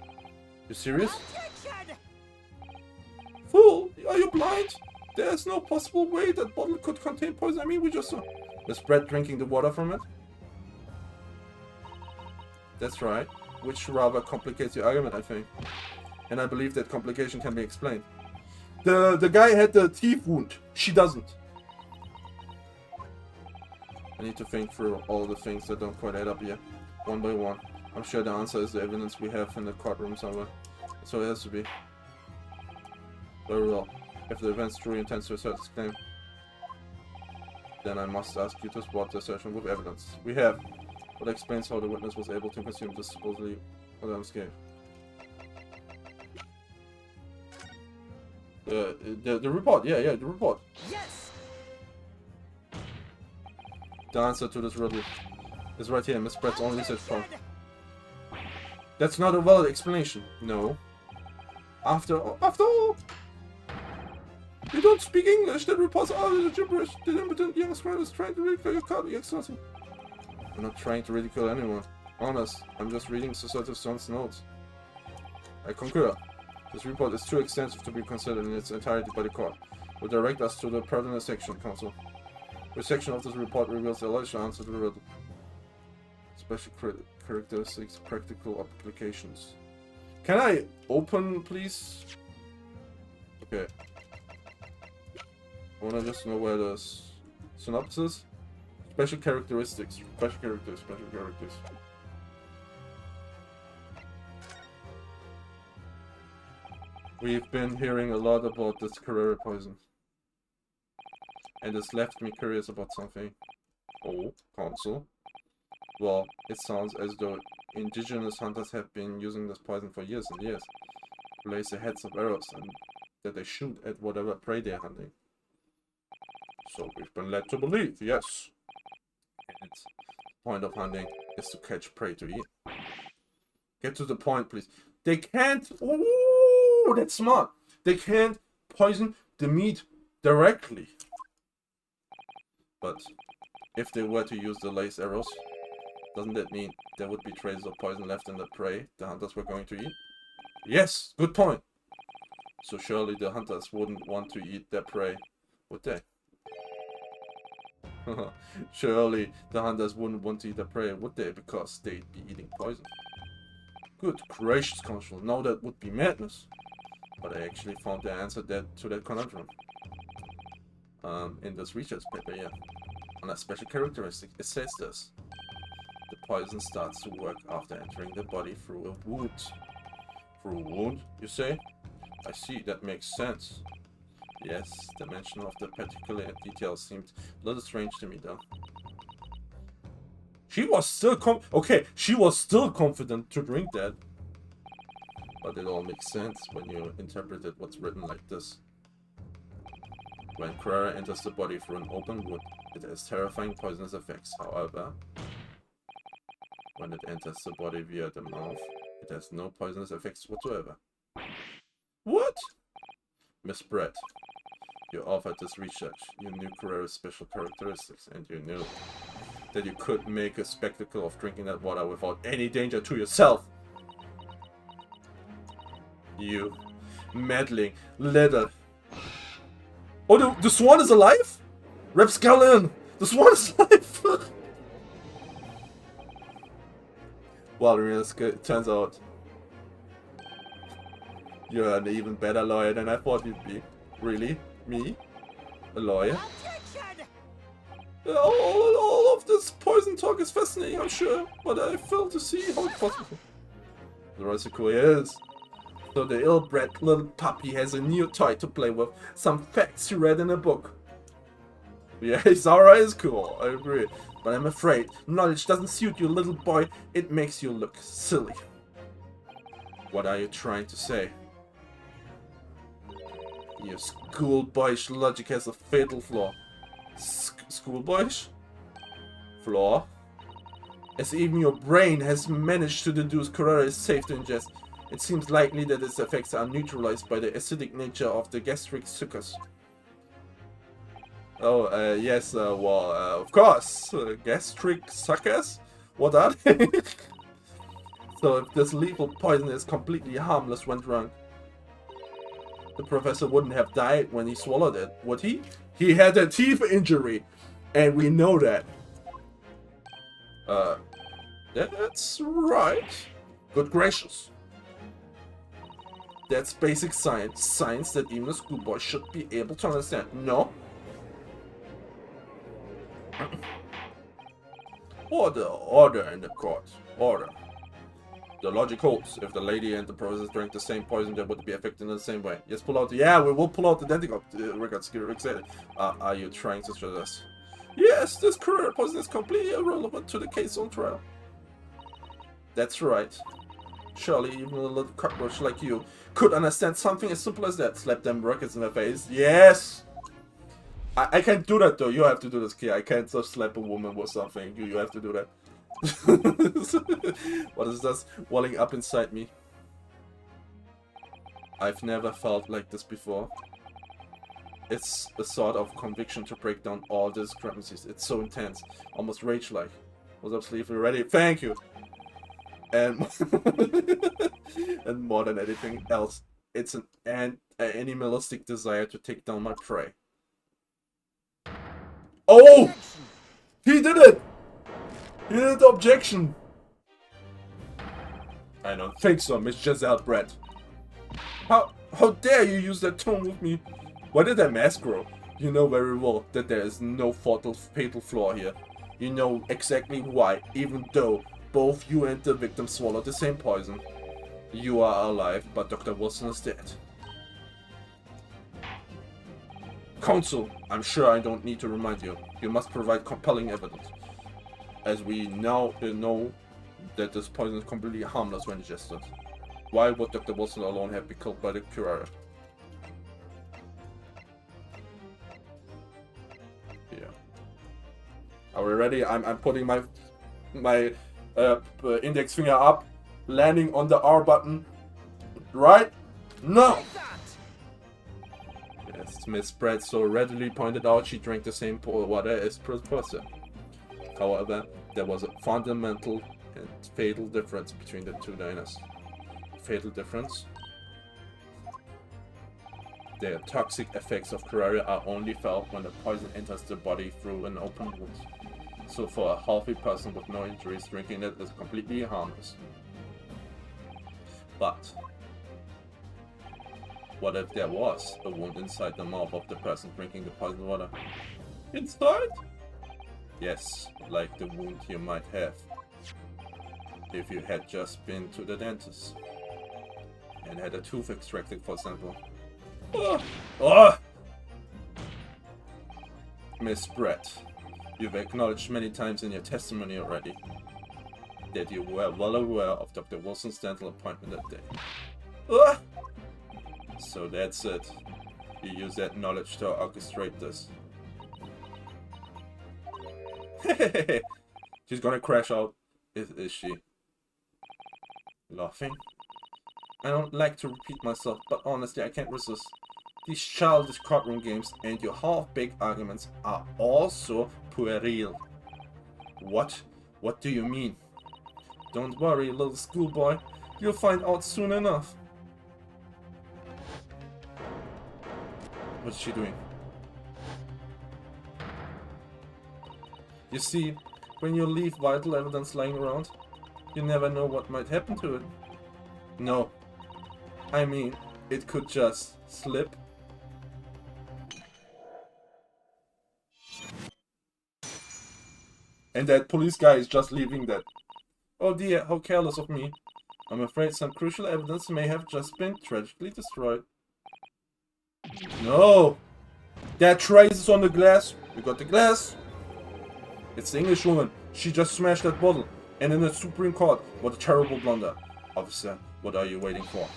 You serious? Objection! Fool! Are you blind? There's no possible way that bottle could contain poison. I mean, we just saw the spread drinking the water from it. That's right. Which rather complicates your argument, I think. And I believe that complication can be explained. The guy had the teeth wound. She doesn't. I need to think through all the things that don't quite add up here, one by one. I'm sure the answer is the evidence we have in the courtroom somewhere. So it has to be. Very well. If the events truly intends to assert this claim, then I must ask you to support the assertion with evidence. We have. What explains how the witness was able to consume this supposedly unscathed. The report, yeah, the report. Yes! The answer to this riddle is right here in Miss Brett's own research report. That's not a valid explanation. No. After all, you don't speak English. That reports are the gibberish. The impotent young scribe is trying to ridicule your card, Your Excellency. I'm not trying to ridicule anyone. Honest, I'm just reading Society Stone's notes. I concur. This report is too extensive to be considered in its entirety by the court. Will direct us to the pertinent section, Counsel. Which section of this report reveals the alleged answer to the riddle? Special characteristics, practical applications. Can I open, please? Okay. I wanna just know where the synopsis. Special characteristics. Special characters. Special characters. We've been hearing a lot about this Carrera poison. And it's left me curious about something. Oh, Counsel. Well, it sounds as though indigenous hunters have been using this poison for years and years. To place the heads of arrows and that they shoot at whatever prey they're hunting. So we've been led to believe, yes. And the point of hunting is to catch prey to eat. Get to the point, please. They can't... Ooh, that's smart. They can't poison the meat directly. But if they were to use the lace arrows, doesn't that mean there would be traces of poison left in the prey the hunters were going to eat? Yes, good point. So surely the hunters wouldn't want to eat their prey, would they? Surely the hunters wouldn't want to eat their prey, would they? Because they'd be eating poison. Good gracious, Consul, now that would be madness. But I actually found the answer to that conundrum. In this research paper, yeah. On a special characteristic, it says this. The poison starts to work after entering the body through a wound. Through a wound, you say? I see, that makes sense. Yes, the mention of the particular details seemed a little strange to me, though. She was still she was still confident to drink that. But it all makes sense when you interpret what's written like this. When Carrera enters the body through an open wound, it has terrifying poisonous effects. However, when it enters the body via the mouth, it has no poisonous effects whatsoever. What? Miss Brett, you authored this research. You knew Carrera's special characteristics, and you knew that you could make a spectacle of drinking that water without any danger to yourself. You meddling little... Oh, the swan is alive? Rapscallion! The swan is alive! Well, it turns out you're an even better lawyer than I thought you'd be. Really? Me? A lawyer? Objection! All of this poison talk is fascinating, I'm sure, but I fail to see how it's possible. Rosico is. So the ill-bred little puppy has a new toy to play with. Some facts he read in a book. Yeah, Zara is cool, I agree. But I'm afraid knowledge doesn't suit you, little boy. It makes you look silly. What are you trying to say? Your schoolboyish logic has a fatal flaw. Schoolboyish? Flaw? As even your brain has managed to deduce Curare is safe to ingest, it seems likely that its effects are neutralized by the acidic nature of the gastric suckers. Oh, yes, well, of course. Gastric suckers? What are they? So if this lethal poison is completely harmless when drunk, the professor wouldn't have died when he swallowed it, would he? He had a teeth injury, and we know that. That's right. Good gracious. That's basic science. Science that even a schoolboy should be able to understand. No? Order in the court. Order. The logic holds. If the lady and the professor drank the same poison, they would be affected in the same way. Yes, pull out. Yeah, we will pull out the identical records. Are you trying to show us? Yes, this Curare poison is completely irrelevant to the case on trial. That's right. Surely even a little cockroach like you could understand something as simple as that. Slap them rockets in the face. Yes! I can't do that though. You have to do this, kid. I can't just slap a woman with something. You have to do that. What is this welling up inside me? I've never felt like this before. It's a sort of conviction to break down all discrepancies. It's so intense, almost rage-like. What's up, sleeve? You ready? Thank you. And and more than anything else, it's an animalistic desire to take down my prey. Oh! He did it! He did the objection! I don't think so, Miss Giselle Brett. How dare you use that tone with me? Why did I mask grow? You know very well that there is no fatal flaw here. You know exactly why, even though both you and the victim swallowed the same poison. You are alive, but Dr. Wilson is dead. Counsel, I'm sure I don't need to remind you. You must provide compelling evidence. As we now know that this poison is completely harmless when ingested. Why would Dr. Wilson alone have been killed by the Curare? Yeah. Are we ready? I'm putting my index finger up, landing on the R button. Right? No! Yes, Miss Brett so readily pointed out she drank the same water as Professor. However, there was a fundamental and fatal difference between the two diners. Fatal difference? The toxic effects of Curare are only felt when the poison enters the body through an open wound. So for a healthy person with no injuries, drinking it is completely harmless. But what if there was a wound inside the mouth of the person drinking the poisoned water? Inside? Yes, like the wound you might have if you had just been to the dentist and had a tooth extracted, for example. Miss Brett, you've acknowledged many times in your testimony already that you were well aware of Dr. Wilson's dental appointment that day. So that's it. You use that knowledge to orchestrate this. She's gonna crash out, is she? Laughing? I don't like to repeat myself, but honestly I can't resist. These childish courtroom games and your half-baked arguments are also puerile. What? What do you mean? Don't worry, little schoolboy. You'll find out soon enough. What's she doing? You see, when you leave vital evidence lying around, you never know what might happen to it. No. I mean, it could just slip. And that police guy is just leaving that. Oh dear, how careless of me. I'm afraid some crucial evidence may have just been tragically destroyed. No! That trace is on the glass. We got the glass. It's the English woman. She just smashed that bottle. And in the Supreme Court. What a terrible blunder. Officer, what are you waiting for?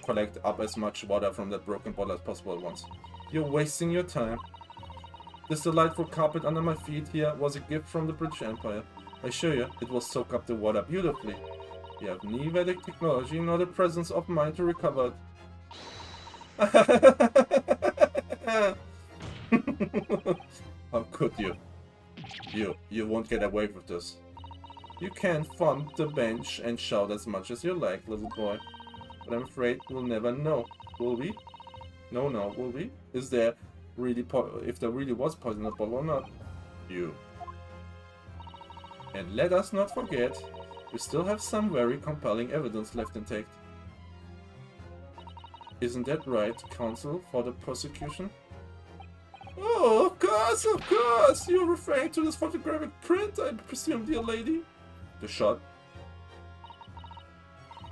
Collect up as much water from that broken bottle as possible at once. You're wasting your time. This delightful carpet under my feet here was a gift from the British Empire. I assure you, it will soak up the water beautifully. You have neither the technology nor the presence of mind to recover it. How could you? You won't get away with this. You can thump the bench and shout as much as you like, little boy. But I'm afraid we'll never know, will we? No, will we? Is there really if there really was poison in the bottle or not? You. And let us not forget, we still have some very compelling evidence left intact. Isn't that right, counsel for the prosecution? Oh, of course! You're referring to this photographic print, I presume, dear lady? The shot.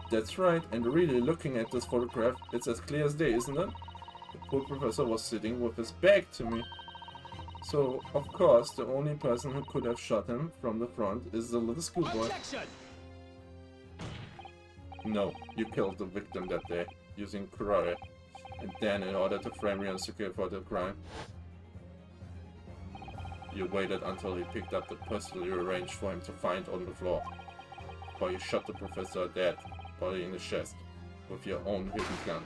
That's right, and really looking at this photograph, it's as clear as day, isn't it? The poor professor was sitting with his back to me. So, of course, the only person who could have shot him from the front is the little schoolboy. Objection! No, you killed the victim that day, using Kurare, and then in order to frame Ryosuke for the crime, you waited until he picked up the pistol you arranged for him to find on the floor, while you shot the professor dead, body in the chest, with your own hidden gun.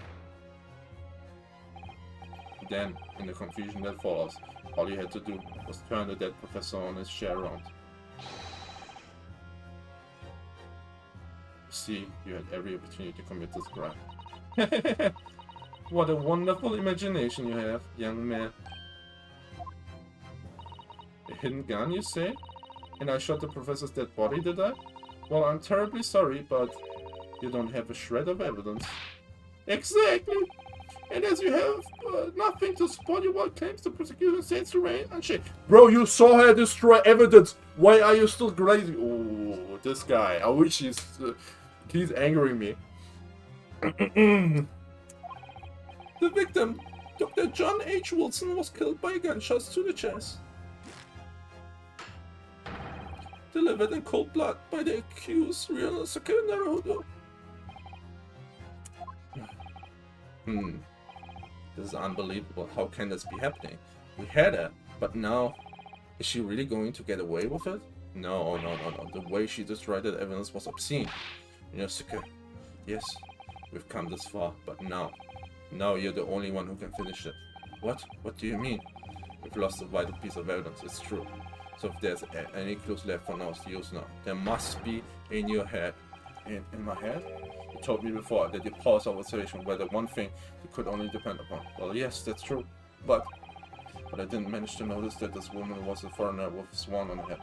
Then, in the confusion that follows, all you had to do was turn the dead professor on his chair around. See, you had every opportunity to commit this crime. What a wonderful imagination you have, young man. A hidden gun, you say? And I shot the professor's dead body, did I? Well, I'm terribly sorry, but you don't have a shred of evidence. Exactly! And as you have nothing to support your wild claims, the prosecution says to remain unshaked. Bro, you saw her destroy evidence! Why are you still crazy? Oh, this guy. I wish he's angering me. The victim, Dr. John H. Wilson, was killed by gunshots to the chest. Delivered in cold blood by the accused Ryosuke Naruhodo. This is unbelievable. How can this be happening? We had her, but now, is she really going to get away with it? No. The way she destroyed that evidence was obscene. Ryosuke, yes, we've come this far, but now you're the only one who can finish it. What? What do you mean? We've lost a vital piece of evidence, it's true. So if there's any clues left for us to use now, there must be in your head. In my head? You told me before that your pulse of observation were the one thing you could only depend upon. Well, yes, that's true. But I didn't manage to notice that this woman was a foreigner with a swan on her head.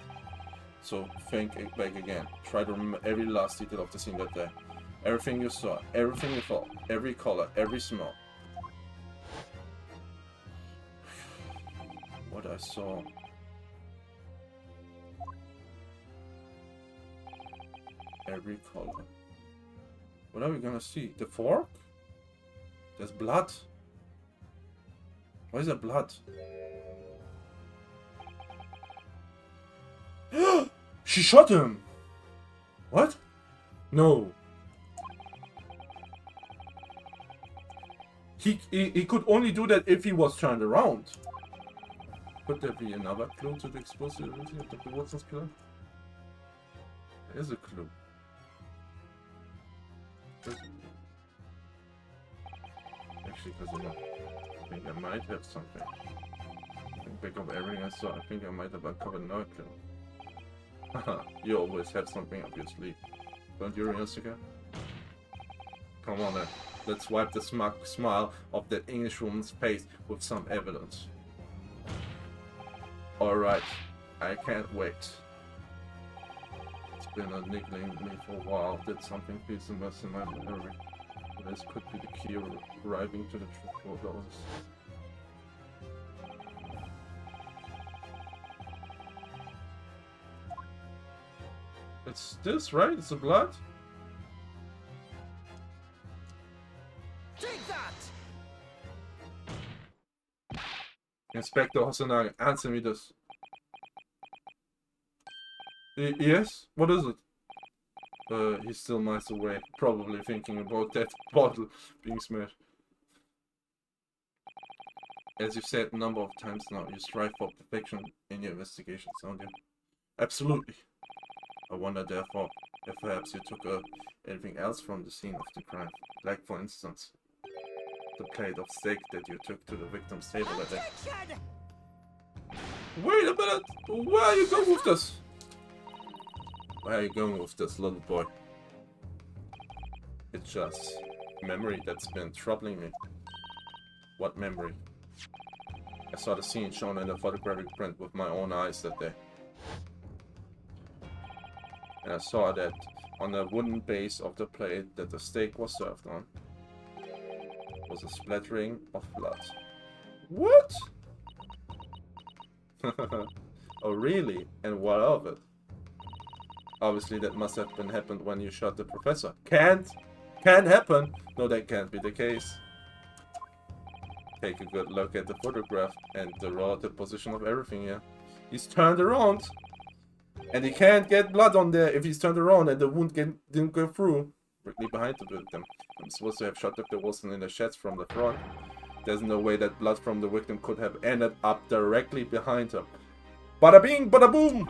So think back again. Try to remember every last detail of the scene that day. Everything you saw, everything you felt, every color, every smell. What I saw. Every color. What are we gonna see? The fork? There's blood. Why is there blood? She shot him! What? No. He could only do that if he was turned around. Could there be another clue to the explosivity of Dr. Watson's killer? There is a clue. Actually, because I think I might have something. Think back of everything I saw, I think I might have uncovered another clue. Haha, you always have something up your sleeve. Don't you, Ryosuke? Come on then, let's wipe the smug smile off that English woman's face with some evidence. Alright, I can't wait. It's been niggling me for a while. Did something please invest in my memory? This could be the key arriving to the truth of those. It's this, right? It's the blood? Take that! Inspector Hosanagi, answer me this. Yes? What is it? He's still miles away, probably thinking about that bottle being smashed. As you've said a number of times now, you strive for perfection in your investigations, don't you? Absolutely. I wonder, therefore, if perhaps you took anything else from the scene of the crime. Like, for instance, the plate of steak that you took to the victim's table that day. Attention! Wait a minute! Where are you going with this? Where are you going with this, little boy? It's just memory that's been troubling me. What memory? I saw the scene shown in the photographic print with my own eyes that day. And I saw that on the wooden base of the plate that the steak was served on was a splattering of blood. What? Oh really? And what of it? Obviously that must have happened when you shot the professor. Can't happen! No, that can't be the case. Take a good look at the photograph and the relative position of everything here. He's turned around! And he can't get blood on there if he's turned around and the wound didn't go through. Directly behind the victim. I'm supposed to have shot Dr. Wilson in the chest from the front. There's no way that blood from the victim could have ended up directly behind him. Bada bing, bada boom!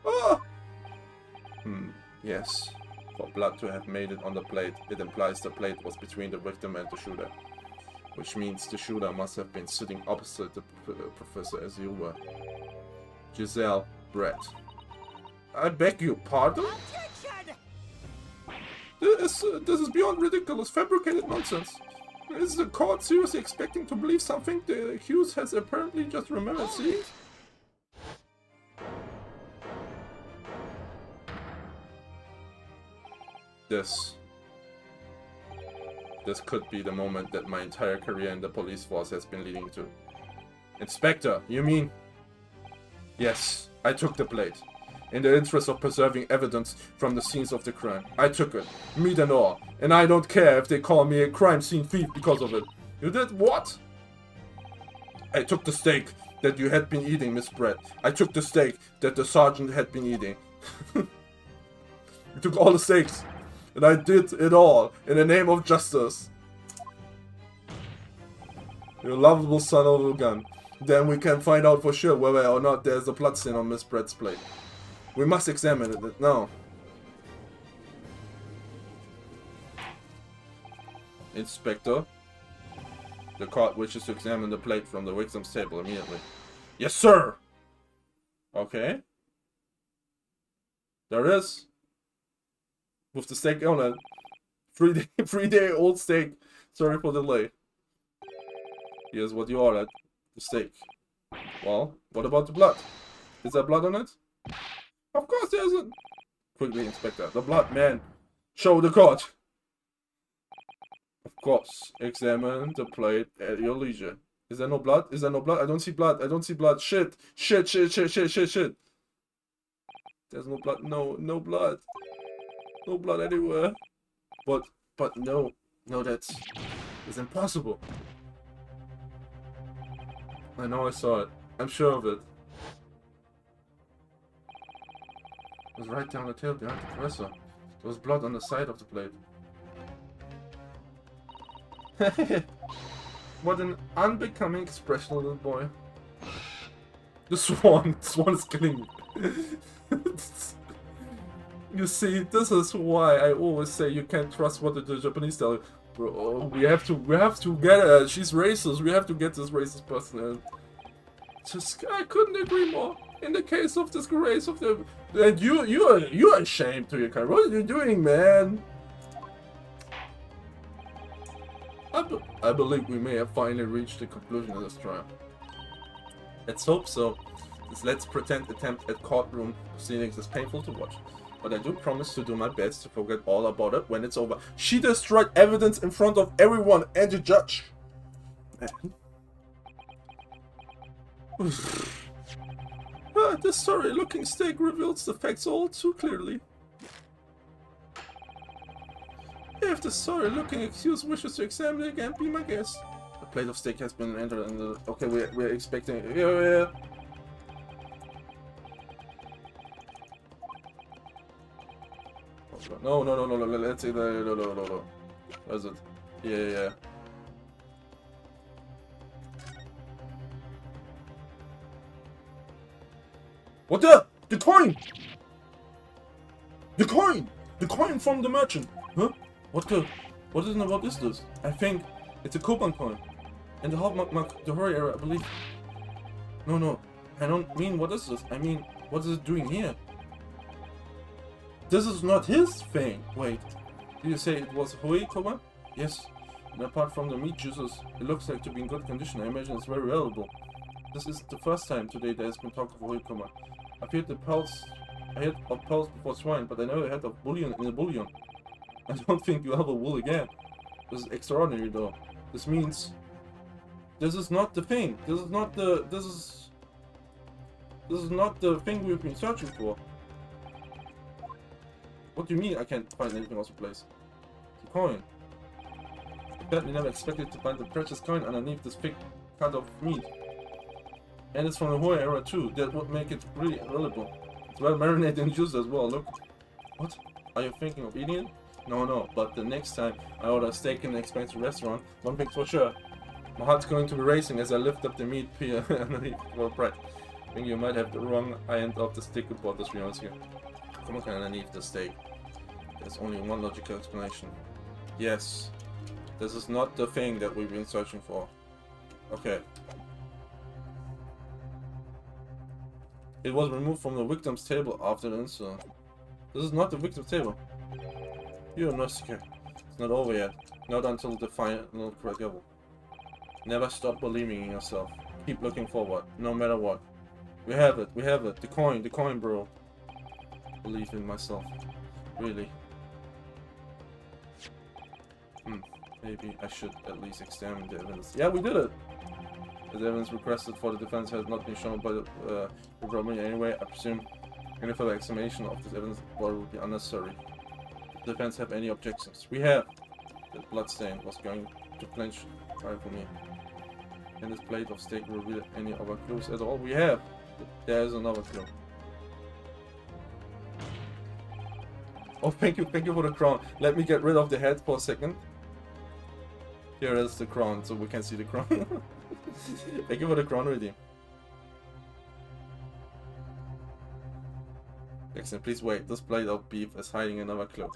Ah! Yes. For blood to have made it on the plate, it implies the plate was between the victim and the shooter. Which means the shooter must have been sitting opposite the professor as you were. Giselle Brett. I beg your pardon? Attention! This is beyond ridiculous, fabricated nonsense. Is the court seriously expecting to believe something the accused has apparently just remembered seeing? This could be the moment that my entire career in the police force has been leading to. Inspector, you mean? Yes, I took the plate. In the interest of preserving evidence from the scenes of the crime. I took it, meat and all, and I don't care if they call me a crime scene thief because of it. You did what? I took the steak that you had been eating, Miss Brett. I took the steak that the sergeant had been eating. You took all the steaks, and I did it all in the name of justice. You lovable son of a gun. Then we can find out for sure whether or not there's a blood stain on Miss Brett's plate. We must examine it now. Inspector, the court wishes to examine the plate from the victim's table immediately. Yes, sir! Okay. There it is. With the steak on it. 3-day-old steak. Sorry for the delay. Here's what you ordered. The steak. Well, what about the blood? Is there blood on it? Of course there isn't. Quickly, Inspector. The blood, man. Show the court. Of course. Examine the plate at your leisure. Is there no blood? Is there no blood? I don't see blood. I don't see blood. Shit. Shit. There's no blood. No blood. No blood anywhere. But no, that's impossible. I know I saw it. I'm sure of it. It was right down the tail behind the professor. There was blood on the side of the plate. What an unbecoming expression, little boy. The swan is killing me. You see, this is why I always say you can't trust what the Japanese tell you. Bro, we have to get her. She's racist. We have to get this racist person in. Just, I couldn't agree more. In the case of disgrace of the, and you're ashamed to your career. What are you doing, man? I believe we may have finally reached the conclusion of this trial. Let's hope so. This let's pretend attempt at courtroom proceedings is painful to watch. But I do promise to do my best to forget all about it when it's over. She destroyed evidence in front of everyone and the judge. This sorry-looking steak reveals the facts all too clearly. If the sorry-looking accused wishes to examine it again, be my guest. A plate of steak has been entered in the... Okay, we're expecting... Yeah. No, let's see the... No. What is it? Yeah. What the? The coin! The coin! The coin from the merchant! Huh? What is this? I think it's a coupon coin. And the Hallmark, the horror era, I believe. No. I don't mean what is this? I mean, what is it doing here? This is not his thing. Wait. Did you say it was Hui coupon? Yes. And apart from the meat juices, it looks like to be in good condition. I imagine it's very valuable. This is the first time today there has been talk of Hui coupon. I've heard of pearls before swine, but I never heard of bullion in a bullion. I don't think you ever will again. This is extraordinary though. This means this is not the thing. This is not the thing we've been searching for. What do you mean I can't find anything else in place? The coin. Apparently never expected to find the precious coin underneath this thick cut of meat. And it's from the Hui era too. That would make it really valuable. It's well marinated and juiced as well. Look. What? Are you thinking of eating it? No. But the next time I order a steak in an expensive restaurant, one thing's for sure. My heart's going to be racing as I lift up the meat peel underneath for bread. I think you might have the wrong end of the stick about this reality here. Come on, underneath the steak. There's only one logical explanation. Yes. This is not the thing that we've been searching for. Okay. It was removed from the victim's table after the incident. This is not the victim's table. You're not scared. It's not over yet. Not until the final correct level. Never stop believing in yourself. Keep looking forward, no matter what. We have it. The coin, bro. Believe in myself. Really. Maybe I should at least examine the evidence. Yeah, we did it! The evidence requested for the defense has not been shown by the government anyway. I presume any further examination of this evidence would be unnecessary. Does the defense have any objections? We have! The bloodstain was going to clench right for me. Can this plate of steak reveal any other clues at all? We have! There is another clue. Oh, thank you for the crown. Let me get rid of the head for a second. Here is the crown, so we can see the crown. Thank you for the crown already. Excellent, please wait. This plate of beef is hiding another clue.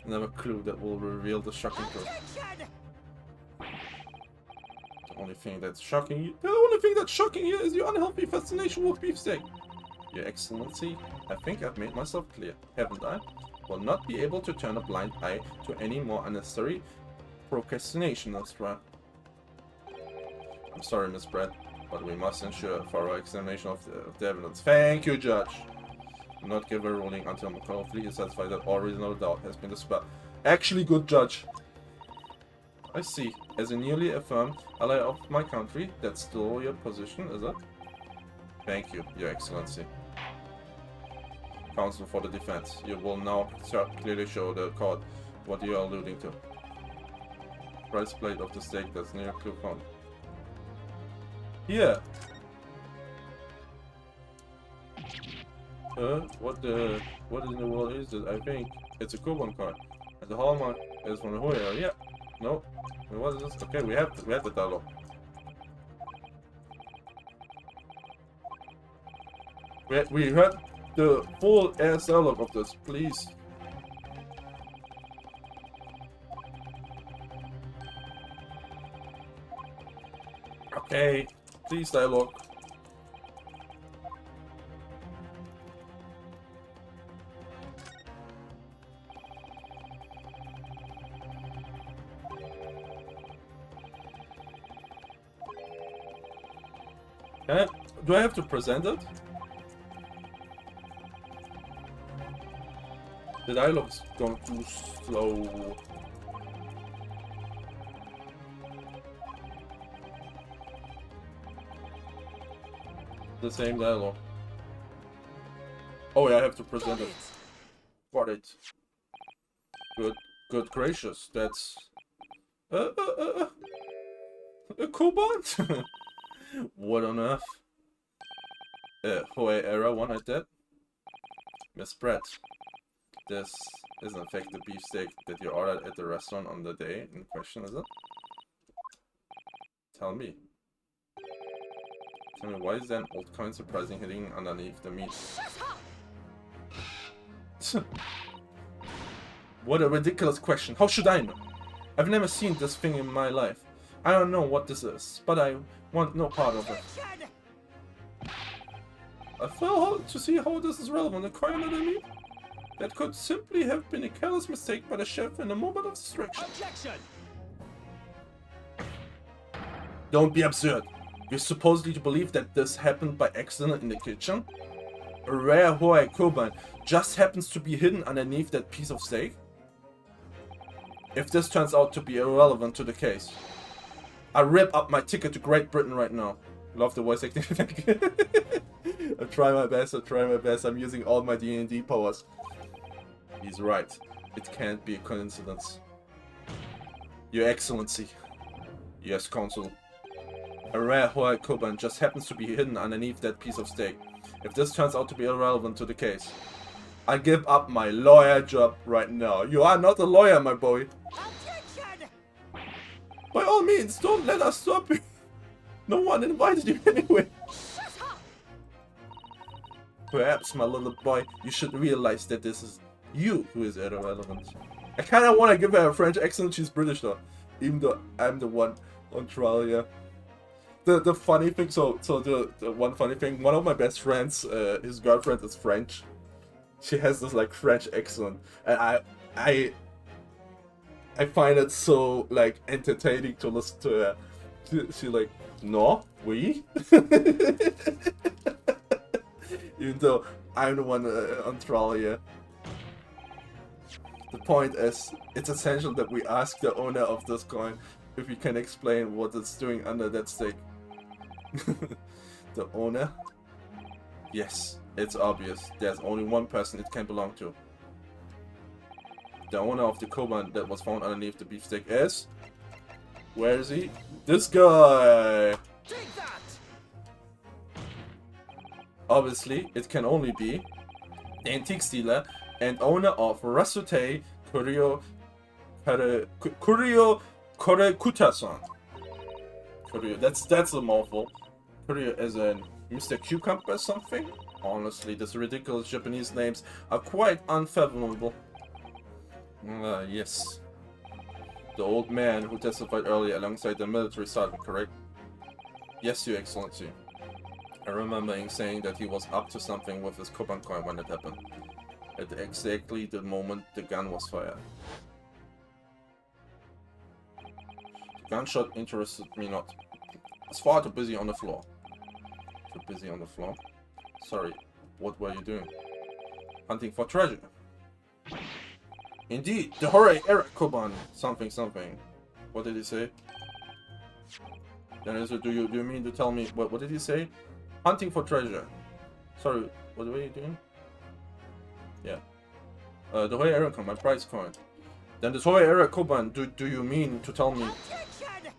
Another clue that will reveal the shocking truth. The only thing that's shocking you is your unhealthy fascination with beefsteak. Your Excellency, I think I've made myself clear, haven't I? Will not be able to turn a blind eye to any more unnecessary procrastination, Nostra. I'm sorry, Miss Brett, but we must ensure a thorough examination of the evidence. Thank you, Judge. Do not give a ruling until McCarthy is satisfied that all reasonable doubt has been dispelled. Actually, good Judge. I see. As a newly affirmed ally of my country, that's still your position, is it? Thank you, Your Excellency. Counsel for the defense. You will now clearly show the court what you are alluding to. Price plate of the steak that's near clue found. Here. What in the world is this? I think it's a coupon card. And the hallmark is from the Hui era. Yeah. No. What is this? Okay, we have the dialogue. We heard the full ass dialogue of this, please. Okay, please dialogue. Do I have to present it? The dialogue's gone too slow. The same dialogue. Oh yeah, I have to present it. Got it. Good gracious, that's a Kobold? What on earth? Hoei Era wanted that? Miss Brett, this is in fact the beefsteak that you ordered at the restaurant on the day in question, is it? Tell me. Tell me, why is there an old coin surprising hidden underneath the meat? What a ridiculous question. How should I know? I've never seen this thing in my life. I don't know what this is, but I want no part of it. I fail to see how this is relevant. A coin under the meat? That could simply have been a careless mistake by the chef in a moment of distraction. Objection! Don't be absurd. You're supposedly to believe that this happened by accident in the kitchen? A rare Hoei Koban just happens to be hidden underneath that piece of steak? If this turns out to be irrelevant to the case, I rip up my ticket to Great Britain right now. Love the voice acting. I try my best, I'm using all my D&D powers. He's right. It can't be a coincidence. Your Excellency. Yes, Consul. A rare Hoei Koban just happens to be hidden underneath that piece of steak. If this turns out to be irrelevant to the case, I give up my lawyer job right now. You are not a lawyer, my boy. Objection! By all means, don't let us stop you. No one invited you anyway. Shut up! Perhaps, my little boy, you should realize that this is you who is irrelevant. I kinda wanna give her a French accent, she's British though. Even though I'm the one on trial, yeah. The funny thing, so the one funny thing, one of my best friends, his girlfriend is French. She has this like French accent, and I find it so like entertaining to listen to her. She like, no, oui. Even though I'm the one on trial here. The point is, it's essential that we ask the owner of this coin if he can explain what it's doing under that steak. The owner? Yes, it's obvious. There's only one person it can belong to. The owner of the Koban that was found underneath the beefsteak is... Where is he? This guy! Take that! Obviously, it can only be the antique dealer and owner of Rasute Kurio Korekutasan. Kurio, that's a mouthful. Kurio as in Mr. Cucumber or something? Honestly, these ridiculous Japanese names are quite unfathomable. Yes. The old man who testified earlier alongside the military sergeant, correct? Yes, Your Excellency. I remember him saying that he was up to something with his Koban coin when it happened. At exactly the moment the gun was fired. The gunshot interested me not. I was far too busy on the floor. Too busy on the floor? Sorry, what were you doing? Hunting for treasure. Indeed, the Hoei Era Koban something something. What did he say? Then do you mean to tell me what did he say? Hunting for treasure. Sorry, what were you doing? Yeah. The Hoei Era coin, my prize coin. Then this Hoei Era Koban, do you mean to tell me? Objection!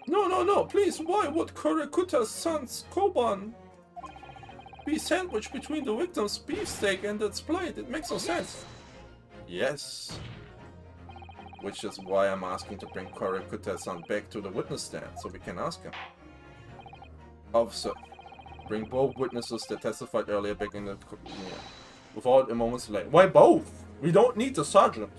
No, please, why would Korekuta's son's Koban be sandwiched between the victim's beefsteak and its plate? It makes no sense. Yes. Which is why I'm asking to bring Korekuta's son back to the witness stand, so we can ask him. Officer, bring both witnesses that testified earlier back in the... Yeah. Without a moment's delay. Why both? We don't need the sergeant.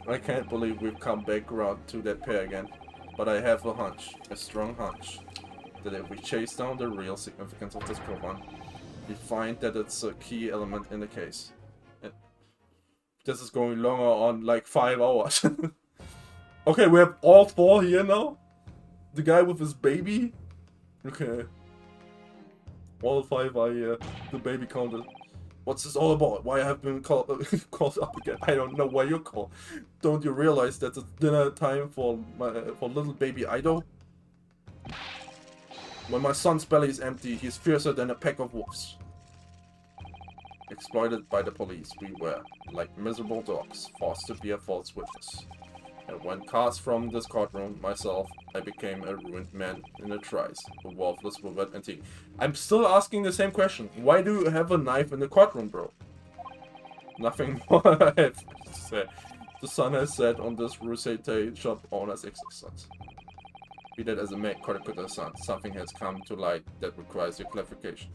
I can't believe we've come back around to that pair again. But I have a hunch, a strong hunch, that if we chase down the real significance of this Koban, we find that it's a key element in the case. And this is going longer on like 5 hours. Okay, we have all 4 here now. The guy with his baby. Okay. All 5 are here. The baby counted. What's this all about? Why I have been called up again? I don't know why you're called. Don't you realize that it's dinner time for little baby Ido? When my son's belly is empty, he's fiercer than a pack of wolves. Exploited by the police, we were, like miserable dogs, forced to be a false witness. And when cast from this courtroom, myself, I became a ruined man in a trice, a worthless, withered antique. I'm still asking the same question. Why do you have a knife in the courtroom, bro? Nothing more I have to say. The sun has set on this Rusete shop owner's existence. Be that as it may, Kodakuta Sun, something has come to light that requires your clarification.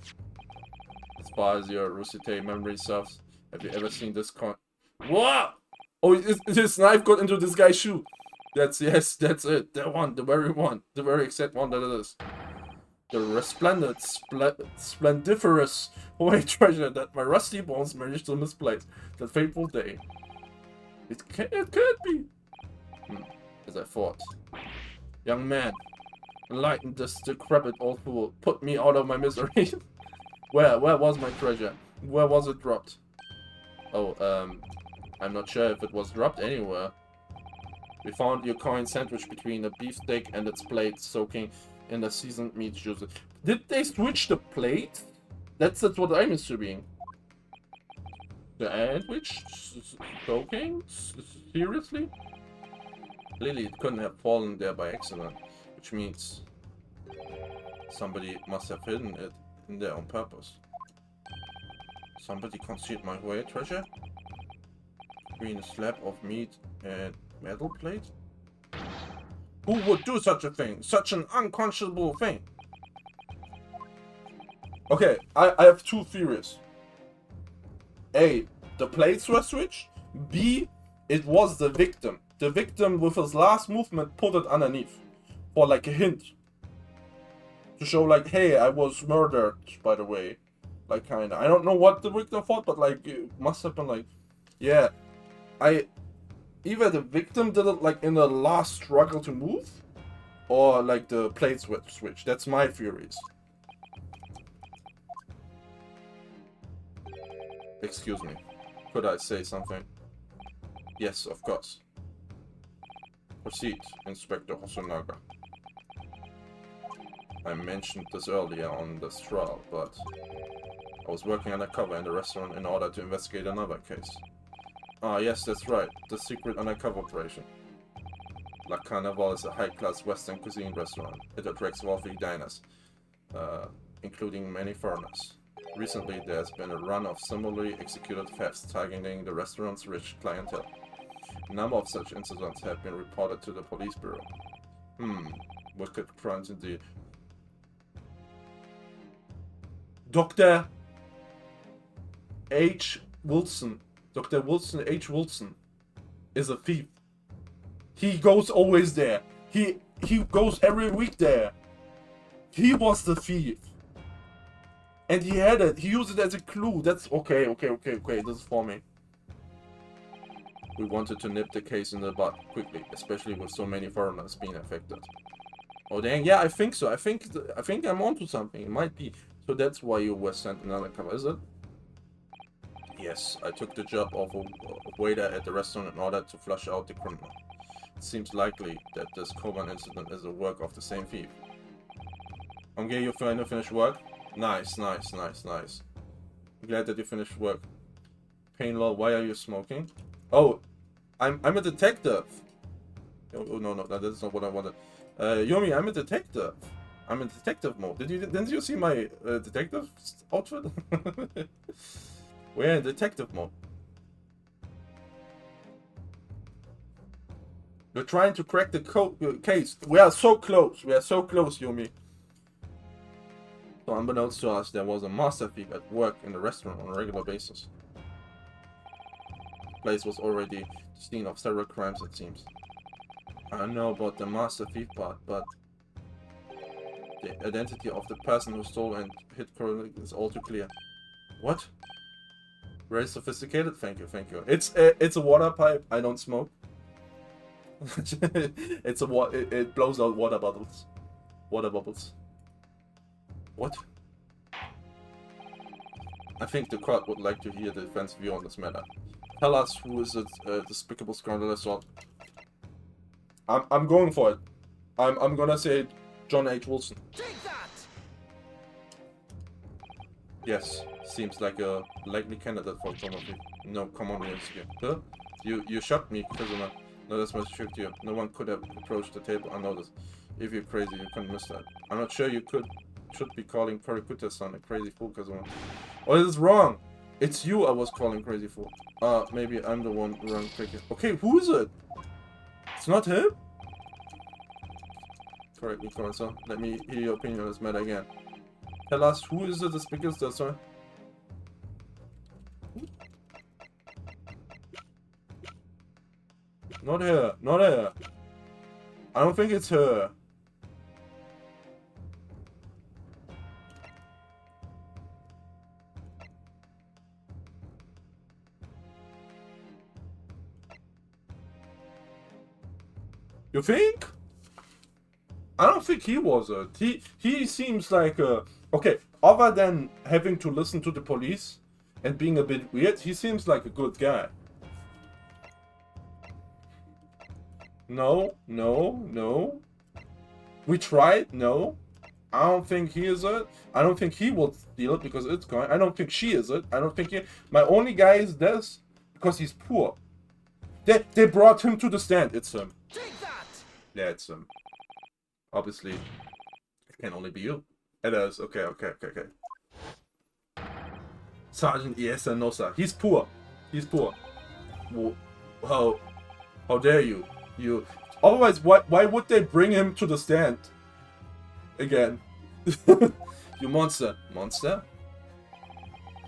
As far as your Rusete memory serves, have you ever seen this What? Oh, his knife got into this guy's shoe. Yes, that's it. That one, the very exact one that it is. The resplendent, splendiferous white treasure that my rusty bones managed to misplace that fateful day. It could be. As I thought. Young man, enlighten this decrepit old fool. Put me out of my misery. Where was my treasure? Where was it dropped? Oh, I'm not sure if it was dropped anywhere. We found your coin sandwiched between a beefsteak and its plate, soaking in the seasoned meat juice. Did they switch the plate? That's what I'm assuming. The sandwich? Soaking? Seriously? Clearly, it couldn't have fallen there by accident, which means somebody must have hidden it in there on purpose. Somebody concealed my royal treasure? Between a slab of meat and metal plate? Who would do such a thing? Such an unconscionable thing? Okay, I have two theories. A, the plates were switched. B, it was the victim. The victim with his last movement put it underneath. For like a hint. To show like, hey, I was murdered, by the way. Like kinda. I don't know what the victim thought, but like, it must have been like, yeah. Either the victim did it like in the last struggle to move, or like the plates were switched. That's my theories. Excuse me. Could I say something? Yes, of course. Proceed, Inspector Hosonaga. I mentioned this earlier on this trial, but I was working undercover in the restaurant in order to investigate another case. Ah, yes, that's right. The secret undercover operation. La Carnival is a high-class Western cuisine restaurant. It attracts wealthy diners, including many foreigners. Recently, there has been a run of similarly executed thefts targeting the restaurant's rich clientele. A number of such incidents have been reported to the police bureau. Wicked crimes indeed. Dr. H. Wilson. Dr. Wilson H. Wilson is a thief. He goes always there. He goes every week there. He was the thief. And he had it. He used it as a clue. That's okay. This is for me. We wanted to nip the case in the bud quickly, especially with so many foreigners being affected. Oh dang, yeah, I think so. I think I'm onto something. It might be. So that's why you were sent another cover, is it? Yes, I took the job of a waiter at the restaurant in order to flush out the criminal. It seems likely that this Koban incident is the work of the same thief. Okay, you finished work? Nice. Glad that you finished work. Painlaw, why are you smoking? Oh, I'm a detective. Oh no, that's not what I wanted. Yomi, I'm a detective. I'm in detective mode. Didn't you see my detective outfit? We're in detective mode. We're trying to crack the case. We are so close. Yomi. So unbeknownst to us, there was a master thief at work in the restaurant on a regular basis. The place was already the scene of several crimes, it seems. I don't know about the master thief part, but the identity of the person who stole and hit Corona is all too clear. What? Very sophisticated? Thank you. It's a water pipe. I don't smoke. It blows out water bubbles. What? I think the crowd would like to hear the defense view on this matter. Tell us who is it, despicable scoundrel assault. I'm going for it. I'm gonna say John H. Wilson. Take that! Yes, seems like a likely candidate for Tomofi. No, come on, Ryusuke. Huh? You shot me, Kazuma. No, that's what tricked you. No one could have approached the table unnoticed. If you're crazy, you couldn't miss that. I'm not sure you should be calling Kurikuta-san a crazy fool, Kazuma. Oh, this is wrong! It's you I was calling crazy fool. Maybe I'm the one wrong picker. Okay, who is it? It's not him? Correct me, Koro-san. Let me hear your opinion on this matter again. Tell us, who is it that speaks that, sir? Not her. Not her. I don't think it's her. You think? I don't think he was it. He seems like okay, other than having to listen to the police and being a bit weird, he seems like a good guy. No, no, no. We tried, no. I don't think he is it. I don't think he will steal it because it's going. I don't think she is it. I don't think he. My only guy is this because he's poor. They brought him to the stand. It's him. Take that! Yeah, it's him. Obviously, it can only be you. It is. Okay, okay, okay, okay. Sergeant Iesa Nosa. He's poor. He's poor. How dare you? Otherwise, why would they bring him to the stand? Again. You monster. Monster?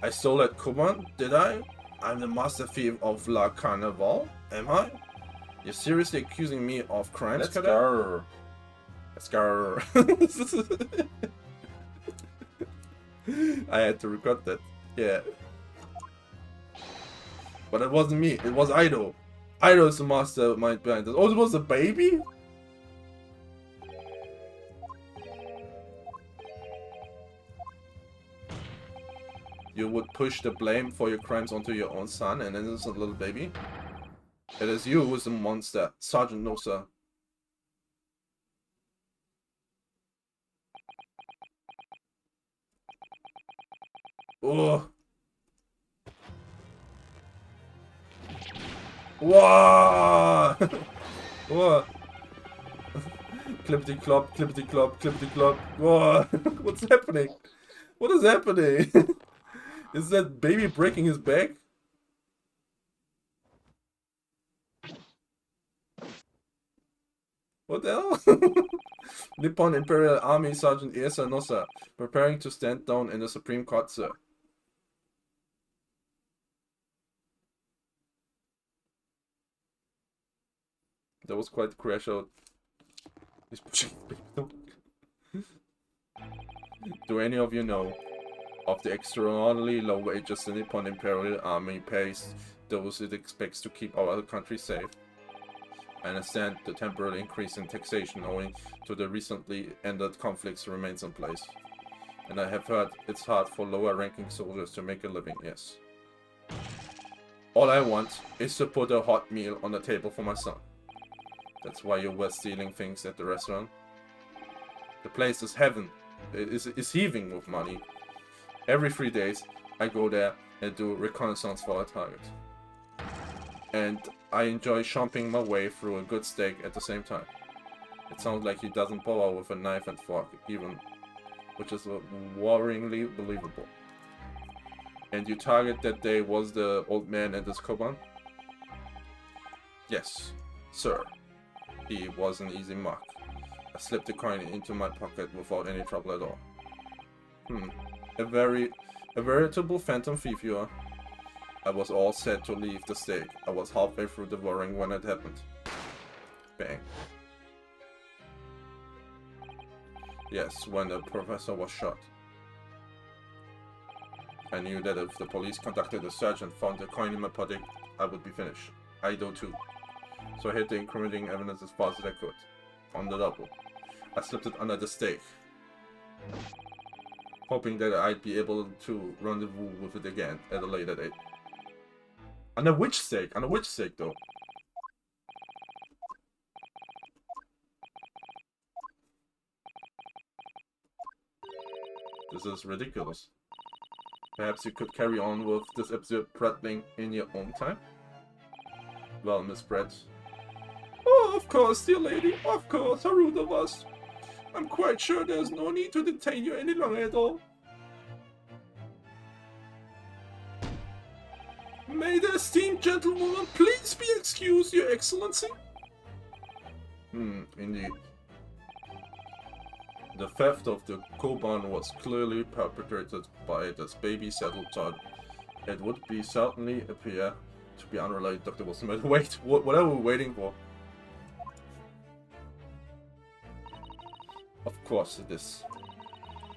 I stole that Kuban, did I? I'm the master thief of La Carnival, am I? You're seriously accusing me of crimes, Let's Kada? go. Let's go. I had to record that. Yeah. But it wasn't me. It was Aido. Aido is the mastermind behind this. Oh, it was a baby? You would push the blame for your crimes onto your own son, an innocent little baby? It is you who is the monster. Sergeant Nosa. Oh. Whoa! Whoa! Clippity clop, clippity clop, clippity clop. Whoa! What's happening? What is happening? Is that baby breaking his back? What the hell? Nippon Imperial Army Sergeant Iesa Nosa, preparing to stand down in the Supreme Court, sir. That was quite the crash out. He's pushing the baby. Do any of you know of the extraordinarily low wages the Nippon Imperial Army pays those it expects to keep our country safe? I understand the temporary increase in taxation owing to the recently ended conflicts remains in place. And I have heard it's hard for lower-ranking soldiers to make a living, yes. All I want is to put a hot meal on the table for my son. That's why you were stealing things at the restaurant. The place is heaven. It is heaving with money. Every 3 days, I go there and do reconnaissance for a target. And I enjoy chomping my way through a good steak at the same time. It sounds like he doesn't bother with a knife and fork, even, which is worryingly believable. And your target that day was the old man and his Koban? Yes, sir. He was an easy mark. I slipped the coin into my pocket without any trouble at all. A veritable phantom thief you are. I was all set to leave the steak. I was halfway through devouring when it happened. Bang. Yes, when the professor was shot. I knew that if the police conducted a search and found the coin in my pocket, I would be finished. I do too. So I hid the incriminating evidence as fast as I could. On the double. I slipped it under the steak. Hoping that I'd be able to rendezvous with it again at a later date. Under which steak? Under which steak though? This is ridiculous. Perhaps you could carry on with this absurd prattling in your own time? Well, Miss Brett. Oh, of course, dear lady, of course, how rude of us. I'm quite sure there's no need to detain you any longer at all. May the esteemed gentlewoman please be excused, Your Excellency? Indeed. The theft of the Koban was clearly perpetrated by this baby saddle todd. It would be certainly appear to be unrelated, Dr. Wilson. Wait, what are we waiting for? Of course it is.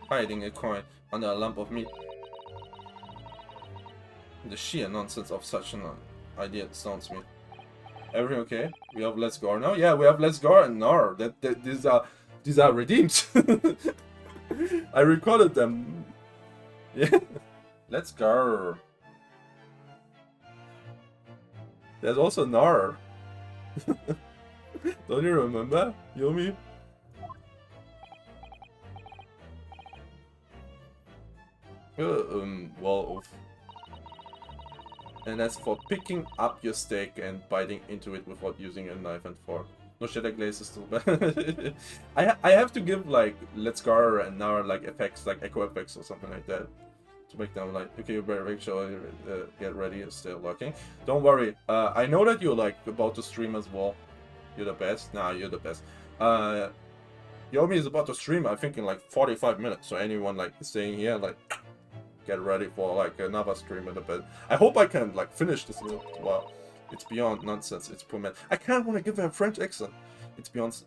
Hiding a coin under a lump of meat. The sheer nonsense of such an idea astounds me. Everything okay? We have Let's Go now? Yeah, we have Let's Go and Nar. These are redeemed. I recorded them. Yeah. Let's Go. There's also Nar. Don't you remember, Yomi? Well, and as for picking up your steak and biting into it without using a knife and fork. No, Shadow Glaze is still bad. I have to give like Let's Go and now like effects, like echo effects or something like that, to make them like, okay, you better make sure you get ready and stay locking. Don't worry, I know that you're like about to stream as well. You're the best. Nah, you're the best. Yomi is about to stream, I think, in like 45 minutes. So anyone like staying here, like, get ready for like another stream in a bit. I hope I can like finish this. Wow, it's beyond nonsense. It's poor man. I kind of want to give her a French accent. It's beyond.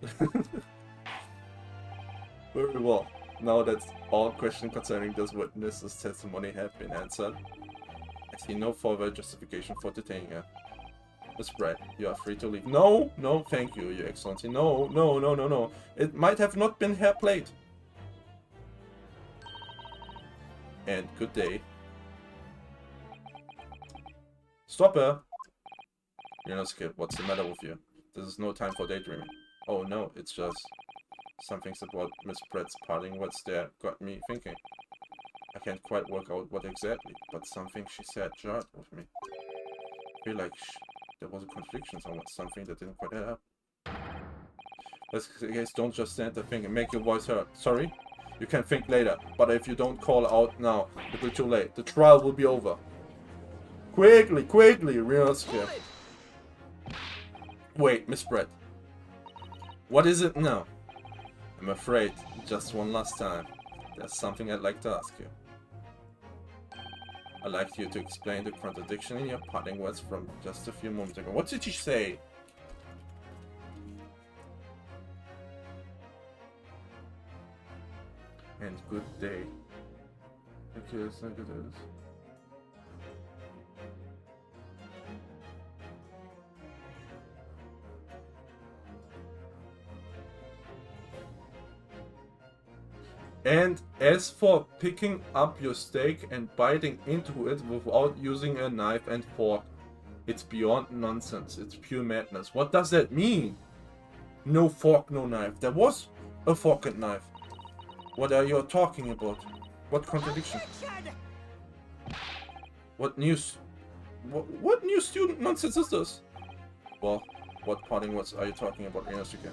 Very well. Now that all questions concerning this witness's testimony have been answered, I see no further justification for detaining her. Miss Brett, you are free to leave. No, no, thank you, Your Excellency. No, no, no, no, no. It might have not been her plate. And good day. Stop her! Ryunosuke, what's the matter with you? This is no time for daydreaming. Oh no, it's just some things about Miss Brett's parting words there got me thinking. I can't quite work out what exactly, but something she said jarred with me. I feel like there was a contradiction somewhere, something that didn't quite add up. Let's guys, don't just stand there thinking, make your voice heard. Sorry? You can think later, but if you don't call out now, it will be too late. The trial will be over. Quickly, quickly, Ryunosuke. Wait, Miss Brett. What is it now? I'm afraid, just one last time, there's something I'd like to ask you. I'd like you to explain the contradiction in your parting words from just a few moments ago. What did she say? And good day. Okay, let's look at this. And as for picking up your steak and biting into it without using a knife and fork, it's beyond nonsense. It's pure madness. What does that mean? No fork, no knife. There was a fork and knife. What are you talking about? What contradiction? What news? What new student nonsense is this? Well, what parting words are you talking about, Ryunosuke?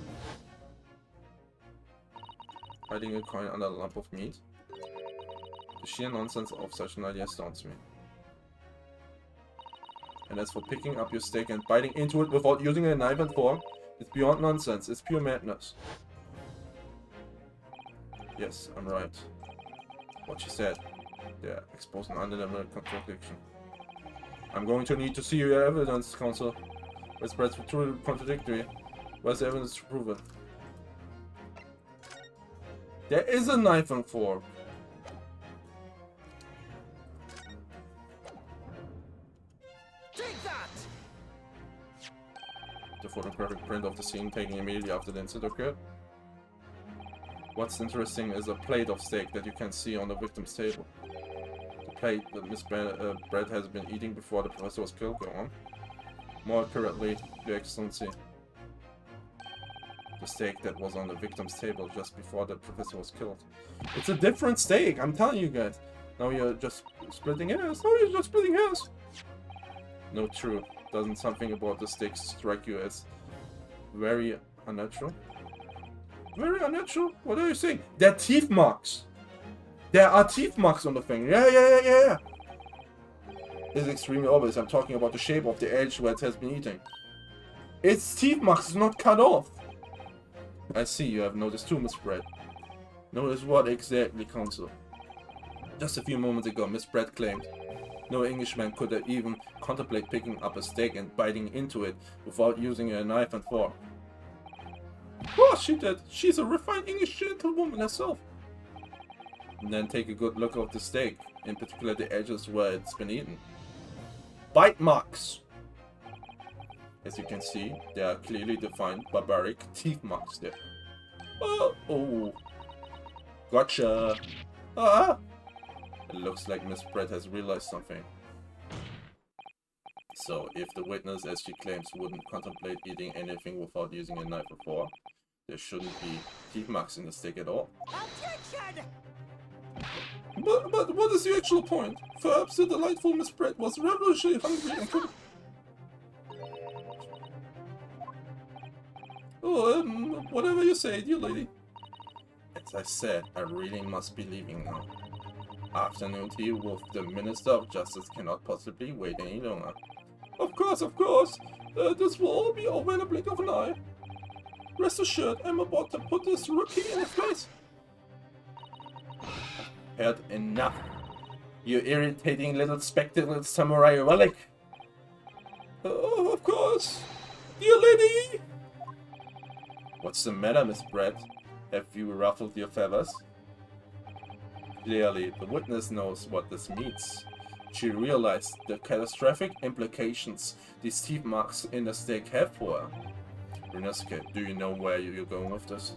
Hiding a coin under a lump of meat? The sheer nonsense of such an idea astounds me. And as for picking up your steak and biting into it without using a knife and fork, it's beyond nonsense. It's pure madness. Yes, I'm right. What she said. Yeah, exposed an undeniable contradiction. I'm going to need to see your evidence, Counsel. Where's Brett's truly contradictory? Where's the evidence to prove it? There is a knife and fork. Take that! The photographic print of the scene taken immediately after the incident occurred. What's interesting is a plate of steak that you can see on the victim's table. The plate that Miss Brett has been eating before the professor was killed. Go on. More accurately, Your Excellency, the steak that was on the victim's table just before the professor was killed. It's a different steak, I'm telling you guys. Now you're just splitting hairs. Now you're just splitting hairs. No, true. Doesn't something about the stakes strike you as very unnatural? Very unnatural? What are you saying? They're teeth marks. There are teeth marks on the thing. Yeah. It's extremely obvious. I'm talking about the shape of the edge where it has been eating. Its teeth marks is not cut off. I see you have noticed too, Miss Brett. Notice what exactly, Counsel? Just a few moments ago, Miss Brett claimed no Englishman could have even contemplate picking up a steak and biting into it without using a knife and fork. Of course she did. She's a refined English gentlewoman herself. And then take a good look at the steak, in particular the edges where it's been eaten. Bite marks! As you can see, there are clearly defined barbaric teeth marks there. Oh. Gotcha! Ah! It looks like Miss Brett has realized something. So, if the witness, as she claims, wouldn't contemplate eating anything without using a knife or fork, there shouldn't be teeth marks in the steak at all. Objection! But what is the actual point? Perhaps the delightful Miss Brett was ravishingly hungry and could... Oh, whatever you say, dear lady. As I said, I really must be leaving now. Afternoon tea with the Minister of Justice cannot possibly wait any longer. Of course. This will all be over in a blink of an eye. Rest assured, I'm about to put this rookie in his place. Heard enough. You irritating little spectacled samurai relic. Oh, of course. Dear lady! What's the matter, Miss Brett? Have you ruffled your feathers? Clearly, the witness knows what this means. She realized the catastrophic implications these teeth marks in the steak have for her. Ryunosuke, do you know where you're going with this?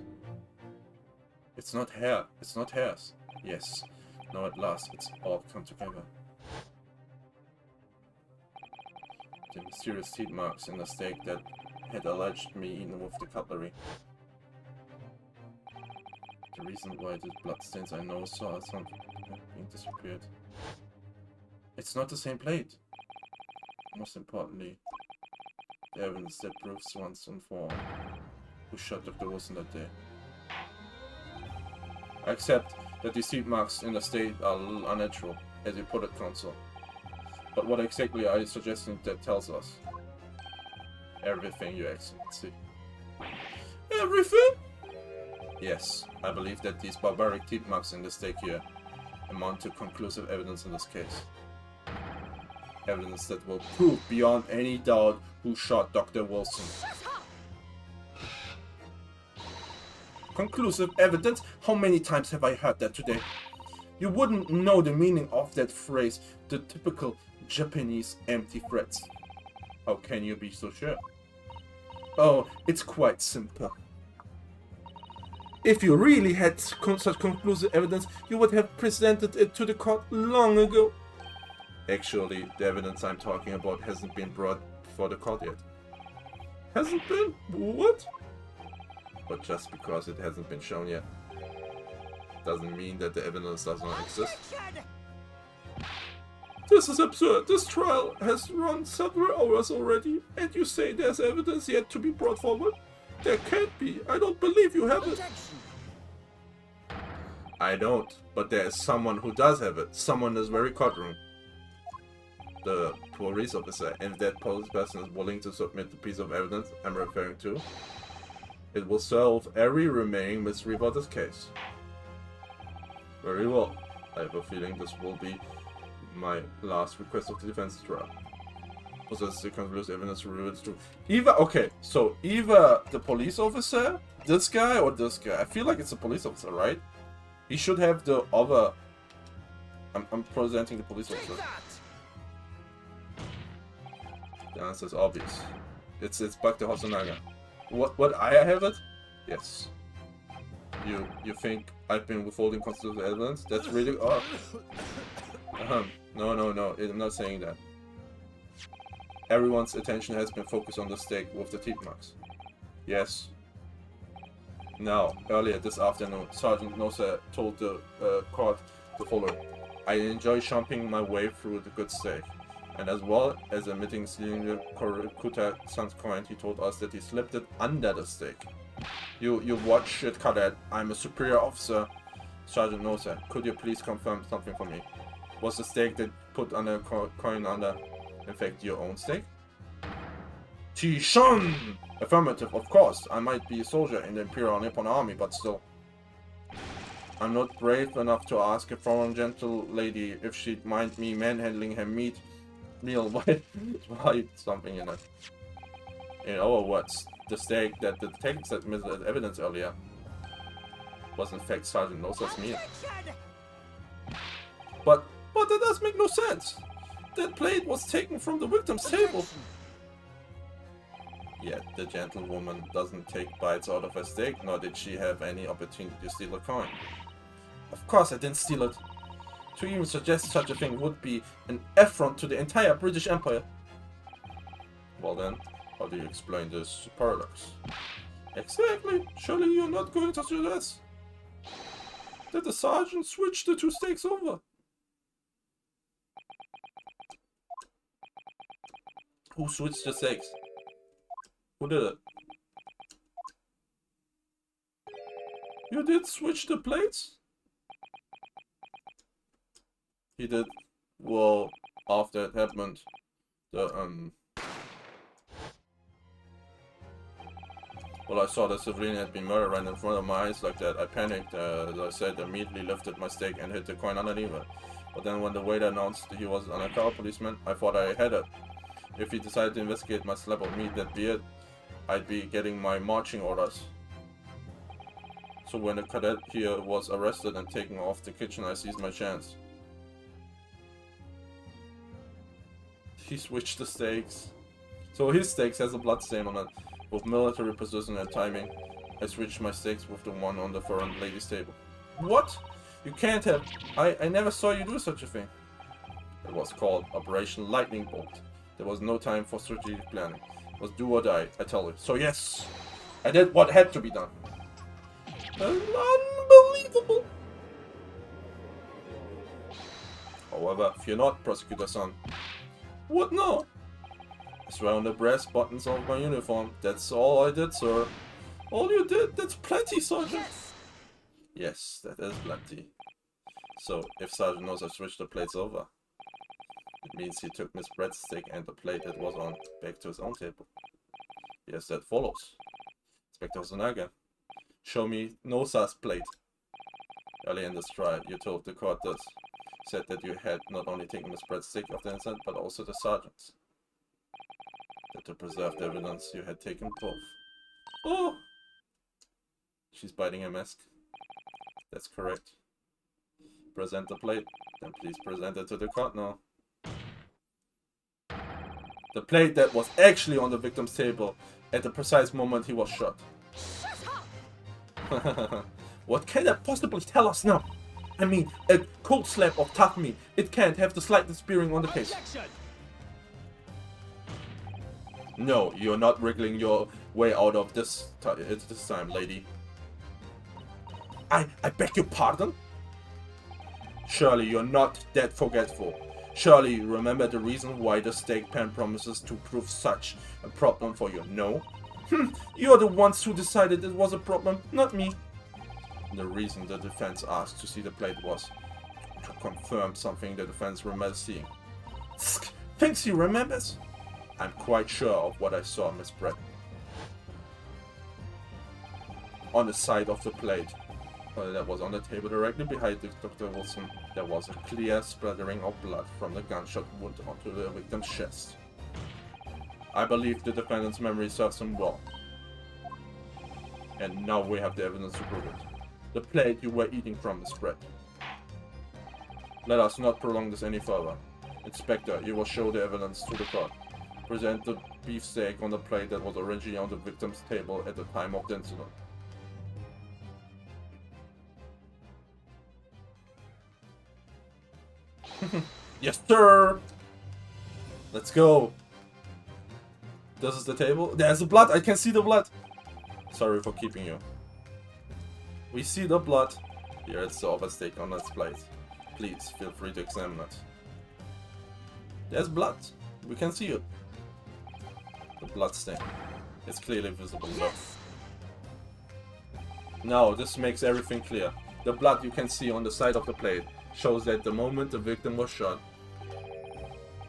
It's not hair. It's not hairs. Yes. Now at last, it's all come together. The mysterious teeth marks in the steak that had alleged me eaten with the cutlery. The reason why the bloodstains I know saw something being disappeared. It's not the same plate. Most importantly, the evidence that proves once and for all who shot Dr. Wilson that day. I accept that these teeth marks in the state are a little unnatural, as you put it, Counsel. But what exactly are you suggesting that tells us? Everything, Your Excellency. Everything? Yes, I believe that these barbaric teeth marks in the steak here amount to conclusive evidence in this case. Evidence that will prove beyond any doubt who shot Dr. Wilson. Conclusive evidence? How many times have I heard that today? You wouldn't know the meaning of that phrase, the typical Japanese empty threats. How can you be so sure? Oh, it's quite simple. If you really had such conclusive evidence, you would have presented it to the court long ago. Actually, the evidence I'm talking about hasn't been brought before the court yet. Hasn't been? What? But just because it hasn't been shown yet, doesn't mean that the evidence does not exist. This is absurd. This trial has run several hours already, and you say there's evidence yet to be brought forward? There can't be. I don't believe you have it. I don't, but there is someone who does have it. Someone in this very courtroom. The police officer, and that police person is willing to submit the piece of evidence I'm referring to. It will solve every remaining mystery about this case. Very well. I have a feeling this will be my last request of the defense trial. Possesses the conclusive evidence reveals to either the police officer, this guy, or this guy. I feel like it's a police officer, right? He should have the other. I'm presenting the police officer. The answer is obvious. It's back to Hosonaga. What I have it? Yes. You think I've been withholding conclusive evidence? That's really odd. No, I'm not saying that. Everyone's attention has been focused on the steak with the teeth marks. Yes. Now, earlier this afternoon, Sergeant Nosa told the court the following. I enjoy chomping my way through the good steak. And as well as admitting stealing the Kuta-san's coin, he told us that he slipped it under the steak. You watch it, Cadet. I'm a superior officer. Sergeant Nosa, could you please confirm something for me? Was the steak that put on the coin under, in fact, your own steak? Tishon! Affirmative, of course. I might be a soldier in the Imperial Nippon Army, but still. I'm not brave enough to ask a foreign gentle lady if she'd mind me manhandling her meal while something in it. In other words, the steak that the detectives admitted as evidence earlier was in fact Sergeant Nosa's meal. But that does make no sense. That plate was taken from the victim's table. Yet the gentlewoman doesn't take bites out of her steak, nor did she have any opportunity to steal a coin. Of course I didn't steal it. To even suggest such a thing would be an affront to the entire British Empire. Well then, how do you explain this paradox? Exactly. Surely you're not going to suggest that the sergeant switched the two steaks over. Who switched the steaks? Who did it? You did switch the plates? He did. Well, after it happened, well, I saw that civilian had been murdered right in front of my eyes like that. I panicked, as I said, immediately lifted my stick and hit the coin underneath it. But then when the waiter announced that he was an undercover policeman, I thought I had it. If he decided to investigate my slab of meat, that'd be it. I'd be getting my marching orders. So when the cadet here was arrested and taken off the kitchen, I seized my chance. He switched the steaks. So his steaks has a blood stain on it. With military precision and timing, I switched my steaks with the one on the foreign lady's table. What? You can't have... I never saw you do such a thing. It was called Operation Lightning Bolt. There was no time for strategic planning. It was do or die, I tell you. So yes, I did what had to be done. Unbelievable! However, fear not, Prosecutor-san. What now? I swear on the brass buttons of my uniform. That's all I did, sir. All you did? That's plenty, Sergeant. Yes, that is plenty. So, if Sergeant knows I switched the plates over, it means he took Miss Brett's steak and the plate it was on back to his own table. Yes, that follows. Inspector Zanaga, show me Nosa's plate. Early in this trial, you told the court this. Said that you had not only taken Miss Brett's steak of the incident, but also the sergeant's. That to preserve the evidence, you had taken both. Oh! She's biting a mask. That's correct. Present the plate. Then please present it to the court now. The plate that was actually on the victim's table at the precise moment he was shot. What can that possibly tell us now? I mean, a cold slab of tough meat. It can't have the slightest bearing on the case. No, you're not wriggling your way out of this time, lady. I beg your pardon? Surely you're not that forgetful. Surely you remember the reason why the steak pan promises to prove such a problem for you, no? You're the ones who decided it was a problem, not me. The reason the defense asked to see the plate was to confirm something the defense remembers seeing. Thinks he remembers? I'm quite sure of what I saw, Miss Brett. On the side of the plate that was on the table directly behind Dr. Wilson, there was a clear splattering of blood from the gunshot wound onto the victim's chest. I believe the defendant's memory serves him well. And now we have the evidence to prove it. The plate you were eating from, Miss Brett. Let us not prolong this any further. Inspector, you will show the evidence to the court. Present the beefsteak on the plate that was originally on the victim's table at the time of the incident. Yes, sir! Let's go! This is the table. There's the blood! I can see the blood! Sorry for keeping you. We see the blood. Here it's the other steak on its plate. Please feel free to examine it. There's blood. We can see it. The blood stain. It's clearly visible though. Now, this makes everything clear. The blood you can see on the side of the plate shows that the moment the victim was shot,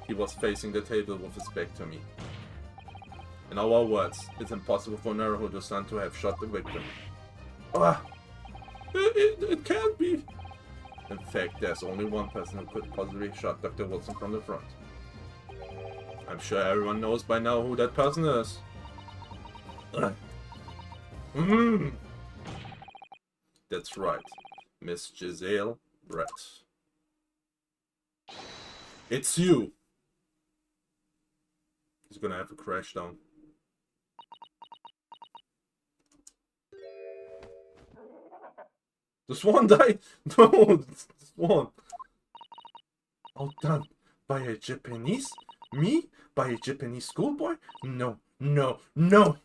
he was facing the table with his back to me. In our words, it's impossible for Naruhodo-san to have shot the victim. Ah! It can't be! In fact, there's only one person who could possibly have shot Dr. Wilson from the front. I'm sure everyone knows by now who that person is. That's right, Miss Giselle Brett. It's you! He's gonna have a crash down. The swan died! No, the swan! Outdone by a Japanese? Me? By a Japanese schoolboy? No, no, no!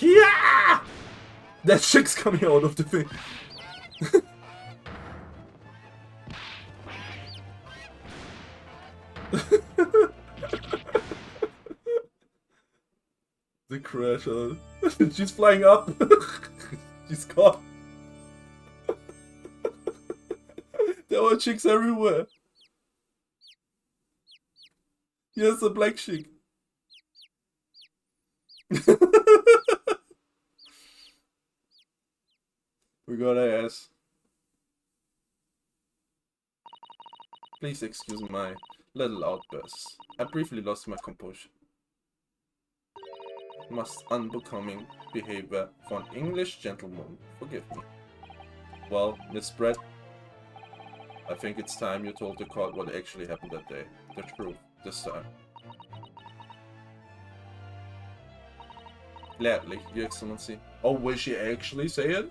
Yeah! That chick's coming out of the thing. The crasher. She's flying up. She's caught. There were chicks everywhere. Yes, a black chick. We got ass. Please excuse my little outbursts. I briefly lost my composure. Most unbecoming behavior for an English gentleman. Forgive me. Well, Miss Brett, I think it's time you told the court what actually happened that day. The truth, this time. Gladly, Your Excellency. Oh, will she actually say it?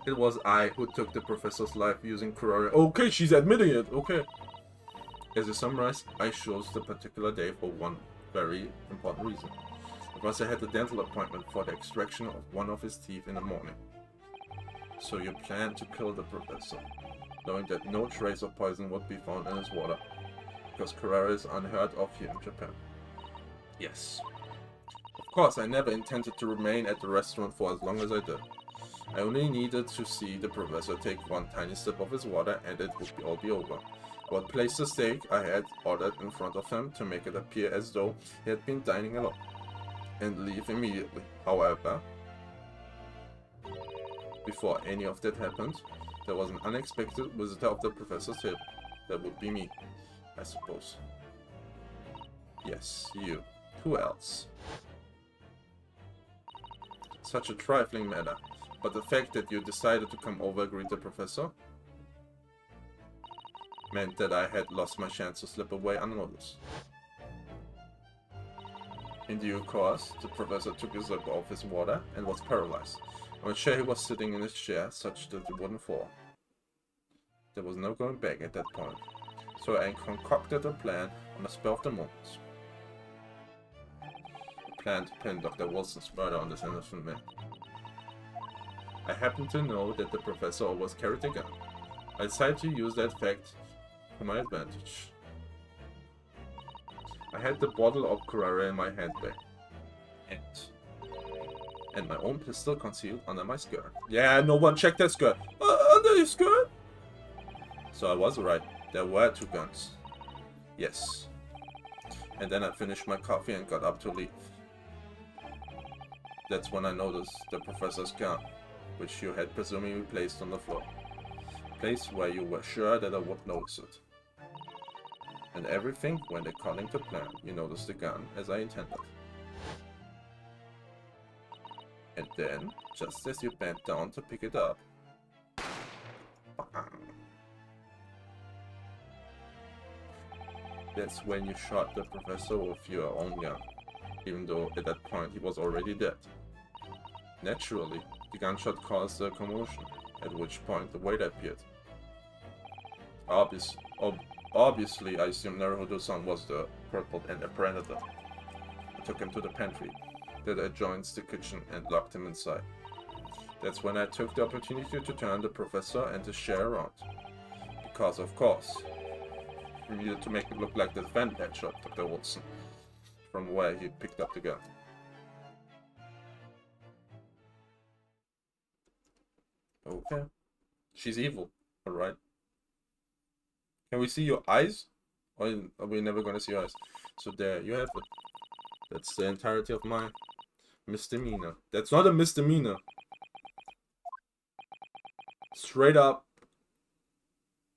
It was I who took the professor's life using Kurare. Okay, she's admitting it. Okay. As you summarize, I chose the particular day for one very important reason. Because I had a dental appointment for the extraction of one of his teeth in the morning. So you planned to kill the professor, knowing that no trace of poison would be found in his water, because Kurare is unheard of here in Japan. Yes. Of course, I never intended to remain at the restaurant for as long as I did. I only needed to see the professor take one tiny sip of his water and it would all be over. I would place the steak I had ordered in front of him to make it appear as though he had been dining alone, and leave immediately. However, before any of that happened, there was an unexpected visitor of the professor's table. That would be me, I suppose. Yes, you. Who else? Such a trifling matter. But the fact that you decided to come over, greet the professor, meant that I had lost my chance to slip away unnoticed. In due course, the professor took a sip of his water and was paralyzed. On a chair he was sitting in his chair, such that it wouldn't fall. There was no going back at that point, so I concocted a plan on the spur of the moment. A plan to pin Dr. Wilson's murder on this innocent man. I happened to know that the professor always carried a gun. I decided to use that fact to my advantage. I had the bottle of Kurare in my handbag. And my own pistol concealed under my skirt. Yeah, no one checked that skirt. Under your skirt? So I was right. There were two guns. Yes. And then I finished my coffee and got up to leave. That's when I noticed the professor's gun, which you had presumably placed on the floor. A place where you were sure that I would notice it. And everything went according to plan. You noticed the gun as I intended. And then, just as you bent down to pick it up, bang. That's when you shot the professor with your own gun, even though at that point he was already dead. Naturally, the gunshot caused a commotion, at which point the waiter appeared. obviously, I assume Naruto-san was the purple and the predator. I took him to the pantry. Then I joined the kitchen and locked him inside. That's when I took the opportunity to turn the professor and the chair around. Because, of course, we needed to make it look like the vent that shot Dr. Watson from where he picked up the gun. Okay. She's evil, alright. Can we see your eyes? Or are we never gonna see your eyes? So there, you have it. That's the entirety of my misdemeanor. That's not a misdemeanor. Straight up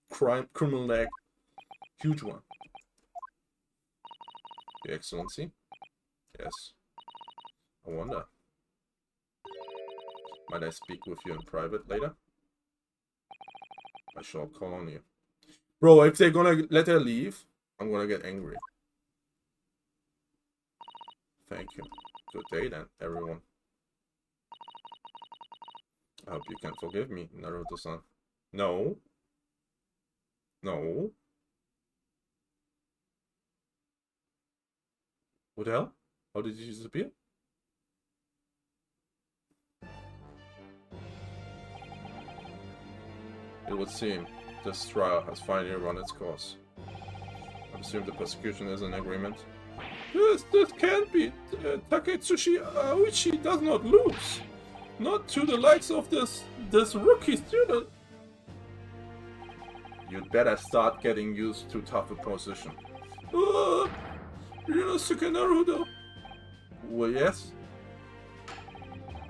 criminal act. Huge one. Your Excellency? Yes. I wonder. Might I speak with you in private later? I shall call on you. Bro, if they're gonna let her leave, I'm gonna get angry. Thank you. Good day then, everyone. I hope you can forgive me, Naruto-san. No. No. What the hell? How did you disappear? It would seem this trial has finally run its course. I presume the prosecution is in agreement. This can't be. Taketsuchi Aoichi does not lose. Not to the likes of this rookie student. You'd better start getting used to tougher position. Ryunosuke Naruto. Well, yes.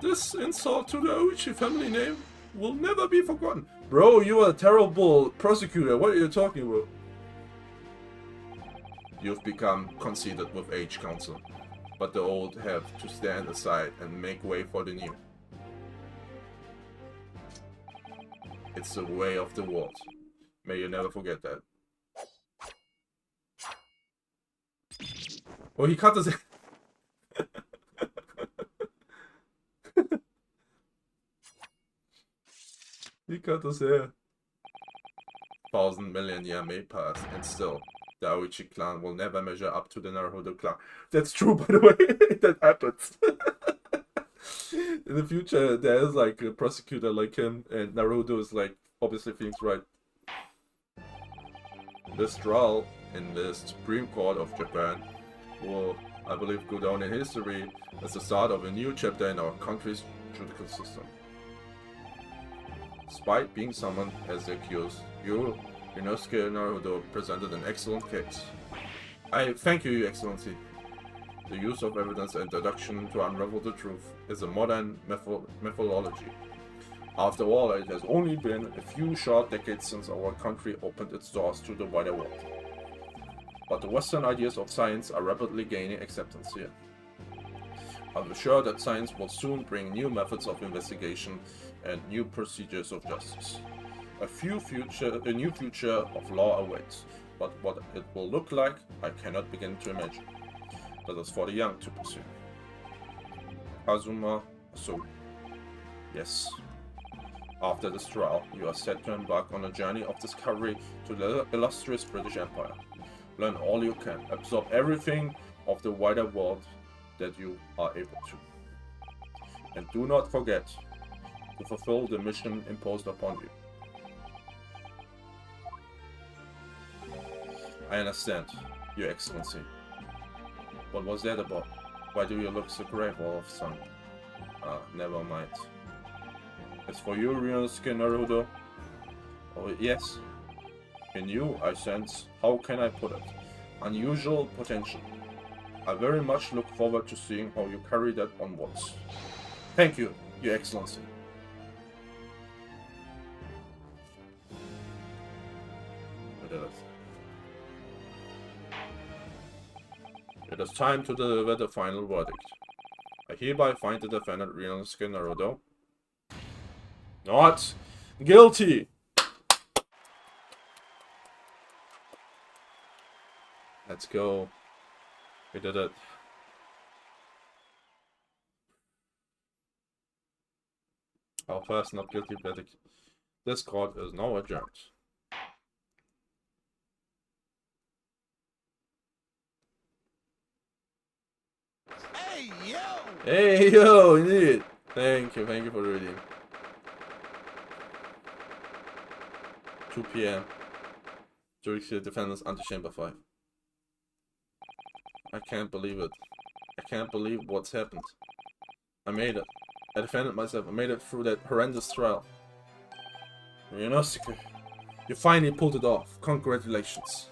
This insult to the Aoichi family name will never be forgotten. Bro, you are a terrible prosecutor. What are you talking about? You've become conceited with age, Counsel. But the old have to stand aside and make way for the new. It's the way of the world. May you never forget that. Oh, he cut his... He cut his hair. 1,000 million years may pass, and still, the Aoichi clan will never measure up to the Naruto clan. That's true, by the way. That happens. In the future, there's like a prosecutor like him, and Naruto is like, obviously thinks right. This trial in the Supreme Court of Japan will, I believe, go down in history as the start of a new chapter in our country's judicial system. Despite being summoned as the accused, Ryunosuke Naruto presented an excellent case. I thank you, Your Excellency. The use of evidence and deduction to unravel the truth is a modern methodology. After all, it has only been a few short decades since our country opened its doors to the wider world. But the Western ideas of science are rapidly gaining acceptance here. I'm sure that science will soon bring new methods of investigation and new procedures of justice. A new future of law awaits, but what it will look like, I cannot begin to imagine. That is for the young to pursue. Azuma Asogi. Yes. After this trial, you are set to embark on a journey of discovery to the illustrious British Empire. Learn all you can, absorb everything of the wider world that you are able to. And do not forget to fulfill the mission imposed upon you. I understand, Your Excellency. What was that about? Why do you look so grave all of a sudden? Never mind. As for you, Ryunosuke Naruto, oh yes, in you I sense, how can I put it, unusual potential. I very much look forward to seeing how you carry that onwards. Thank you, Your Excellency. It is time to deliver the final verdict. I hereby find the defendant Ryunosuke Naruto not guilty. Let's go. We did it. Our first not guilty verdict. This court is now adjourned. Hey, yo, indeed. Thank you for the reading. 2 p.m. Jurisdiction defendants under chamber 5. I can't believe it. I can't believe what's happened. I made it. I defended myself. I made it through that horrendous trial. Ryunosuke, you finally pulled it off. Congratulations.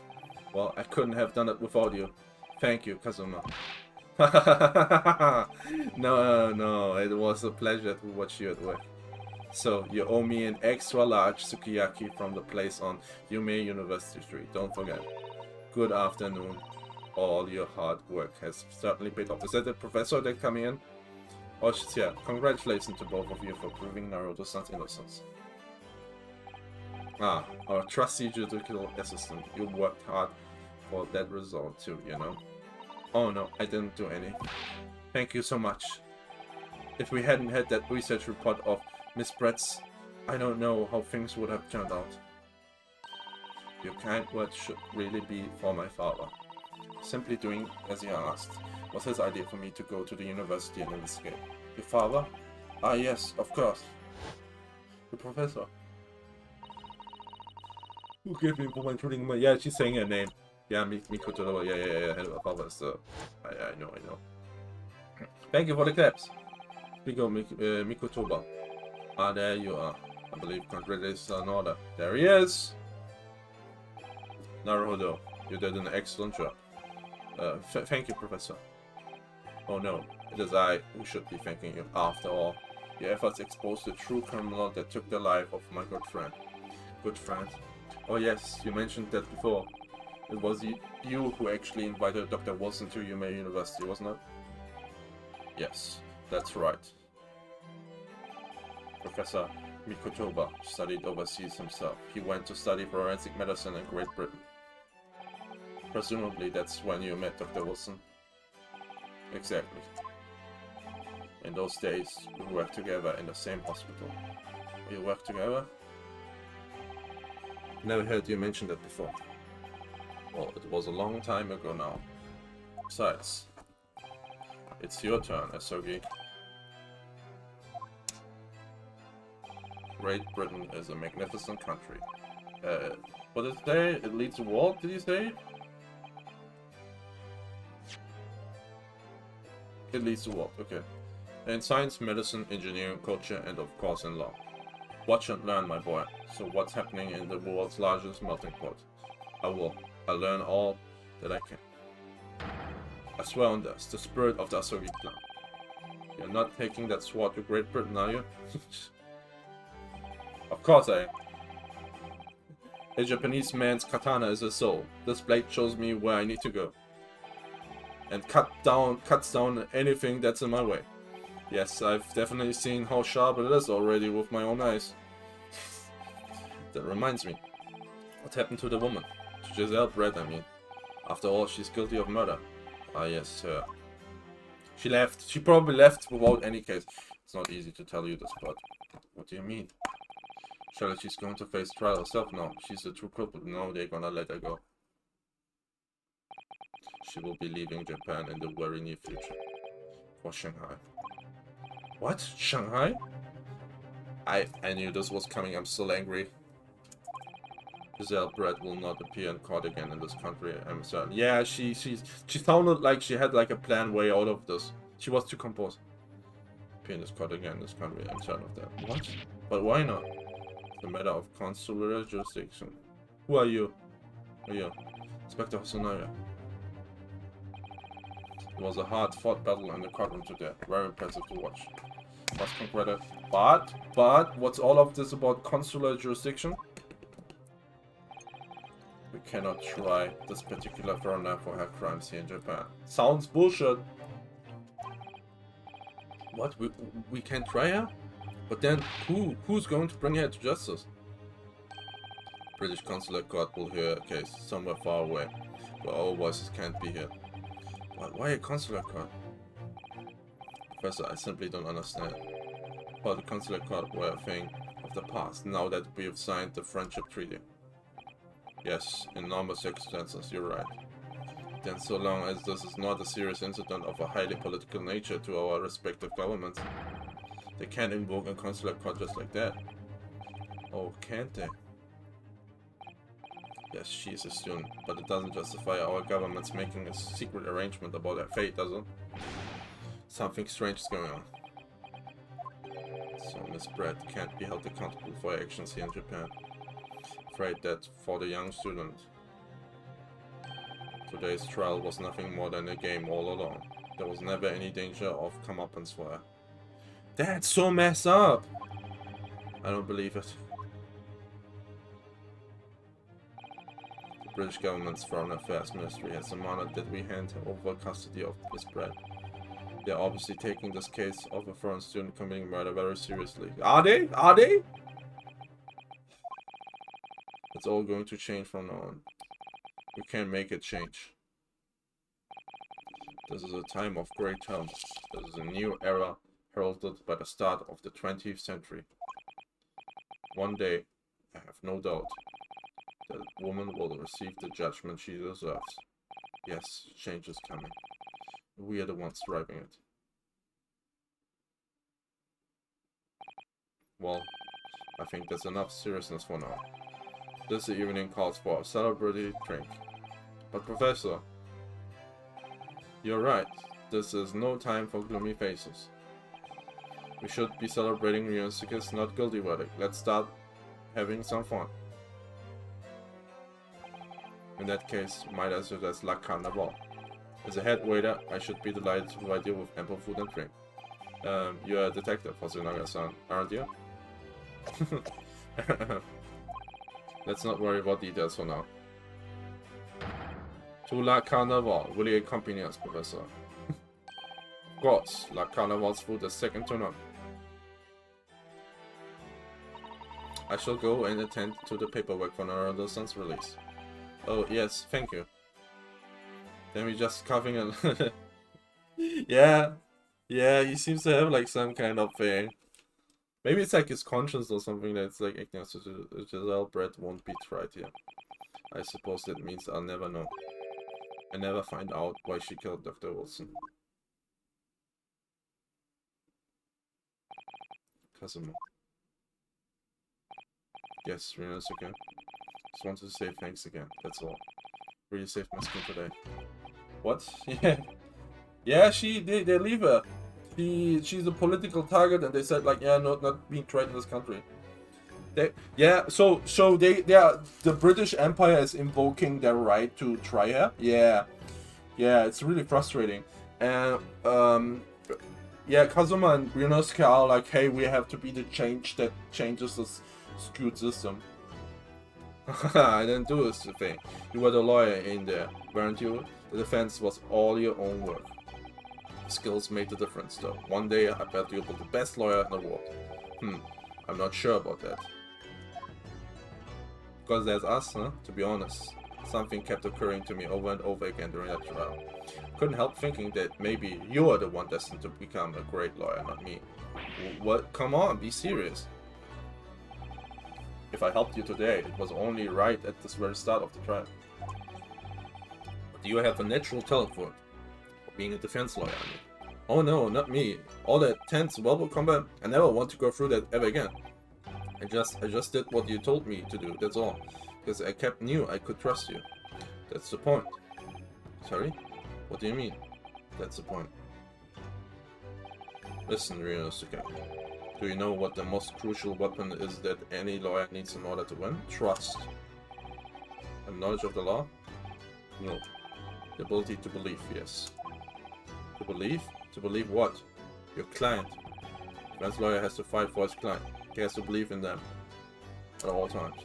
Well, I couldn't have done it without you. Thank you, Kazuma. No, it was a pleasure to watch you at work. So, you owe me an extra large sukiyaki from the place on Yume University Street. Don't forget. Good afternoon. All your hard work has certainly paid off. Is that the professor that coming in? Oh, she's here. Congratulations to both of you for proving Naruto-san's innocence. Ah, our trusty judicial assistant. You worked hard for that result too, you know. Oh no, I didn't do any. Thank you so much. If we hadn't had that research report of Miss Brett's, I don't know how things would have turned out. Your kind words should really be for my father. Simply doing as he asked was his idea for me to go to the university and investigate. Your father? Ah yes, of course. The professor. Who gave me for my training? Yeah, she's saying her name. Yeah, Mikotoba. Yeah. Her father is I know. Thank you for the claps. Mikotoba. Ah, there you are. I believe congratulations are in order. There he is! Naruhodo, you did an excellent job. Thank you, Professor. Oh no, it is I who should be thanking you. After all, your efforts exposed the true criminal that took the life of my good friend. Good friend? Oh yes, you mentioned that before. It was you who actually invited Dr. Wilson to Yume University, wasn't it? Yes, that's right. Professor Mikotoba studied overseas himself. He went to study forensic medicine in Great Britain. Presumably that's when you met Dr. Wilson. Exactly. In those days, we worked together in the same hospital. We worked together? Never heard you mention that before. Well, it was a long time ago now. Besides, it's your turn, Asogi. Great Britain is a magnificent country. What did it say? It leads to war, did you say? It leads to what? Okay. In science, medicine, engineering, culture, and of course in law. Watch and learn, my boy. So what's happening in the world's largest melting pot? I will. I'll learn all that I can. I swear on this, the spirit of the Asogi clan. You're not taking that sword to Great Britain, are you? Of course I am. A Japanese man's katana is a soul. This blade shows me where I need to go. And cuts down anything that's in my way. Yes, I've definitely seen how sharp it is already with my own eyes. That reminds me. What happened to the woman? To Giselle Brett, I mean. After all, she's guilty of murder. Ah yes, her. She left. She probably left without any case. It's not easy to tell you this, but... What do you mean? Surely she's going to face trial herself? No, she's the true culprit. No, they're gonna let her go. She will be leaving Japan in the very near future. For Shanghai. What? Shanghai? I knew this was coming. I'm still angry. Giselle Brett will not appear in court again in this country, I'm certain. Yeah, she sounded like she had like a plan way out of this. She was too composed. Appear in this court again in this country, I'm certain of that. What? But why not? It's a matter of consular jurisdiction. Who are you? Who are you? Inspector Hosonoya. It was a hard-fought battle in the courtroom today. Very impressive to watch. Must congratulate. But, what's all of this about consular jurisdiction? We cannot try this particular foreigner for her crimes here in Japan. Sounds bullshit. What? We can't try her? But then, who's going to bring her to justice? British consular court will hear a case somewhere far away, where our voices can't be heard. But why a consular court? Professor, I simply don't understand. But the consular court were a thing of the past, now that we have signed the friendship treaty. Yes, in normal circumstances, you're right. Then so long as this is not a serious incident of a highly political nature to our respective governments, they can't invoke a consular court just like that. Oh, can't they? Yes, she is a student, but it doesn't justify our governments making a secret arrangement about her fate, does it? Something strange is going on. So Miss Brett can't be held accountable for her actions here in Japan. Afraid that for the young student, today's trial was nothing more than a game all along. There was never any danger of comeuppance for her. That's so messed up! I don't believe it. The British government's Foreign Affairs Ministry has demanded that we hand over custody of Miss Brett. They are obviously taking this case of a foreign student committing murder very seriously. Are they? Are they? It's all going to change from now on. We can make it change. This is a time of great help. This is a new era heralded by the start of the 20th century. One day, I have no doubt, that woman will receive the judgment she deserves. Yes, change is coming. We are the ones driving it. Well, I think that's enough seriousness for now. This evening calls for a celebratory drink. But Professor, you're right. This is no time for gloomy faces. We should be celebrating Ryunosuke's not guilty verdict. Let's start having some fun. In that case, might I suggest La Carnival? As a head waiter, I should be delighted to provide you with ample food and drink. You're a detective, Hosonaga-san, aren't you? Let's not worry about details for now. To La Carnival, will you accompany us, Professor? Of course, La Carnival's food is second to none. I shall go and attend to the paperwork for Naruto-san's release. Oh, yes, thank you. Then we just coughing a yeah, he seems to have like some kind of thing. Maybe it's like his conscience or something that's like acting so Giselle Brett won't be tried here. I suppose that means I'll never know. I never find out why she killed Dr. Wilson. Kazuma. Yes, Ryunosuke. Just wanted to say thanks again, that's all. Really saved my skin today. What? Yeah. Yeah, they leave her. She's a political target and they said like, yeah, not being tried in this country. The British Empire is invoking their right to try her. Yeah, it's really frustrating. And yeah, Kazuma and Ryunosuke are like, hey, we have to be the change that changes this skewed system. I didn't do this thing. You were the lawyer in there, weren't you? The defense was all your own work. Skills made the difference, though. One day I bet you'll be the best lawyer in the world. I'm not sure about that. Because there's us, huh? To be honest. Something kept occurring to me over and over again during that trial. Couldn't help thinking that maybe you are the one destined to become a great lawyer, not me. What? Come on, be serious. If I helped you today, it was only right at the very start of the trial. Do you have a natural talent for it? For being a defense lawyer, I mean. Oh no, not me. All that tense verbal combat, I never want to go through that ever again. I just did what you told me to do, that's all. Because I knew I could trust you. That's the point. Sorry? What do you mean? That's the point. Listen, Ryunosuke. Do you know what the most crucial weapon is that any lawyer needs in order to win? Trust. And knowledge of the law? No. The ability to believe, yes. To believe? To believe what? Your client. The defense lawyer has to fight for his client. He has to believe in them. At all times.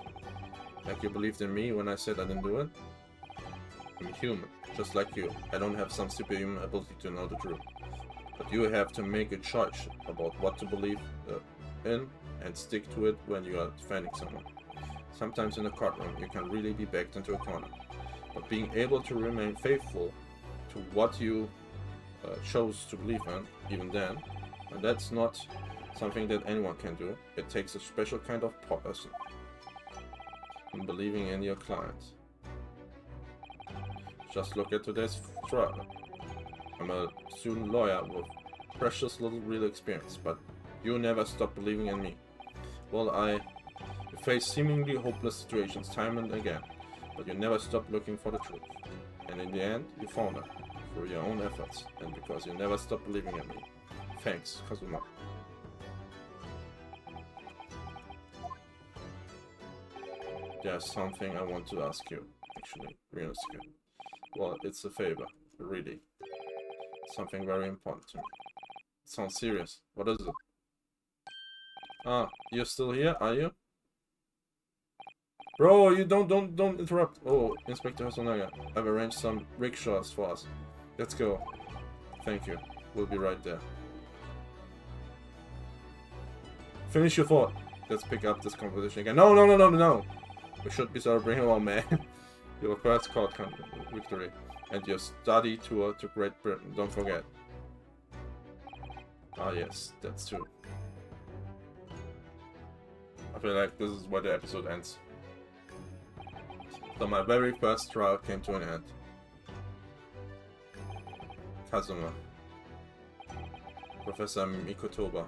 Like you believed in me when I said I didn't do it? I'm human, just like you. I don't have some superhuman ability to know the truth. But you have to make a choice about what to believe in and stick to it when you are defending someone. Sometimes in a courtroom you can really be backed into a corner. But being able to remain faithful to what you chose to believe in, even then, and that's not something that anyone can do. It takes a special kind of person. And believing in your client. Just look at today's trial. I'm a student lawyer with precious little real experience, but you never stop believing in me. Well, I face seemingly hopeless situations time and again, but you never stop looking for the truth. And in the end, you found it through your own efforts, and because you never stop believing in me. Thanks, Kazuma. There's something I want to ask you, actually, Ryunosuke. Well, it's a favor, really. Something very important to me. It sounds serious. What is it? Ah, you're still here, are you? Bro, you don't interrupt. Oh, Inspector Hosonaga, I've arranged some rickshaws for us. Let's go. Thank you. We'll be right there. Finish your thought. Let's pick up this conversation again. No. We should be celebrating our man. Your first court victory. And your study tour to Great Britain. Don't forget. Ah yes, that's true. I feel like this is where the episode ends. So my very first trial came to an end. Kazuma. Professor Mikotoba.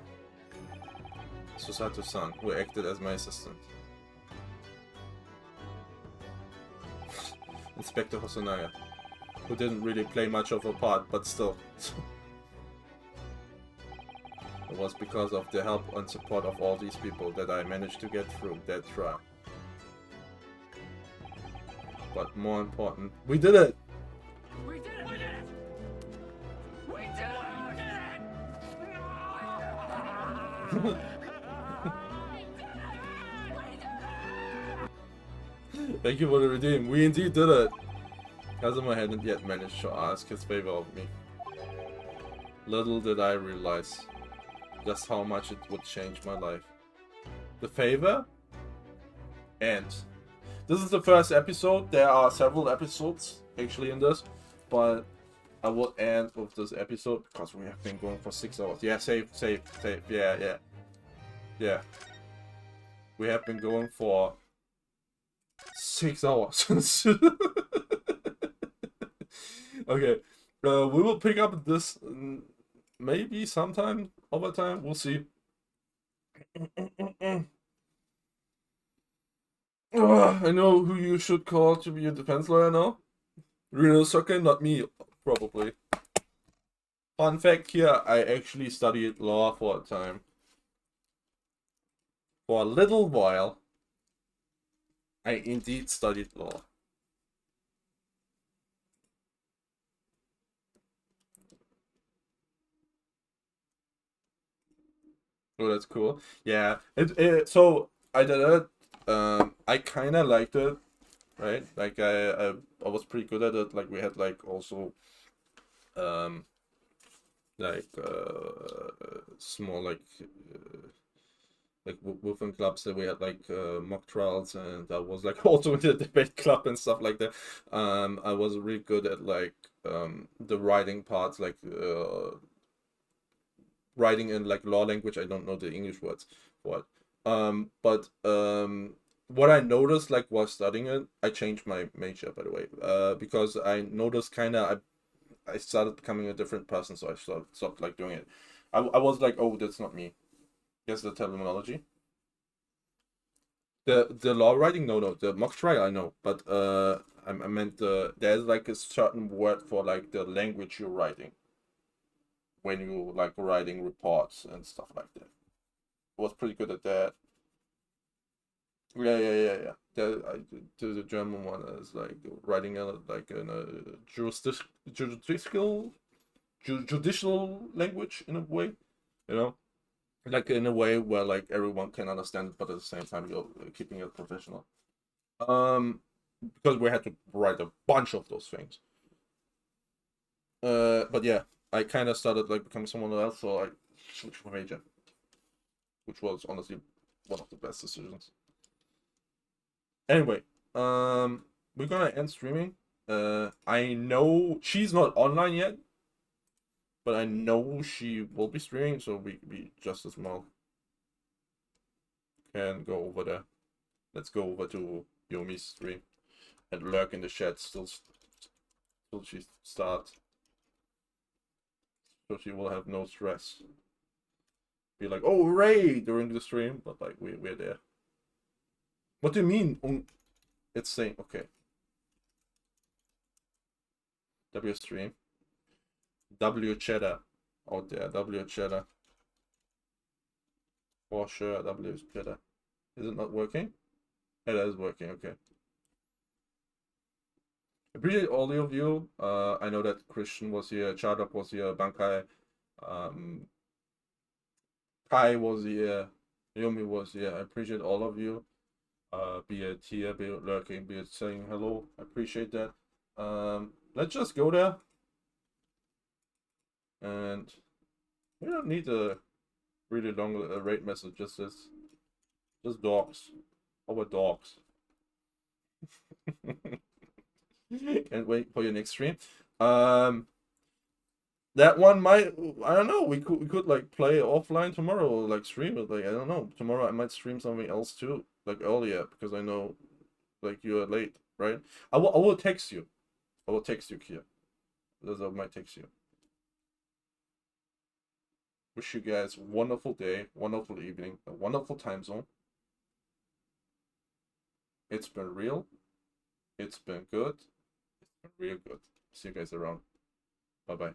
Susato-san, who acted as my assistant. Inspector Hosonaga, who didn't really play much of a part, but still. It was because of the help and support of all these people that I managed to get through that trial. But more important, we did it! We did it! We did it! We did it! We did it! Thank you for the redeem. We indeed did it! Kazuma hadn't yet managed to ask his favor of me. Little did I realize just how much it would change my life. The favor? And this is the first episode. There are several episodes actually in this, but I will end with this episode because we have been going for 6 hours. Yeah, save. Yeah. We have been going for 6 hours. Okay, we will pick up this maybe sometime over time. We'll see. I know who you should call to be a defense lawyer now. Ryunosuke, not me, probably. Fun fact here, I actually studied law for a time. For a little while, I indeed studied law. Oh, that's cool. Yeah, so I did it. I kind of liked it, right? Like I was pretty good at it. Like we had like also, like small like within clubs that we had like mock trials, and I was like also in the debate club and stuff like that. I was really good at like the writing parts, like writing in like law language. I don't know the English words for it. But what I noticed like while studying it, I changed my major, by the way, because I noticed kind of I started becoming a different person, so I stopped like doing it. I was like, oh, that's not me. Guess the terminology. The law writing, no, the mock trial I know, but I meant there's like a certain word for like the language you're writing when you like writing reports and stuff like that. I was pretty good at that. Yeah. The German one is like writing like in a judicial language in a way, you know, like in a way where like everyone can understand it, but at the same time you're keeping it professional. Because we had to write a bunch of those things. But yeah, I kind of started like becoming someone else, so I switched my major, which was honestly one of the best decisions. Anyway, we're gonna end streaming. I know she's not online yet, but I know she will be streaming, so we just as well can go over there. Let's go over to Yomi's stream and lurk in the chat. till she starts. So she will have no stress. Be like, oh, hooray, during the stream, but like, we're there. What do you mean? It's saying, okay. W stream. W cheddar out there. W cheddar. For sure, W cheddar. Is it not working? It is working, okay. Appreciate all of you. I know that Christian was here, Chardop was here, Bankai, Kai was here, Yomi was here. I appreciate all of you. Be it here, be it lurking, be it saying hello. I appreciate that. Let's just go there. And we don't need a really long raid message, just dogs. How about dogs? Can't wait for your next stream. That one might, I don't know, we could like play offline tomorrow, or like stream it, like I don't know. Tomorrow I might stream something else too, like earlier, because I know like you are late, right? I will text you. I will text you, Kia. That's I might text you. Wish you guys a wonderful day, wonderful evening, a wonderful time zone. It's been real. It's been good. It's been real good. See you guys around. Bye-bye.